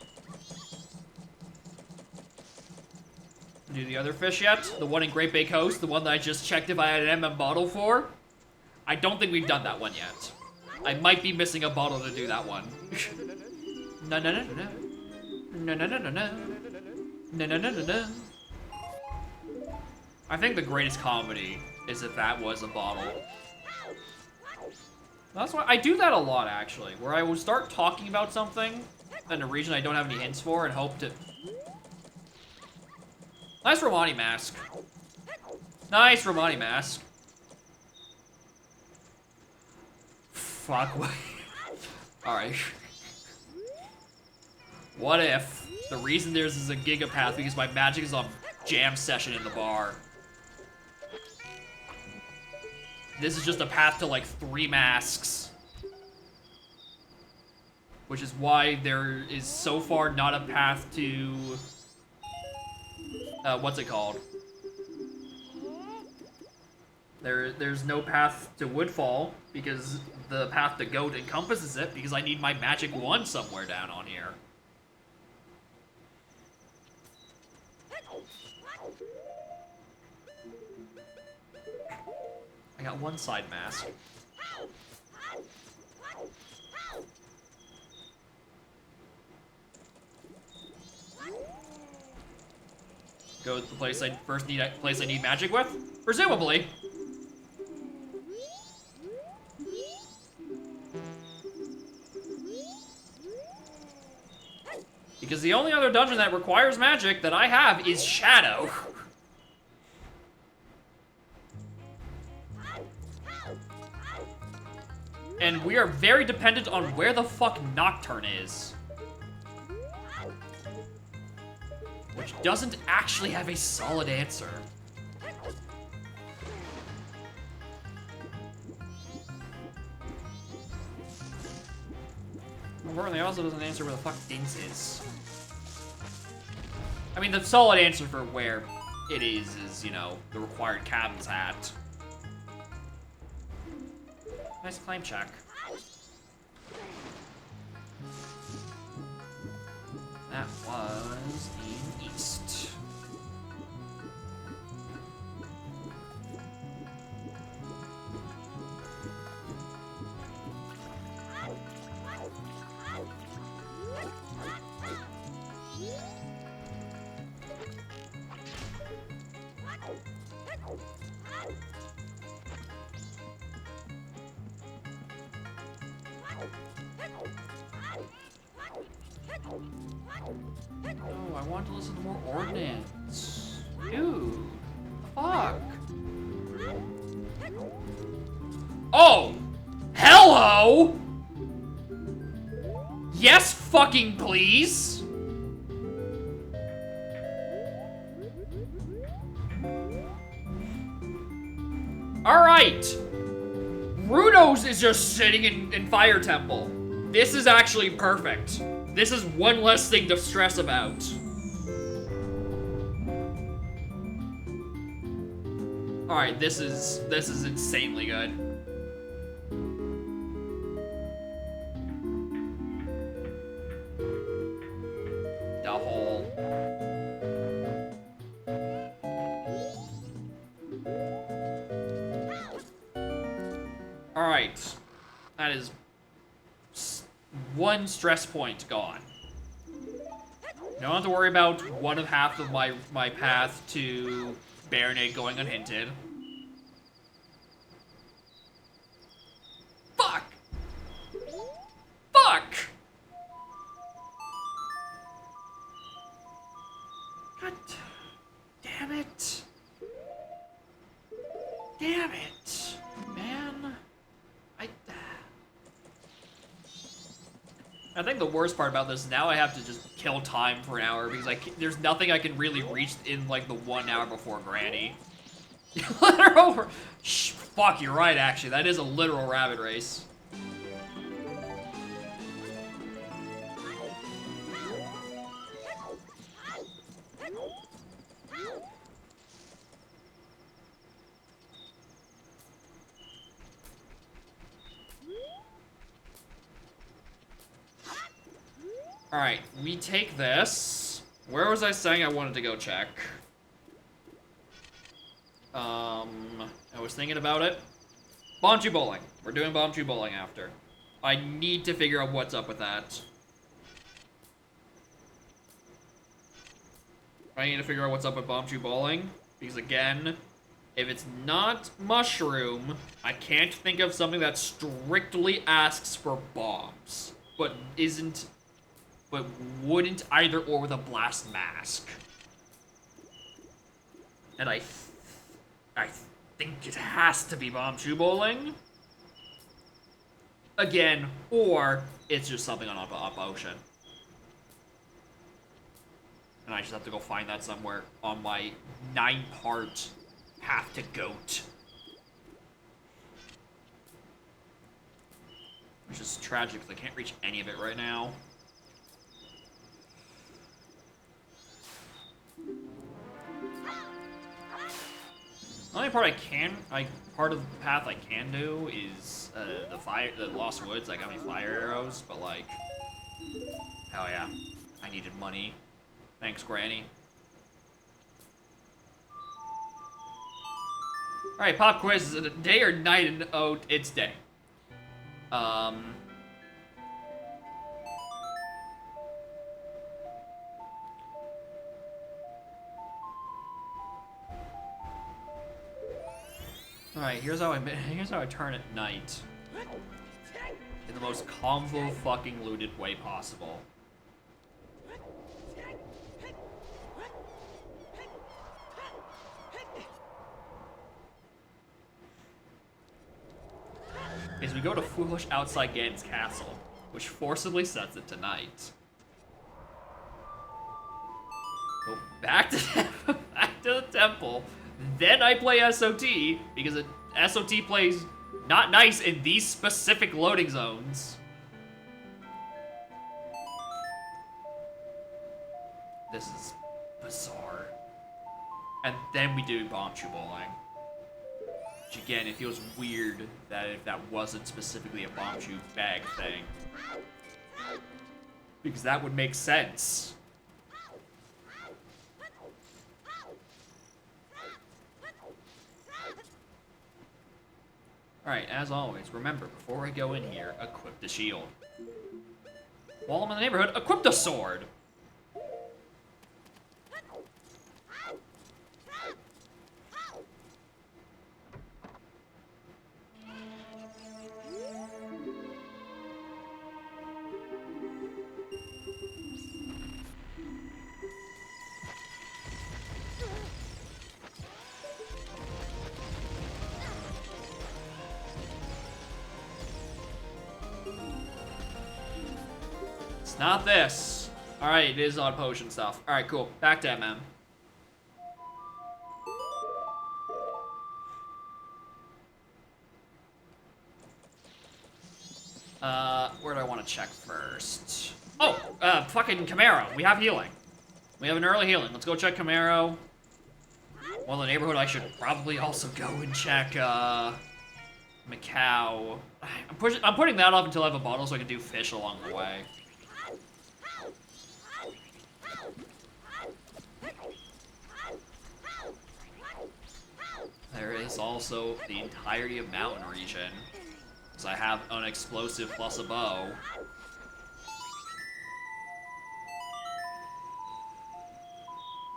Do the other fish yet? The one in Great Bay Coast? The one that I just checked if I had an MM bottle for? I don't think we've done that one yet. I might be missing a bottle to do that one. No, no, no, no, no. No, no, no, no, no. No, no, no, no, no. I think the greatest comedy is if that was a bottle. That's why I do that a lot, actually, where I will start talking about something in a region I don't have any hints for and hope to... Nice Romani mask. Nice Romani mask. Fuck. Alright. What if the reason there's is a gigapath because my magic is on jam session in the bar? This is just a path to like 3 masks. Which is why there is so far not a path to... what's it called? There's no path to Woodfall, because the path to Goat encompasses it, because I need my magic wand somewhere down on here. I got one side mask. Go to the place I first need magic with? Presumably. Because the only other dungeon that requires magic that I have is Shadow. And we are very dependent on where the fuck Nocturne is. Which doesn't actually have a solid answer. Importantly, also doesn't answer where the fuck Dinks is. I mean, the solid answer for where it is, you know, the required captain's hat. Nice climb check. That was in east. Oh, I want to listen to more ordnance. Dude, fuck. Oh, hello. Yes, fucking please. All right. Rudos is just sitting in Fire Temple. This is actually perfect. This is one less thing to stress about. All right, this is insanely good. The whole. All right, that is one stress point gone. Don't have to worry about one of half of my path to Baronade going unhinted. Fuck! Fuck! God damn it. Damn it, man. I think the worst part about this, now I have to just kill time for an hour because there's nothing I can really reach in like the 1 hour before Granny. Let her over. Shh, fuck, you're right actually. That is a literal rabbit race. Alright, we take this. Where was I saying I wanted to go check? I was thinking about it. Bombchu Bowling. We're doing Bombchu Bowling after. I need to figure out what's up with that. I need to figure out what's up with Bombchu Bowling. Because again, if it's not mushroom, I can't think of something that strictly asks for bombs. But wouldn't either or with a blast mask. And I think it has to be Bombchu Bowling. Again, or it's just something on Up Ocean. And I just have to go find that somewhere on my 9-part path to Goat. Which is tragic because I can't reach any of it right now. The only part of the path I can do is the Lost Woods. I got me fire arrows, but like, hell yeah, I needed money. Thanks, Granny. All right, pop quiz: is it a day or night? And oh, it's day. Alright, here's how I turn at night. In the most fucking looted way possible. Is we go to Foolish outside Ganon's castle, which forcibly sets it to night. Go back to the temple. Then I play SOT, because SOT plays not nice in these specific loading zones. This is bizarre. And then we do Bombchu Bowling. Which again, it feels weird that if that wasn't specifically a Bombchu bag thing. Because that would make sense. Alright, as always, remember, before I go in here, equip the shield. While I'm in the neighborhood, equip the sword! It's not this. Alright, it is on potion stuff. Alright, cool. Back to MM. Where do I want to check first? Oh, fucking Camaro. We have healing. We have an early healing. Let's go check Camaro. Well, in the neighborhood, I should probably also go and check, Macau. I'm putting that off until I have a bottle so I can do fish along the way. There is also the entirety of mountain region. Because I have an explosive plus a bow.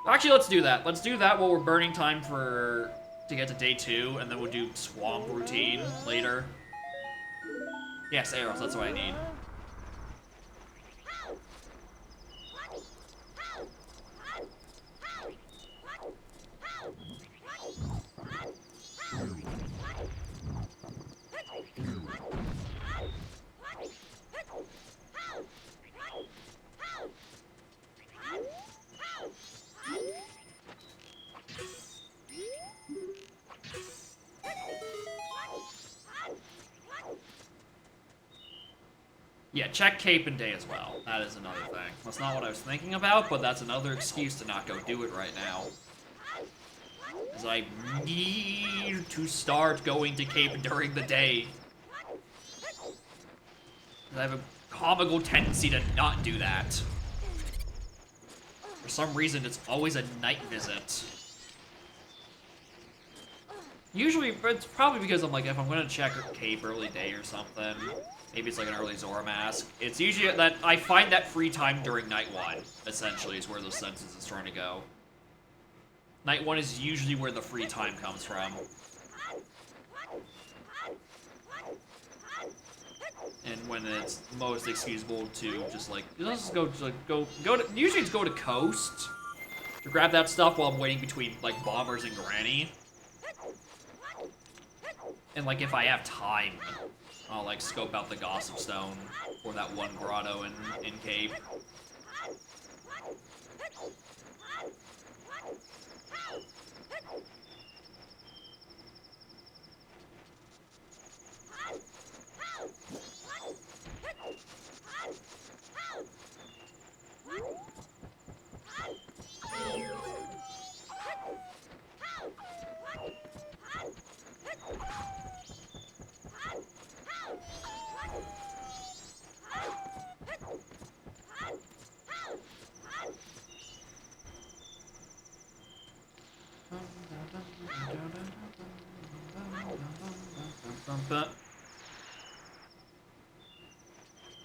Actually, let's do that. Let's do that while we're burning time to get to day 2, and then we'll do swamp routine later. Yes, arrows, that's what I need. Yeah, check Cape and Day as well. That is another thing. That's not what I was thinking about, but that's another excuse to not go do it right now. Because I need to start going to Cape during the day. I have a comical tendency to not do that. For some reason, it's always a night visit. Usually, it's probably because I'm like, if I'm gonna check Cape early day or something, maybe it's like an early Zora mask. It's usually that I find that free time during night 1, essentially, is where those senses is trying to go. Night 1 is usually where the free time comes from. And when it's most excusable to just like, let's go to, usually it's go to Coast to grab that stuff while I'm waiting between like Bombers and Granny. And like if I have time, I'll like scope out the Gossip Stone or that one grotto in Cape.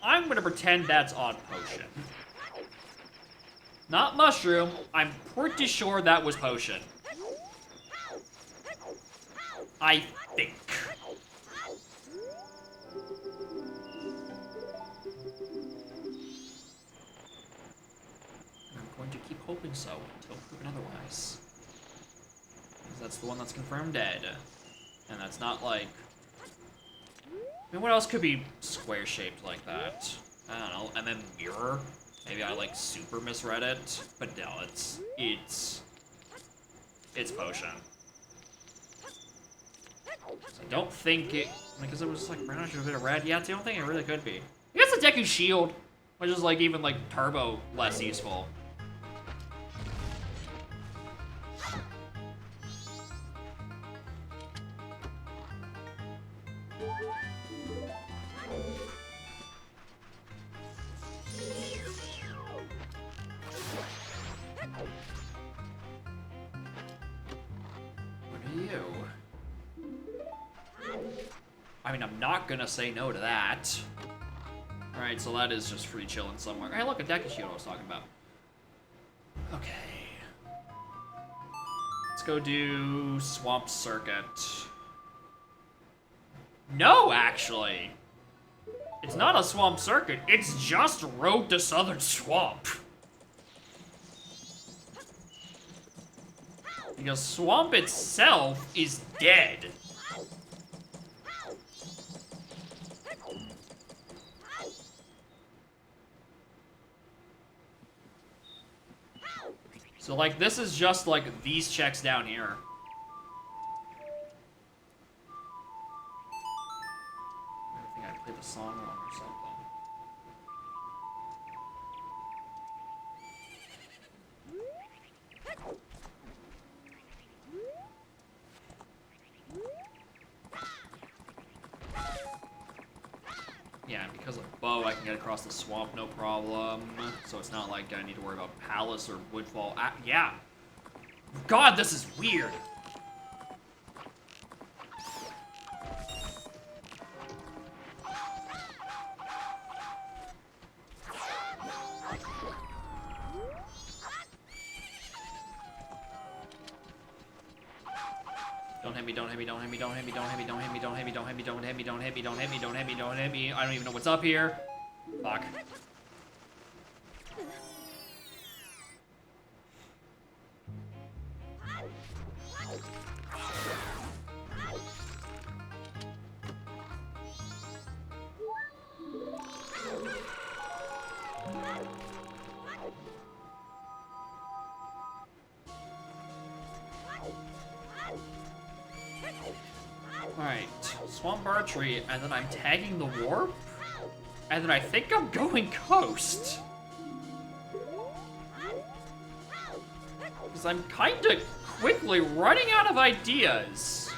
I'm gonna pretend that's Odd Potion. Not Mushroom. I'm pretty sure that was Potion. I think. I'm going to keep hoping so until proven otherwise. Because that's the one that's confirmed dead. And that's not like... I mean, what else could be square-shaped like that? I don't know, and then mirror? Maybe I, like, super misread it? But no, it's Potion. So I don't think it... Because it was, like, brownish with a bit of red. Yeah, I don't think it really could be. I guess the Deku Shield, which is, like, even, like, turbo less useful. What are you? I mean, I'm not gonna say no to that. Alright, so that is just free chilling somewhere. Hey, look, a Dekashi I was talking about. Okay. Let's go do Swamp Circuit. No, actually. It's not a Swamp Circuit, it's just Road to Southern Swamp. Because Swamp itself is dead. So, like, this is just, like, these checks down here. I think I played the song wrong or something. Yeah, because of bow, I can get across the swamp, no problem. So it's not like I need to worry about Palace or Woodfall. Yeah. God, this is weird. Don't hit me, don't hit me, don't hit me, don't hit me, don't hit me, don't hit me, don't hit me, don't hit me, don't hit me, don't hit me, don't hit me, don't hit me, don't hit me. I don't even know what's up here. Fuck. Alright, Swamp Archery, and then I'm tagging the warp? And then I think I'm going coast. Because I'm kinda quickly running out of ideas.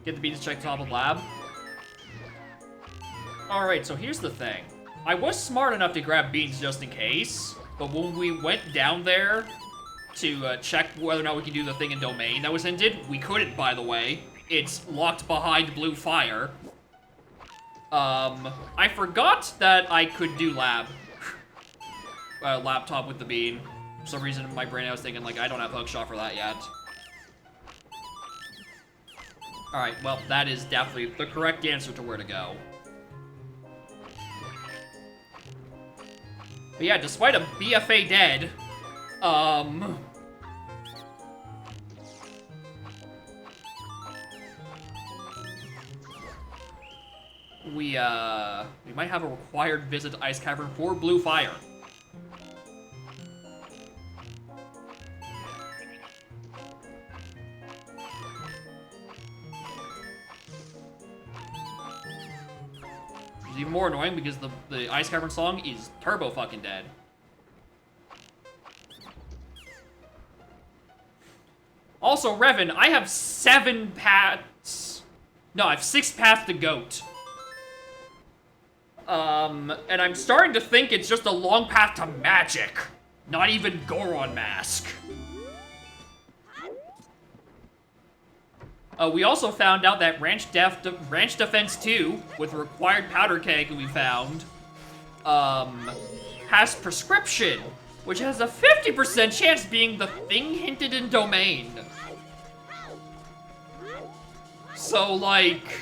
Get the beans check top of lab. Alright, so here's the thing. I was smart enough to grab beans just in case, but when we went down there to check whether or not we can do the thing in Domain that was hinted, we couldn't, by the way. It's locked behind blue fire. I forgot that I could do lab. Laptop with the bean. For some reason in my brain I was thinking, like, I don't have hookshot for that yet. Alright, well, that is definitely the correct answer to where to go. But yeah, despite a BFA dead, we might have a required visit to Ice Cavern for Blue Fire. It's even more annoying because the Ice Cavern song is turbo fucking dead. Also, Revan, I have 7 paths. No, I have 6 paths to Goat. And I'm starting to think it's just a long path to magic. Not even Goron Mask. We also found out that Ranch Defense 2, with required powder keg we found, has prescription, which has a 50% chance being the thing hinted in Domain. So, like...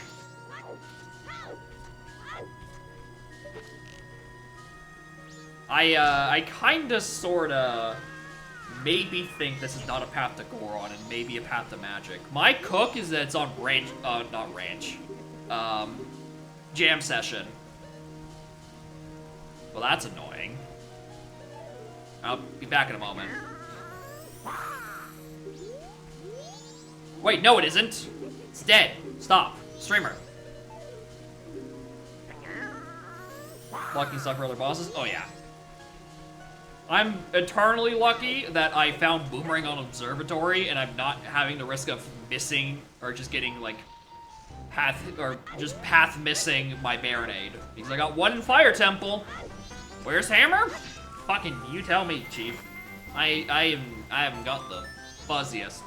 I kinda sorta maybe think this is not a path to Goron and maybe a path to magic. My cook is that it's on Ranch, not Ranch, Jam Session. Well, that's annoying. I'll be back in a moment. Wait, no it isn't. It's dead. Stop. Streamer. Lucky stuff for other bosses? Oh, yeah. I'm eternally lucky that I found Boomerang on Observatory and I'm not having the risk of missing or just getting, like, path missing my Baronade. Because I got one in Fire Temple. Where's Hammer? Fucking you tell me, Chief. I haven't got the fuzziest.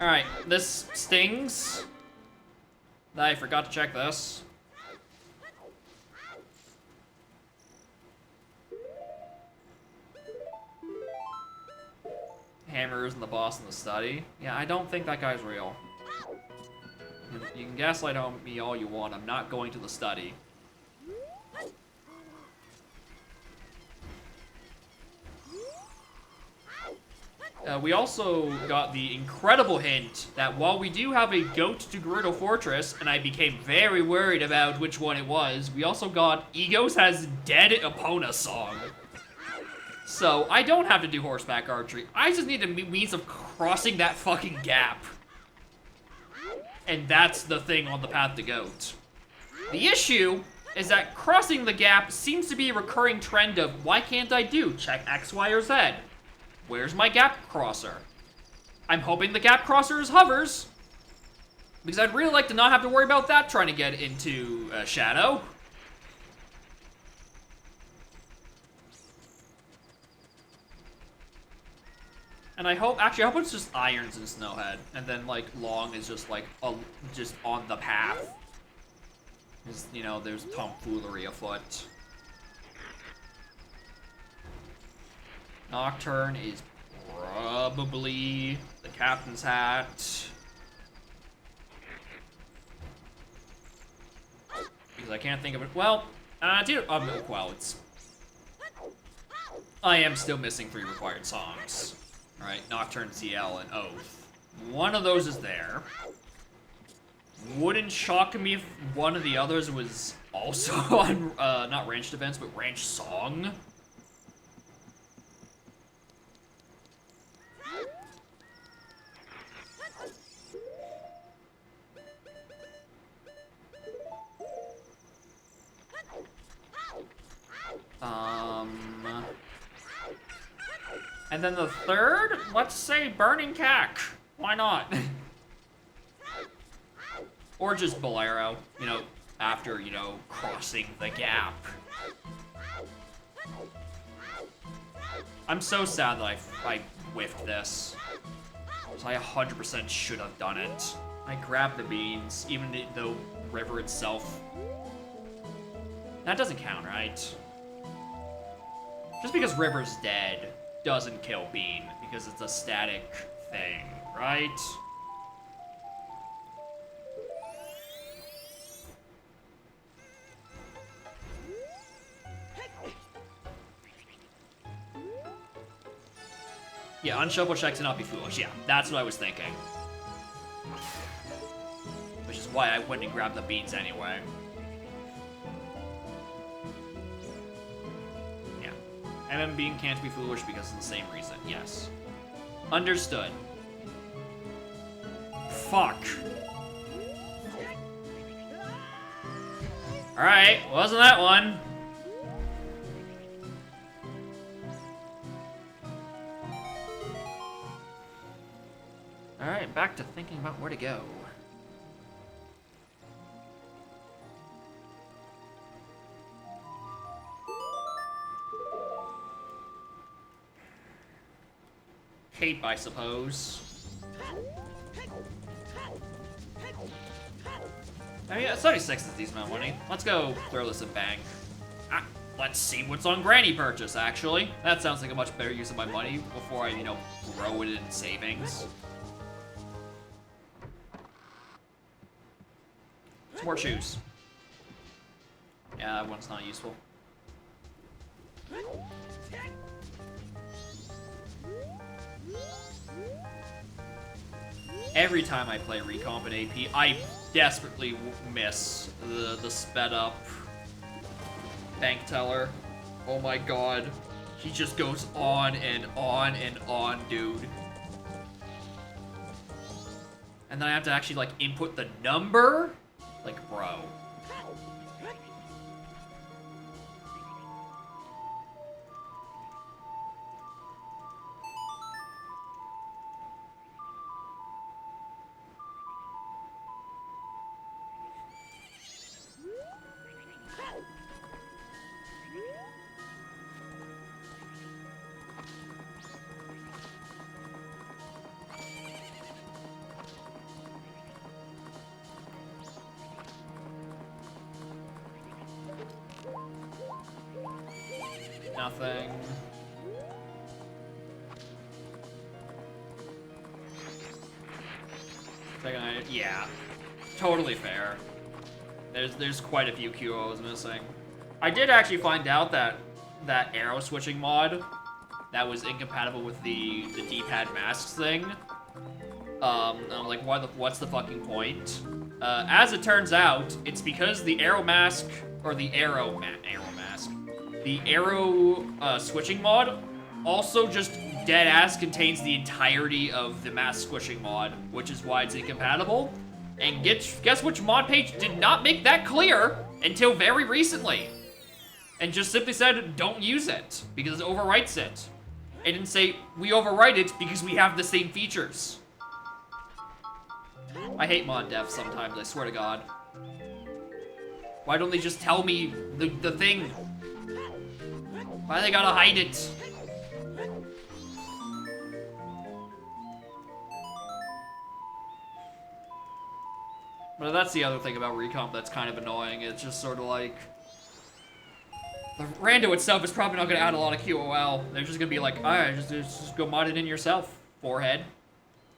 Alright, this stings. I forgot to check this. Hammer isn't the boss in the study. Yeah, I don't think that guy's real. You can gaslight on me all you want. I'm not going to the study. We also got the incredible hint that while we do have a goat to Gerudo Fortress, and I became very worried about which one it was, we also got Egos has Dead Epona song. So, I don't have to do horseback archery. I just need a means of crossing that fucking gap. And that's the thing on the path to goat. The issue is that crossing the gap seems to be a recurring trend of, why can't I do check X, Y, or Z? Where's my gap crosser? I'm hoping the gap crosser is hovers. Because I'd really like to not have to worry about that trying to get into Shadow. And I hope it's just Irons and Snowhead. And then, like, Long is just, like, just on the path. Because, you know, there's tomfoolery afoot. Nocturne is probably the captain's hat. Because I can't think of it. Well, well, it's... I am still missing 3 required songs. Alright, Nocturne, CL, and Oath. One of those is there. Wouldn't shock me if one of the others was also on, not Ranched Events, but Ranched Song. And then the third, let's say Burning Cack. Why not? Or just Bolero, you know, after, you know, crossing the gap. I'm so sad that I whiffed this. So I 100% should have done it. I grabbed the beans, even though River itself... That doesn't count, right? Just because River's dead doesn't kill Bean, because it's a static thing, right? Yeah, unshuffle check to not be foolish. Yeah, that's what I was thinking. Which is why I went and grabbed the beans anyway. MM being can't be foolish because of the same reason. Yes. Understood. Fuck. Alright, wasn't that one? Alright, back to thinking about where to go. Cape, I suppose. I mean, 76 is a decent amount of money. Let's go throw this in bank. Let's see what's on Granny Purchase, actually. That sounds like a much better use of my money before I, you know, throw it in savings. Some more shoes. Yeah, that one's not useful. Every time I play Recomp in AP, I desperately miss the sped up bank teller. Oh my god. He just goes on and on and on, dude. And then I have to actually, like, input the number? Like, bro. Nothing. Yeah, totally fair. There's quite a few QOs missing. I did actually find out that arrow switching mod that was incompatible with the D-pad masks thing. I'm like, what's the fucking point? As it turns out, it's because the arrow mask or the arrow mask. The arrow switching mod also just dead-ass contains the entirety of the mask squishing mod, which is why it's incompatible. And guess which mod page did not make that clear until very recently. And just simply said, don't use it, because it overwrites it. It didn't say, we overwrite it because we have the same features. I hate mod devs sometimes, I swear to God. Why don't they just tell me the thing? Why do they gotta hide it? But that's the other thing about Recomp that's kind of annoying. It's just sort of like... The rando itself is probably not gonna add a lot of QOL. They're just gonna be like, alright, just go mod it in yourself, forehead.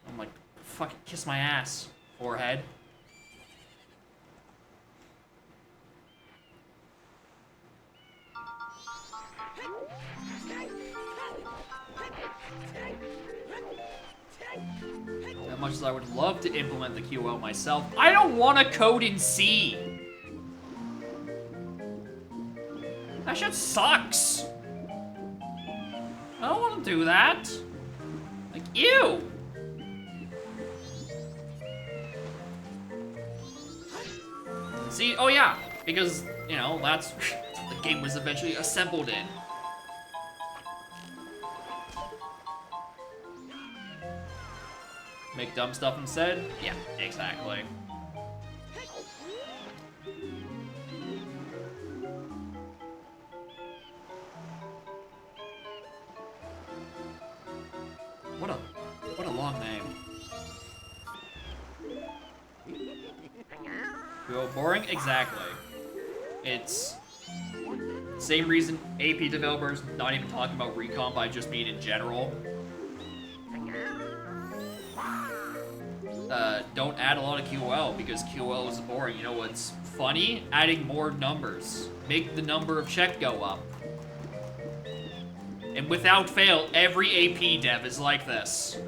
I'm like, fucking kiss my ass, forehead. As much as I would love to implement the QL myself, I don't want to code in C. That shit sucks. I don't want to do that. Like, ew. See, oh yeah, because, you know, that's the game was eventually assembled in. Make dumb stuff instead? Yeah, exactly. What a long name. Well, boring? Exactly. It's same reason AP developers not even talking about Recomp, I just mean in general. Don't add a lot of QOL because QOL is boring. You know what's funny? Adding more numbers. Make the number of check go up. And without fail, every AP dev is like this.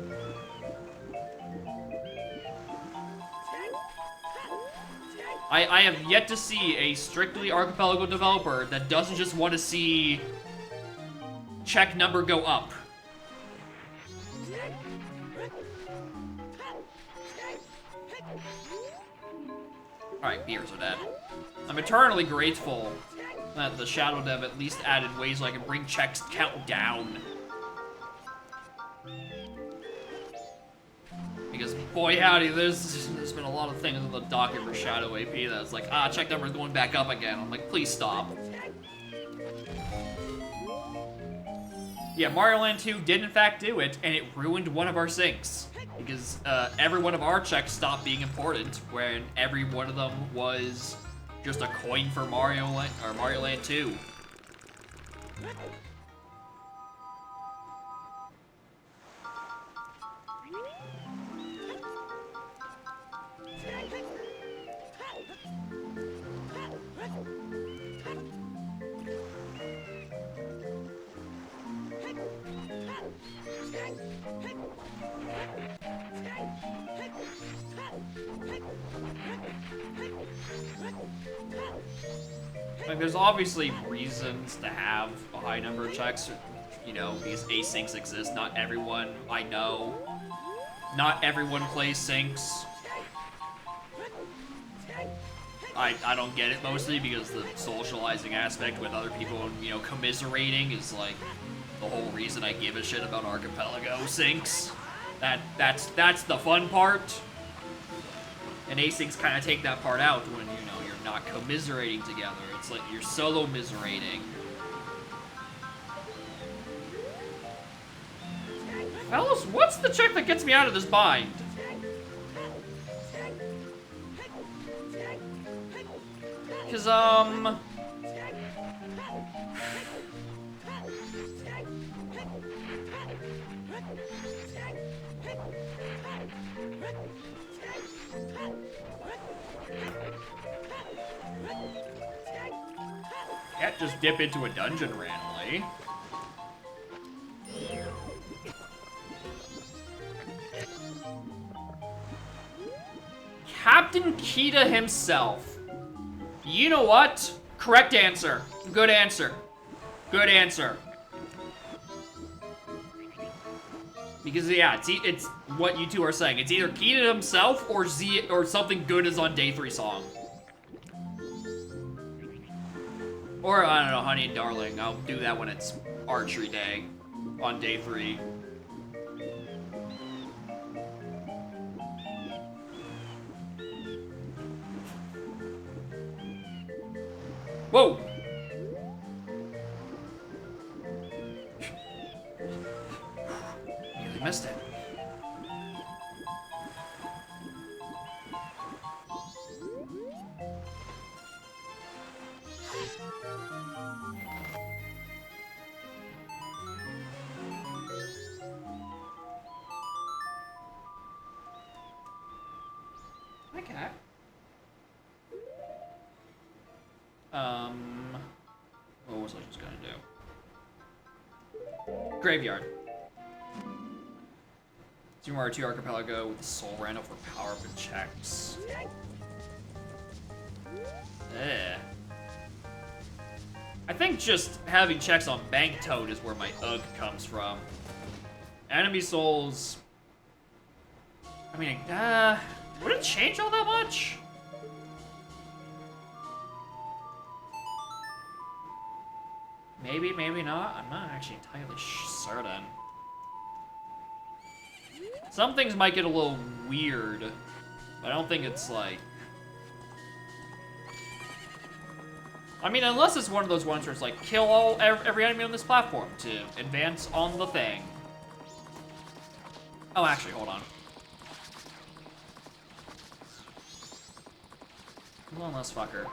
I have yet to see a strictly Archipelago developer that doesn't just want to see check number go up. Alright, beers are dead. I'm eternally grateful that the Shadow Dev at least added ways so I can bring checks count down. Because, boy howdy, there's been a lot of things in the docket for Shadow AP that's like, check number's going back up again. I'm like, please stop. Yeah, Mario Land 2 did in fact do it, and it ruined one of our syncs. Because every one of our checks stopped being important when every one of them was just a coin for Mario Land 2. Like, there's obviously reasons to have a high number of checks, you know, because asyncs exist. Not everyone I know, not everyone plays syncs. I don't get it mostly because the socializing aspect with other people and, you know, commiserating is like the whole reason I give a shit about Archipelago syncs. That's the fun part. And asyncs kind of take that part out when, you know, you're not commiserating together. It's like you're solo miserating. Fellas, what's the check that gets me out of this bind? Cause, can't just dip into a dungeon randomly. Captain Kita himself. You know what? Correct answer. Good answer. Good answer. Because yeah, it's what you two are saying. It's either Kita himself or something good is on day 3 song. Or I don't know, Honey and Darling. I'll do that when it's archery day on day 3. Whoa! Nearly missed it. Hi, cat. What was I just gonna do? Graveyard. 2 Archipelago with the Soul Rando for power-up and checks. I think just having checks on Bank Toad is where my ugh comes from. Enemy souls. I mean, would it change all that much? Maybe, maybe not. I'm not actually entirely certain. Some things might get a little weird, but I don't think it's like... I mean, unless it's one of those ones where it's like, kill every enemy on this platform to advance on the thing. Oh, actually, hold on. One less fucker.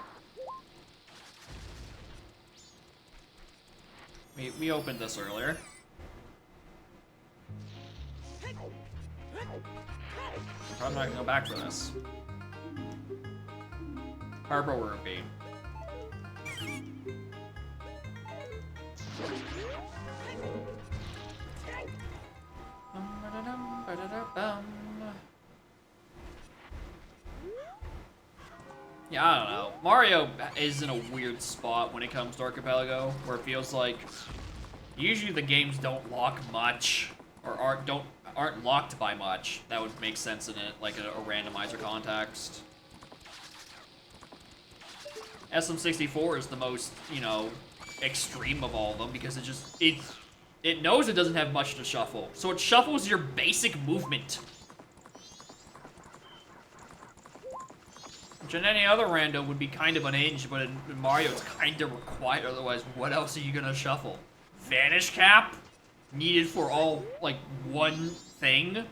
We opened this earlier. I'm not gonna go back for this. Harbor Rupee. Yeah, I don't know. Mario is in a weird spot when it comes to Archipelago, where it feels like usually the games don't lock much, or aren't locked by much. That would make sense in it, like a randomizer context. SM64 is the most, you know, extreme of all of them because it knows it doesn't have much to shuffle, so it shuffles your basic movement. Which in any other rando would be kind of an inch, but in Mario it's kind of required, otherwise what else are you gonna shuffle? Vanish Cap? Needed for all, like, one thing?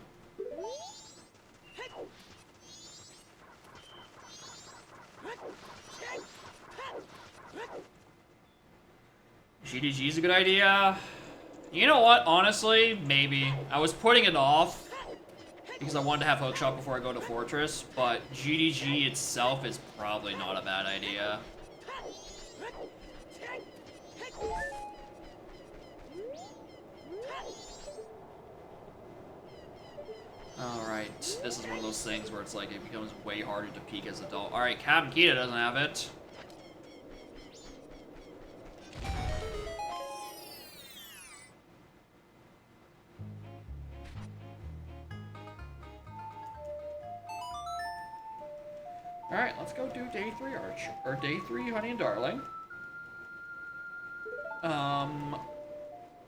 GDG's a good idea. You know what, honestly, maybe. I was putting it off because I wanted to have Hookshot before I go to Fortress, but GDG itself is probably not a bad idea. Alright. Alright, this is one of those things where it's like it becomes way harder to peek as an adult. Alright, Captain Kita doesn't have it. Alright, let's go do day 3 Arch. Or day 3 Honey and Darling.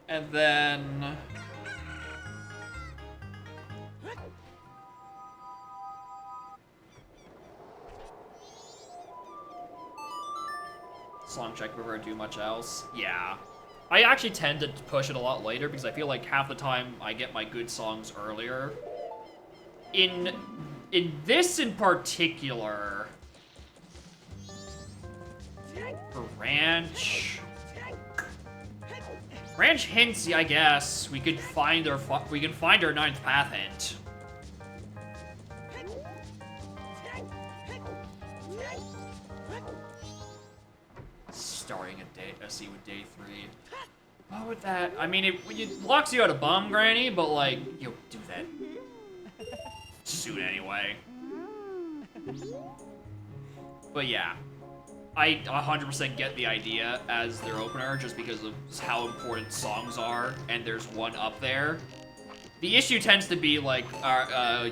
And then... Song check before I do much else. Yeah. I actually tend to push it a lot later because I feel like half the time I get my good songs earlier. In this in particular, for Ranch hints, I guess we could find our 9th path hint. Starting a scene with day 3. What would that? I mean, it locks you out of Bomb Granny, but like, you'll do that soon anyway. But yeah, I 100% get the idea as their opener just because of how important songs are, and there's one up there. The issue tends to be like,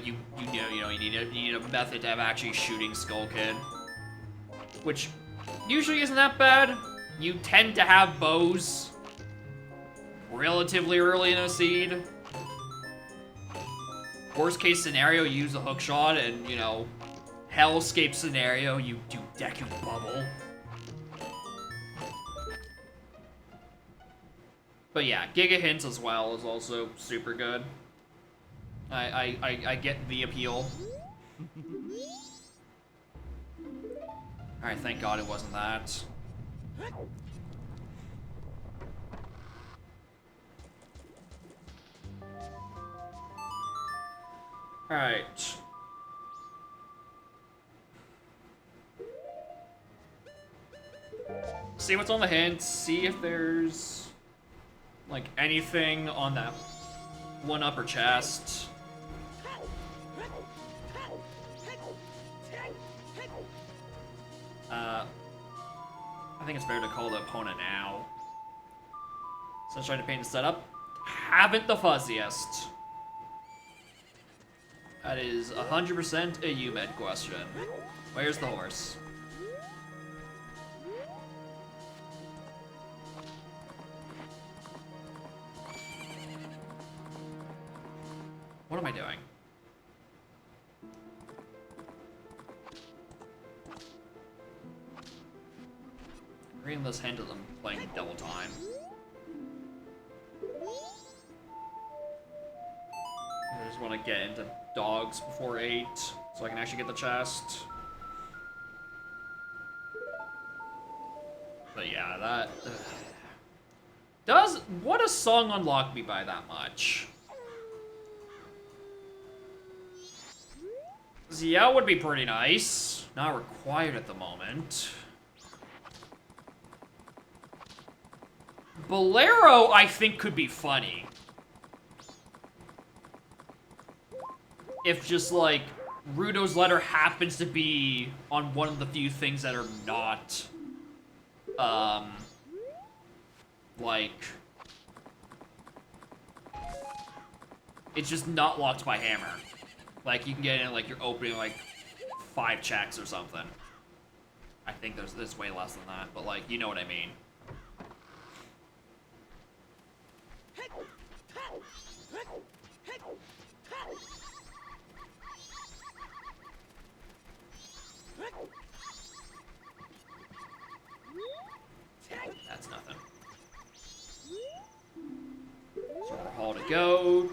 you need a method to have actually shooting Skull Kid, which usually isn't that bad. You tend to have bows relatively early in a seed. Worst case scenario, you use a hook shot, and, you know, hellscape scenario, you do Deku Bubble. But yeah, Giga Hints as well is also super good. I get the appeal. Alright, thank God it wasn't that. Alright. See what's on the hints, see if there's, like, anything on that one upper chest. I think it's better to call the opponent now. Sunshine to Pain to set up. Haven't the fuzziest. That is 100% a UMed question. Where's the horse? What am I doing? Reading this hint of them playing double time. I just want to get into dogs before 8, so I can actually get the chest. But yeah, that... Would a song unlock me by that much? Yeah, would be pretty nice. Not required at the moment. Bolero, I think, could be funny. If just, like, Rudo's letter happens to be on one of the few things that are not, like... It's just not locked by hammer. Like, you can get in, like, you're opening, like, 5 checks or something. I think there's way less than that, but, like, you know what I mean. That's nothing. So we're Hall to Goat.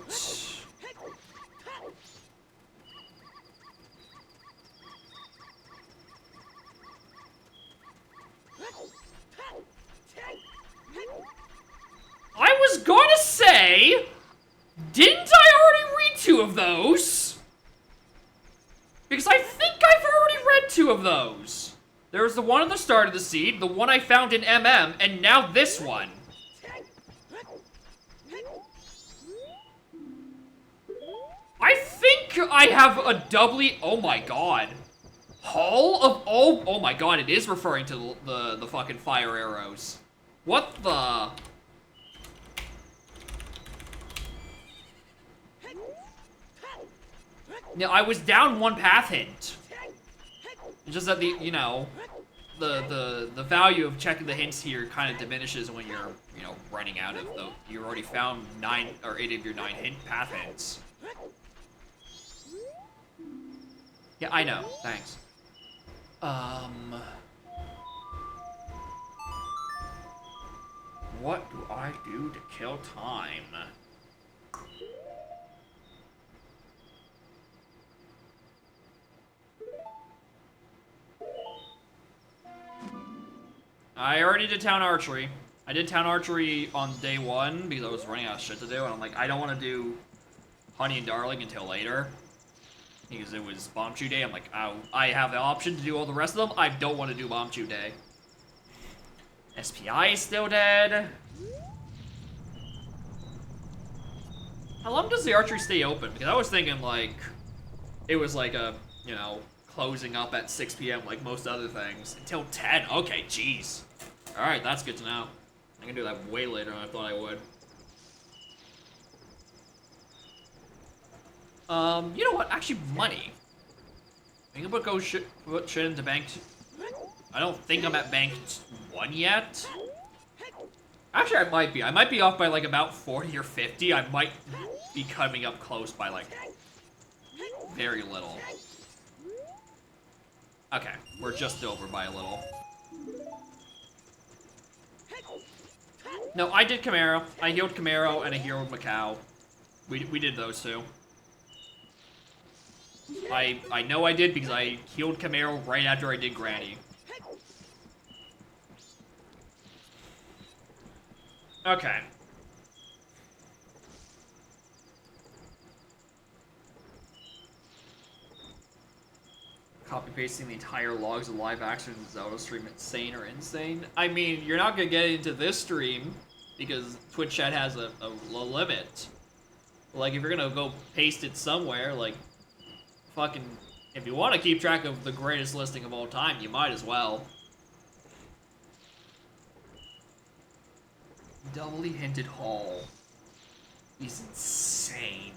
I was gonna say, didn't I already read 2 of those? Because I think I've already read 2 of those. There was the one at the start of the seed, the one I found in MM, and now this one. I think I I have a doubly... Oh my god. Hall of... Oh my god, it is referring to the fucking fire arrows. What the... No, I was down one path hint. It's just that the, you know, the value of checking the hints here kind of diminishes when you're, you know, running out of the... You already found 9 or 8 of your 9 path hints. Yeah, I know. Thanks. What do I do to kill time? I already did town archery. I did town archery on day 1 because I was running out of shit to do, and I'm like, I don't want to do Honey and Darling until later. Because it was Bomb Chew Day. I'm like, I have the option to do all the rest of them. I don't want to do Bomb Chew Day. SPI is still dead. How long does the archery stay open? Because I was thinking, like, it was like a, you know, closing up at 6 p.m. like most other things. Until 10. Okay, jeez. Alright, that's good to know. I can do that way later than I thought I would. You know what? Actually, money. Think about put shit into bank. I don't think I'm at bank 1 yet. Actually, I might be. I might be off by like about 40 or 50. I might be coming up close by like very little. Okay, we're just over by a little. No, I did Camaro. I healed Camaro and I healed Macau. We did those two. I know I did because I healed Camaro right after I did Granny. Okay. Copy pasting the entire logs of live action in Zelda stream insane or insane? I mean, you're not gonna get into this stream because Twitch chat has a limit. Like, if you're gonna go paste it somewhere, like, fucking, if you want to keep track of the greatest listing of all time, you might as well. Doubly hinted hall is insane.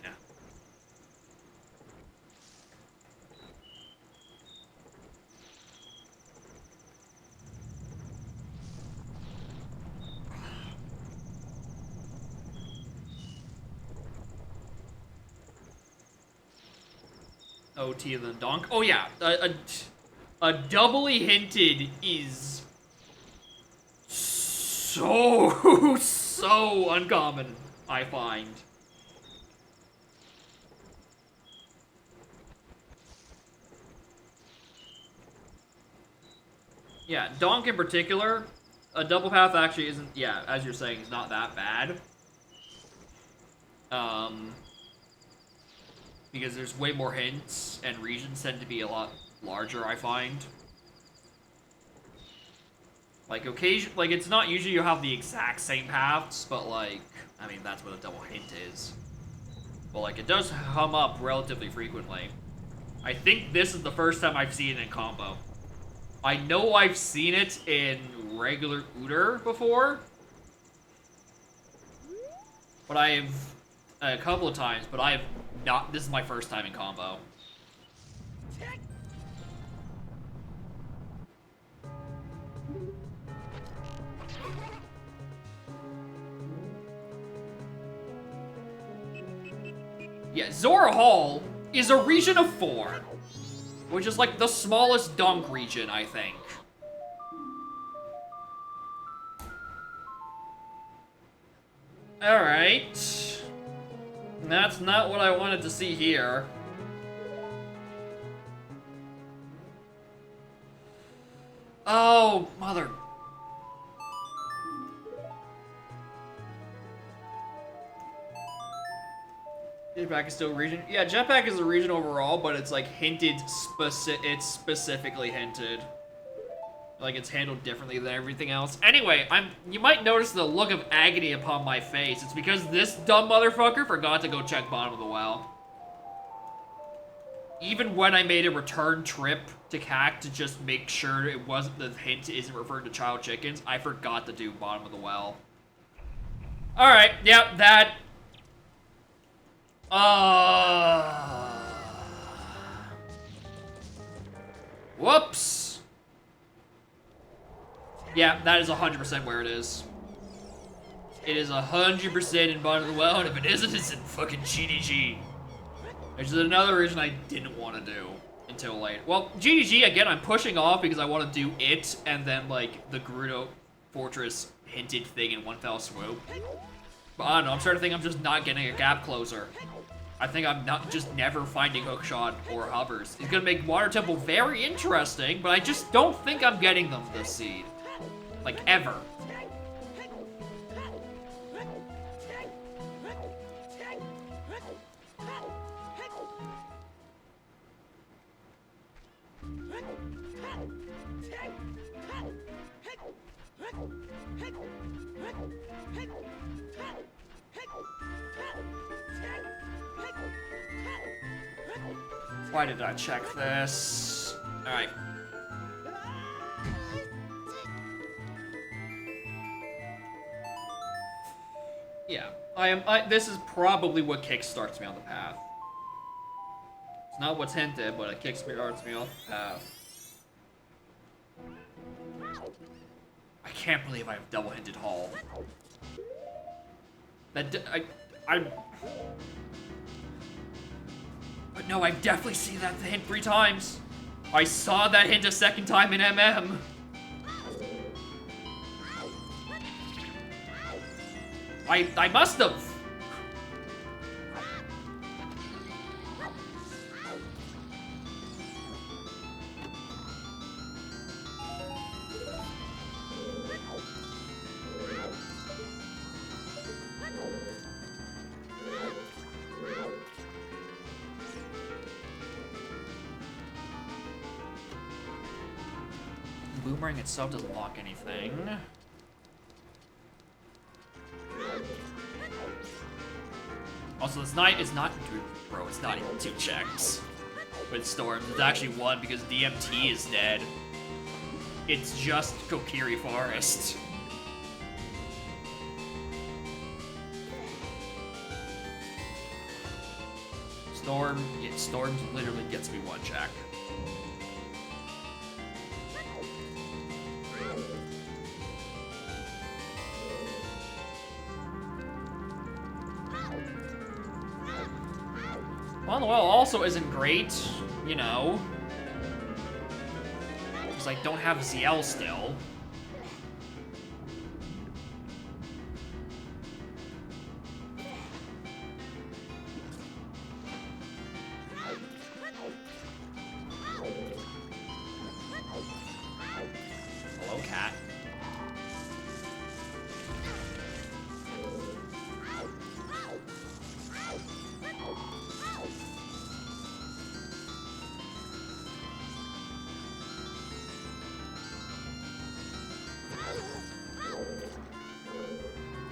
OT of the donk. Oh yeah, a doubly hinted is so uncommon, I find. Yeah, donk in particular, a double path actually isn't, yeah, as you're saying, is not that bad. Because there's way more hints, and regions tend to be a lot larger, I find. Like, like, it's not usually you have the exact same paths, but, like, I mean, that's what a double hint is. But, like, it does come up relatively frequently. I think this is the first time I've seen it in combo. I know I've seen it in regular Uter before. But I've... a couple of times, but I have not... This is my first time in combo. Yeah, Zora Hall is a region of 4, which is like the smallest dunk region, I think. Alright. That's not what I wanted to see here. Oh, mother... Jetpack is still a region. Yeah, Jetpack is a region overall, but it's like hinted it's specifically hinted. Like it's handled differently than everything else. Anyway, you might notice the look of agony upon my face. It's because this dumb motherfucker forgot to go check bottom of the well. even when I made a return trip to CAC to just make sure it wasn't, the hint isn't referring to child chickens, I forgot to do bottom of the well. Alright, yep, that... Whoops! Yeah, that is 100% where it is. It is 100% in bottom of the well, and if it isn't, it's in fucking GDG. Which is another reason I didn't want to do until late. Well, GDG, again, I'm pushing off because I want to do it and then, like, the Gerudo Fortress hinted thing in one fell swoop. But I don't know, I'm starting to think I'm just not getting a gap closer. I think I'm not just never finding hookshot or hovers. It's gonna make Water Temple very interesting, but I just don't think I'm getting them this seed. Like, ever. Why did I check this? Alright. Yeah, this is probably what kickstarts me on the path. It's not what's hinted, but it kickstarts me off the path. I can't believe I have double hinted haul. But no, I've definitely seen that hint 3 times. I saw that hint a second time in MM. I must have. Boomerang itself doesn't lock anything. Also, this knight is not... Bro, it's not even 2 checks with Storms. It's actually 1 because DMT is dead. It's just Kokiri Forest. Storms literally gets me 1 check. Well, the well also isn't great, you know. Because I don't have ZL still. Hello, cat.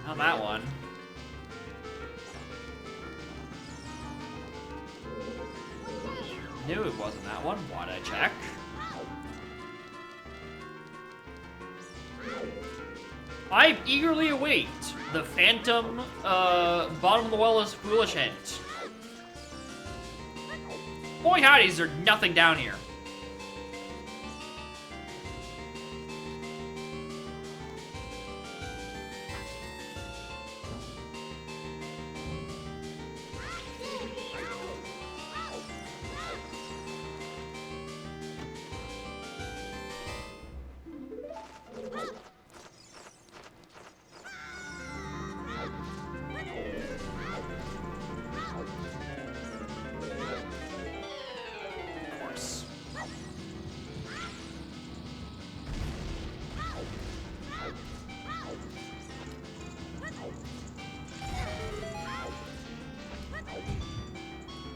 Not that one. Knew it wasn't that one. Why'd I check? I eagerly await the phantom, bottom of the well is foolish hint. Boy howdy, is there nothing down here.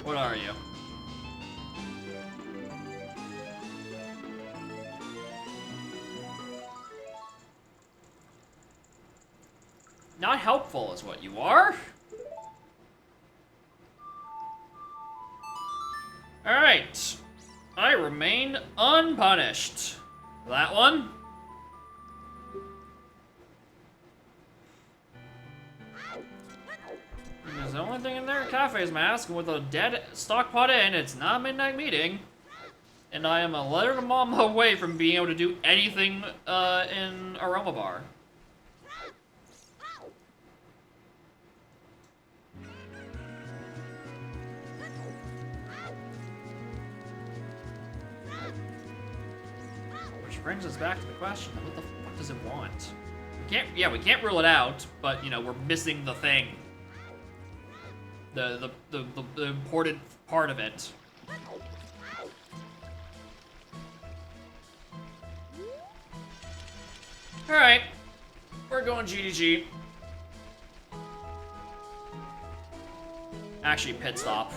What are you? Not helpful is what you are. Alright. Alright. I remain unpunished. That one. There's the only thing in there, Cafe's mask, and with a dead stock pot in, it's not a midnight meeting. And I am a letter to mom away from being able to do anything in Aroma Bar. Which brings us back to the question, what the fuck does it want? We can't rule it out, but, you know, we're missing the thing. The important part of it. Alright. We're going GDG. Actually, pit stop.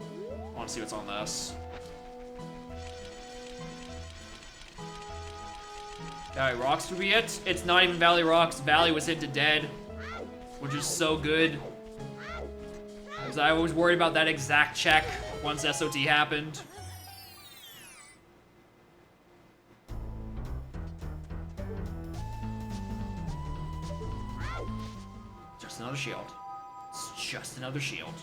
I want to see what's on this. Valley Rocks would be it. It's not even Valley Rocks. Valley was hit to dead, which is so good. Because I was worried about that exact check once SOT happened. Just another shield. It's just another shield.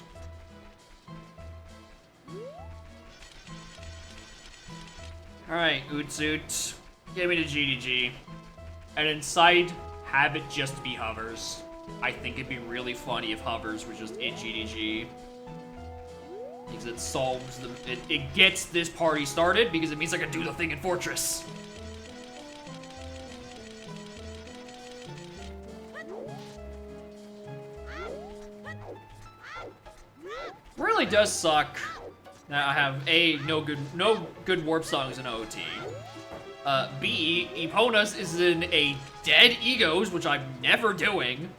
Alright, Ootsuit. Get me to GDG. And inside, have it just be hovers. I think it'd be really funny if hovers was just in GDG. Because it solves the... It gets this party started because it means I can do the thing in Fortress. Really does suck that I have A, no good warp songs in OT. B, Eponas is in a dead Egos, which I'm never doing.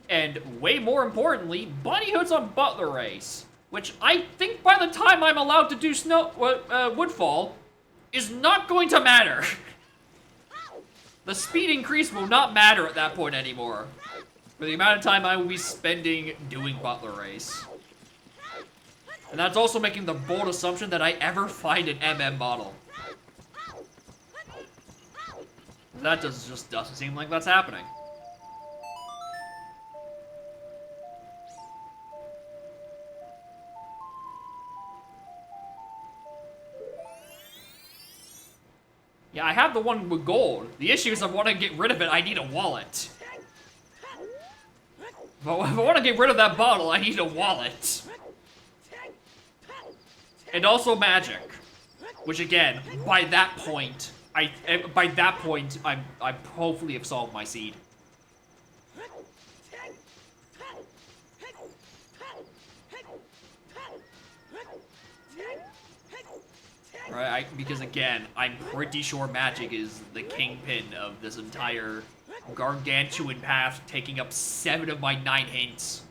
And way more importantly, Bunny Hood's on Butler Race, which I think by the time I'm allowed to do Woodfall, is not going to matter. The speed increase will not matter at that point anymore, for the amount of time I will be spending doing Butler Race. And that's also making the bold assumption that I ever find an MM bottle. That just doesn't seem like that's happening. Yeah, I have the one with gold. The issue is I want to get rid of it, I need a wallet. But if I want to get rid of that bottle, I need a wallet. And also magic. Which again, by that point, I hopefully have solved my seed. Right, because again, I'm pretty sure magic is the kingpin of this entire gargantuan path, taking up 7 of my 9 hints.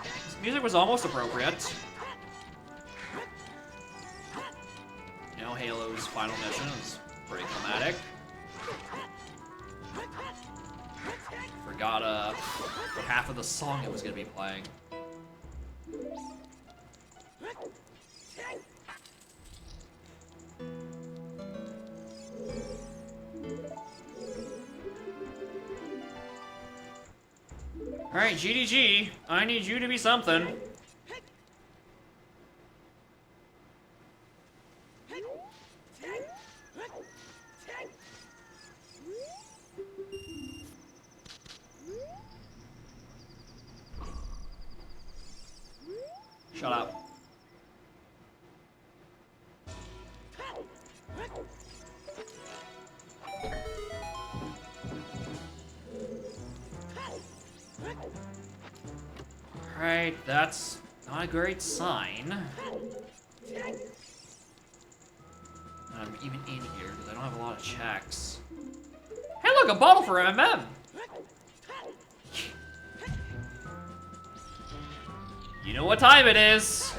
This music was almost appropriate. You know, Halo's final mission is pretty climatic. Forgot half of the song it was gonna be playing. Alright, GDG, I need you to be something. Shut up. Alright, that's not a great sign. I'm even in here because I don't have a lot of checks. Hey look, a bottle for MM! You know what time it is!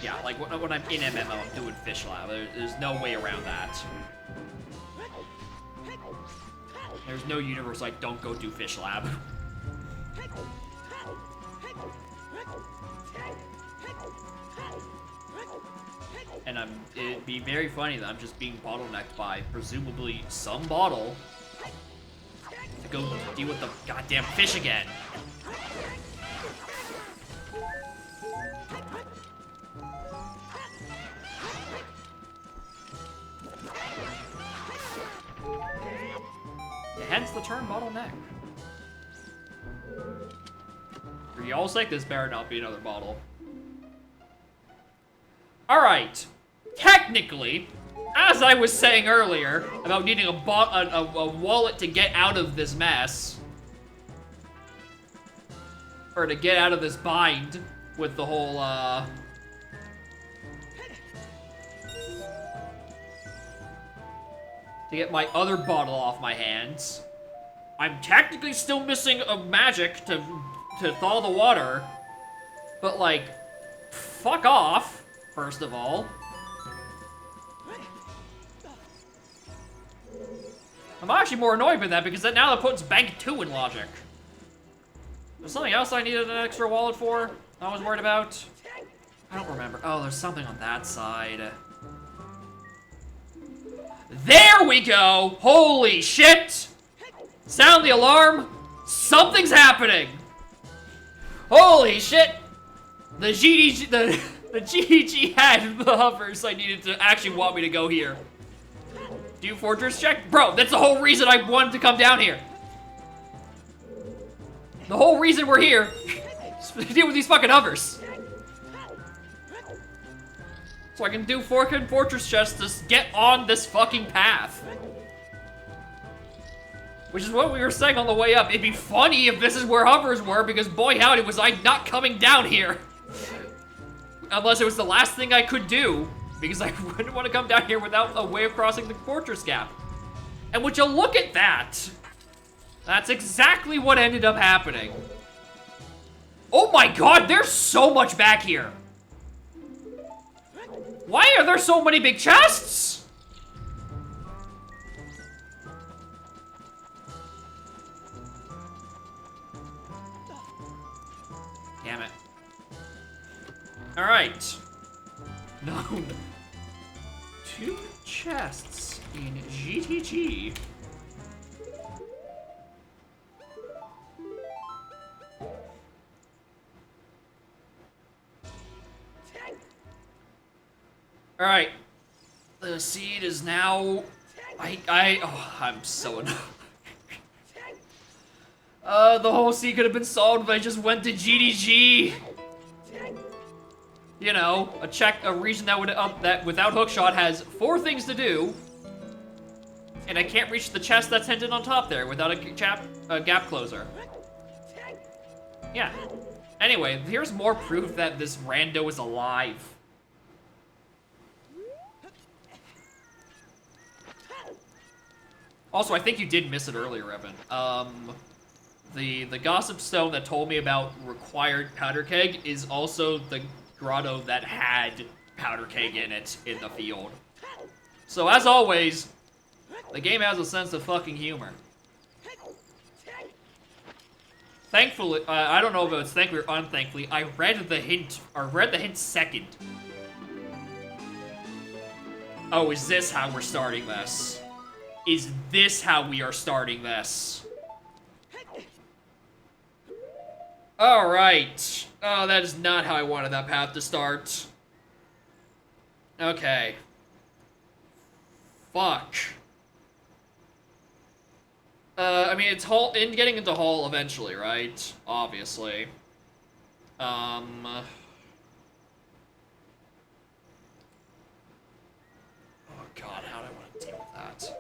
Yeah, like when I'm in MMO, I'm doing Fish Lab. There's no way around that. There's no universe like, don't go do Fish Lab. And it'd be very funny that I'm just being bottlenecked by, presumably, some bottle to go deal with the goddamn fish again. Hence the term bottleneck. For y'all's sake, this better not be another bottle. Alright. Technically, as I was saying earlier, about needing a wallet to get out of this mess, or to get out of this bind with the whole, to get my other bottle off my hands. I'm technically still missing a magic to thaw the water, but like, fuck off, first of all. I'm actually more annoyed by that because now that puts bank 2 in logic. There's something else I needed an extra wallet for? I was worried about? I don't remember. Oh, there's something on that side. There we go! Holy shit! Sound the alarm! Something's happening! Holy shit! The GDG had the hovers I needed to actually want me to go here. Do fortress check? Bro, that's the whole reason I wanted to come down here. The whole reason we're here is to deal with these fucking hovers. So I can do fortress chests to get on this fucking path. Which is what we were saying on the way up. It'd be funny if this is where hovers were, because boy howdy was I not coming down here. Unless it was the last thing I could do, because I wouldn't want to come down here without a way of crossing the fortress gap. And would you look at that? That's exactly what ended up happening. Oh my god, there's so much back here. Why are there so many big chests? Damn it. Alright. No. 2 chests in GTG. Alright. The seed is now... I'm so annoyed. The whole seed could have been solved if I just went to GDG. You know, a region that would that without hookshot has 4 things to do, and I can't reach the chest that's hinted on top there without a gap closer. Yeah. Anyway, here's more proof that this rando is alive. Also, I think you did miss it earlier, Evan. The gossip stone that told me about required powder keg is also the grotto that had powder keg in it in the field. So as always, the game has a sense of fucking humor. Thankfully, I don't know if it's thankfully or unthankfully, I read the hint second. Oh, is this how we're starting this? Is this how we are starting this? Alright. Oh, that is not how I wanted that path to start. Okay. Fuck. I mean, it's getting into Hall eventually, right? Obviously. Oh god, how do I want to deal with that?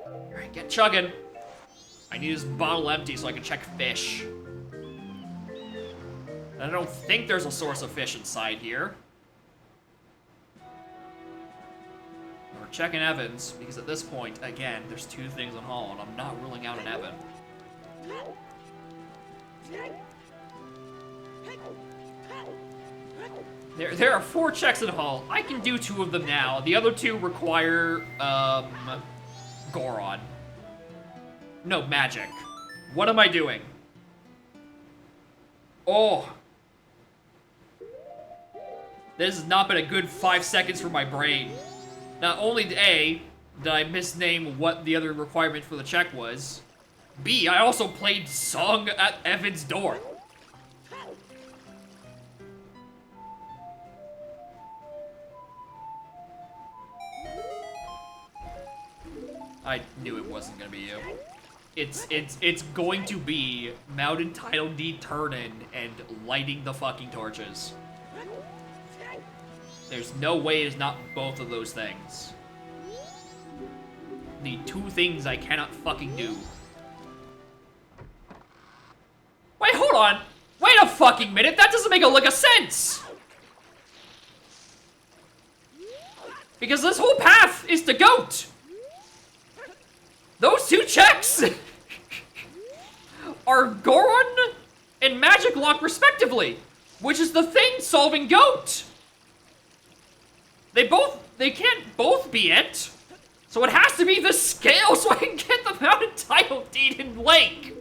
Alright, get chugging. I need this bottle empty so I can check fish. And I don't think there's a source of fish inside here. checking Evans, because at this point, again, there's 2 things on Hall, and I'm not ruling out an Evan. There are 4 checks in Hall. I can do 2 of them now. The other 2 require, Goron. No, magic. What am I doing? Oh. This has not been a good 5 seconds for my brain. Not only A, did I misname what the other requirement for the check was, B, I also played Song at Evan's Door. I knew it wasn't gonna be you. It's going to be Mountain Title D turning and lighting the fucking torches. There's no way it's not both of those things. The 2 things I cannot fucking do. Wait, hold on! Wait a fucking minute! That doesn't make a lick of sense! Because this whole path is the goat! Those 2 checks are Goron and Magic Lock respectively, which is the thing solving goat. They can't both be it. So it has to be the scale so I can get the mountain title deed in Lake.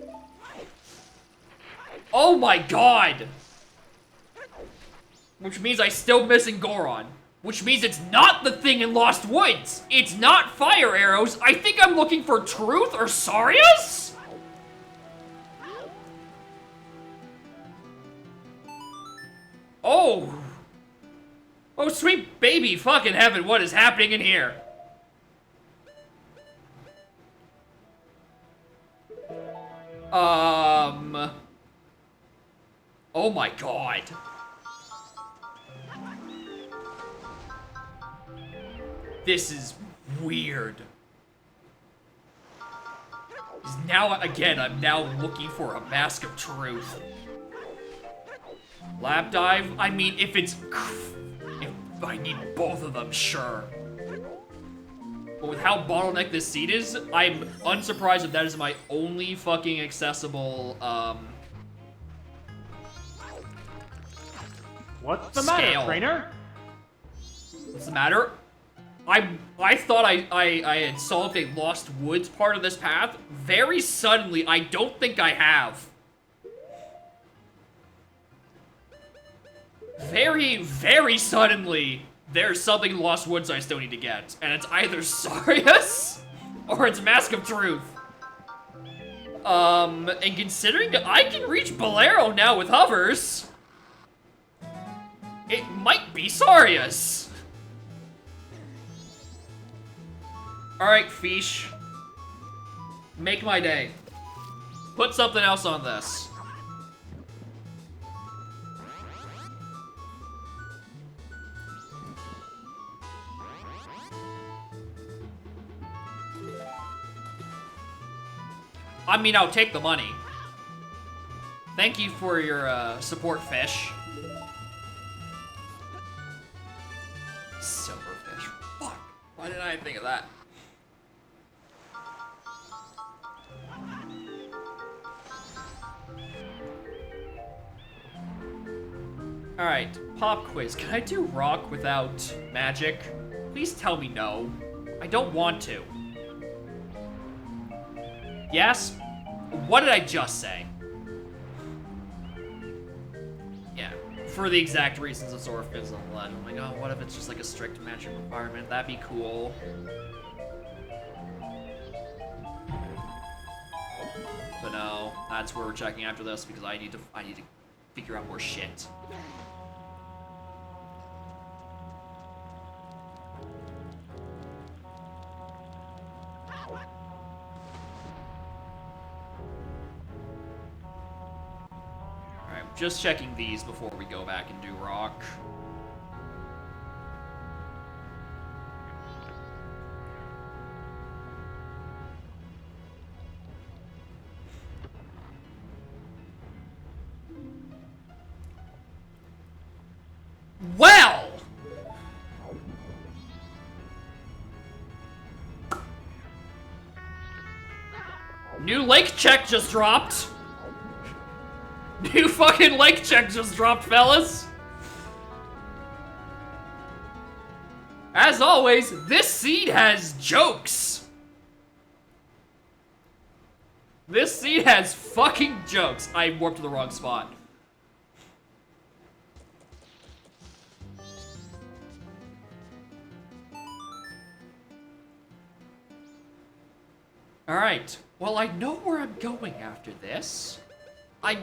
Oh my god. Which means I'm still missing Goron. Which means it's not the thing in Lost Woods. It's not fire arrows. I think I'm looking for Truth or Sarius? Oh. Oh, sweet baby fucking heaven, what is happening in here? Oh my god. This is weird. Now, again, I'm now looking for a Mask of Truth. Lap dive? I mean, if it's... If I need both of them, sure. But with how bottlenecked this seat is, I'm unsurprised if that is my only fucking accessible, What's the scale. matter, trainer? What's the matter? I thought I had solved a Lost Woods part of this path. Very suddenly, I don't think I have. Very, very suddenly, there's something in Lost Woods I still need to get. And it's either Sarius, or it's Mask of Truth. And considering I can reach Bolero now with hovers, it might be Sarius. Alright, Fish. Make my day. Put something else on this. I mean, I'll take the money. Thank you for your support, Fish. Silverfish. Fuck. Why didn't I think of that? Alright, pop quiz. Can I do rock without magic? Please tell me no. I don't want to. Yes? What did I just say? Yeah, for the exact reasons of Zorfis and Blood. I'm like, oh, what if it's just like a strict magic requirement? That'd be cool. But no, that's where we're checking after this because I need to figure out more shit. Just checking these before we go back and do rock. Well! New lake check just dropped. New fucking lake check just dropped, fellas. As always, this seed has jokes. This seed has fucking jokes. I warped to the wrong spot. Alright, well, I know where I'm going after this. I'm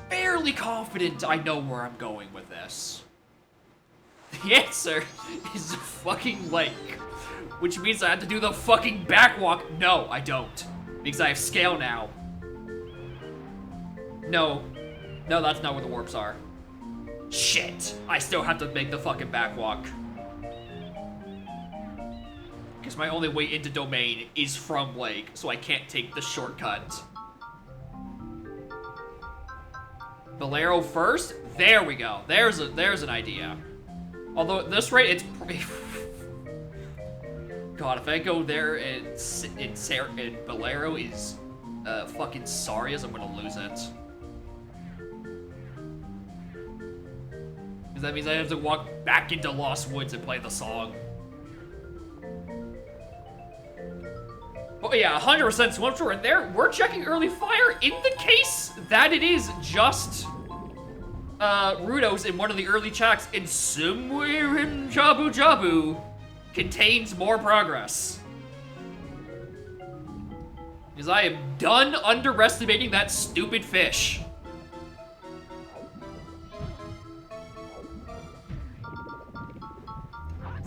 fairly confident I know where I'm going with this. The answer is a fucking lake. Which means I have to do the fucking backwalk. No, I don't. Because I have scale now. No. No, that's not where the warps are. Shit. I still have to make the fucking backwalk. Because my only way into domain is from lake, so I can't take the shortcut. Bolero first? There we go. There's an idea. Although at this rate, it's pretty... God, if I go there and Bolero is fucking sorry as I'm gonna lose it. Because that means I have to walk back into Lost Woods and play the song. Oh yeah, 100% swim tour in there. We're checking early fire in the case that it is just Rudos in one of the early checks, and somewhere in Jabu Jabu contains more progress. Because I am done underestimating that stupid fish.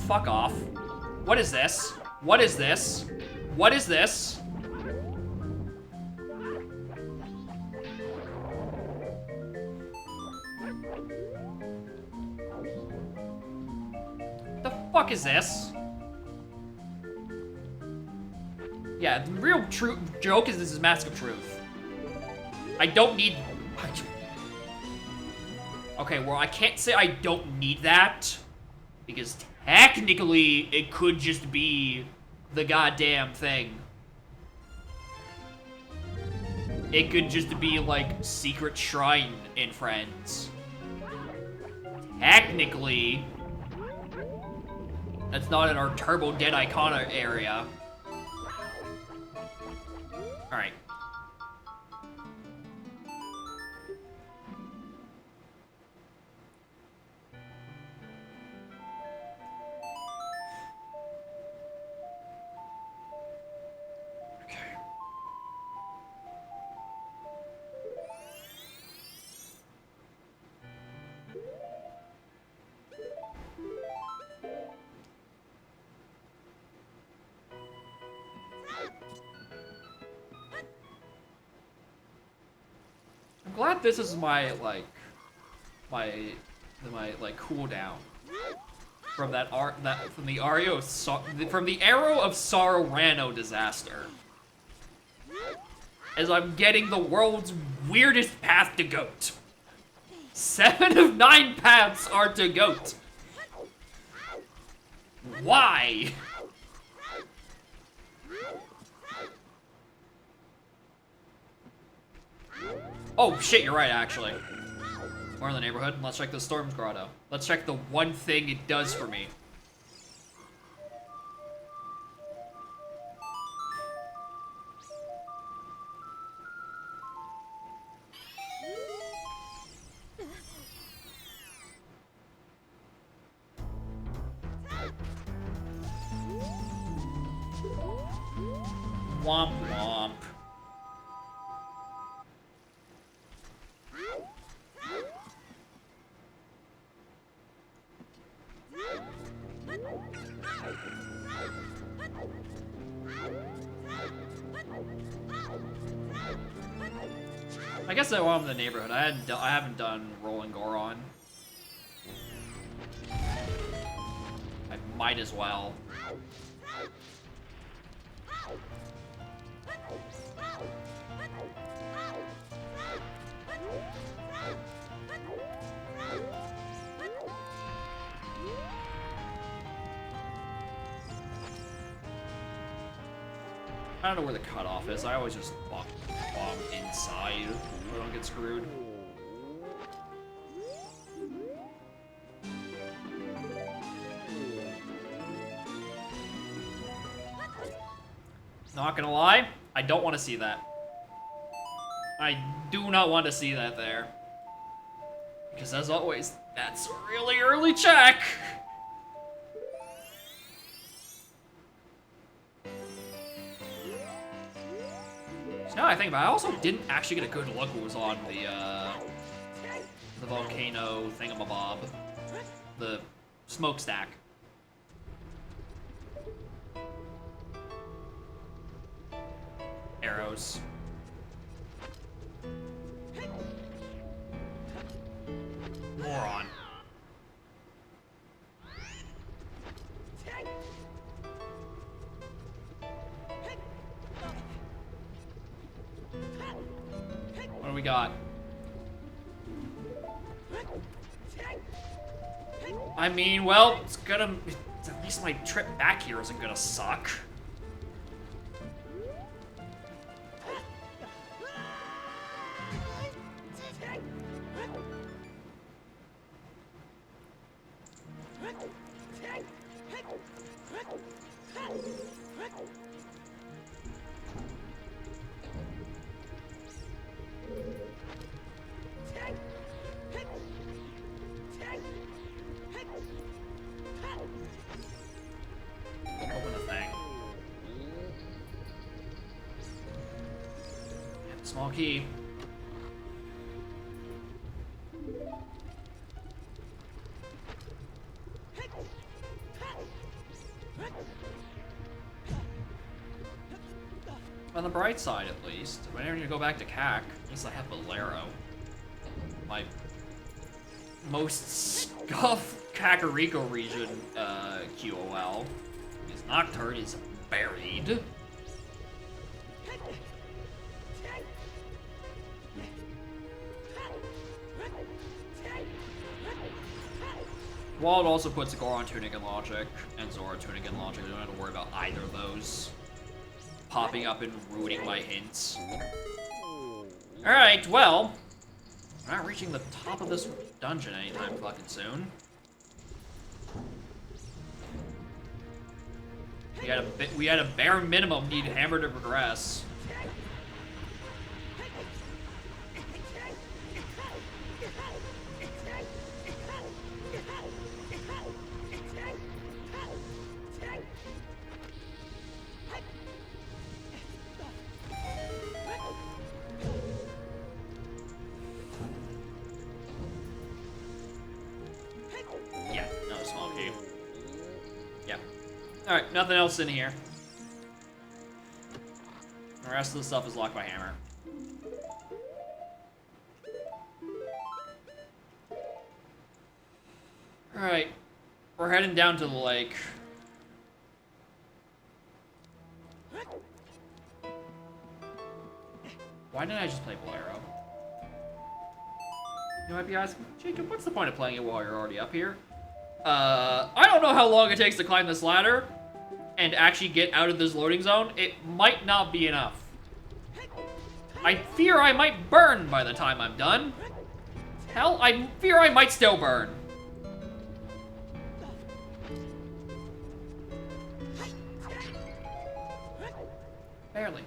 Fuck off. What is this? What is this? What is this? The fuck is this? Yeah, the real true joke is this is Mask of Truth. I don't need... Okay, well, I can't say I don't need that, because technically it could just be the goddamn thing. It could just be like Secret Shrine in Friends. Technically, that's not in our Turbo Dead Icona area. Alright. I'm glad this is my my cooldown from from the Arrow of Sorrow Rano disaster. As I'm getting the world's weirdest path to Goat. 7 of 9 paths are to Goat. Why? Oh shit, you're right, actually. We're in the neighborhood. Let's check the Storm's Grotto. Let's check the one thing it does for me. Womp womp. I guess while I'm in the neighborhood, I haven't done Rolling Goron. I might as well. I don't know where the cutoff is. I always just bomb inside so I don't get screwed. Not gonna lie, I don't want to see that. I do not want to see that there. Because as always, that's a really early check! So now I think about it, I also didn't actually get a good look what was on the volcano thingamabob. The smokestack. Arrows. Moron. What do we got? I mean, well, it's gonna... At least my trip back here isn't gonna suck. Open the thing. Small key. On the bright side, at least, when I need to go back to CAC, at least I have Bolero. My most scuffed Kakariko region QOL. His Nocturne is buried. While it also puts Goron Tunic in Logic and Zora Tunic in Logic, I don't have to worry about either of those popping up and ruining my hints. Alright, well, we're not reaching the top of this dungeon anytime fucking soon. We had a bare minimum need Hammer to progress. Yeah, another small key. Yeah. Alright, nothing else in here. The rest of the stuff is locked by Hammer. Alright. We're heading down to the lake. Why didn't I just play Bolero? You might be asking, Jacob, what's the point of playing it while you're already up here? I don't know how long it takes to climb this ladder and actually get out of this loading zone. It might not be enough. I fear I might burn by the time I'm done. Hell, I fear I might still burn. Barely.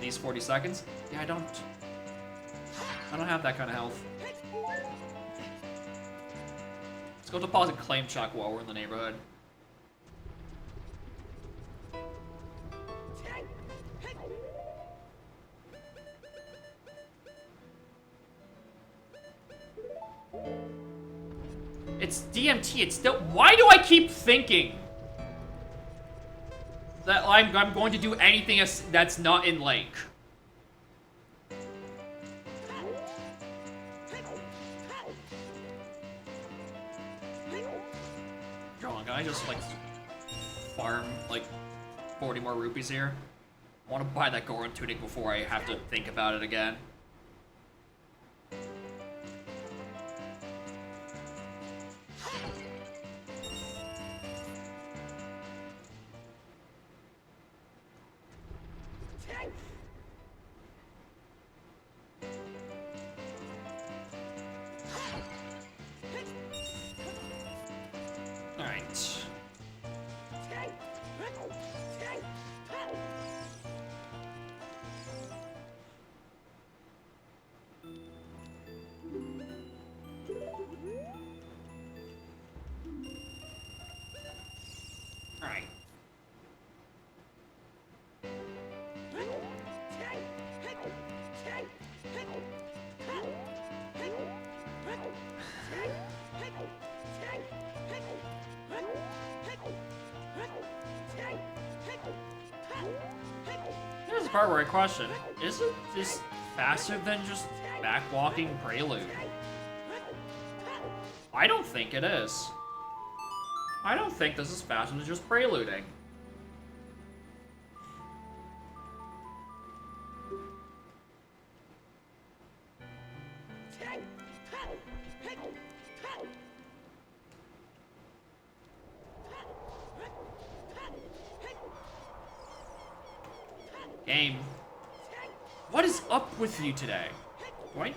These 40 seconds? Yeah, I don't have that kind of health. Let's go deposit Claim Chuck while we're in the neighborhood. It's DMT, it's still... Why do I keep thinking that I'm going to do anything that's not in Lake? Come on, can I just, like, farm, like, 40 more rupees here? I want to buy that Goron Tunic before I have to think about it again. the part where I question, isn't this faster than just backwalking Prelude? I don't think it is. I don't think this is faster than just preluding. Game. What is up with you today? What?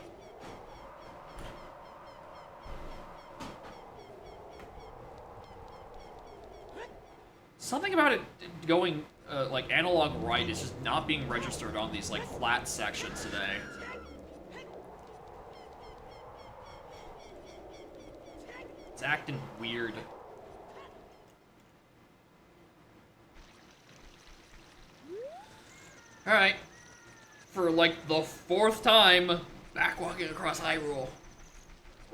Something about it going, like, analog right is just not being registered on these, like, flat sections today. It's acting weird. Alright. For, like, the 4th time, backwalking across Hyrule.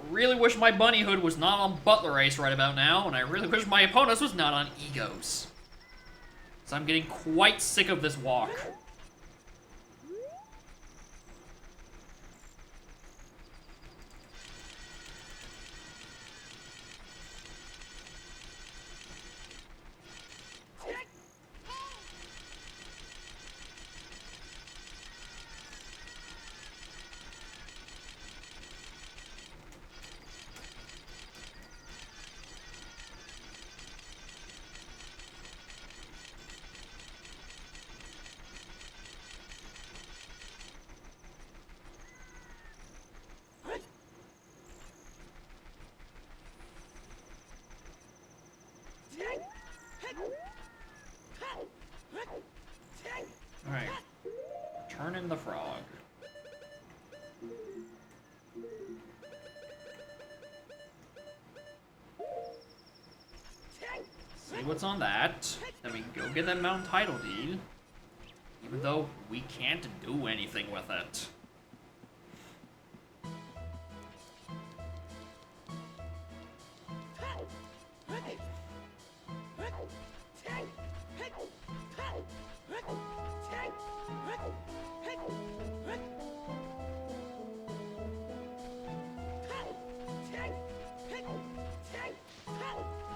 Really wish my bunnyhood was not on Butler Ace right about now, and I really wish my opponents was not on Egos. So I'm getting quite sick of this walk. Alright. Turn in the frog. See what's on that. Then we can go get that mountain title deed. Even though we can't do anything with it.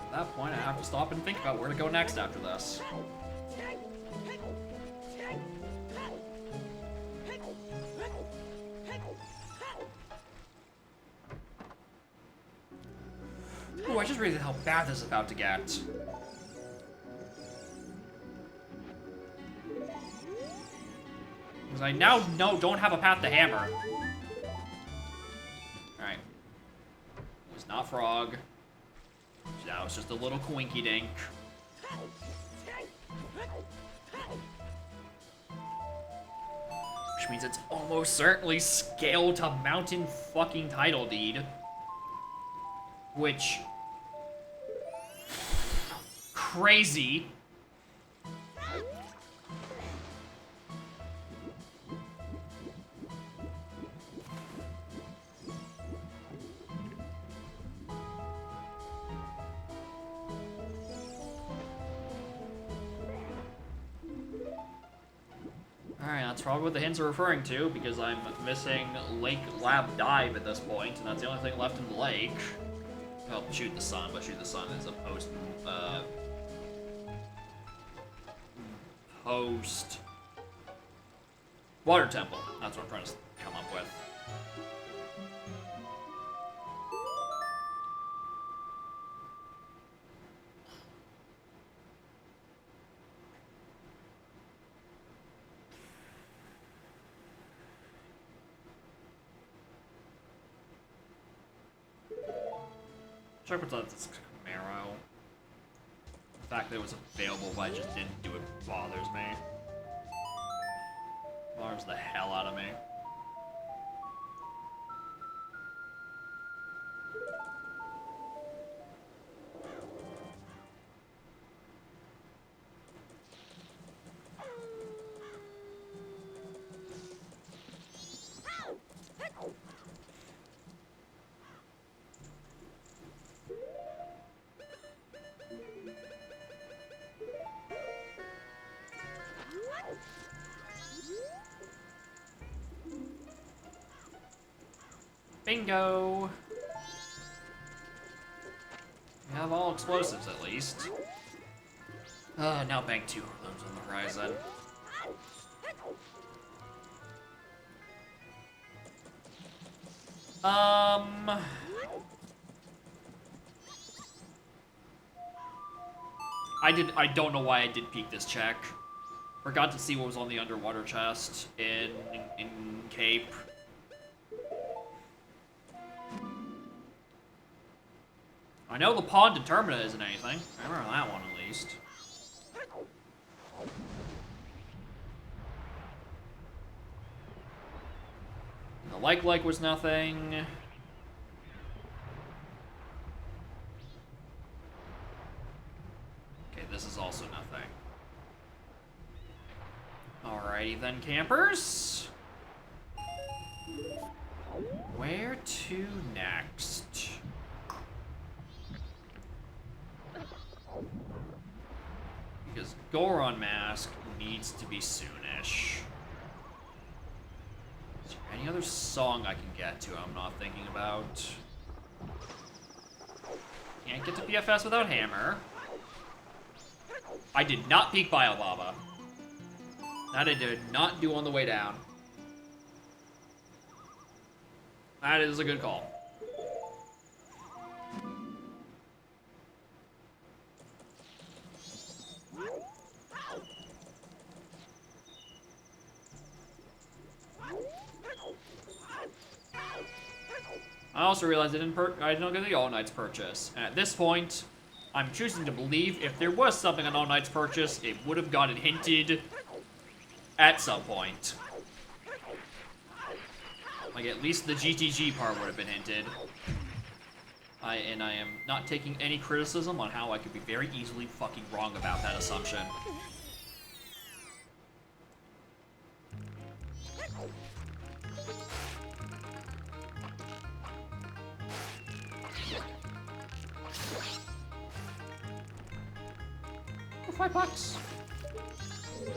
At that point, I have to stop and think about where to go next after this. Ooh, I just realized how bad this is about to get. Because I now don't have a path to hammer. Alright. It was not frog. Now it's just a little coinky dink. Which means it's almost certainly scaled to mountain fucking title deed. Which... crazy. Alright, that's probably what the hints are referring to, because I'm missing Lake Lab Dive at this point, and that's the only thing left in the lake. Well, Shoot the Sun, but Shoot the Sun is a post... post... Water Temple. That's what I'm trying to come up with. Check what's on this Camaro. The fact that it was available, but I just didn't do it bothers me. Bothers the hell out of me. Bingo! We have all explosives, at least. Now Bank 2 looms on the horizon. I don't know why I did peek this check. Forgot to see what was on the underwater chest in Cape. I know the pawn determinant isn't anything. I remember that one at least. The like was nothing. Okay, this is also nothing. Alrighty then, campers. Where to next? Because Goron Mask needs to be soonish. Is there any other song I can get to I'm not thinking about? Can't get to PFS without Hammer. I did not peek Biobaba. That I did not do on the way down. That is a good call. I also realized I didn't get the All Knights purchase. And at this point, I'm choosing to believe if there was something on All Knights purchase, it would have gotten hinted at some point. Like, at least the GTG part would have been hinted. I am not taking any criticism on how I could be very easily fucking wrong about that assumption. $5.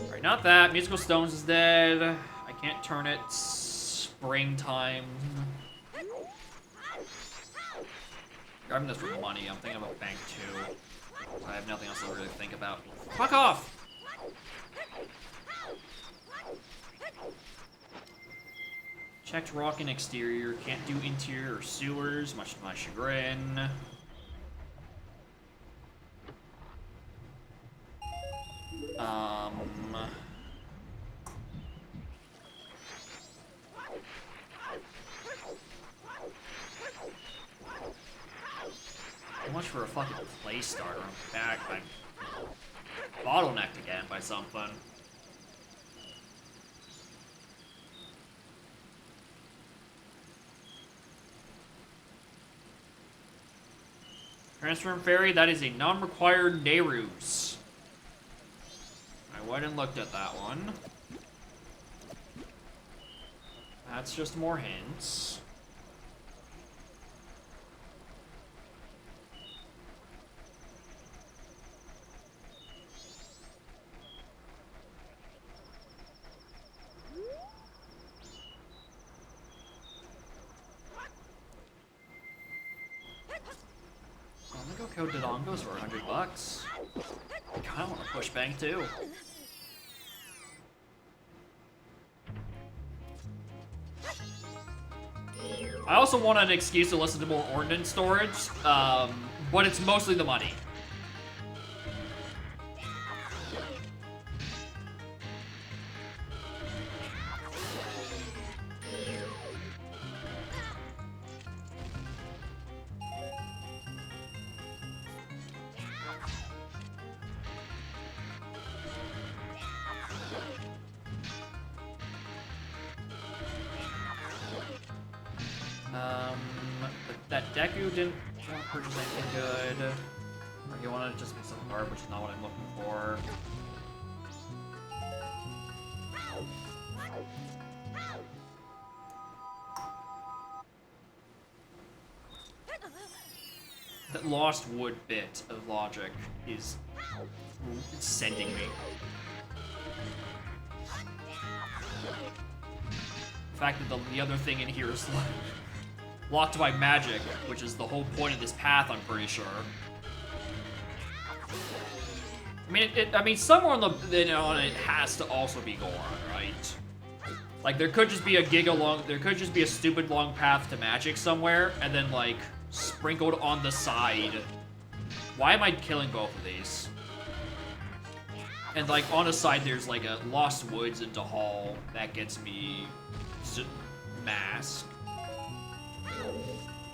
Alright, not that. Musical Stones is dead. I can't turn it. Springtime. Grabbing this for money. I'm thinking about Bank 2. I have nothing else to really think about. Fuck off! Checked rock and exterior. Can't do interior or sewers, much to my chagrin. How much for a fucking play starter? I'm back. I'm bottlenecked again by something. Transform Fairy, that is a non-required Nehru's. I went and looked at that one. That's just more hints. I'm gonna go Dodongos for $100. I kinda wanna push Bank too. I also want an excuse to listen to more ordnance storage, but it's mostly the money. That Deku didn't want to purchase anything good. Or he wanted to just be some hard, which is not what I'm looking for. That lost wood bit of logic is sending me. The fact that the other thing in here is like... blocked by magic, which is the whole point of this path, I'm pretty sure. I mean, I mean, somewhere on it has to also be Goron, right? Like, there could just be there could just be a stupid long path to magic somewhere, and then, like, sprinkled on the side. Why am I killing both of these? And, like, on the side, there's, like, a Lost Woods into Hall that gets me Mask.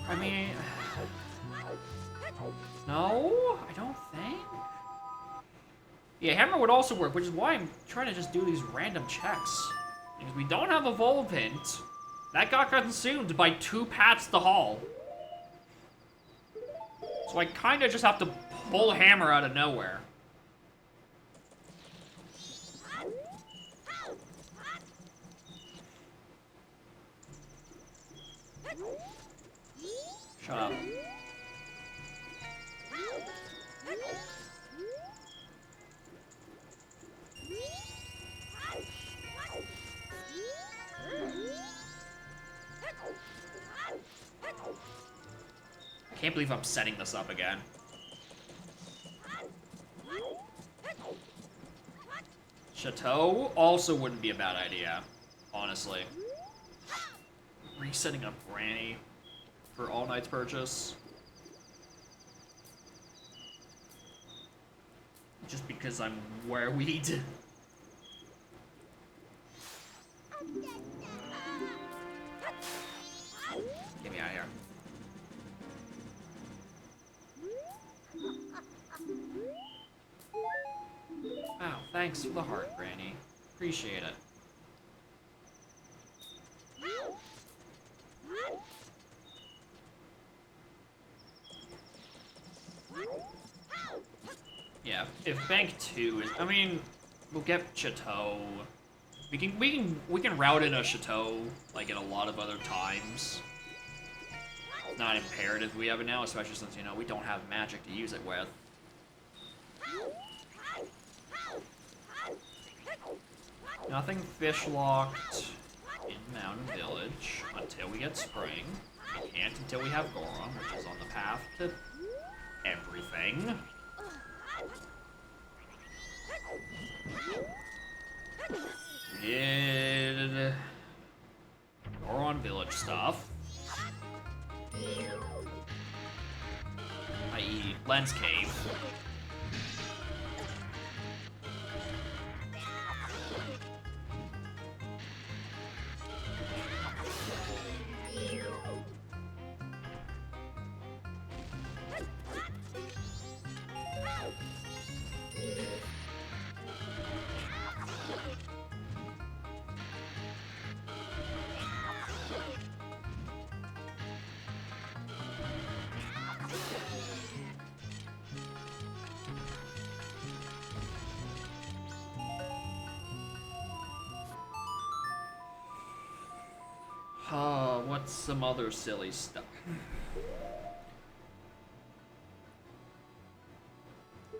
I mean... No, I don't think. Yeah, Hammer would also work, which is why I'm trying to just do these random checks. Because we don't have a Volp hint. That got consumed by 2 paths to Hall. So I kind of just have to pull Hammer out of nowhere. Shut up. I can't believe I'm setting this up again. Chateau also wouldn't be a bad idea, honestly. Resetting up Granny for All Knight's purchase. Just because I'm worried. Get me out of here. Wow, thanks for the heart, Granny. Appreciate it. Yeah, if Bank 2 is, I mean, we'll get Chateau. We can route in a Chateau like in a lot of other times. It's not imperative we have it now, especially since, you know, we don't have magic to use it with. Nothing fish-locked in Mountain Village until we get Spring. We can't until we have Goron, which is on the path to everything. Did Goron Village stuff. I.e. Lens Cave. What's some other silly stuff?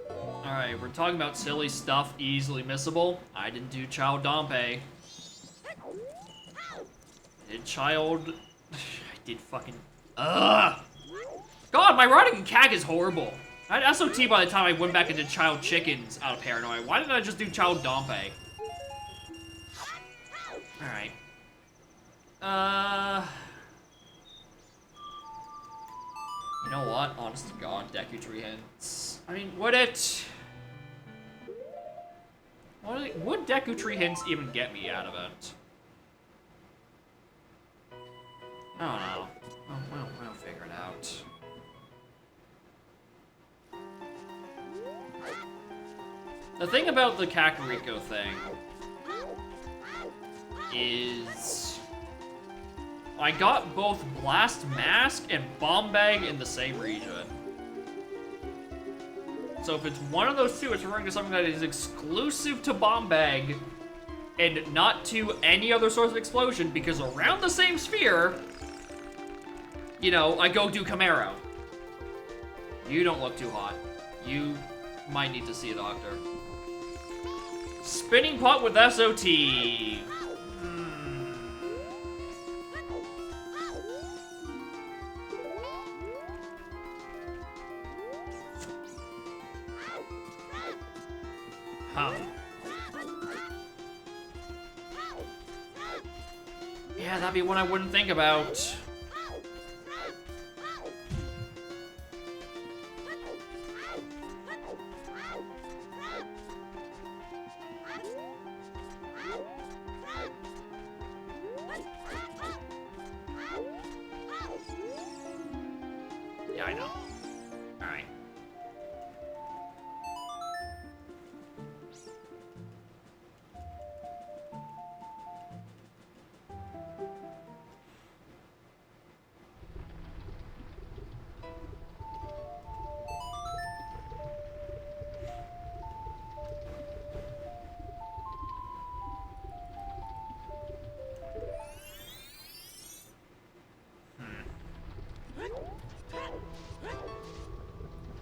Alright, we're talking about silly stuff, easily missable. I didn't do Chao Dompe. I did Child... I did fucking... Ugh! God, my writing in CAG is horrible. I had SOT by the time I went back and did Child Chickens out of paranoia. Why didn't I just do Child Dompe? Alright. You know what? Honest to God, Deku Tree hints. I mean, would it... Would Deku Tree hints even get me out of it? I don't know. We'll figure it out. The thing about the Kakariko thing is... I got both Blast Mask and Bomb Bag in the same region. So if it's one of those two, it's referring to something that is exclusive to Bomb Bag and not to any other source of explosion, because around the same sphere, you know, I go do Camaro. You don't look too hot. You might need to see a doctor. Spinning pot with SOT. Huh. Yeah, that'd be one I wouldn't think about. Yeah, I know. Alright.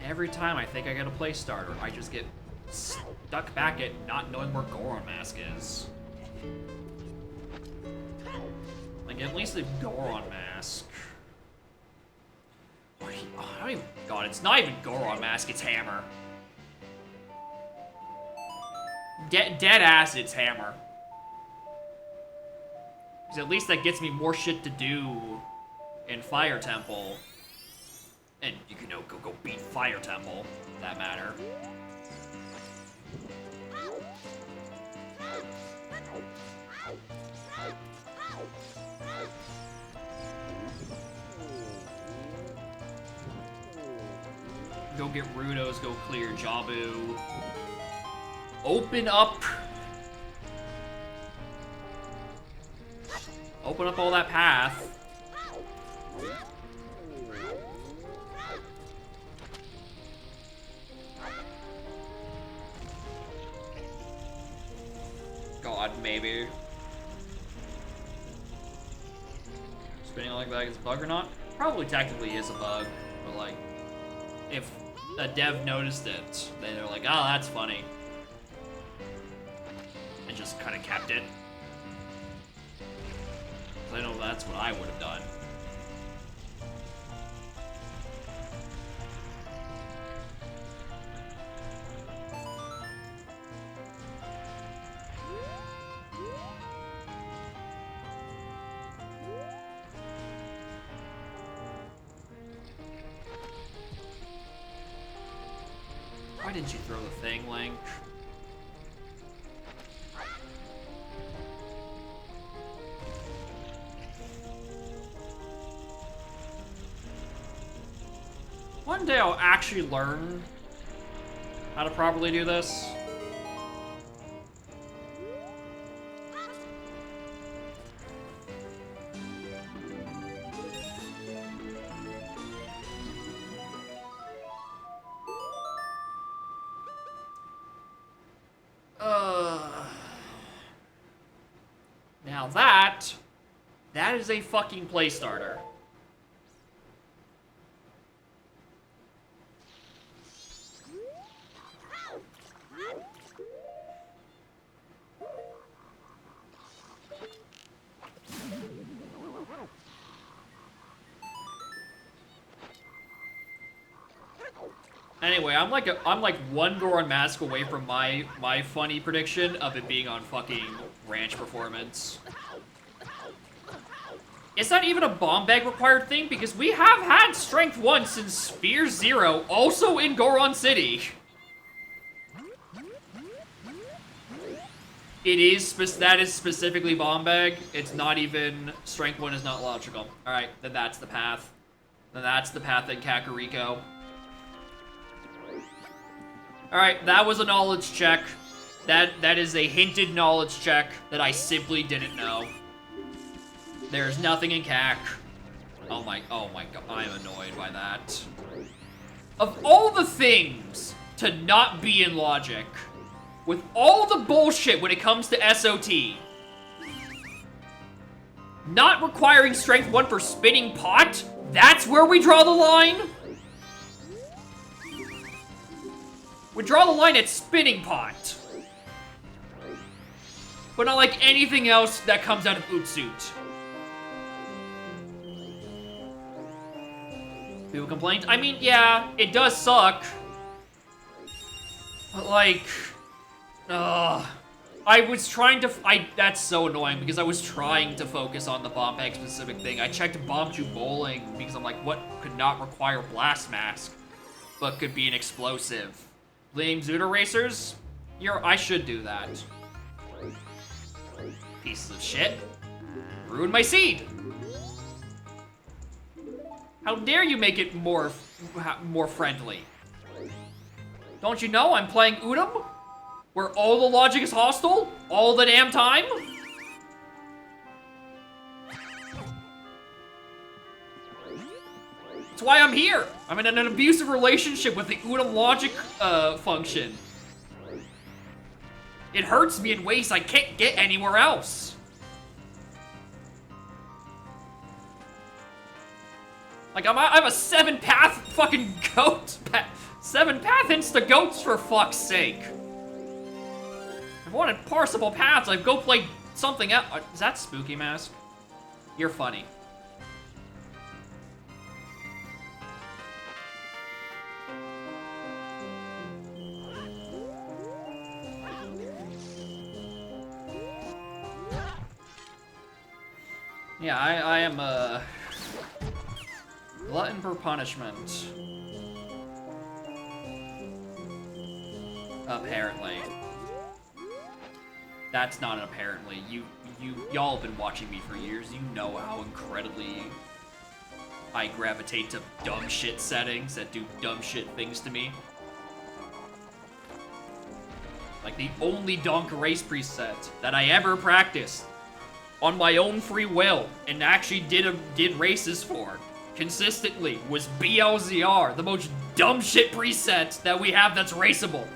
Every time I think I get a play starter, I just get stuck back at not knowing where Goron Mask is. Like, at least the Goron Mask. I don't even... God, it's not even Goron Mask, it's Hammer. Dead ass, it's Hammer. Because at least that gets me more shit to do in Fire Temple. And you can go beat Fire Temple, for that matter. Go get Rudos, go clear Jabu. Open up all that path. God, maybe. Spinning like that is a bug or not? Probably technically is a bug, but like, if a dev noticed it, then they're like, oh, that's funny. And just kind of kept it. I know that's what I would have done. Why didn't you throw the thing, Link? One day I'll actually learn how to properly do this. Now that is a fucking play starter. Anyway, I'm like one Goron Mask away from my funny prediction of it being on fucking Ranch Performance. It's not even a bomb bag required thing because we have had Strength 1 since Sphere 0, also in Goron City. That is specifically bomb bag. It's not even, Strength 1 is not logical. Alright, then that's the path. Then that's the path in Kakariko. Alright, that was a knowledge check. That is a hinted knowledge check that I simply didn't know. There's nothing in CAC. Oh my god, I'm annoyed by that. Of all the things to not be in logic, with all the bullshit when it comes to SOT, not requiring Strength 1 for Spinning Pot, that's where we draw the line? We draw the line at Spinning Pot. But not like anything else that comes out of Ootsuit. People complained? I mean, yeah, it does suck. But like, Ugh. I was trying to. That's so annoying because I was trying to focus on the bomb bag specific thing. I checked bomb tube bowling because I'm like, what could not require blast mask, but could be an explosive? Lame Zoot Racers? I should do that. Pieces of shit. Ruined my seed. How dare you make it more friendly? Don't you know I'm playing Udom? Where all the logic is hostile? All the damn time? That's why I'm here. I'm in an abusive relationship with the Udom logic function. It hurts me in ways I can't get anywhere else. Like, I'm a 7-path fucking goat. 7-path insta-goats, for fuck's sake. If I wanted parsable paths, I'd go play something else. Is that Spooky Mask? You're funny. Yeah, I am a glutton for punishment. Apparently. That's not an apparently. Y'all have been watching me for years. You know how incredibly I gravitate to dumb shit settings that do dumb shit things to me. Like the only Donk race preset that I ever practiced on my own free will and actually did races for consistently was BLZR, the most dumb shit preset that we have that's raceable.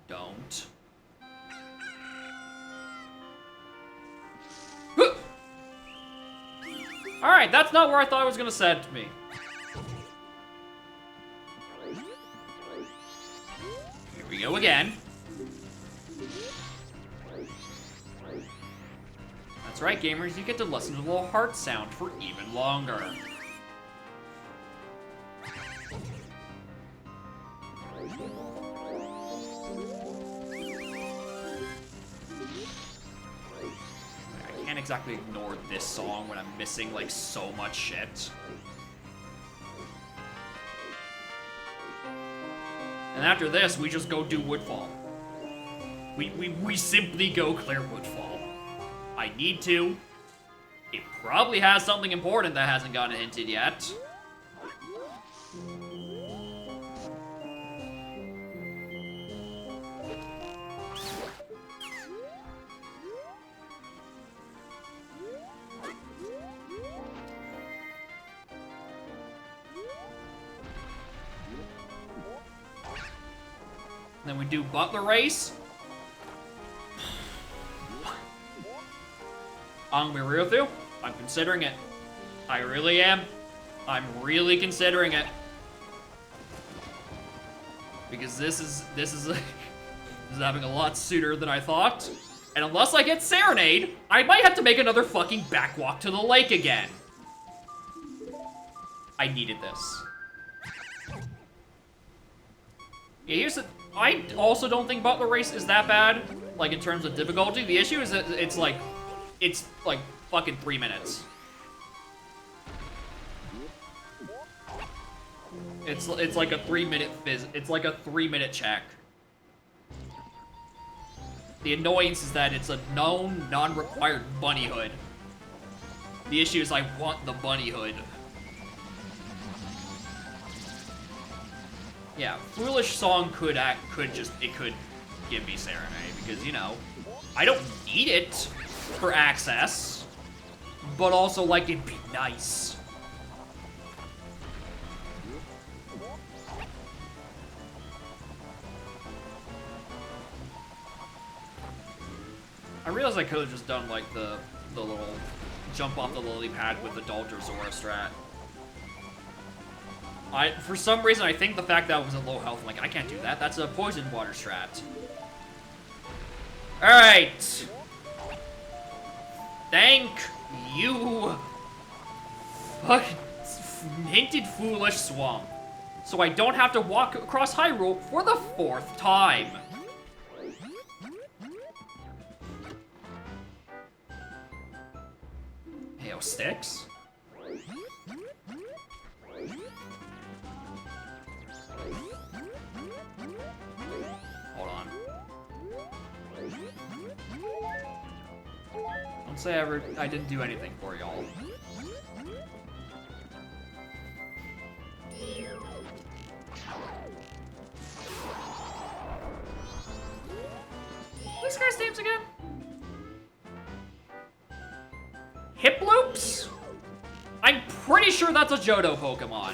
Don't. Alright, that's not where I thought it was gonna send me. Here we go again. That's right, gamers, you get to listen to the little heart sound for even longer. I can't exactly ignore this song when I'm missing, like, so much shit. And after this, we just go do Woodfall. We simply go clear Woodfall. I need to. It probably has something important that hasn't gotten hinted yet. Then we do Butler Race. I'm gonna be real with you. I'm considering it. I really am. I'm really considering it. Because this is having a lot sooner than I thought. And unless I get Serenade, I might have to make another fucking backwalk to the lake again. I needed this. Yeah, here's the... I also don't think Butler Race is that bad, like, in terms of difficulty. The issue is that it's like fucking 3 minutes. It's like a 3-minute it's like a 3-minute check. The annoyance is that it's a known, non-required bunny hood. The issue is I want the bunny hood. Yeah, Foolish Song could give me Serenade, because, you know, I don't need it for access, but also, like, it'd be nice. I realized I could have just done, like, the little jump off the lily pad with the Dalter Zora strat. For some reason, I think the fact that I was at low health, I'm like, I can't do that. That's a poison water strat. Alright. Thank you, fucking hinted foolish swamp. So I don't have to walk across Hyrule for the 4th time. Heyo, sticks. Hold on. Don't say I didn't do anything for y'all. These guys' names again? Hip loops? I'm pretty sure that's a Johto Pokemon.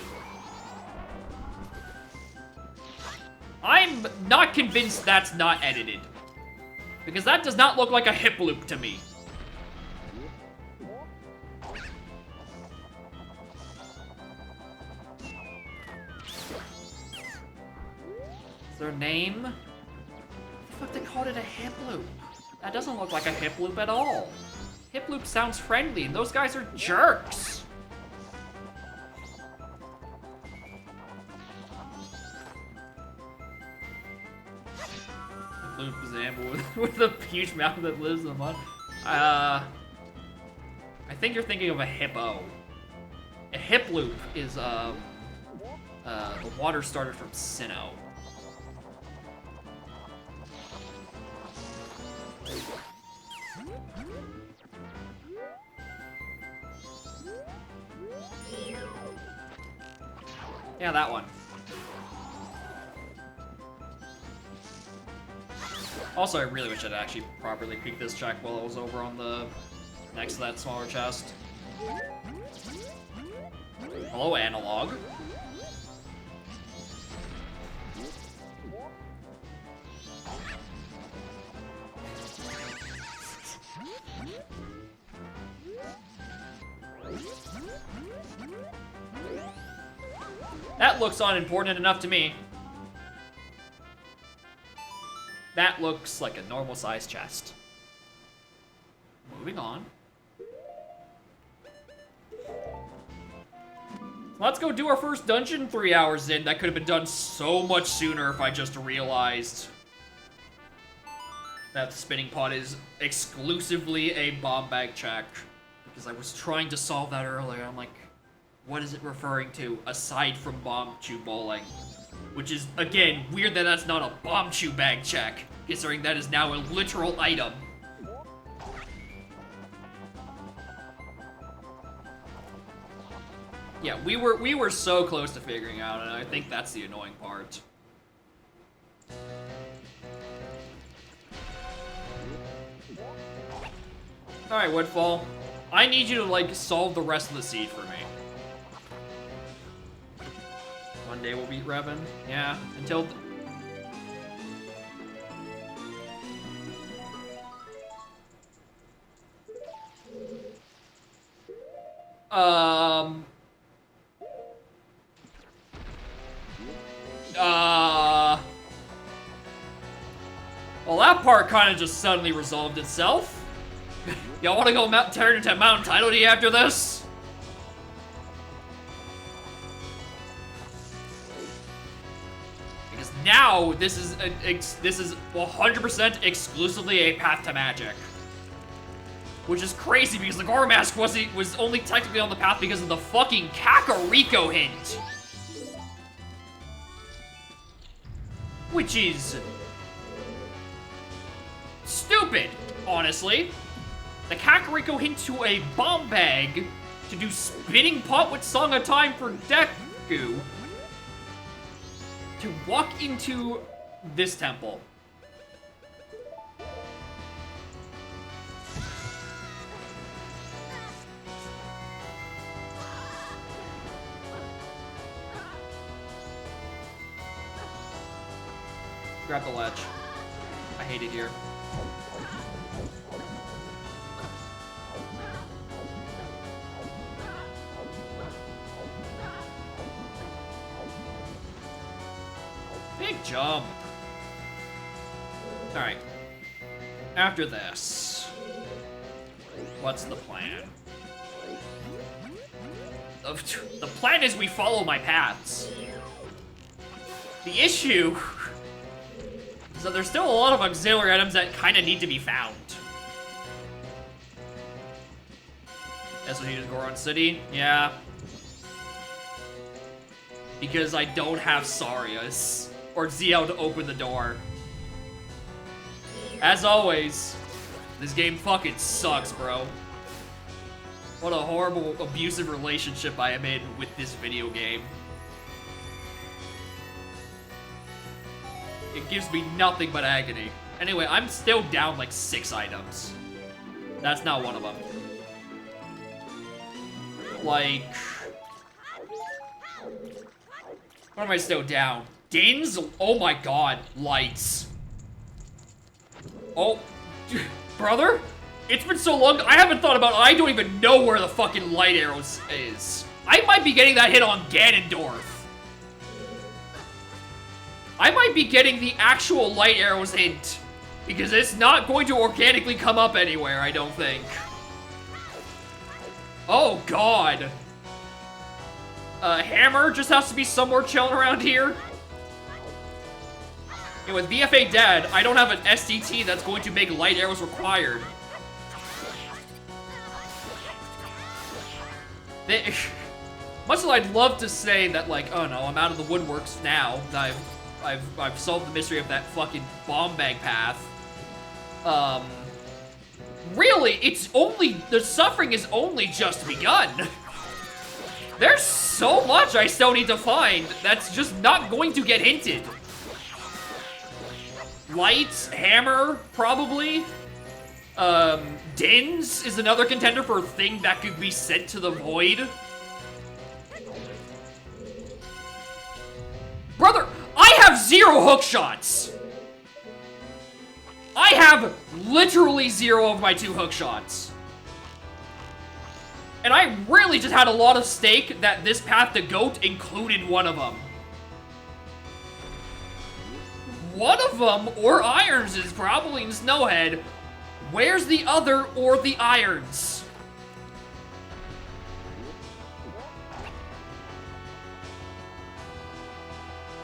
I'm not convinced that's not edited. Because that does not look like a hip loop to me. Is their name? What the fuck they called it a hip loop? That doesn't look like a hip loop at all. Hip loop sounds friendly, and those guys are jerks. Hip loop is an animal with a huge mouth that lives in the mud. I think you're thinking of a hippo. A hip loop is the water starter from Sinnoh. Yeah, that one. Also, I really wish I'd actually properly peek this check while I was over on the next to that smaller chest. Hello, analog. That looks unimportant enough to me. That looks like a normal-sized chest. Moving on. Let's go do our first dungeon 3 hours in. That could have been done so much sooner if I just realized that the spinning pot is exclusively a bomb bag check. Because I was trying to solve that earlier. I'm like, what is it referring to aside from bomb chew bowling? Which is, again, weird that that's not a bomb chew bag check, considering that is now a literal item. Yeah, we were so close to figuring out, and I think that's the annoying part. Alright, Woodfall. I need you to, like, solve the rest of the seed for me. One day we'll beat Revan. Yeah, until... Well, that part kind of just suddenly resolved itself. Y'all want to go turn into Mount Tidality after this? Because now this is 100% exclusively a path to magic, which is crazy because the Gormask was only technically on the path because of the fucking Kakariko hint, which is stupid, honestly. The Kakariko hint to a bomb bag to do spinning pot with Song of Time for Deku to walk into this temple. Grab the ledge. I hate it here. Big jump. Alright. After this, What's the plan? The plan is we follow my paths. The issue is that there's still a lot of auxiliary items that kind of need to be found. Guess we need to Goron City? Yeah. Because I don't have Sarius or Zio to open the door. As always, this game fucking sucks, bro. What a horrible, abusive relationship I am in with this video game. It gives me nothing but agony. Anyway, I'm still down like 6 items. That's not one of them. Like... what am I still down? Dins? Oh my god. Lights. Oh. Brother? It's been so long, I haven't thought about it. I don't even know where the fucking light arrows is. I might be getting that hit on Ganondorf. I might be getting the actual light arrows hint. Because it's not going to organically come up anywhere, I don't think. Oh, God. Hammer just has to be somewhere chilling around here. And with BFA dead, I don't have an SDT that's going to make light arrows required. Much as I'd love to say that, like, oh no, I'm out of the woodworks now that I've solved the mystery of that fucking bomb bag path. Really, it's only, the suffering is only just begun. There's so much I still need to find that's just not going to get hinted. Lights, hammer, probably. Dins is another contender for a thing that could be sent to the void. Brother, I have 0 hook shots. I have literally 0 of my 2 hook shots. And I really just had a lot of stake that this path to Goat included one of them. One of them, or Irons, is probably in Snowhead. Where's the other, or the Irons?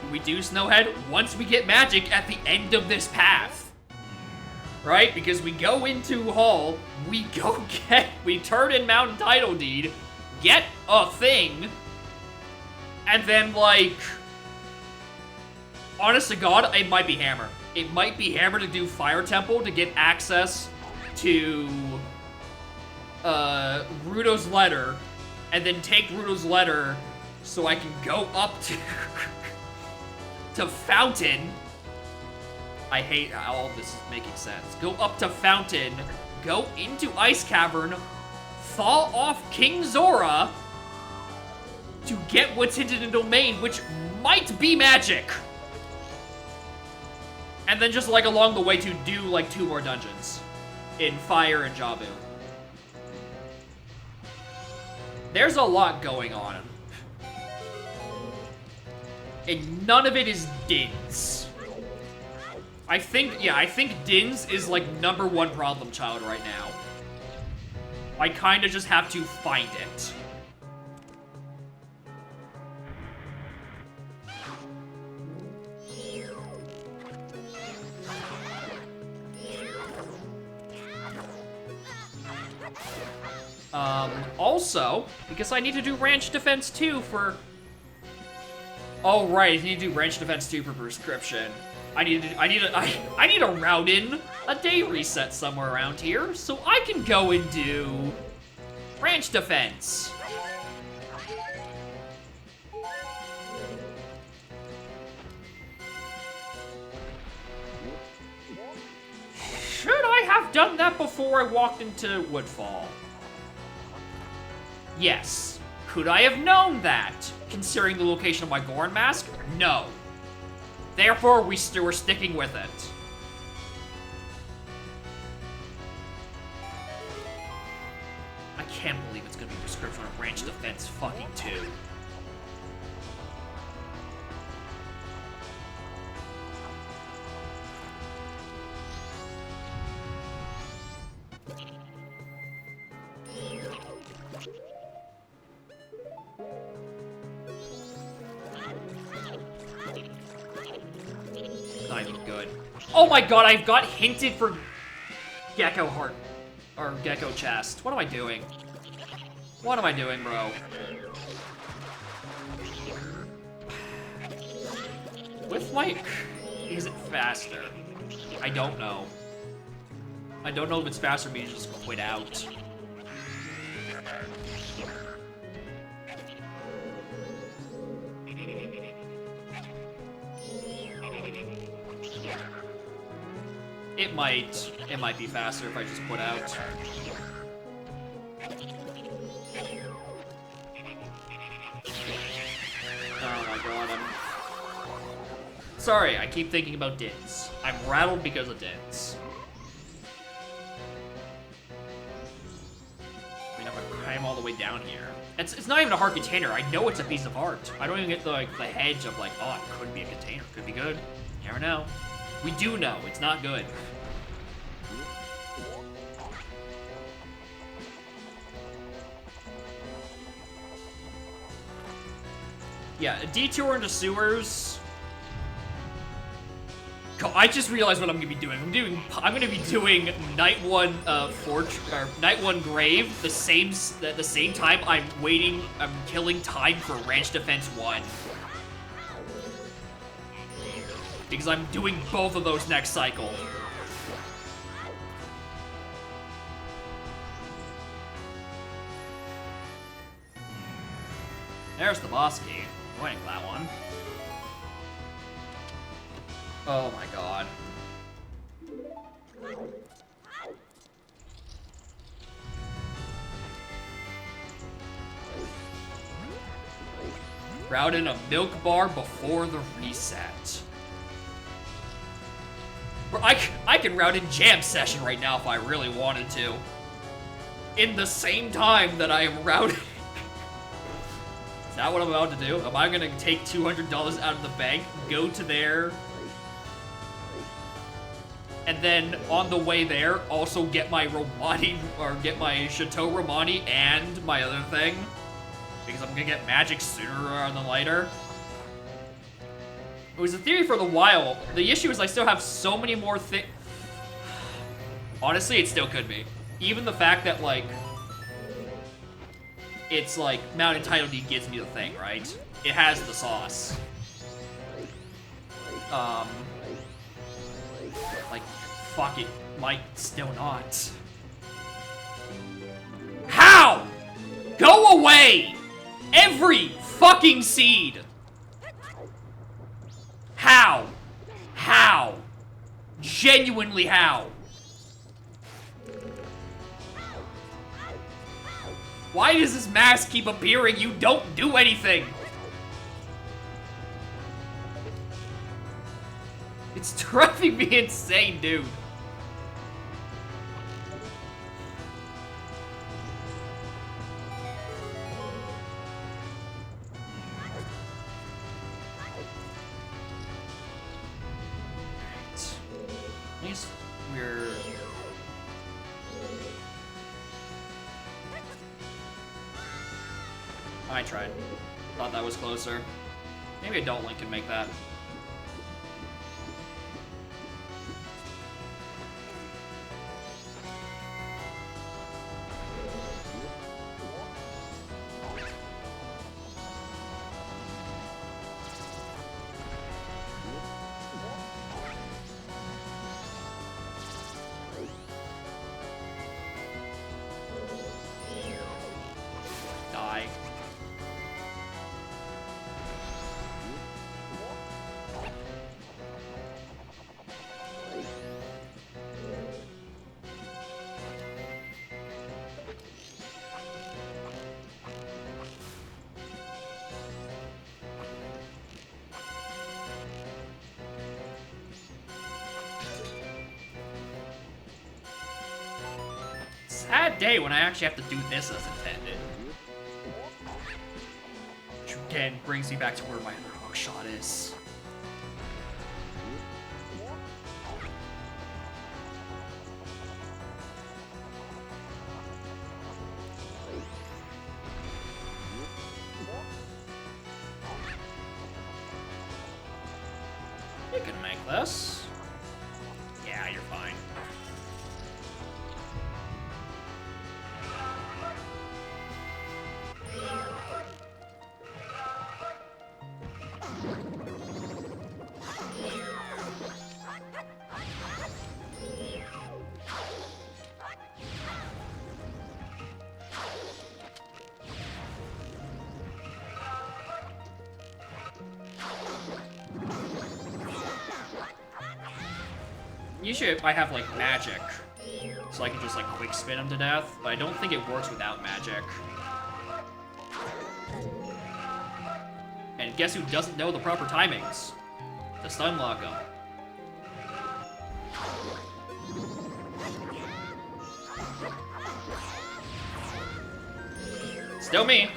Can we do Snowhead once we get magic at the end of this path? Right? Because we go into Hall, we turn in Mountain Title Deed, get a thing, and then, like, honest to God, it might be Hammer. It might be Hammer to do Fire Temple to get access to Rudo's letter, and then take Rudo's letter so I can go up to to Fountain. I hate how all this is making sense. Go up to Fountain, go into Ice Cavern, fall off King Zora to get what's hinted in Domain, which might be magic. And then just, like, along the way to do, like, 2 more dungeons in Fire and Jabu. There's a lot going on. And none of it is Dins. I think Dins is, like, #1 problem child right now. I kind of just have to find it. Also, because I need to do Ranch Defense 2 for... oh, right, I need to do Ranch Defense 2 for prescription. I need to route in a day reset somewhere around here, so I can go and do Ranch Defense. Should I have done that before I walked into Woodfall? Yes. Could I have known that, considering the location of my Goron mask? No. Therefore, we're sticking with it. I can't believe it's gonna be prescription of Ranch Defense fucking 2. Oh my god, I've got hinted for Gecko Heart. Or Gecko Chest. What am I doing? What am I doing, bro? With my... Is it faster? I don't know. I don't know if it's faster for me to just quit out. It might be faster if I just quit out. Oh my god, Sorry, I keep thinking about Dins. I'm rattled because of Dins. I mean, if I climb all the way down here. It's not even a hard container. I know it's a piece of art. I don't even get the hedge of like, oh, it could be a container. Could be good. Never know. We do know. It's not good. Yeah, a detour into sewers. I just realized what I'm gonna be doing. I'm gonna be doing Night 1 Night 1 Grave the same time I'm killing time for Ranch Defense 1. Because I'm doing both of those next cycle. There's the boss key. Winning that one. Oh my god. Route in a milk bar before the reset. Bro, I can route in jam session right now if I really wanted to. In the same time that I am routing. Is that what I'm about to do? Am I gonna take $200 out of the bank, go to there, and then on the way there, also get my Romani, or get my Chateau Romani and my other thing? Because I'm gonna get magic sooner rather than later. It was a theory for the while. The issue is I still have so many more things. Honestly, it still could be. Even the fact that, like, it's like Mountain Title Deed gives me the thing, right? It has the sauce. Like, fuck it, might still not. How? Go away! Every fucking seed! How? How? Genuinely how? Why does this mask keep appearing? You don't do anything! It's driving me insane, dude. At least we're... I tried. Thought that was closer. Maybe Adult Link can make that. Die. Sad day when I actually have to do this as intended. Which again brings me back to where my other hook shot is. You can make this. Usually I have, like, magic. So I can just, like, quick spin him to death. But I don't think it works without magic. And guess who doesn't know the proper timings? To stun lock him. Still me.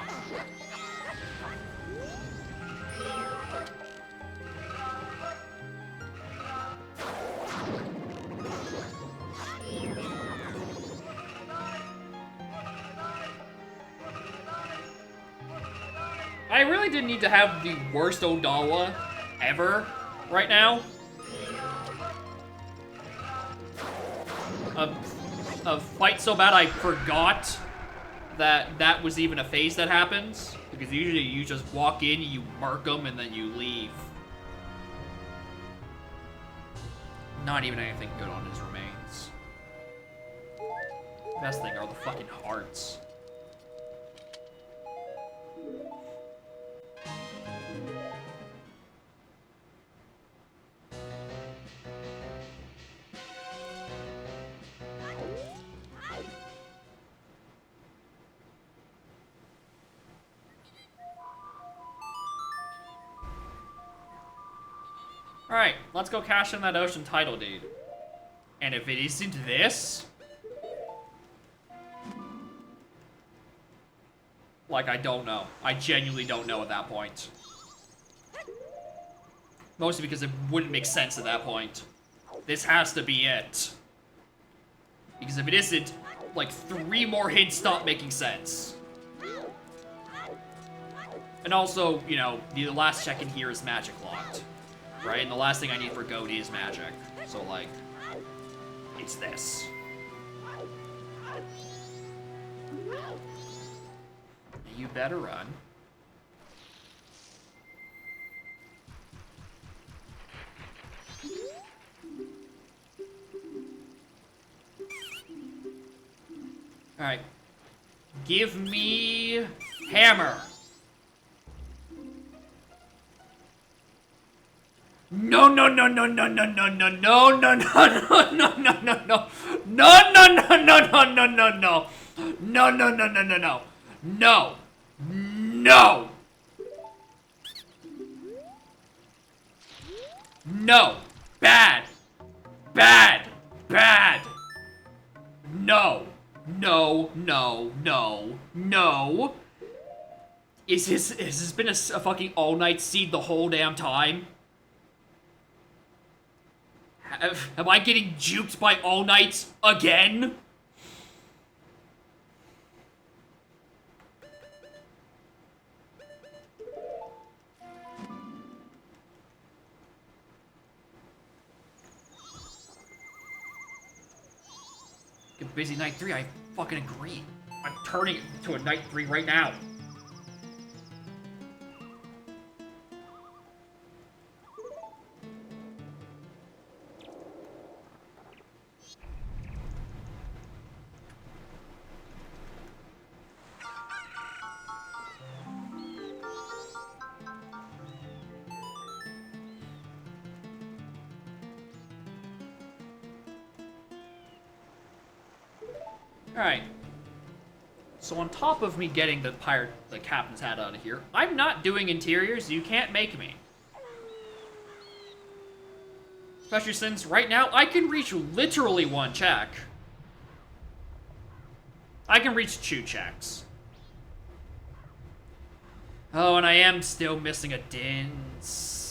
I really didn't need to have the worst Odawa ever right now. A fight so bad I forgot that that was even a phase that happens. Because usually you just walk in, you mark them, and then you leave. Not even anything good on his remains. Best thing are the fucking hearts. Alright, let's go cash in that ocean title deed. And if it isn't this... like, I don't know. I genuinely don't know at that point. Mostly because it wouldn't make sense at that point. This has to be it. Because if it isn't, like, 3 more hints stop making sense. And also, you know, the last check in here is magic locked. Right? And the last thing I need for Goat is magic. So, like, it's this. You better run. Alright. Give me hammer. No, no, no, no, no, no, no, no, no, no, no, no, no, no, no, no. No, no, no, no, no, no, no, no. No, no, no, no, no, no. No. No. No. Bad. Bad. Bad. No. No, no, no, no. Has this been a fucking all-night seed the whole damn time? Am I getting juked by All Night again? Get busy night 3, I fucking agree. I'm turning it to a night 3 right now. Alright. So on top of me getting the captain's hat out of here, I'm not doing interiors, you can't make me. Especially since right now I can reach literally 1 check. I can reach 2 checks. Oh, and I am still missing a Dins.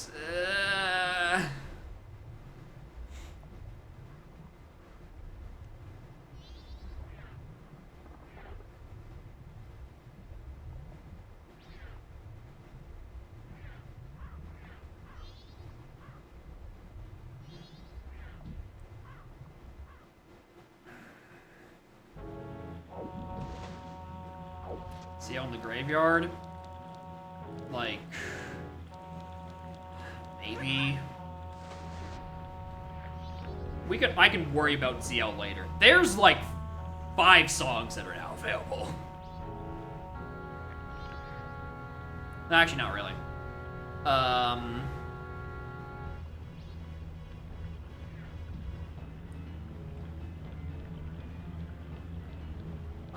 See out in the graveyard? Like, maybe I can worry about ZL later. There's like 5 songs that are now available. Actually, not really.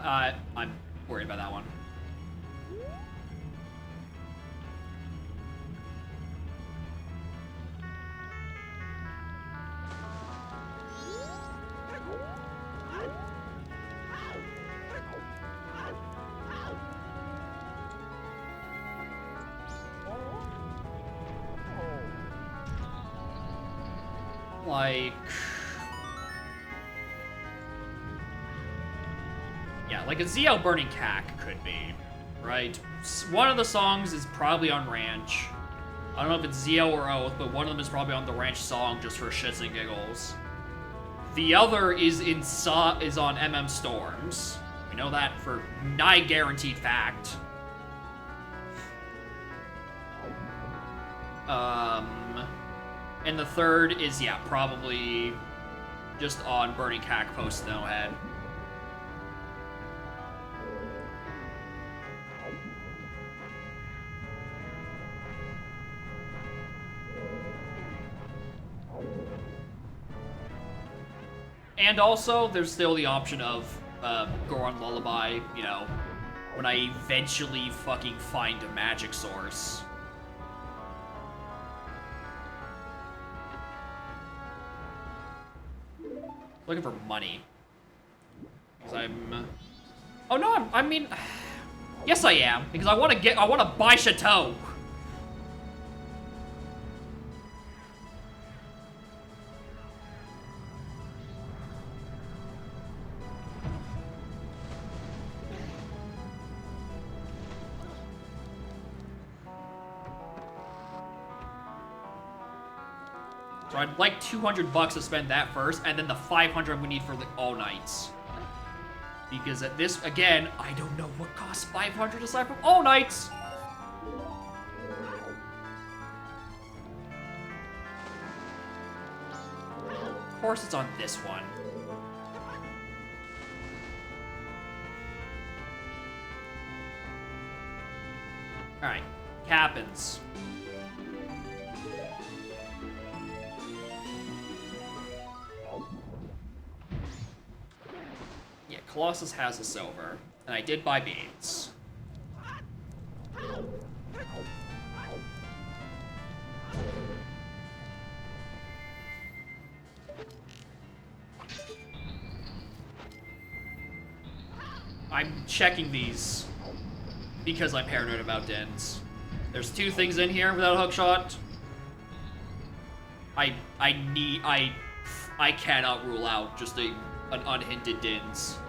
I'm worried about that one. Like... yeah, like a ZL Burning Cack could be, right? One of the songs is probably on Ranch. I don't know if it's ZL or Oath, but one of them is probably on the Ranch song just for shits and giggles. The other is on MM Storms. We know that for nigh guaranteed fact. And the third is, yeah, probably just on Burning Cack post Snowhead. And also, there's still the option of Goron Lullaby, you know, when I eventually fucking find a magic source. Looking for money. 'Cause I'm... oh no, I mean... yes I am, because I want to buy Chateau. So I'd like $200 to spend that first, and then the $500 we need for the all nights. Because at this, again, I don't know what costs $500 aside from all nights. Of course it's on this one. Alright, Captains. Colossus has a silver, and I did buy beans. I'm checking these because I'm paranoid about dens. There's two things in here without a hookshot. I cannot rule out just an unhinted dens.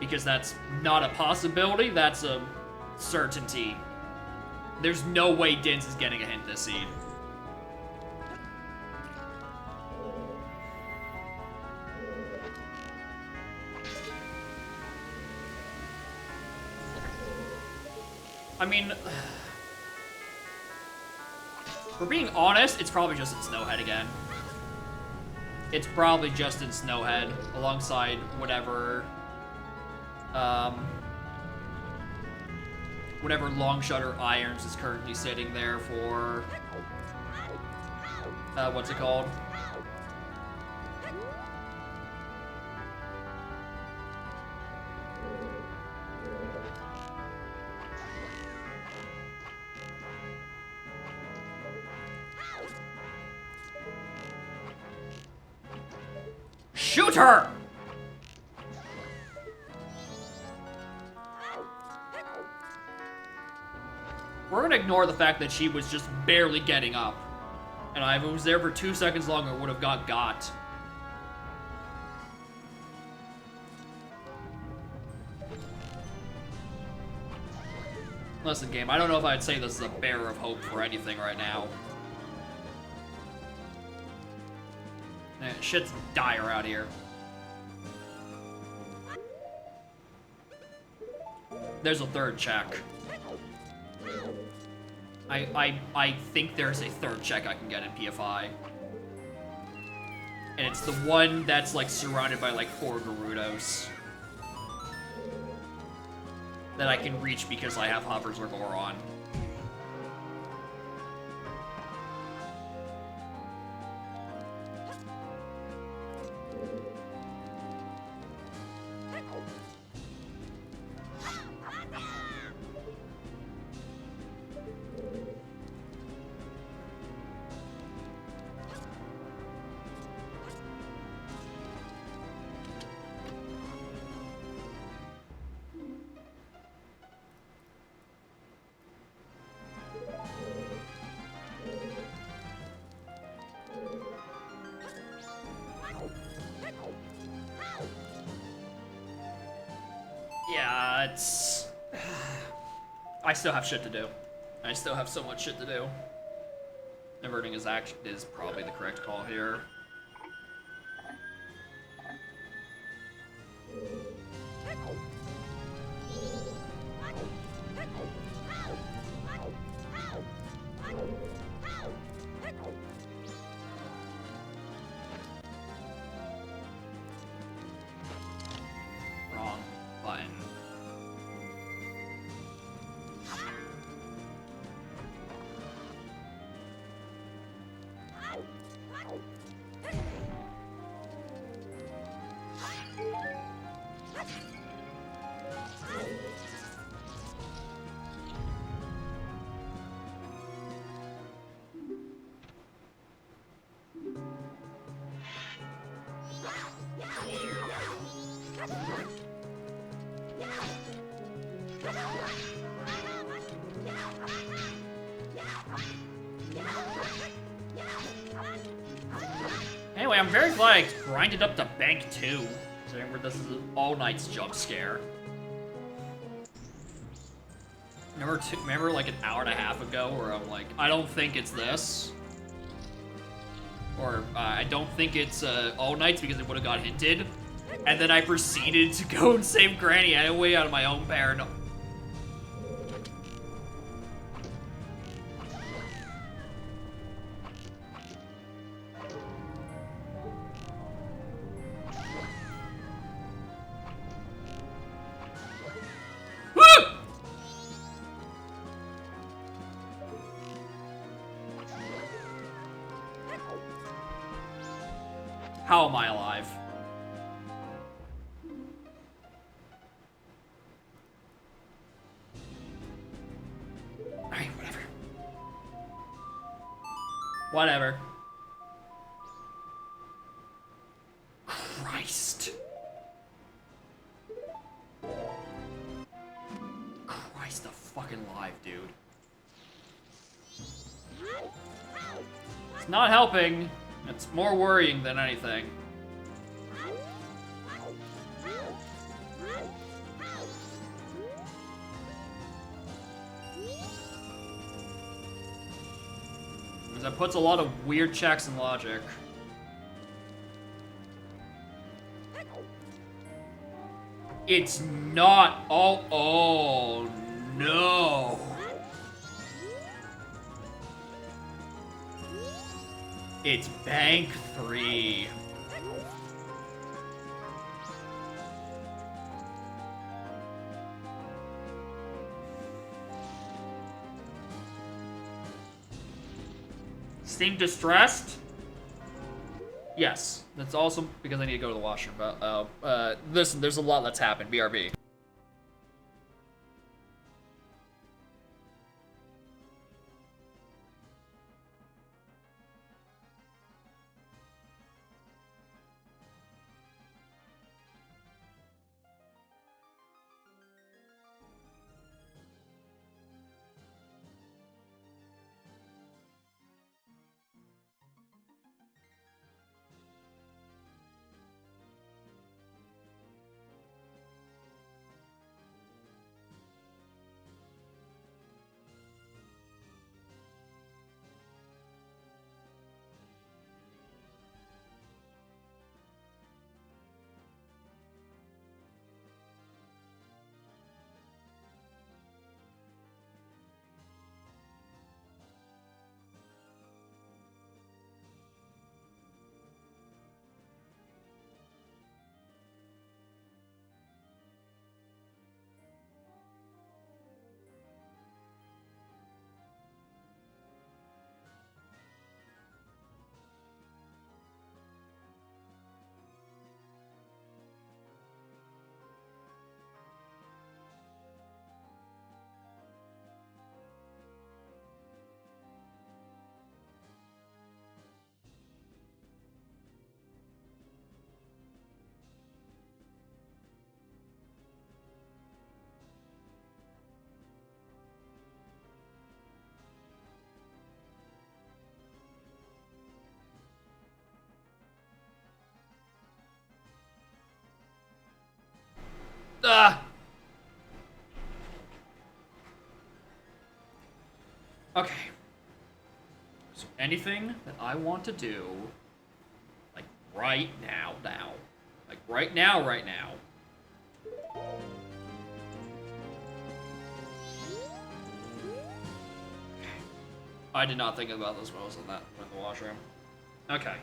Because that's not a possibility, that's a certainty. There's no way Dins is getting a hint this seed. I mean... for being honest, it's probably just in Snowhead again. It's probably just in Snowhead, alongside whatever... whatever Long Shutter Irons is currently sitting there for, what's it called? Shoot her! We're gonna ignore the fact that she was just barely getting up. And if I was there for 2 seconds longer, would have got. Listen, game, I don't know if I'd say this is a bearer of hope for anything right now. Shit's dire out here. There's a third check. I think there's a third check I can get in PFI. And it's the one that's like surrounded by like 4 Gerudos. That I can reach because I have Hovers or Goron. It's... I still have shit to do. I still have so much shit to do. Averting is probably the correct call here. Wrong button. Anyway, I'm very glad I grinded up to bank 2. So remember, this is an All Knight's jump scare. Remember like an hour and a half ago where I'm like, I don't think it's this. Or I don't think it's All Knights because it would have got hinted. And then I proceeded to go and save Granny anyway out of my own paranoia. How am I alive? Alright, whatever. Whatever. Christ. Christ the fucking live, dude. It's not helping. It's more worrying than anything. Because that puts a lot of weird checks in logic. It's not all. Oh no. It's bank 3. Seem distressed? Yes, that's also because I need to go to the washroom. But listen, there's a lot that's happened. BRB. Ah! Okay. So anything that I want to do, like right now. Like right now. I did not think about this when I was in the washroom. Okay.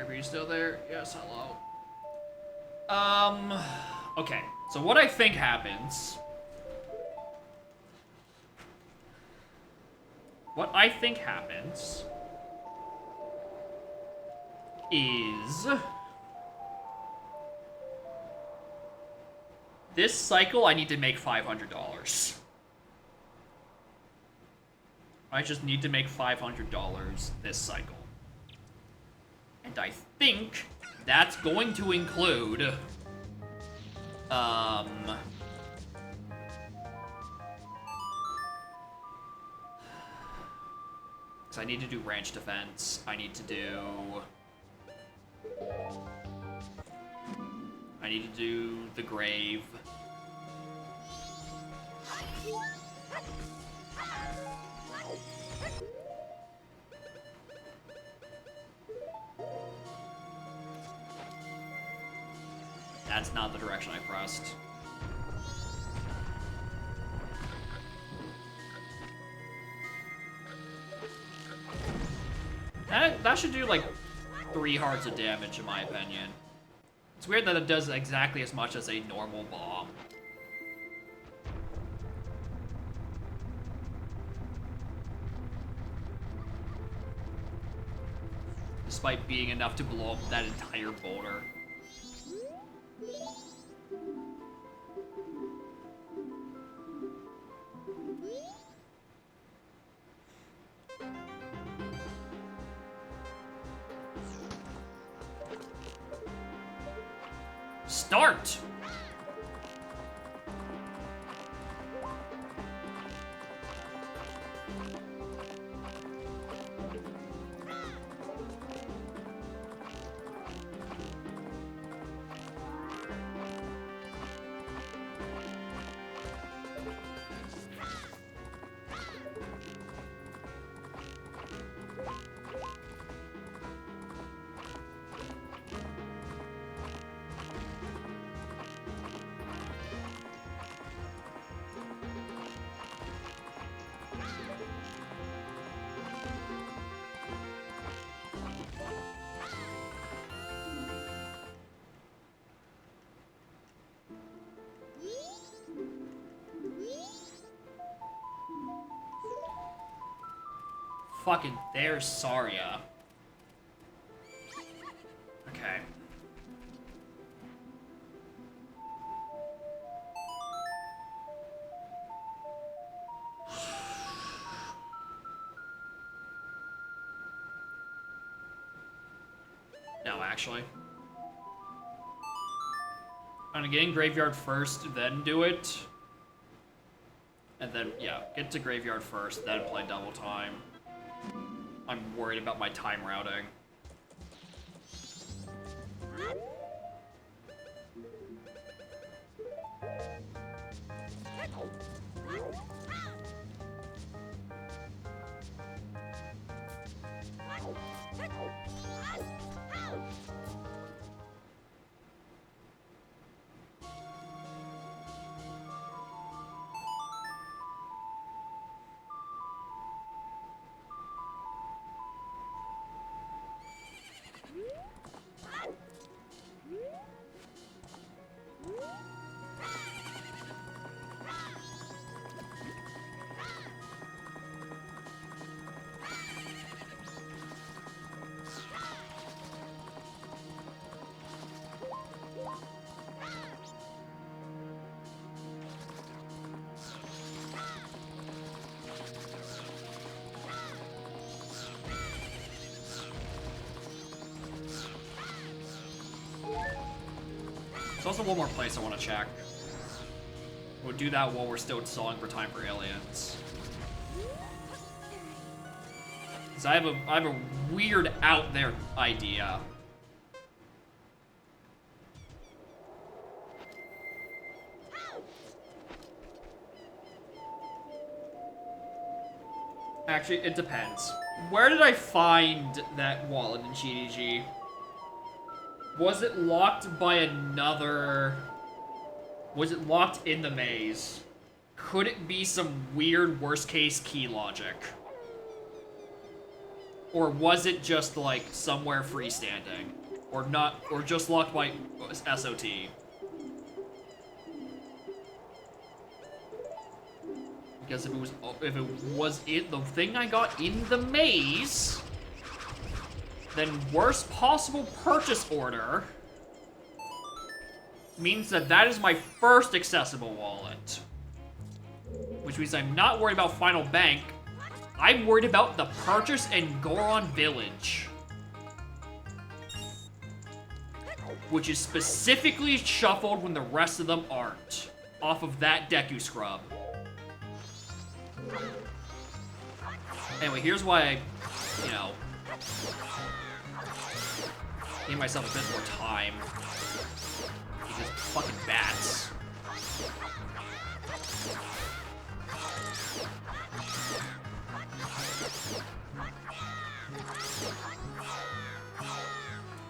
Are you still there? Yes, hello. Okay. So what I think happens... What I think happens... is... This cycle, I need to make $500. I just need to make $500 this cycle. And I think that's going to include, because I need to do ranch defense. I need to do the grave. That's not the direction I pressed. That should do like 3 hearts of damage in my opinion. It's weird that it does exactly as much as a normal bomb. Despite being enough to blow up that entire boulder. Start! Fucking there's Saria. Okay. No, actually. I'm gonna get in Graveyard first, then do it. And then, yeah, get to Graveyard first, then play double time. I'm worried about my time routing. There's also one more place I want to check. We'll do that while we're still stalling for time for aliens. Cause I have a weird out there idea. Actually, it depends. Where did I find that wallet in GDG? Was it locked by another... Was it locked in the maze? Could it be some weird worst-case key logic? Or was it just, like, somewhere freestanding? Or not, or just locked by SOT? Because if it was the thing I got in the maze, then worst possible purchase order means that is my first accessible wallet. Which means I'm not worried about Final Bank. I'm worried about the purchase in Goron Village. Which is specifically shuffled when the rest of them aren't. Off of that Deku Scrub. Anyway, here's why I, you know, give myself a bit more time. Because fucking bats.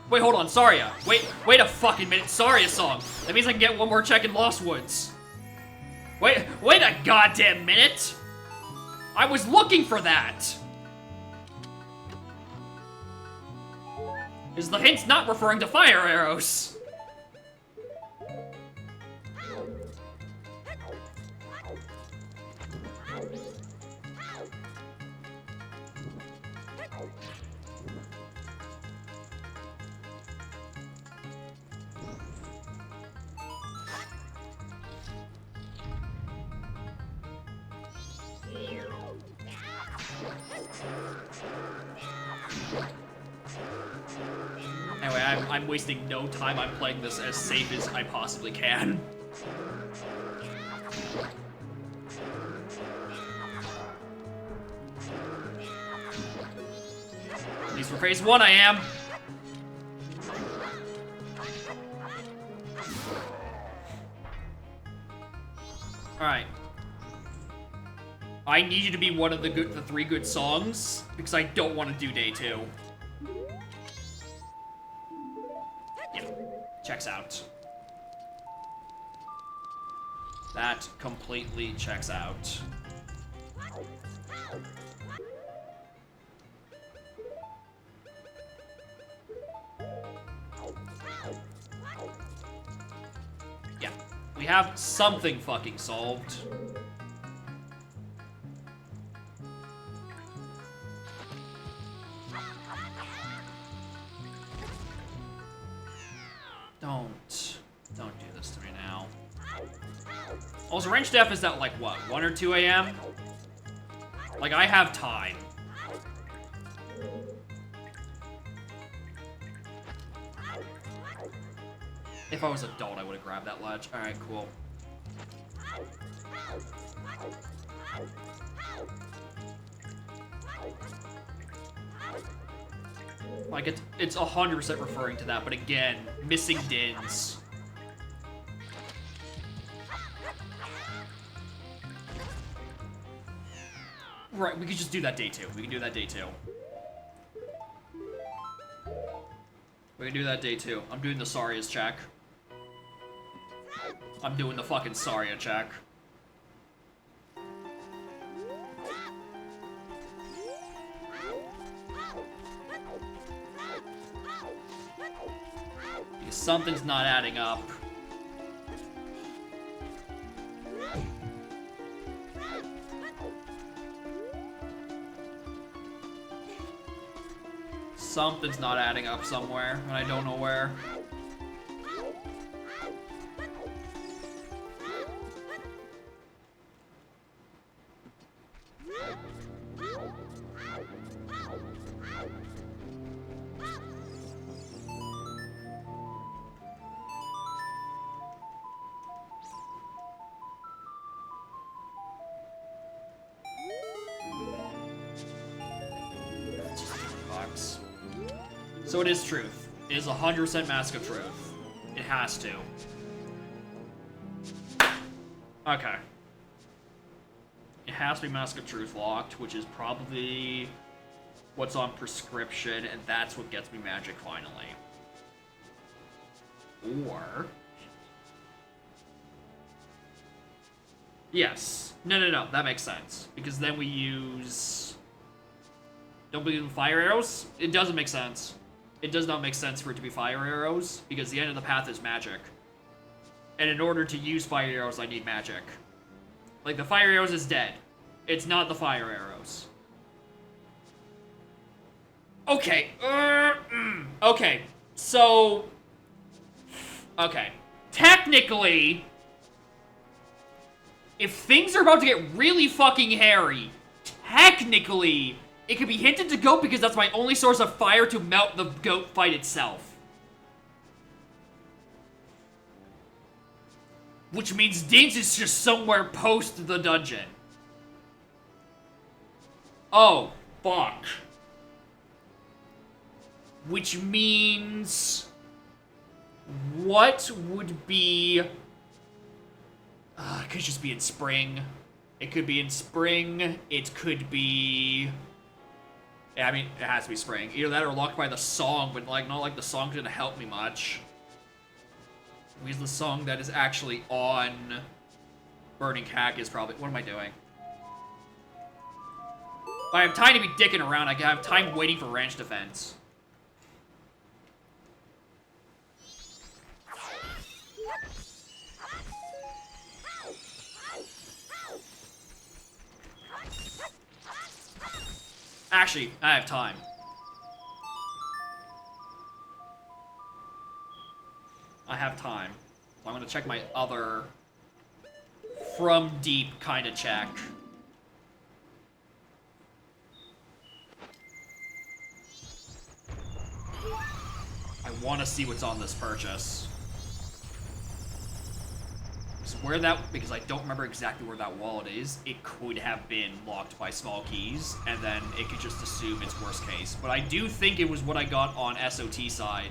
Wait, hold on, Saria. Wait a fucking minute, Saria song. That means I can get one more check in Lost Woods. Wait a goddamn minute. I was looking for that! Is the hint not referring to fire arrows? Anyway, I'm wasting no time. I'm playing this as safe as I possibly can. At least for phase 1 I am. Alright. I need you to be one of the 3 good songs, because I don't want to do day 2. Yeah, checks out. That completely checks out. Yeah, we have something fucking solved. Don't do this to me now. Also, range def is at like what, 1 or 2 a.m.? Like, I have time. If I was an adult, I would have grabbed that ledge. Alright, cool. Like, it's 100% referring to that, but again, missing dins. Right, we could just do that day 2. We can do that day 2. We can do that day 2. I'm doing the Saria's check. I'm doing the fucking Saria check. Because something's not adding up. Something's not adding up somewhere, and I don't know where. So it is truth. It is 100% Mask of Truth. It has to. Okay. It has to be Mask of Truth locked, which is probably what's on prescription, and that's what gets me magic finally. Or... Yes. No. That makes sense. Because then we use... Don't believe in fire arrows? It doesn't make sense. It does not make sense for it to be fire arrows, because the end of the path is magic. And in order to use fire arrows, I need magic. Like, the fire arrows is dead. It's not the fire arrows. Okay. Okay. So... Okay. Technically... If things are about to get really fucking hairy, technically, it could be hinted to goat because that's my only source of fire to melt the goat fight itself. Which means Dins is just somewhere post the dungeon. Oh, fuck. Which means... What would be... it could just be in spring. It could be in spring. It could be... Yeah, I mean, it has to be spring. Either that or locked by the song, but like not like the song's gonna help me much. Because the song that is actually on Burning Cack is probably... What am I doing? If I have time to be dicking around, I can have time waiting for ranch defense. Actually, I have time. I have time. So I'm gonna check my other from deep kind of check. I want to see what's on this purchase. So where that, because I don't remember exactly where that wallet is, it could have been locked by small keys, and then it could just assume it's worst case. But I do think it was what I got on SOT side.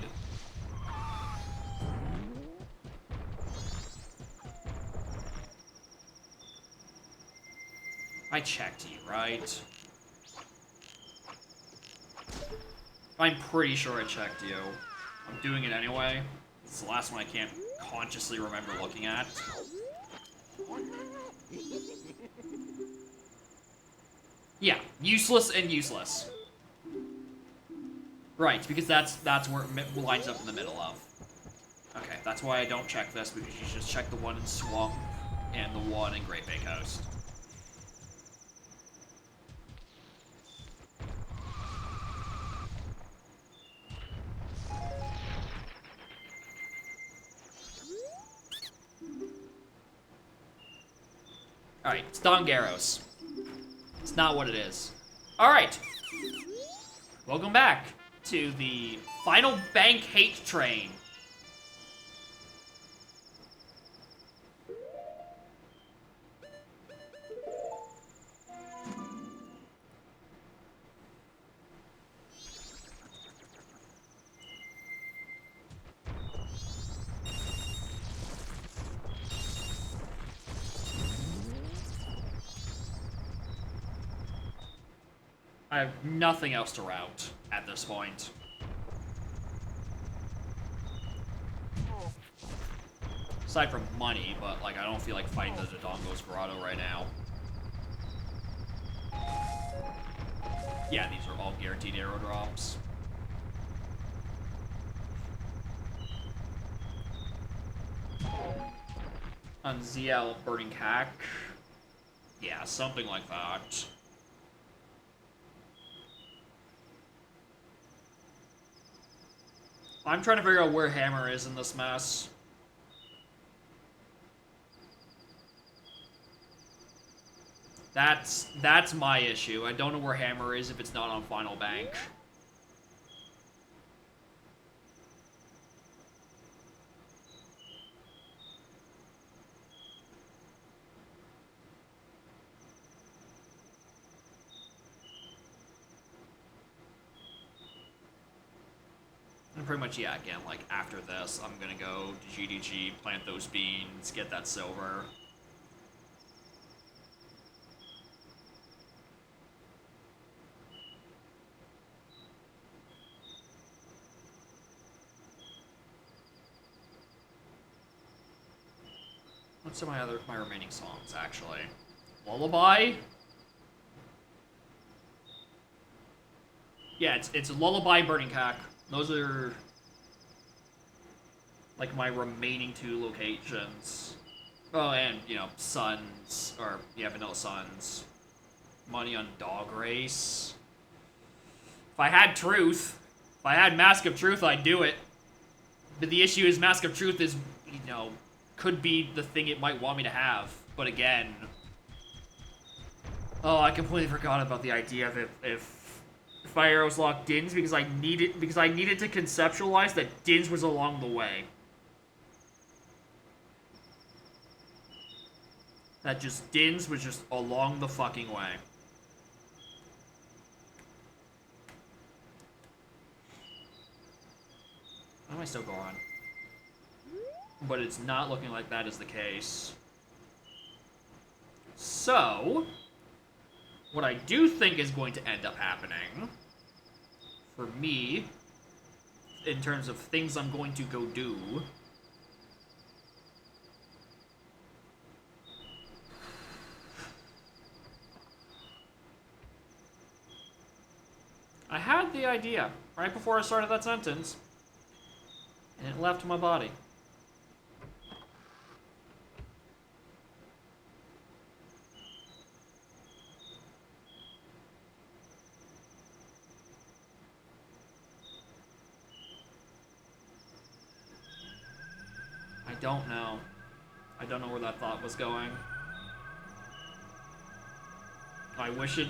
I checked you, right? I'm pretty sure I checked you. I'm doing it anyway. It's the last one I can't consciously remember looking at. Yeah, useless and useless. Right, because that's where it lines up in the middle of. Okay, that's why I don't check this, because you just check the one in Swamp and the one in Great Bay Coast. Alright, it's Dongaros. It's not what it is. Alright. Welcome back to the final bank hate train. I have nothing else to route at this point. Aside from money, but like I don't feel like fighting the Dodongo's Grotto right now. Yeah, these are all guaranteed arrow drops. On ZL Burning Cack. Yeah, something like that. I'm trying to figure out where Hammer is in this mess. That's my issue. I don't know where Hammer is if it's not on Final Bank. pretty much, yeah, again, like, after this, I'm gonna go to GDG, plant those beans, get that silver. What's some of my remaining songs, actually? Lullaby? Yeah, it's Lullaby, Burning Cack. Those are like my remaining 2 locations. Oh, and you know, Suns, or yeah, Vanilla Suns. Money on Dog Race. If I had Truth, if I had Mask of Truth, I'd do it. But the issue is Mask of Truth is, you know, could be the thing it might want me to have. But again, oh, I completely forgot about the idea of if Fire Arrows locked Dins because I needed to conceptualize that Dins was along the way. That just Dins was just along the fucking way. Why am I still going on? But it's not looking like that is the case. So, what I do think is going to end up happening, for me, in terms of things I'm going to go do, I had the idea right before I started that sentence, and it left my body. I don't know. I don't know where that thought was going. I wish it...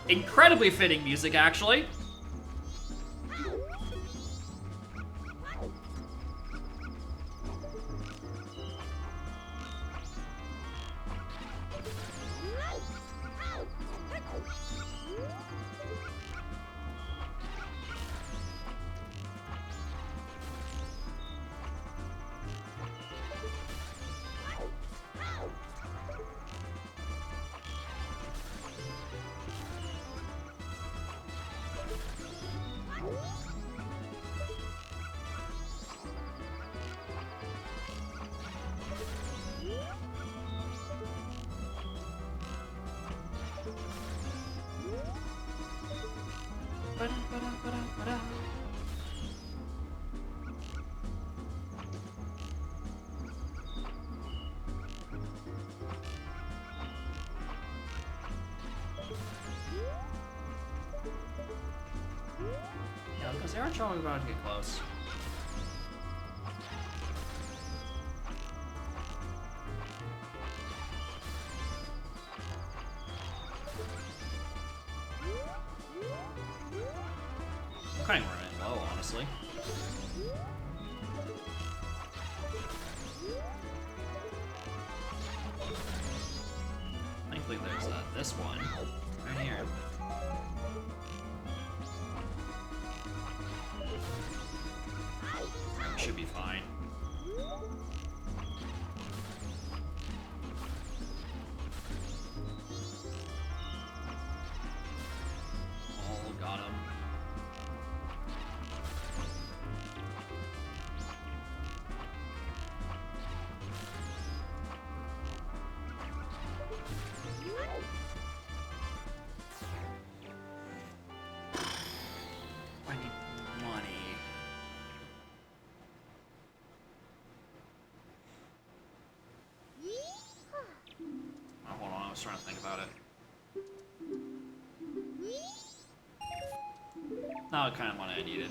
Incredibly fitting music, actually. Yeah, because they are showing about to get close. I'm kind of running low, honestly. Thankfully, there's this one right here. Should be fine. Oh, got him. I need money. Oh, hold on, I was trying to think about it. Not the kind of money I needed.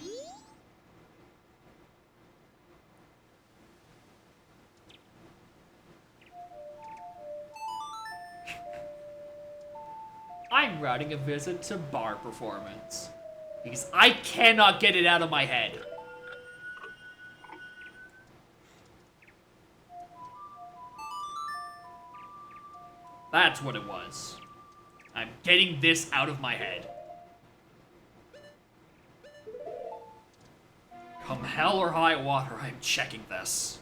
I'm routing a visit to bar performance. Because I cannot get it out of my head. That's what it was. I'm getting this out of my head. Come hell or high water, I'm checking this.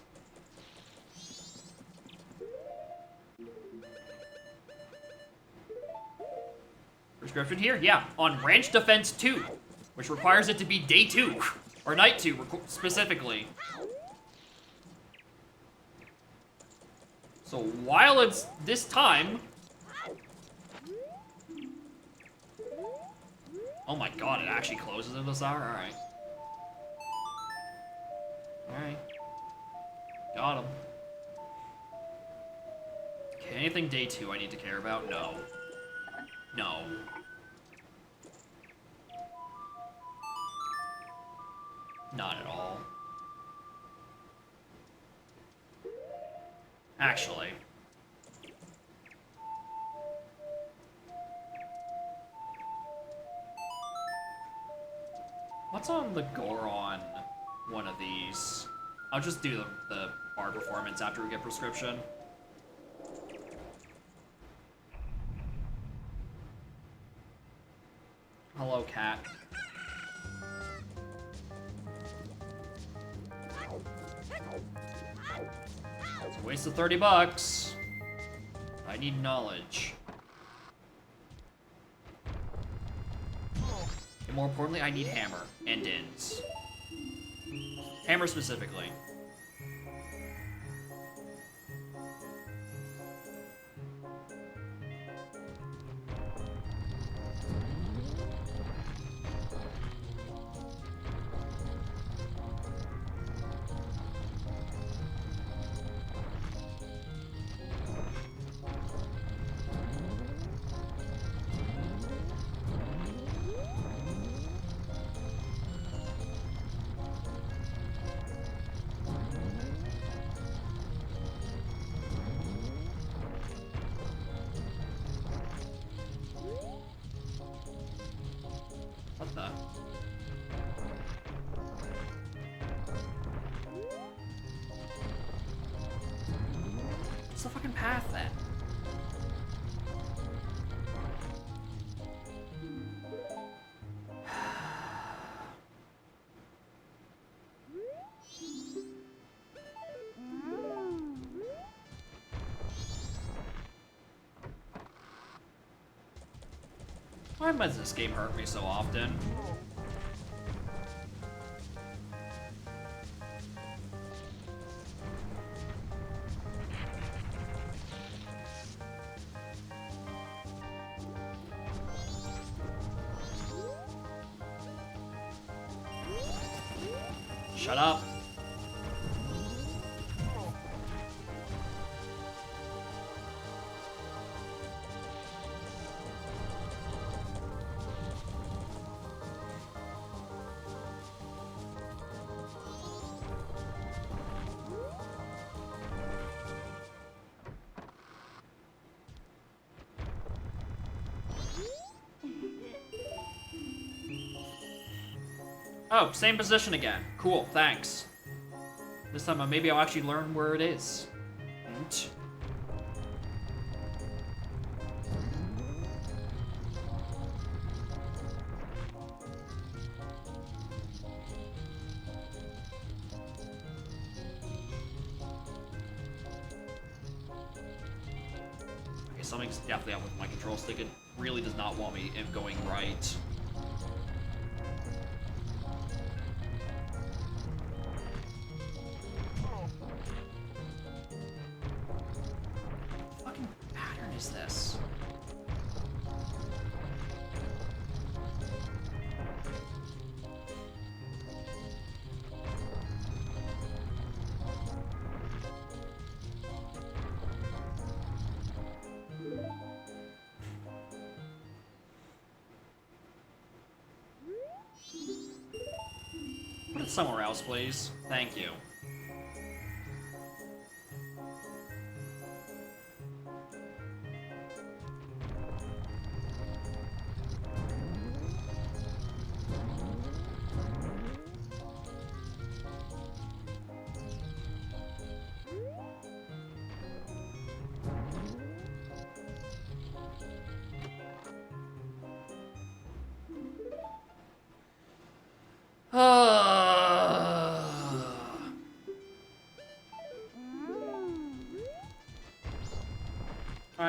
Prescription here? Yeah, on Ranch Defense 2, which requires it to be day 2, or night 2 specifically. So while it's this time... Oh my god, it actually closes at this hour? Alright. Alright. Got him. Okay, anything day 2 I need to care about? No. No. Not at all. Actually. What's on the Goron one of these? I'll just do the bar performance after we get prescription. Hello, cat. It's a waste of 30 bucks. I need knowledge. And more importantly, I need hammer and ins. Hammer specifically. What the? What's the fucking path then? Why does this game hurt me so often? Shut up. Oh, same position again. Cool, thanks. This time maybe I'll actually learn where it is. Okay, something's definitely up with my control stick. It really does not want me going right. Is this? Put it somewhere else, please. Thank you.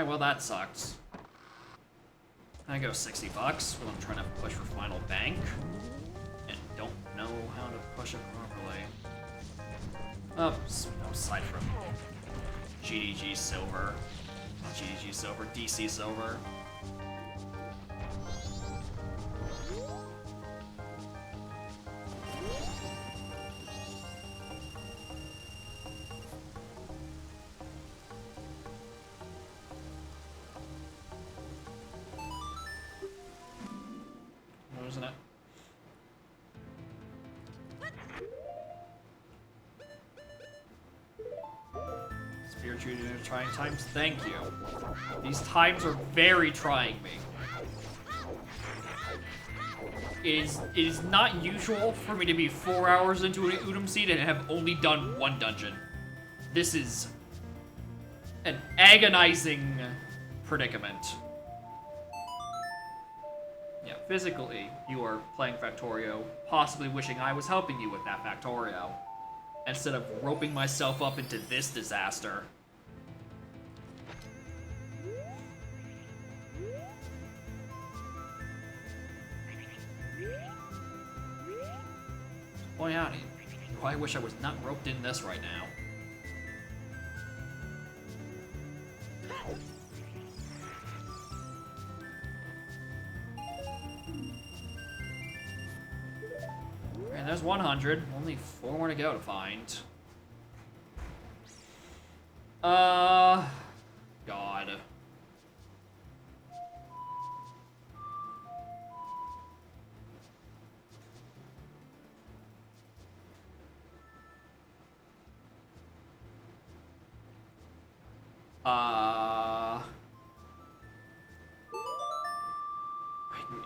Alright, well that sucked. I go $60 when I'm trying to push for final bank. And don't know how to push it properly. Oh, aside from GDG silver. Not GDG silver, DC silver. Isn't it? Spiritual trying times? Thank you. These times are very trying me. It is not usual for me to be 4 hours into an Udum seed and have only done one dungeon. This is an agonizing predicament. Yeah, physically, you are playing Factorio, possibly wishing I was helping you with that Factorio, instead of roping myself up into this disaster. Boy, howdy. I wish I was not roped in this right now. And there's 100. Only 4 more to go to find. God.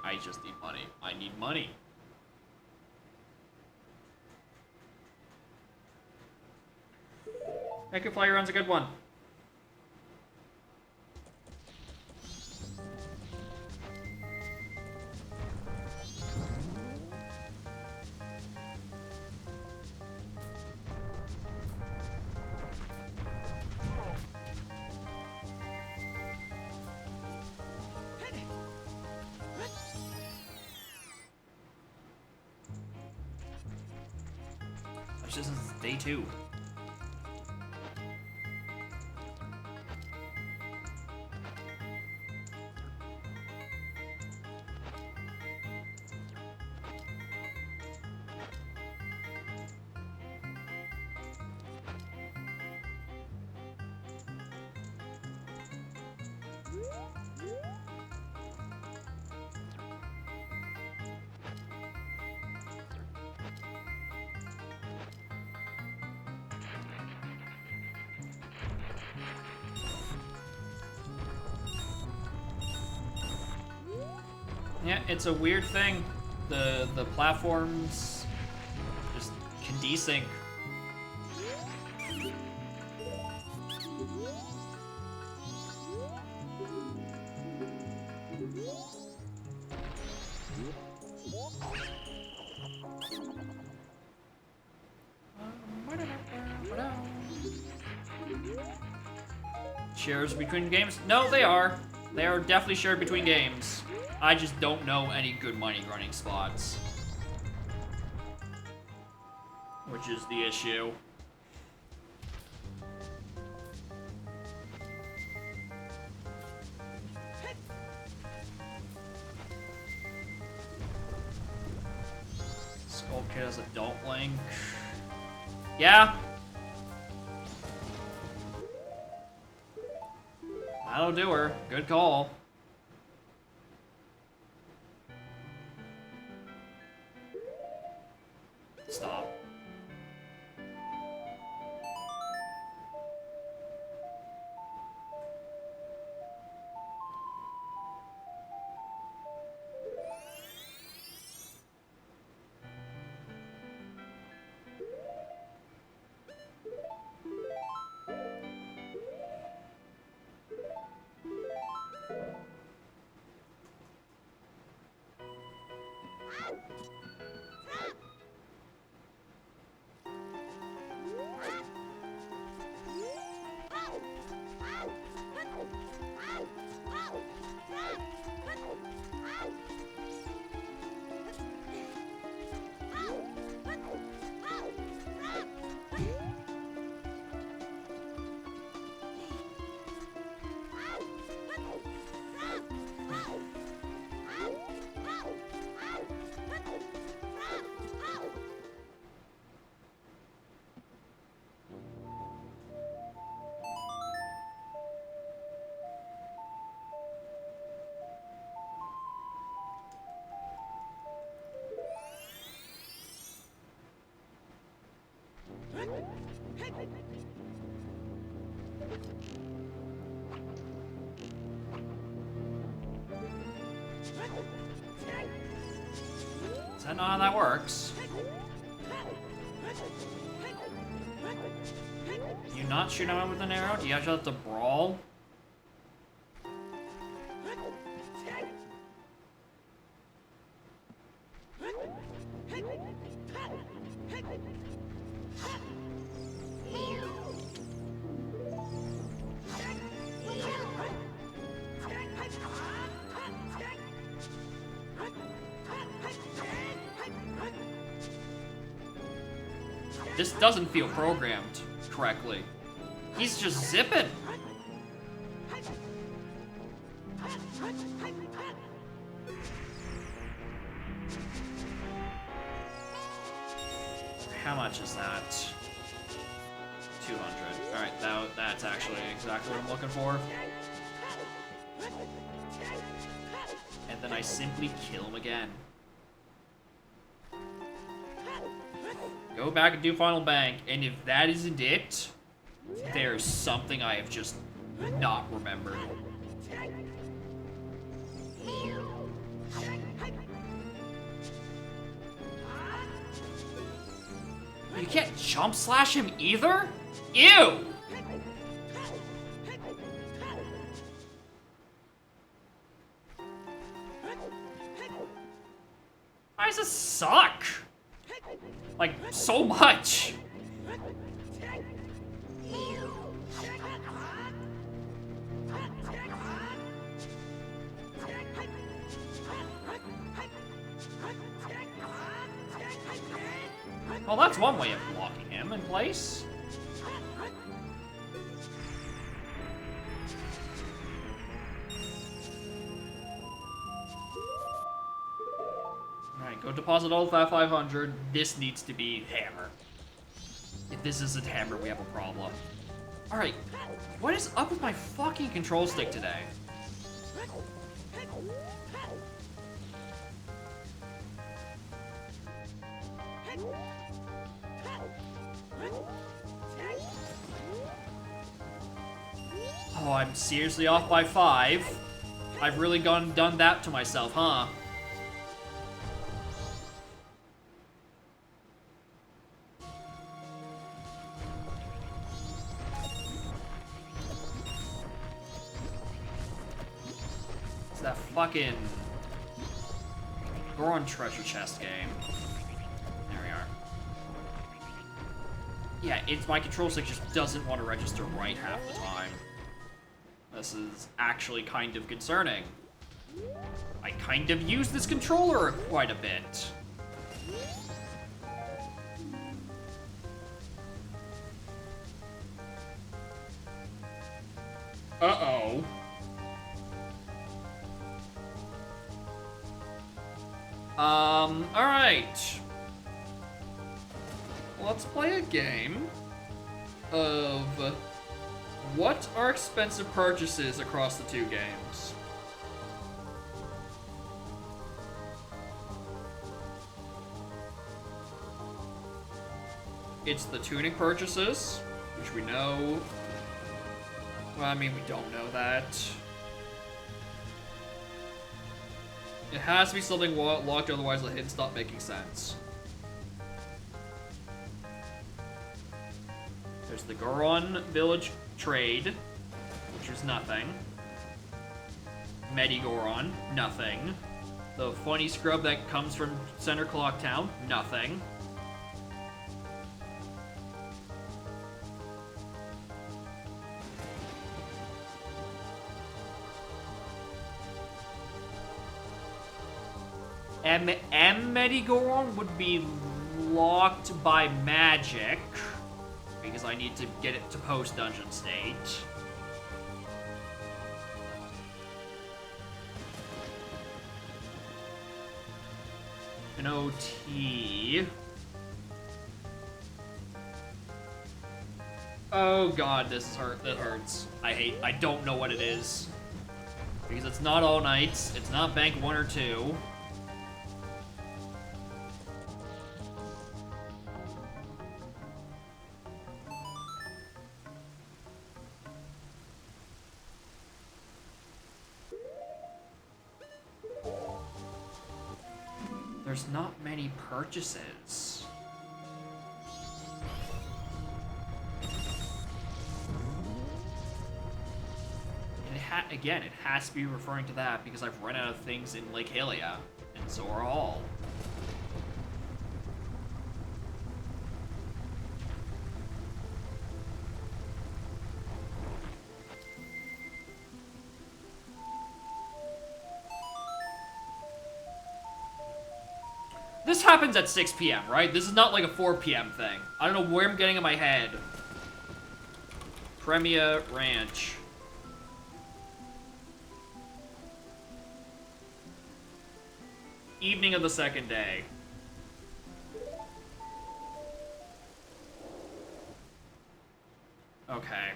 I just need money. I need money. Make a fire run's a good one. This is day 2. Yeah, it's a weird thing. The platforms just can desync. Shares between games? No, they are. They are definitely shared between games. I just don't know any good mining running spots. Which is the issue. Skull Kid has Adult Link. Yeah. That'll do her. Good call. Stop. that not how that works? Do you not shoot him with an arrow? Do you actually have to brawl? This doesn't feel programmed correctly. He's just zipping. How much is that? 200. Alright, that's actually exactly what I'm looking for. And then I simply kill him again. Go back and do Final Bank, and if that isn't it, there's something I have just not remembered. You can't jump slash him either? Ew! Why does this suck? Like, so much! Well, that's one way of blocking him in place. Alright, go deposit all of that 500. This needs to be hammer. If this isn't hammer, we have a problem. Alright, what is up with my fucking control stick today? Oh, I'm seriously off by 5. I've really done that to myself, huh? It's that fucking Goron treasure chest game. There we are. Yeah, it's my control stick just doesn't want to register right half the time. This is actually kind of concerning. I kind of use this controller quite a bit. Uh-oh. Alright. Let's play a game of what are expensive purchases across the two games. It's the tuning purchases, which we know. Well, I mean, we don't know that. It has to be something locked, otherwise the hint stop making sense. There's the Goron Village trade, which was nothing. Medigoron, nothing. The funny scrub that comes from Center Clock Town, nothing. M Medigoron would be locked by magic, because I need to get it to post-dungeon state. An OT. Oh god, this is that hurts. I don't know what it is. Because it's not all nights, it's not bank 1 or 2. there's not many purchases. And again, it has to be referring to that because I've run out of things in Lake Hylia, and so are all. This happens at 6 p.m., right? This is not like a 4 p.m. thing. I don't know where I'm getting in my head. Premier Ranch. Evening of the second day. Okay.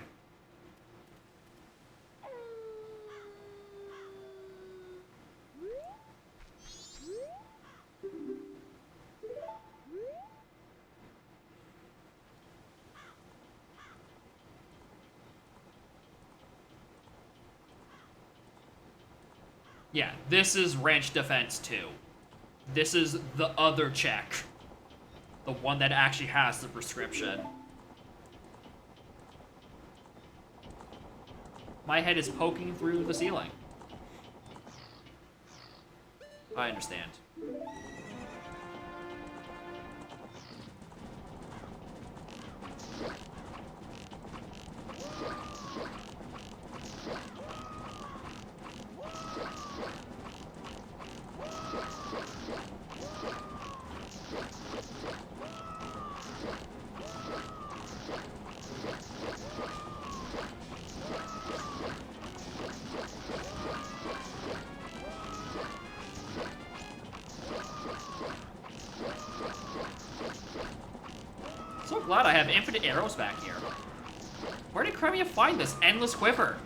Yeah, this is Ranch Defense 2. This is the other check. The one that actually has the prescription. My head is poking through the ceiling. I understand. So glad I have infinite arrows back here. Where did Cremia find this endless quiver?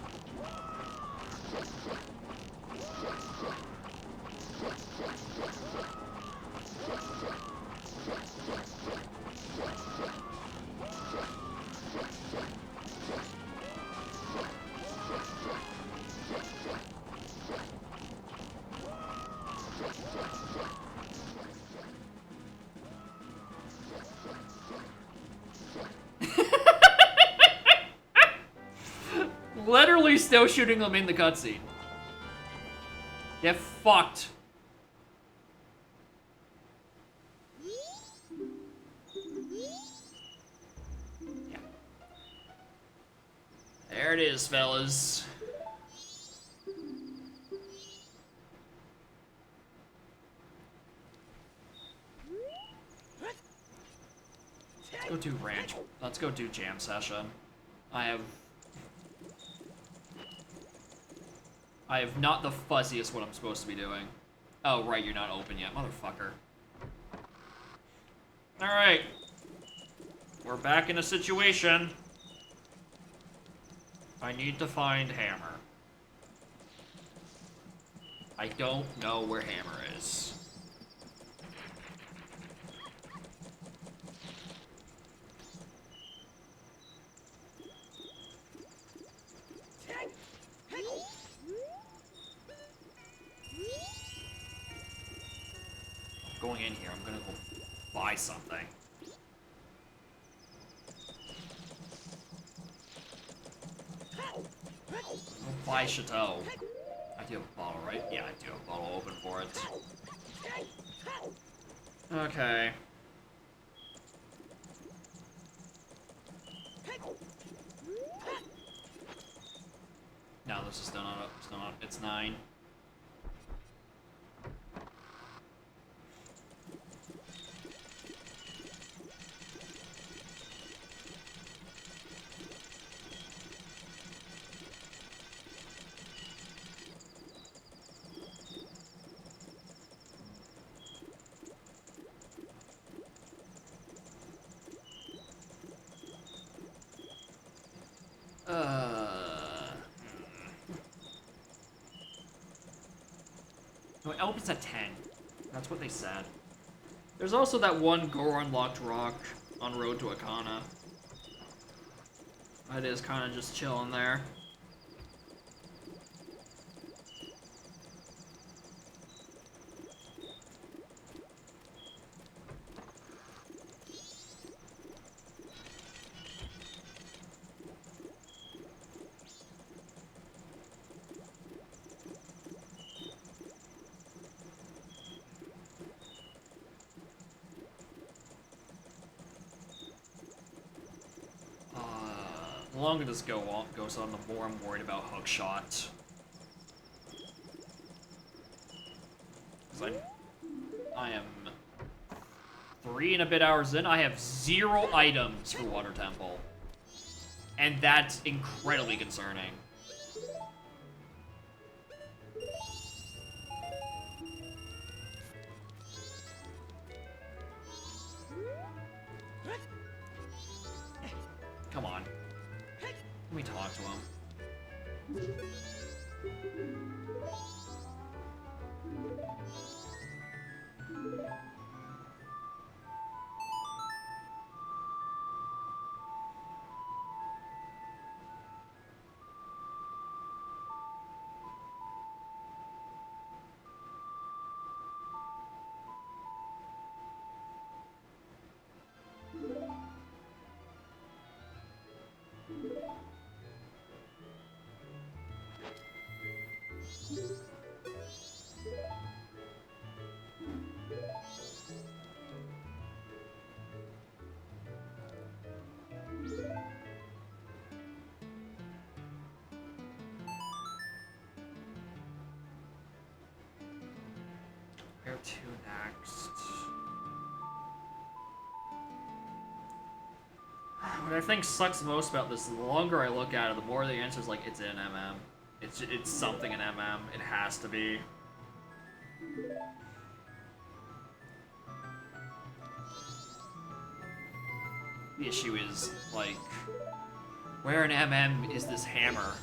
Literally still shooting them in the cutscene. Get fucked. Yeah. There it is, fellas. Let's go do ranch. Let's go do jam session. I have not the fuzziest what I'm supposed to be doing. Oh, right, you're not open yet, motherfucker. Alright. We're back in a situation. I need to find Hammer. I don't know where Hammer is. Going in here, I'm gonna go buy something. I'll buy Chateau. I do have a bottle, right? Yeah, I do have a bottle open for it. Okay. No, this is still not up. Still not. It's 9. No, it opens at 10. That's what they said. There's also that one Gore unlocked rock on Road to Akana. That is kind of just chilling there. The longer this goes on, the more I'm worried about hookshot. Because I am 3 and a bit hours in, I have 0 items for Water Temple. And that's incredibly concerning. Come on. Let me talk to him. Where to next? What I think sucks most about this is the longer I look at it, the more the answer is like, it's in MM. It's something in MM. It has to be. The issue is, like, where in MM is this hammer?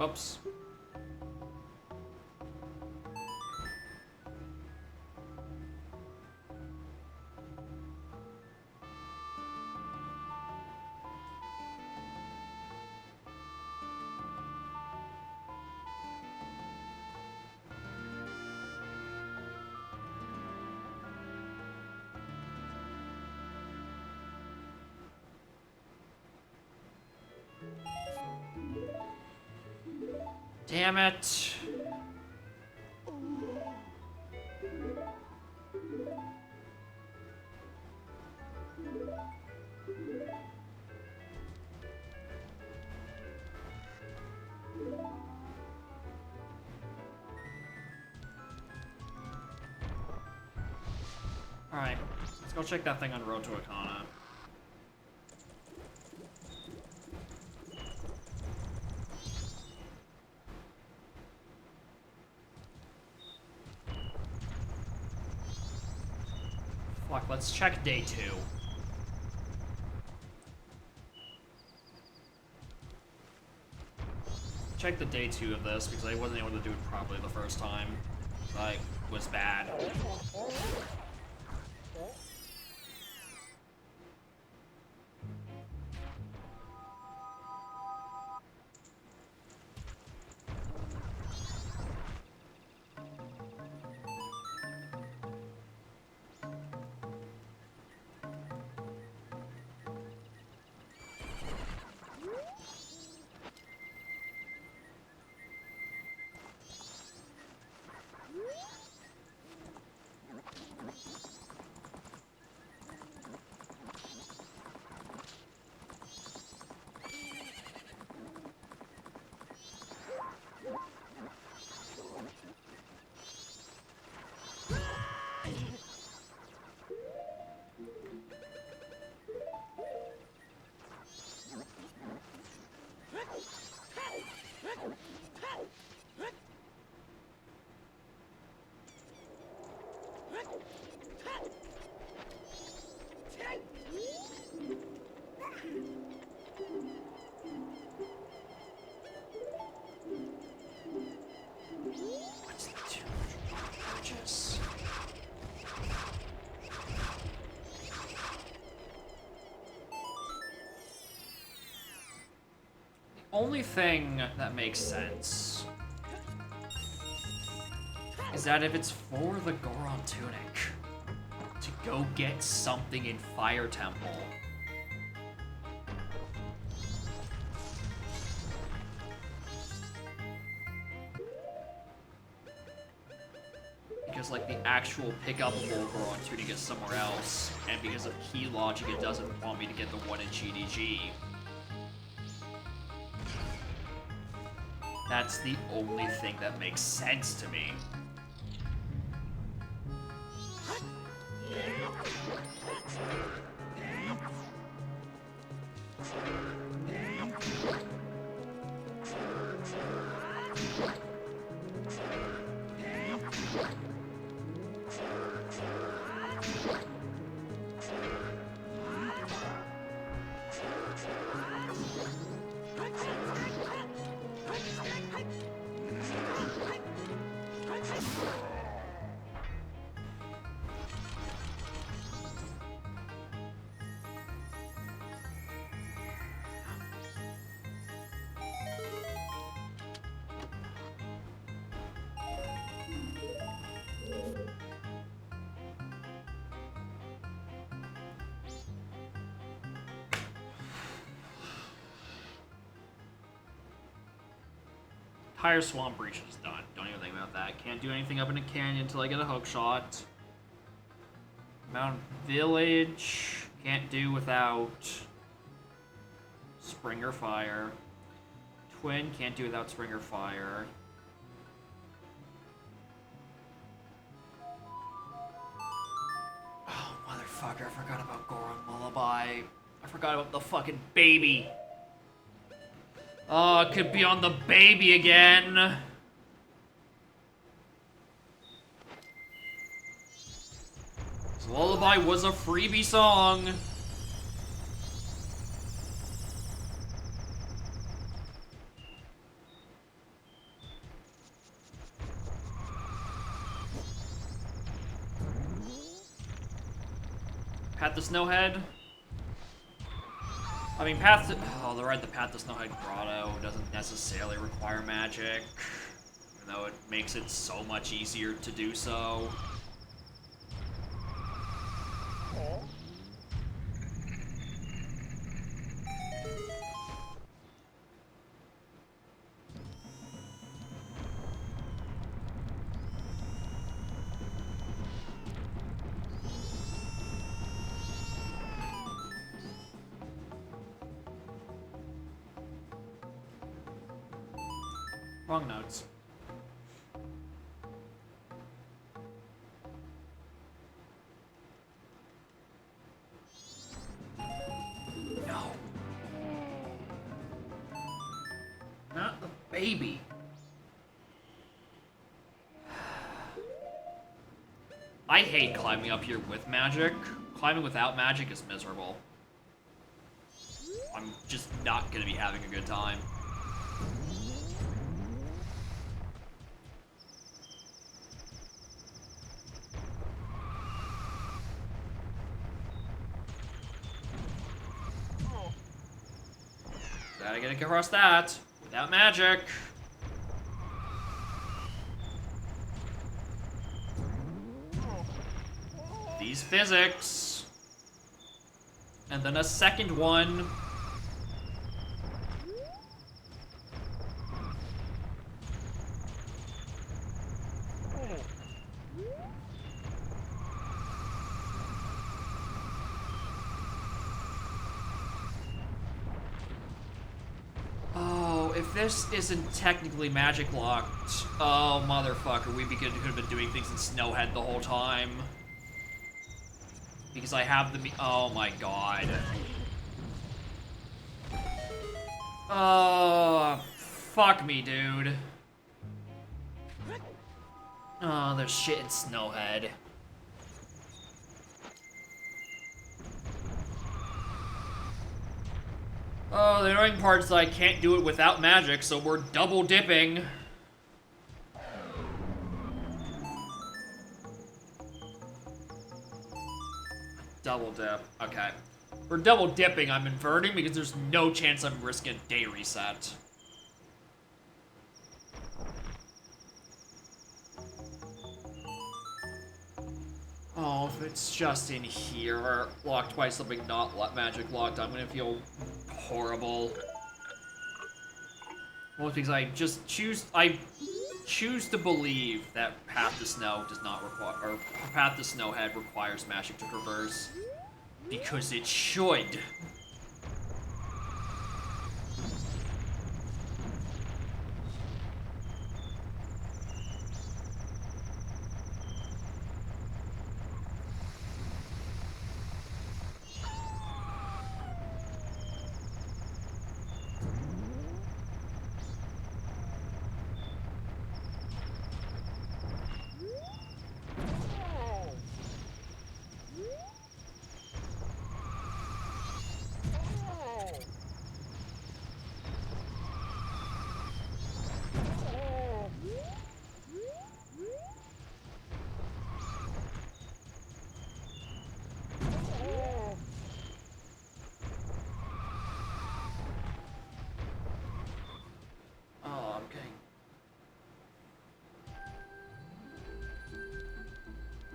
Oops. Damn it. Alright, let's go check that thing on Road to Akana. Fuck, let's check day 2. Check the day 2 of this, because I wasn't able to do it properly the first time. Like, was bad. only thing that makes sense is that if it's for the Goron tunic, to go get something in Fire Temple, because like the actual pickupable Goron tunic is somewhere else, and because of key logic it doesn't want me to get the one in GDG. That's the only thing that makes sense to me. Higher Swamp Breach is done. Don't even think about that. Can't do anything up in a canyon until I get a hook shot. Mountain Village. Can't do without Springer Fire. Twin. Can't do without Springer Fire. Oh, motherfucker. I forgot about Goron Lullaby. I forgot about the fucking baby. Oh, it could be on the baby again. This Lullaby was a freebie song. Pat the Snowhead. I mean, Path to... Oh, they're right, the Path to Snowhead Grotto doesn't necessarily require magic, even though it makes it so much easier to do so. Wrong notes. No. Not the baby. I hate climbing up here with magic. Climbing without magic is miserable. I'm just not gonna be having a good time. Gotta get across that without magic. These physics. And then a second one. This isn't technically magic locked. Oh, motherfucker, could have been doing things in Snowhead the whole time. Because I have the... Oh my god. Oh, fuck me, dude. Oh, there's shit in Snowhead. Oh, the annoying part is that I can't do it without magic, so we're double dipping. Double dip. Okay. For double dipping, I'm inverting because there's no chance I'm risking a day reset. Oh, if it's just in here, locked by something not magic locked, I'm gonna feel horrible. Well, because I choose to believe that Path to Snow does not require, or Path to Snowhead requires magic to traverse. Because it should. Oh, I'm getting...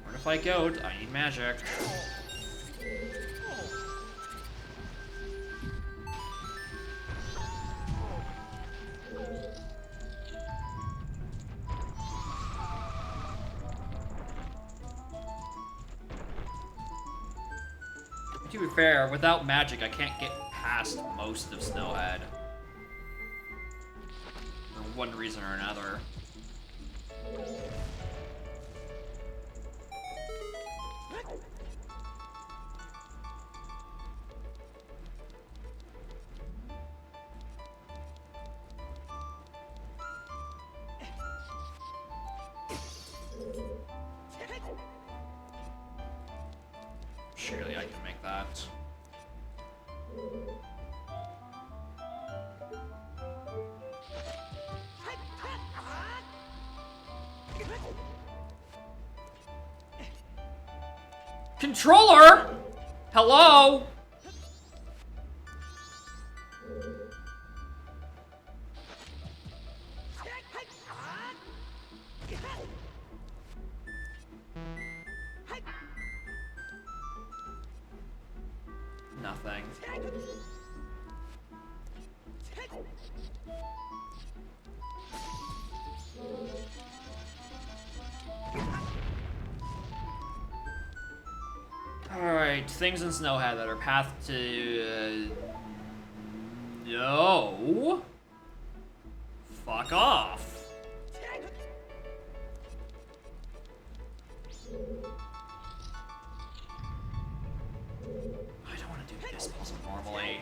Where to fight Goat? I need magic. To be fair, without magic, I can't get past most of Snowhead. For one reason or another. Surely I can make that. Controller? Hello? Nothing. Alright, things in Snowhead that are path to... no. Fuck off. I don't want to do this puzzle normally.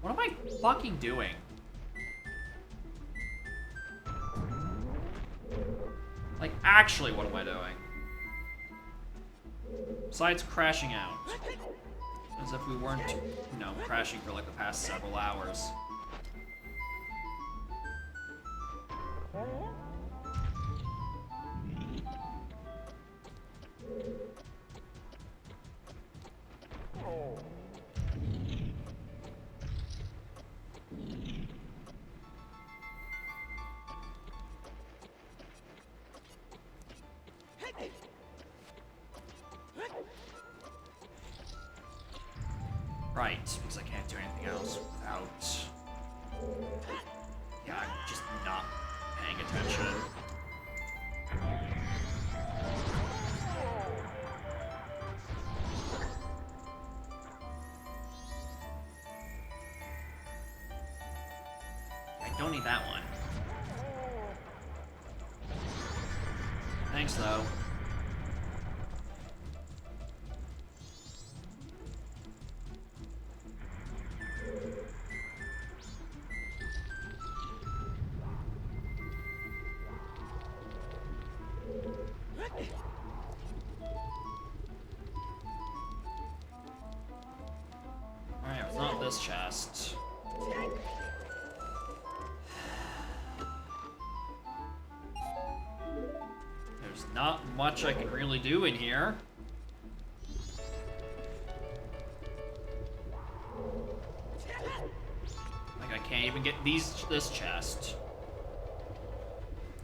What am I fucking doing? Like, actually, what am I doing? Besides crashing out. As if we weren't, you know, crashing for like the past several hours. Right, because I can't do anything else without... yeah, I'm just not paying attention. I don't need that one. Thanks, though. this chest. There's not much I can really do in here. Like, I can't even get this chest.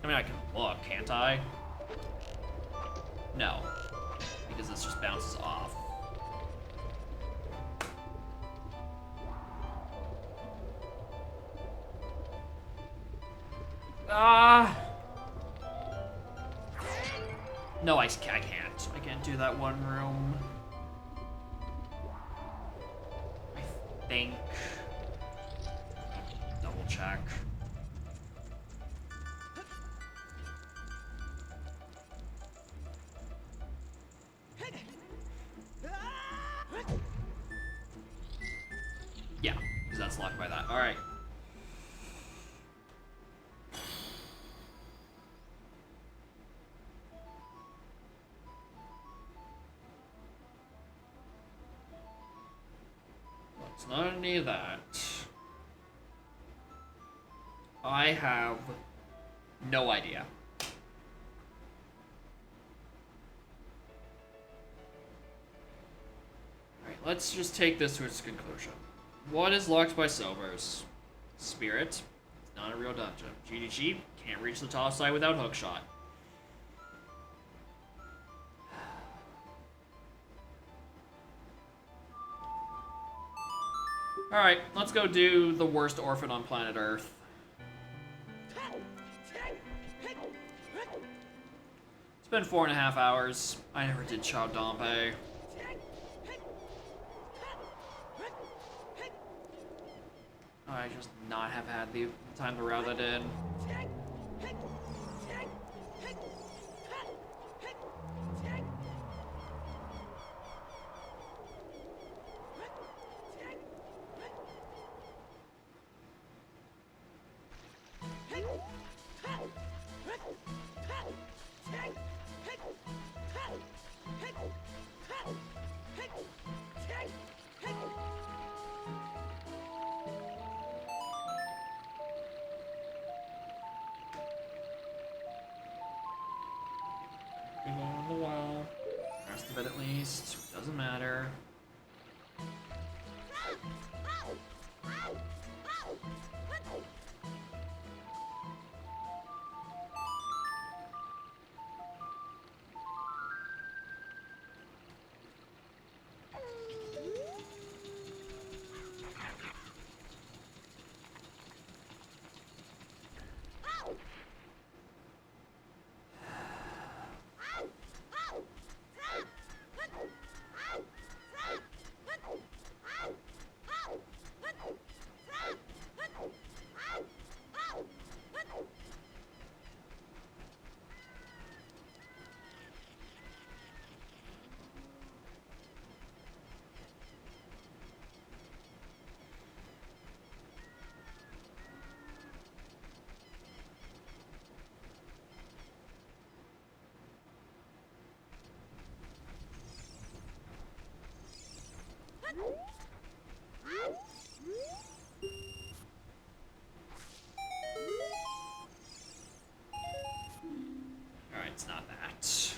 I mean, I can look, can't I? No. Because this just bounces off. No, I can't. I can't do that one room. I think. Double check. Yeah, because that's locked by that. All right. It's not any of that. I have no idea. Alright, let's just take this to its conclusion. What is locked by silvers? Spirit. It's not a real dungeon. GDG. Can't reach the top side without hookshot. Alright, let's go do the worst orphan on planet Earth. It's been 4.5 hours. I never did Chao Dompe. I just not have had the time to route that in. On the wall. The rest of it, at least. Doesn't matter. Alright, it's not that.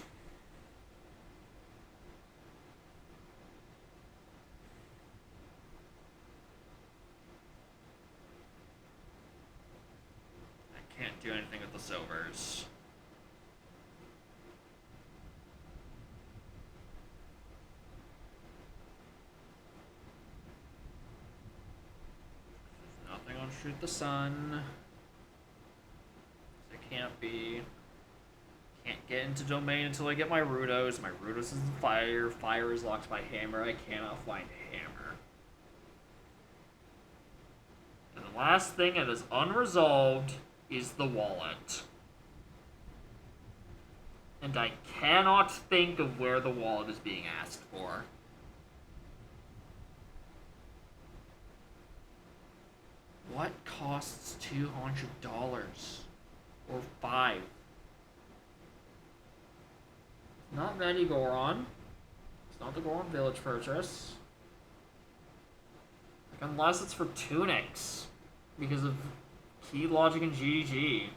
I can't do anything with the silvers. Nothing on Shoot the Sun. It can't be. Can't get into domain until I get my Rudos. My Rudos is in fire. Fire is locked by hammer. I cannot find hammer. And the last thing that is unresolved is the wallet. And I cannot think of where the wallet is being asked for. What costs $200? Or $5? Not Medi Goron. It's not the Goron Village purchase. Unless it's for tunics. Because of key logic and GDG.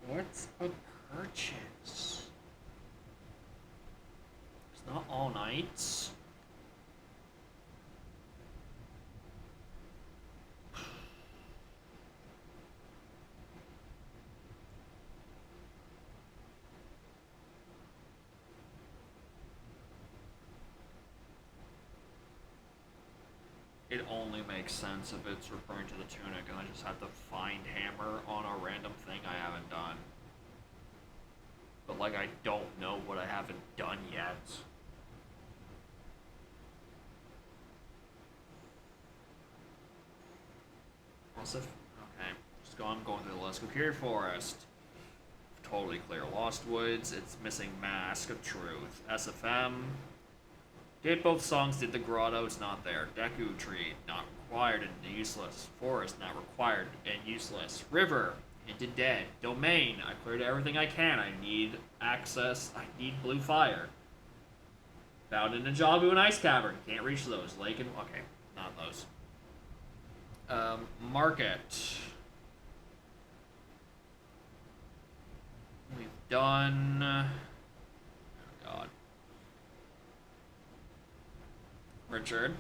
What's a purchase? It's not all nights. It only makes sense if it's referring to the tunic, and I just have to find hammer on a random thing I haven't done. But, like, I don't know what I haven't done yet. Also, okay, I'm going through the list. Kokiri Forest. Totally clear. Lost Woods. It's missing Mask of Truth. SFM. Did both songs, did the grotto, it's not there. Deku Tree, not required and useless. Forest, not required and useless. River, hinted dead. Domain, I cleared everything I can. I need access, I need blue fire. Found in Najabu and Ice Cavern, can't reach those. Lake and, okay, not those. Market. We've done, oh god. Richard.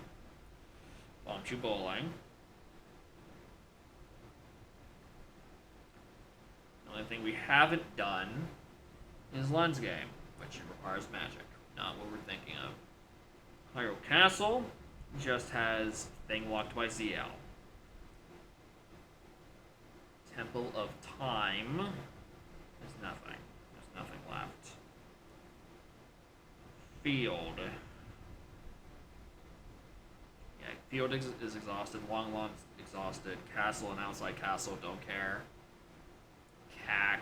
Bonchu Bowling. The only thing we haven't done is Lens Game, which requires magic. Not what we're thinking of. Hyrule Castle just has thing locked by ZL. Temple of Time. There's nothing. There's nothing left. Field. Field is exhausted. Long Lawn's exhausted. Castle and outside castle don't care. CAC.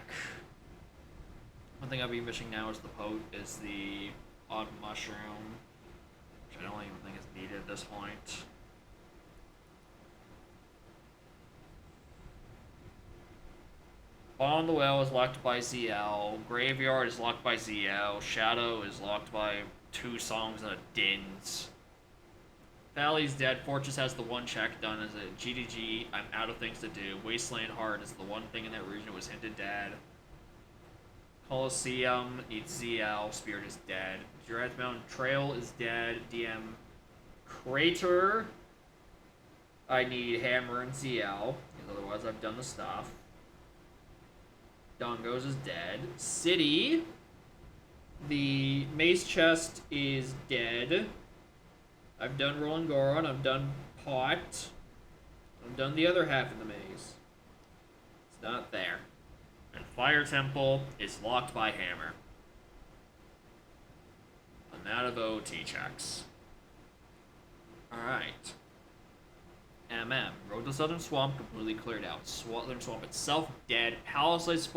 One thing I'd be missing now is the odd mushroom, which I don't even think is needed at this point. Bottom of the Well is locked by ZL. Graveyard is locked by ZL. Shadow is locked by 2 songs and a Dins. Valley's dead. Fortress has the one check done as a GDG. I'm out of things to do. Wasteland Heart is the one thing in that region was hinted dead. Colosseum needs ZL. Spirit is dead. Dread Mountain Trail is dead. DM Crater. I need Hammer and ZL, because otherwise I've done the stuff. Dongos is dead. City. The Mace Chest is dead. I've done Rolling Goron, I've done Pot. I've done the other half of the maze. It's not there. And Fire Temple is locked by Hammer. I'm out of OT checks. Alright. Road to Southern Swamp completely cleared out. Southern Swamp itself dead. Palisades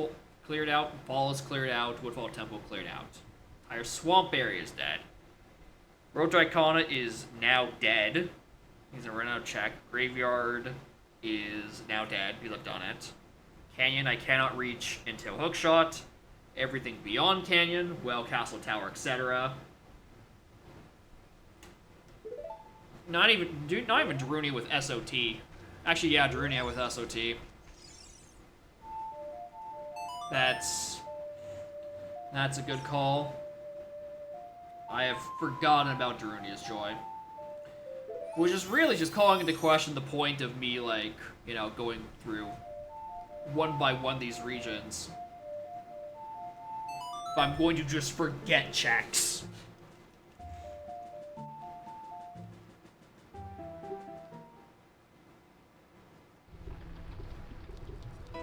cleared out. Fall is cleared out. Woodfall Temple cleared out. Entire swamp area is dead. Road to Icona is now dead. He's a run out check. Graveyard is now dead. We looked on it. Canyon I cannot reach until Hookshot. Everything beyond Canyon, Well, Castle, Tower, etc. Not even Darunia with SOT. Actually, yeah, Darunia with SOT. That's a good call. I have forgotten about Darunia's Joy. Which is really just calling into question the point of me, like, you know, going through one by one these regions. If I'm going to just forget checks. Did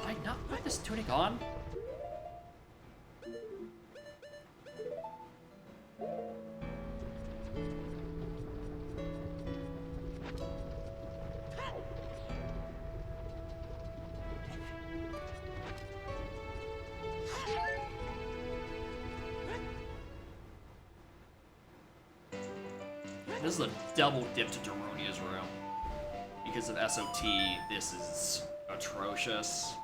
I not put this tunic on? This is a double dip to Darunia's room. Because of SOT, this is atrocious.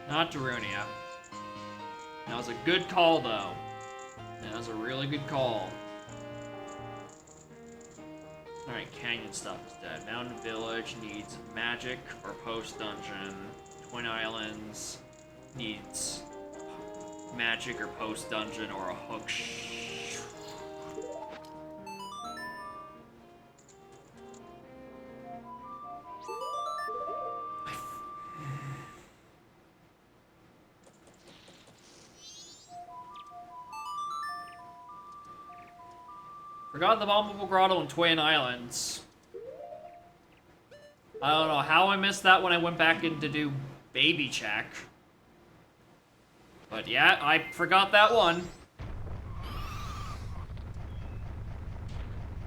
Not Darunia. That was a good call, though. That was a really good call. Alright, Canyon stuff is dead. Mountain Village needs magic or post-dungeon. Twin Islands needs magic or post-dungeon or a hook Forgot the Abominable Grotto and Twin Islands. I don't know how I missed that when I went back in to do baby check. But yeah, I forgot that one.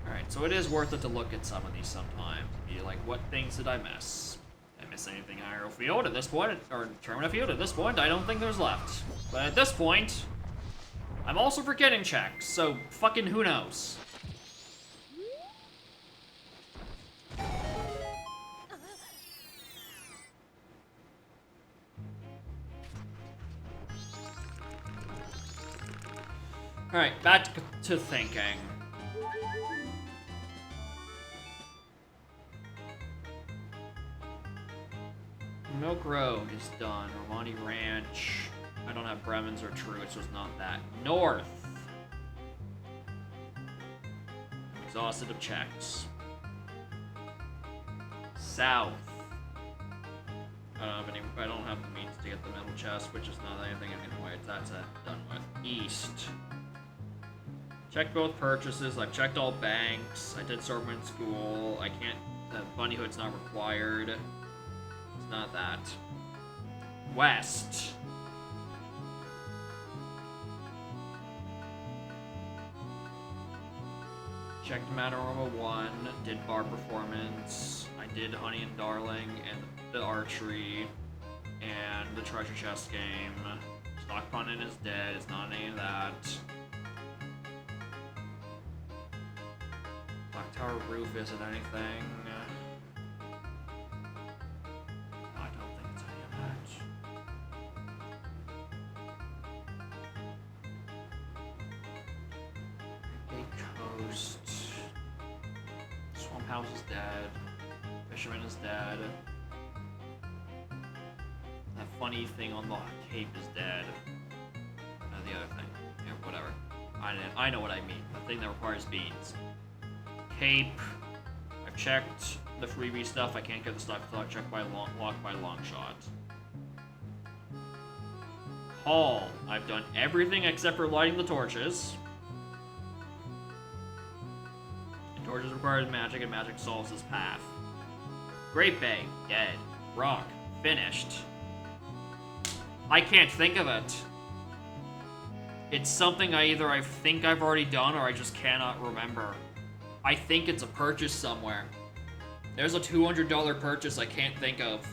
Alright, so it is worth it to look at some of these sometimes. Be like, what things did I miss? Did I miss anything in Hyrule Field at this point? Or Termina Field at this point? I don't think there's left. But at this point, I'm also forgetting checks, so fucking who knows? Alright, back to thinking. Milk Road is done. Romani Ranch. I don't have Bremens or Truett, so it's not that. North. Exhausted of checks. South. I don't have the means to get the middle chest, which is not anything anyway. That's done with. East. Checked both purchases. I've checked all banks. I did Swordman School. I can't. Bunny Hood's not required. It's not that. West. Checked Manorama 1. Did bar performance. I did Honey and Darling and the archery and the treasure chest game. Stock Pundit is dead. It's not any of that. Black Tower Roof isn't anything. I don't think it's any of that. Gate Coast. Swamp House is dead. Fisherman is dead. That funny thing on the cape is dead. And the other thing. Yeah, whatever. I know what I mean. The thing that requires beans. Cape. I've checked the freebie stuff. I can't get the stuff checked by locked by long shot. Hall. I've done everything except for lighting the torches. And torches requires magic, and magic solves this path. Great Bay. Dead. Rock. Finished. I can't think of it. It's something I think I've already done or I just cannot remember. I think it's a purchase somewhere. There's a $200 purchase I can't think of.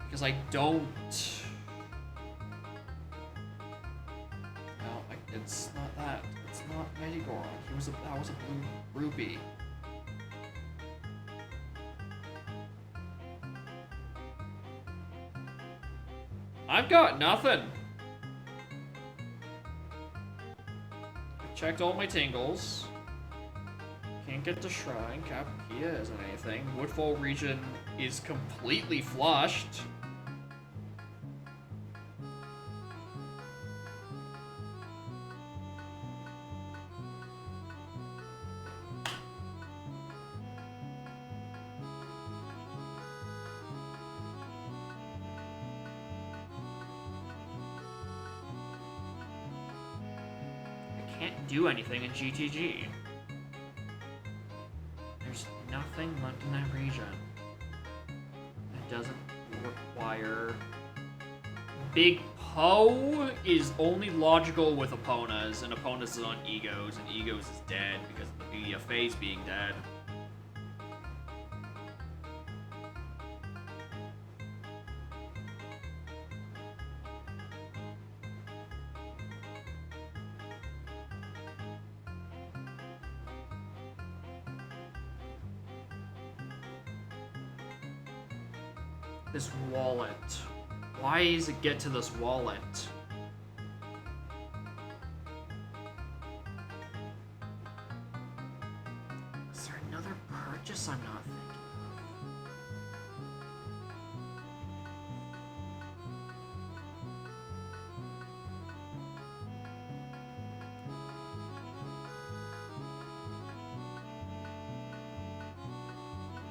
Because I don't... No, it's not that. It's not Medigoro. That was a blue rupee. I've got nothing. I checked all my tingles. Can't get to Shrine. Capakia isn't anything. Woodfall region is completely flushed. can't do anything in GTG. There's nothing left in that region. It doesn't require... Big Poe is only logical with Eponas, and Eponas is on Egos, and Egos is dead because of the BFAs being dead. This wallet. Why does it get to this wallet? Is there another purchase I'm not thinking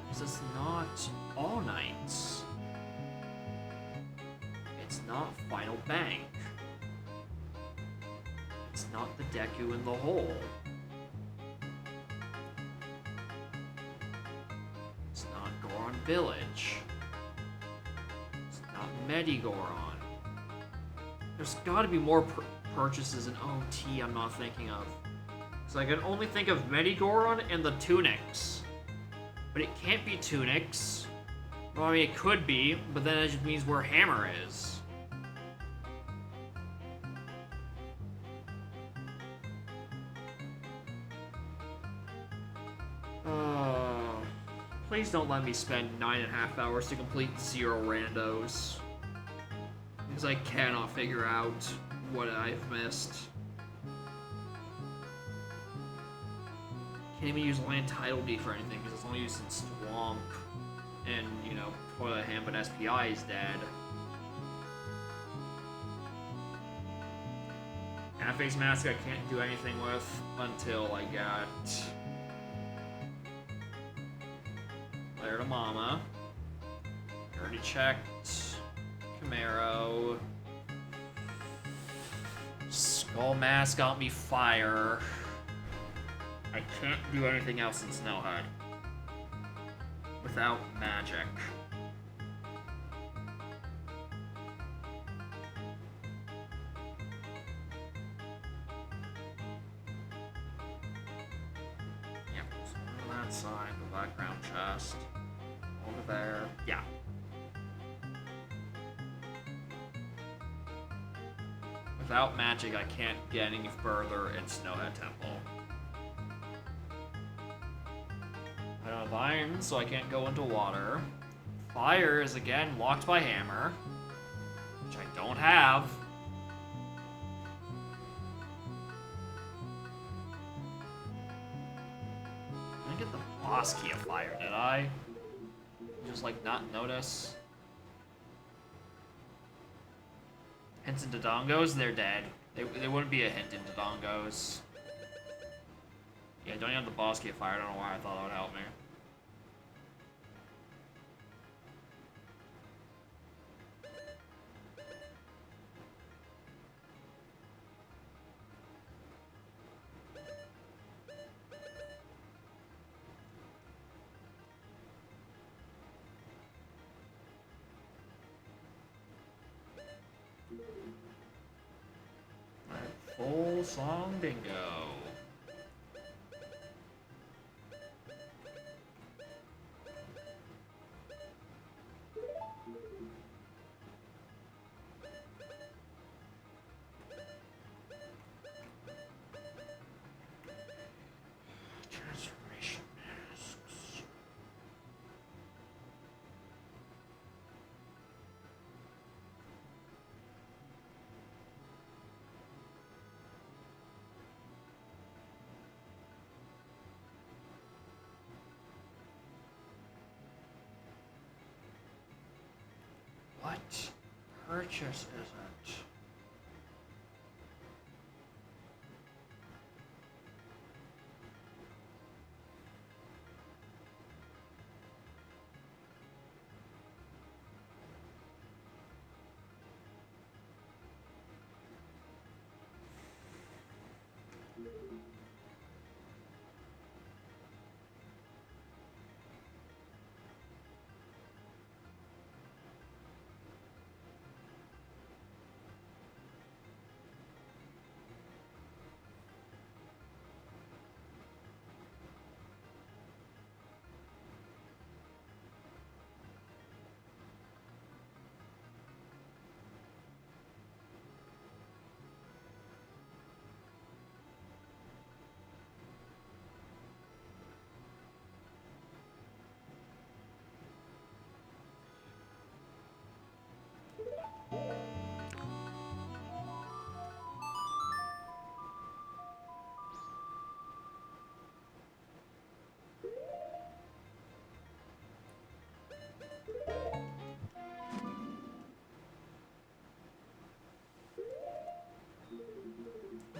of? This is not All Knights. It's not Final Bank. It's not the Deku in the hole. It's not Goron Village. It's not Medigoron. There's gotta be more purchases in OT I'm not thinking of. So I can only think of Medigoron and the Tunics. But it can't be Tunics. Well, I mean, it could be, but then it just means where Hammer is. Please don't let me spend 9.5 hours to complete 0 randos. Because I cannot figure out what I've missed. Can't even use land title deed for anything because it's only used in Swamp. And, you know, Toilet Ham, but SPI is dead. Half-Face Mask I can't do anything with until I got Lair to Mama. Already checked. Camaro. Skull Mask got me fire. I can't do anything else in Snowhead without magic. Yep, so on that side, the background chest. Over there. Yeah. Without magic, I can't get any further in Snowhead Temple. I don't have iron, so I can't go into water. Fire is again locked by hammer, which I don't have. I didn't get the boss key of fire, did I? Just like not notice. Hints into Dongos, they're dead. They wouldn't be a hint into Dongos. Yeah, don't have the boss key of fire. I don't know why I thought that would help me. Full song bingo. Transformation masks. What purchase is it?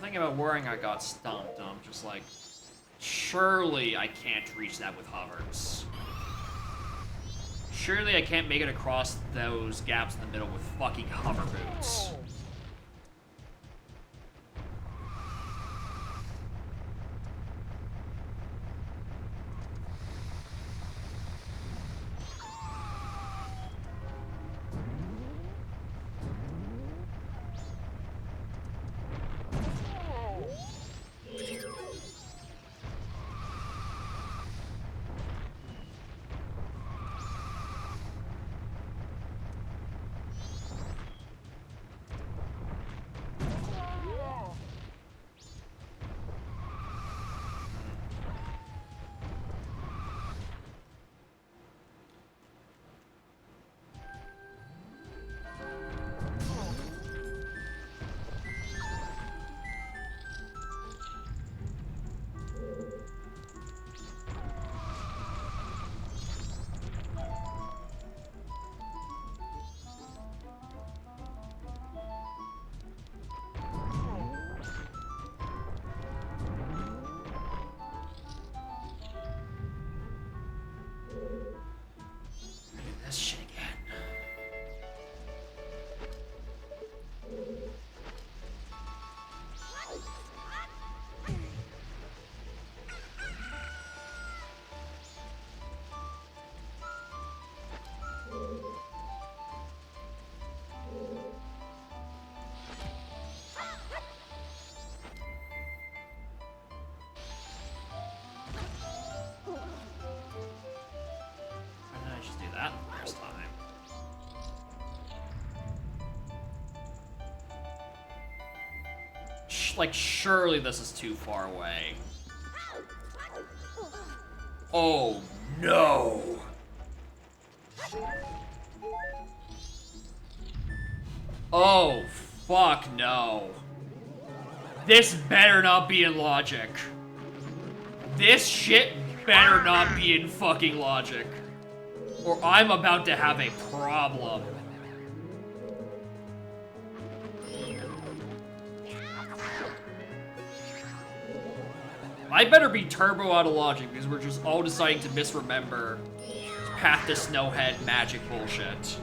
Something about worrying I got stumped, and I'm just like, surely I can't reach that with hovers. Surely I can't make it across those gaps in the middle with fucking hover boots. This shit again. Why didn't I just do that the first time? Like, surely this is too far away. Oh, no! Oh, fuck no. This better not be in logic. This shit better not be in fucking logic. Or I'm about to have a problem. I better be turbo out of logic because we're just all deciding to misremember Path to Snowhead magic bullshit.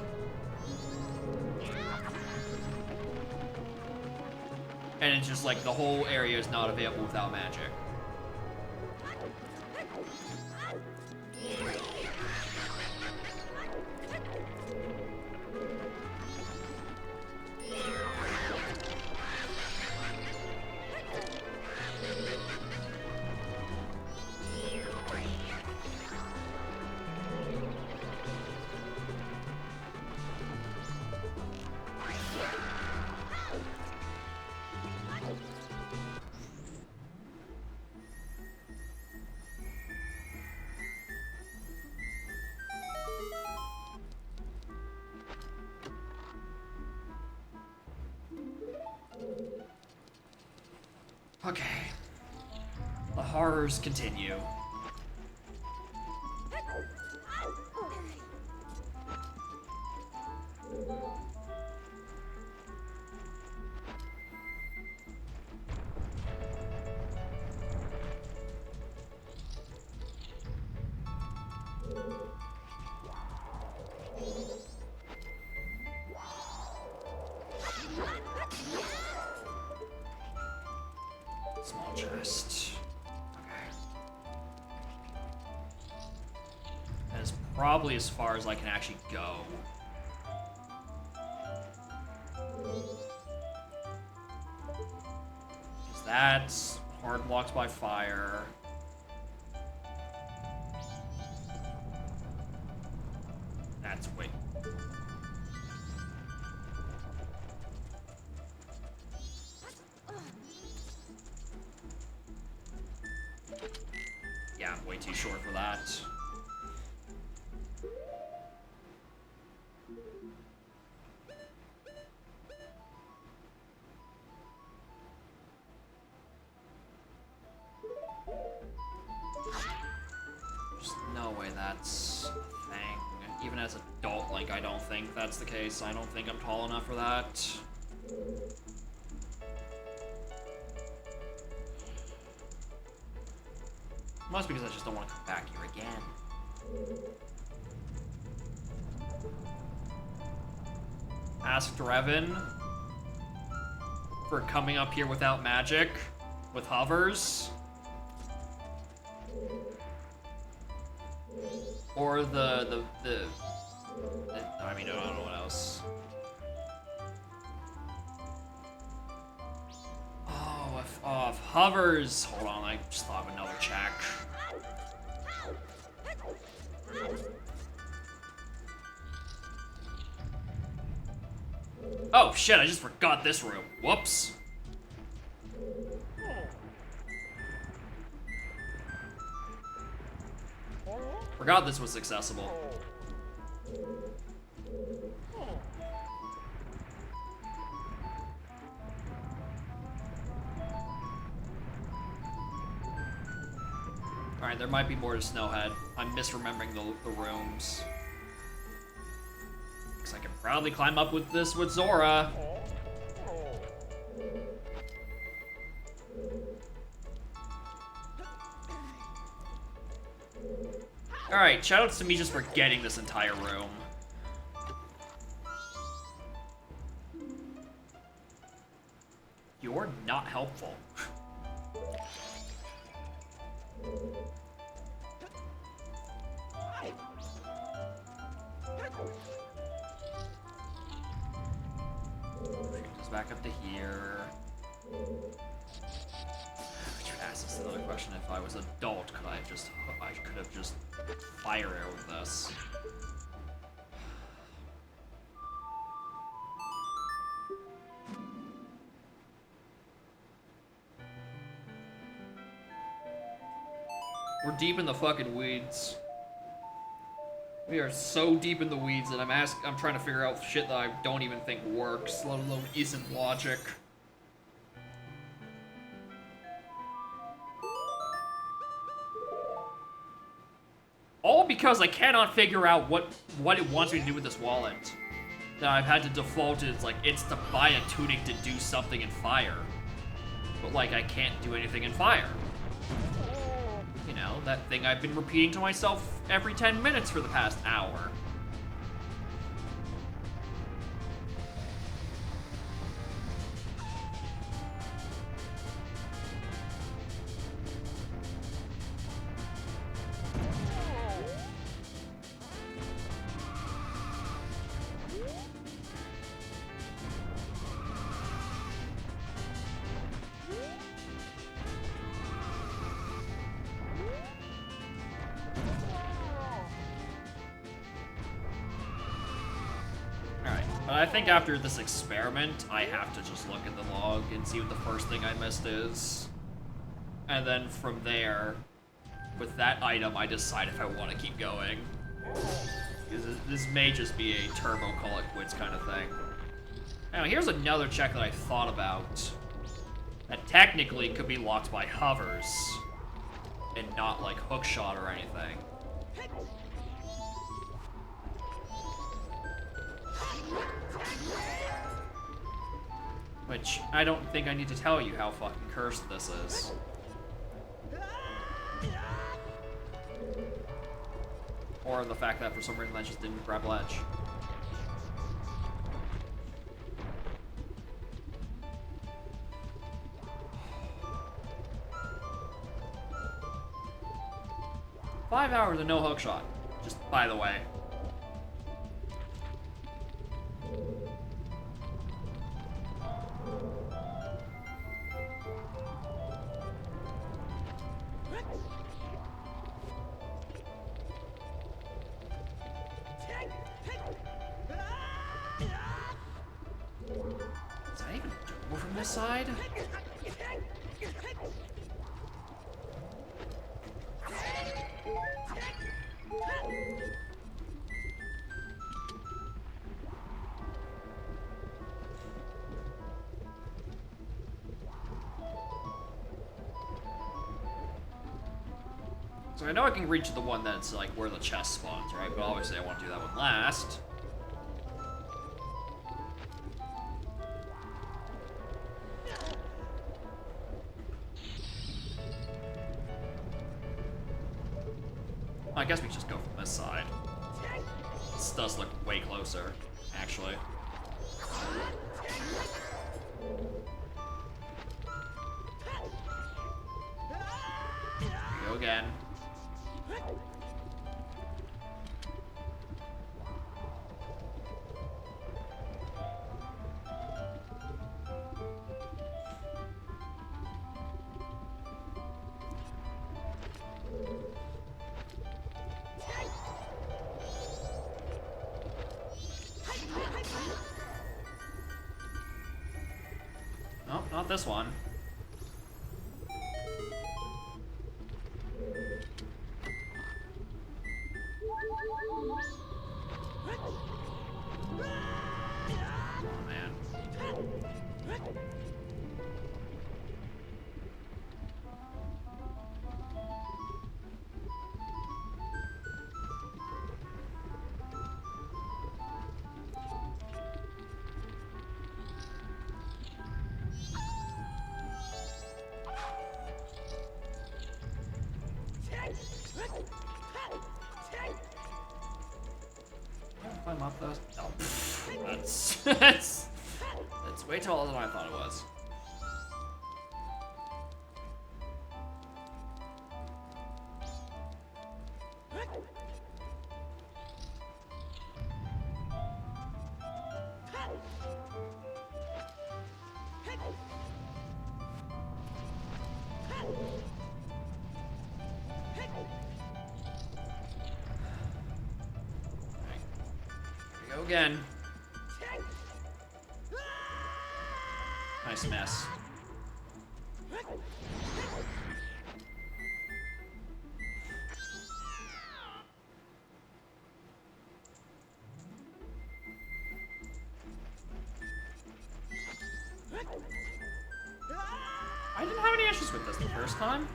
And it's just like the whole area is not available without magic. Okay. The horrors continue. Small chest. Okay. That is probably as far as I can actually go. Because that's hard blocks by fire. That's wait. Yeah, I'm way too short for that. There's no way that's a thing. Even as an adult, like, I don't think that's the case. I don't think I'm tall enough for that. Must be because I just don't want to come back here again. Ask Revan for coming up here without magic, with hovers. Or the I mean, I don't know what else. Oh, if hovers. Hold on, I just thought of another check. Oh shit, I just forgot this room. Whoops. Forgot this was accessible. Alright, there might be more to Snowhead. I'm misremembering the rooms. Because I can probably climb up with this with Zora. Alright, shoutouts to me just for getting this entire room. You're not helpful. Just back up to here. I should ask this another question. If I was an adult, I could have just fire arrowed this. We're deep in the fucking weeds. We are so deep in the weeds that I'm trying to figure out shit that I don't even think works, let alone isn't logic. All because I cannot figure out what it wants me to do with this wallet. That I've had to default to, it's to buy a tunic to do something in fire. But like, I can't do anything in fire. You know, that thing I've been repeating to myself every 10 minutes for the past hour. I think after this experiment, I have to just look at the log and see what the first thing I missed is. And then from there, with that item, I decide if I want to keep going. Because this may just be a turbo call it quits kind of thing. Now, here's another check that I thought about. That technically could be locked by hovers. And not like hookshot or anything. Which, I don't think I need to tell you how fucking cursed this is. Or the fact that for some reason I just didn't grab ledge. $5 hours and no hookshot. Just by the way. Side? So I know I can reach the one that's like where the chest spawns, right? But obviously I want to do that one last. I guess we just go from this side. This does look way closer, actually. Go again. Nope, not this one. Oh, man. Climb up those. Oh, that's that's way taller than I thought it was. Go again. Nice mess. I didn't have any issues with this the first time.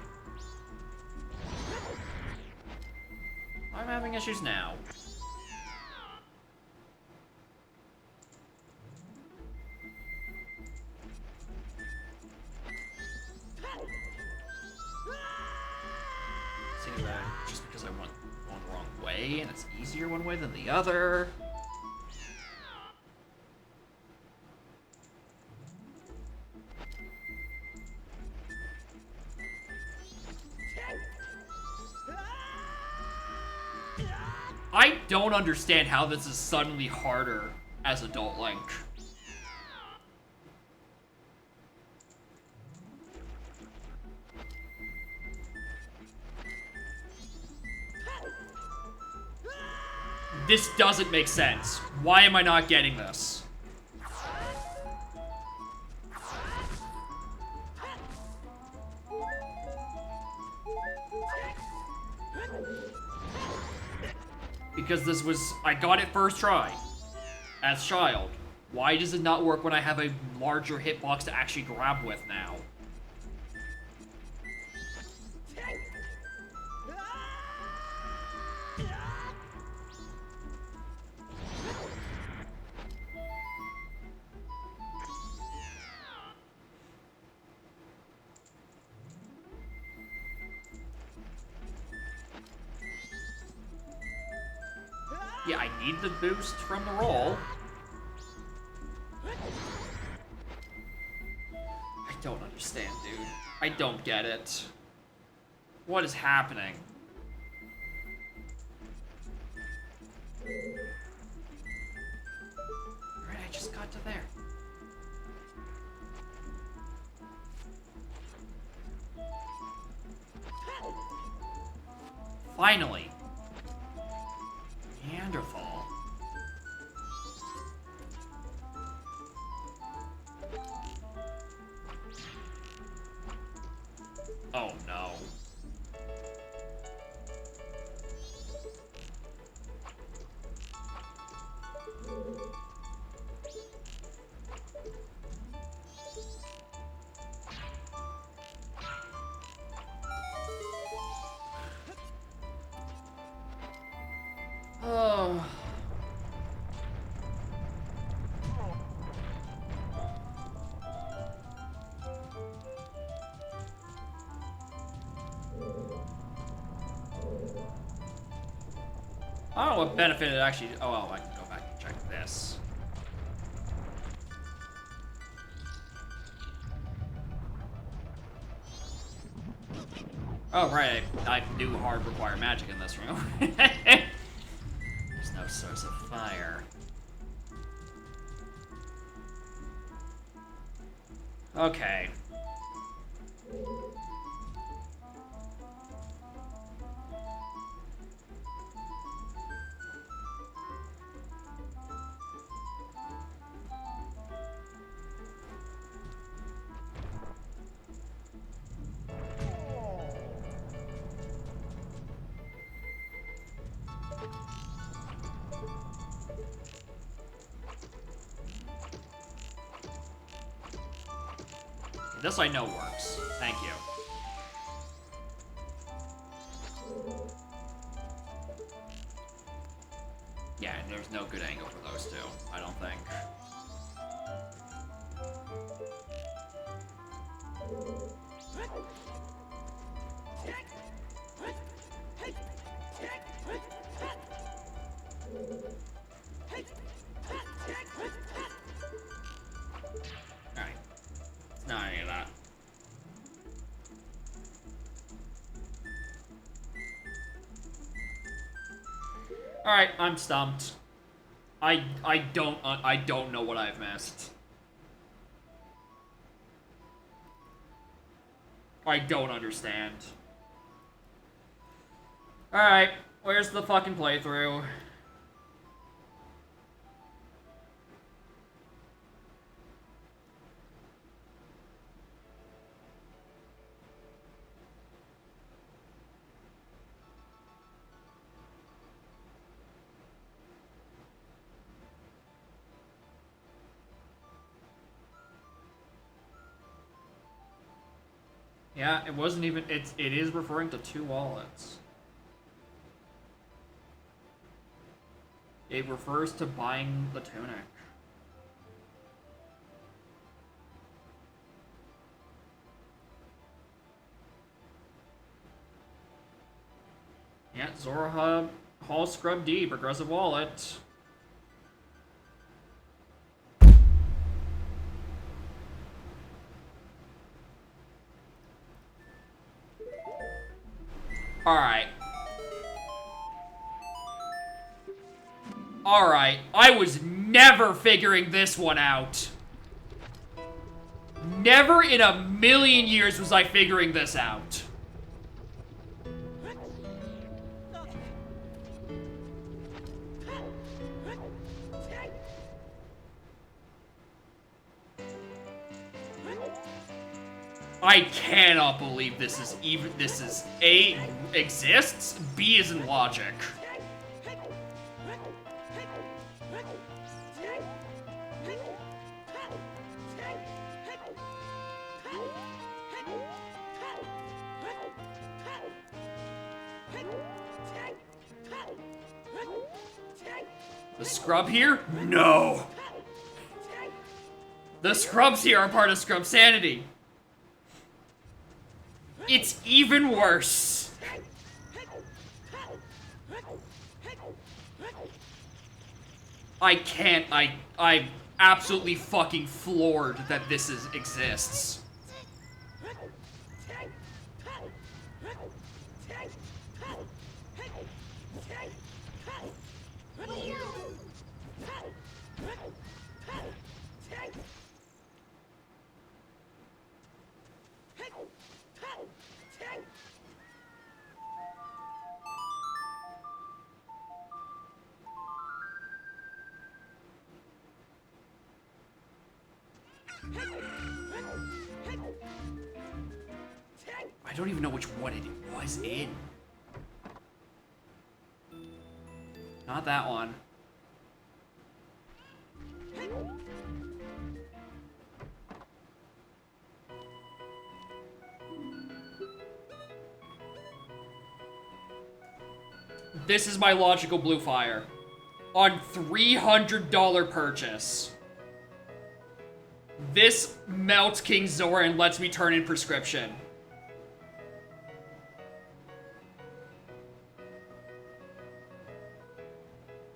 I'm having issues now. Seems that just because I went going the wrong way and it's easier one way than the other. I don't understand how this is suddenly harder as Adult Link. This doesn't make sense. Why am I not getting this? Because this was, I got it first try, as child. Why does it not work when I have a larger hitbox to actually grab with now? Yeah, I need the boost from the roll. I don't understand, dude. I don't get it. What is happening? Alright, I just got to there. Finally. Neanderthal. Oh no. Oh. I don't know what benefit it actually... Oh, well, I can go back and check this. Oh, right. I do hard require magic in this room. There's no source of fire. Okay. This I know works. Thank you. Yeah, there's no good angle for those two, I don't think. Alright. It's not any of that. Alright, I'm stumped. I don't know what I've missed. I don't understand. Alright, where's the fucking playthrough? Yeah, it wasn't even, it is referring to 2 wallets. It refers to buying the tunic. Yeah, Zora Hall Scrub D, progressive wallet. Alright. Alright, I was never figuring this one out. Never in a million years was I figuring this out. I cannot believe this is A, exists, B is in logic. The scrub here? No. The scrubs here are part of Scrub Sanity. It's even worse. I can't, I'm absolutely fucking floored that this exists. I don't even know which one it was in. Not that one. This is my logical blue fire. On $300 purchase. This melts King Zora and lets me turn in prescription.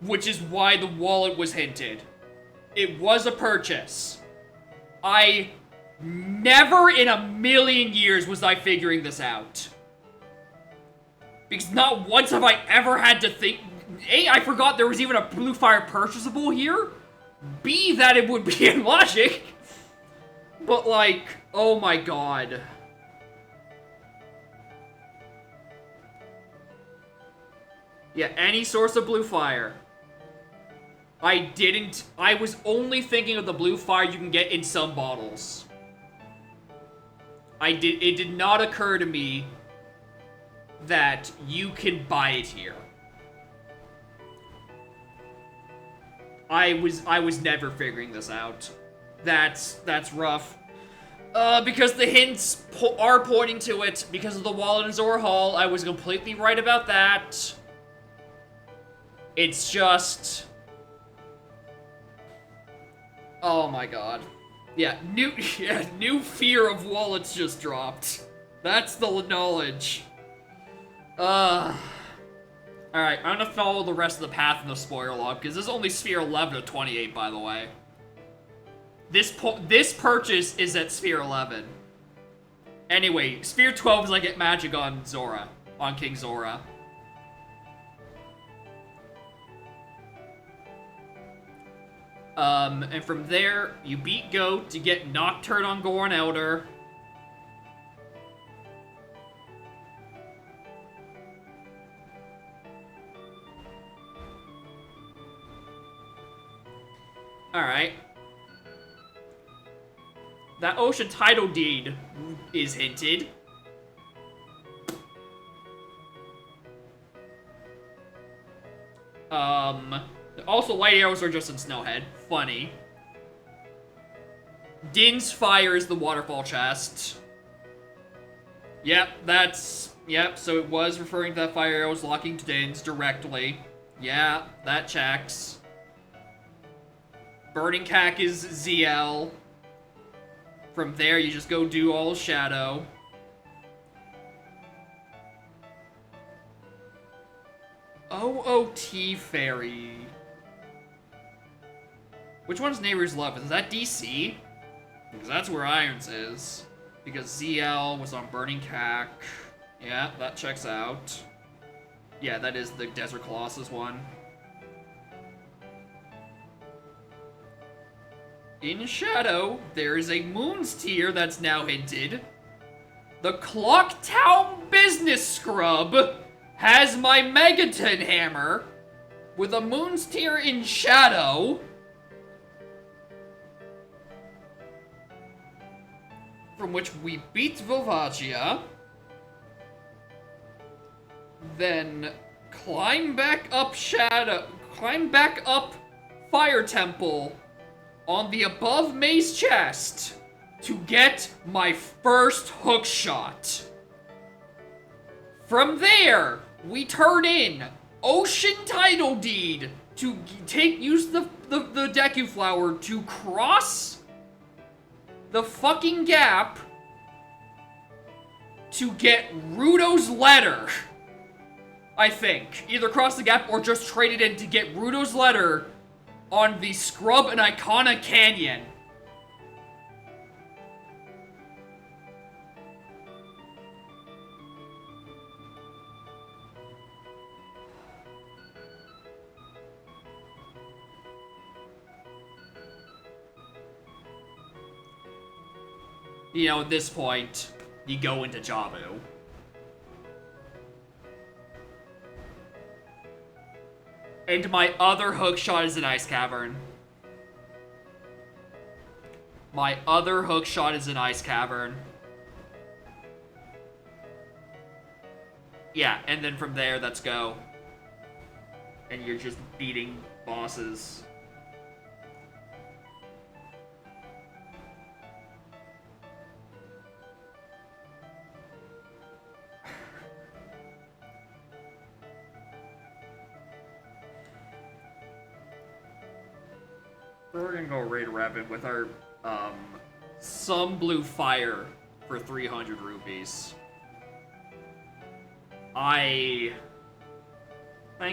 which is why the wallet was hinted. It was a purchase. I never in a million years was I figuring this out. Because not once have I ever had to think... A, I forgot there was even a blue fire purchasable here. B, that it would be in logic. But like, oh my god. Yeah, any source of blue fire. I was only thinking of the blue fire you can get in some bottles. It did not occur to me that you can buy it here. I was never figuring this out. That's rough. Because the hints are pointing to it because of the wallet in Zora Hall. I was completely right about that. It's just... Oh my god. Yeah, new fear of wallets just dropped. That's the knowledge. Alright, I'm gonna follow the rest of the path in the spoiler log, because this is only Sphere 11 of 28, by the way. This purchase is at Sphere 11. Anyway, Sphere 12 is I get magic on Zora. On King Zora. And from there, you beat Goat to get Nocturne on Goron Elder. Alright. That Ocean Title Deed is hinted. Also, light arrows are just in Snowhead. Funny. Din's Fire is the waterfall chest. Yep, yep, so it was referring to that fire arrows locking to Din's directly. Yeah, that checks. Burning Cack is ZL. From there, you just go do all Shadow. OOT Fairy. Which one's Neighbor's Love? Is that DC? Because that's where Irons is. Because ZL was on Burning Cack. Yeah, that checks out. Yeah, that is the Desert Colossus one. In Shadow, there is a Moon's Tear that's now hinted. The Clocktown Business Scrub has my Megaton Hammer with a Moon's Tear in Shadow. From which we beat Volvagia. Then climb back up Fire Temple on the above maze chest to get my first hook shot. From there, we turn in Ocean Title Deed to use the Deku Flower to cross the fucking gap to get Rudo's letter. I think. Either cross the gap or just trade it in to get Rudo's letter on the Scrub and Icona Canyon. You know, at this point, you go into Jabu. And my other hookshot is an Ice Cavern. My other hookshot is an Ice Cavern. Yeah, and then from there, let's go. And you're just beating bosses. We're gonna go raid Rabbit with our, some blue fire for 300 rupees. Thank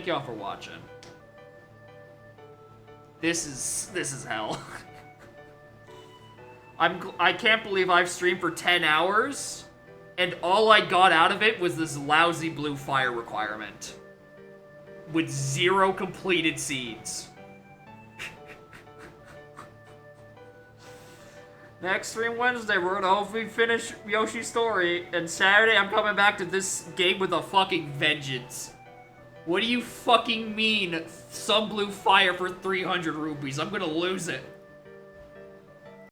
y'all for watching. This is hell. I can't believe I've streamed for 10 hours, and all I got out of it was this lousy blue fire requirement. With 0 completed seeds. Next stream Wednesday, we're gonna hopefully finish Yoshi's story, and Saturday I'm coming back to this game with a fucking vengeance. What do you fucking mean, some blue fire for 300 rupees? I'm gonna lose it.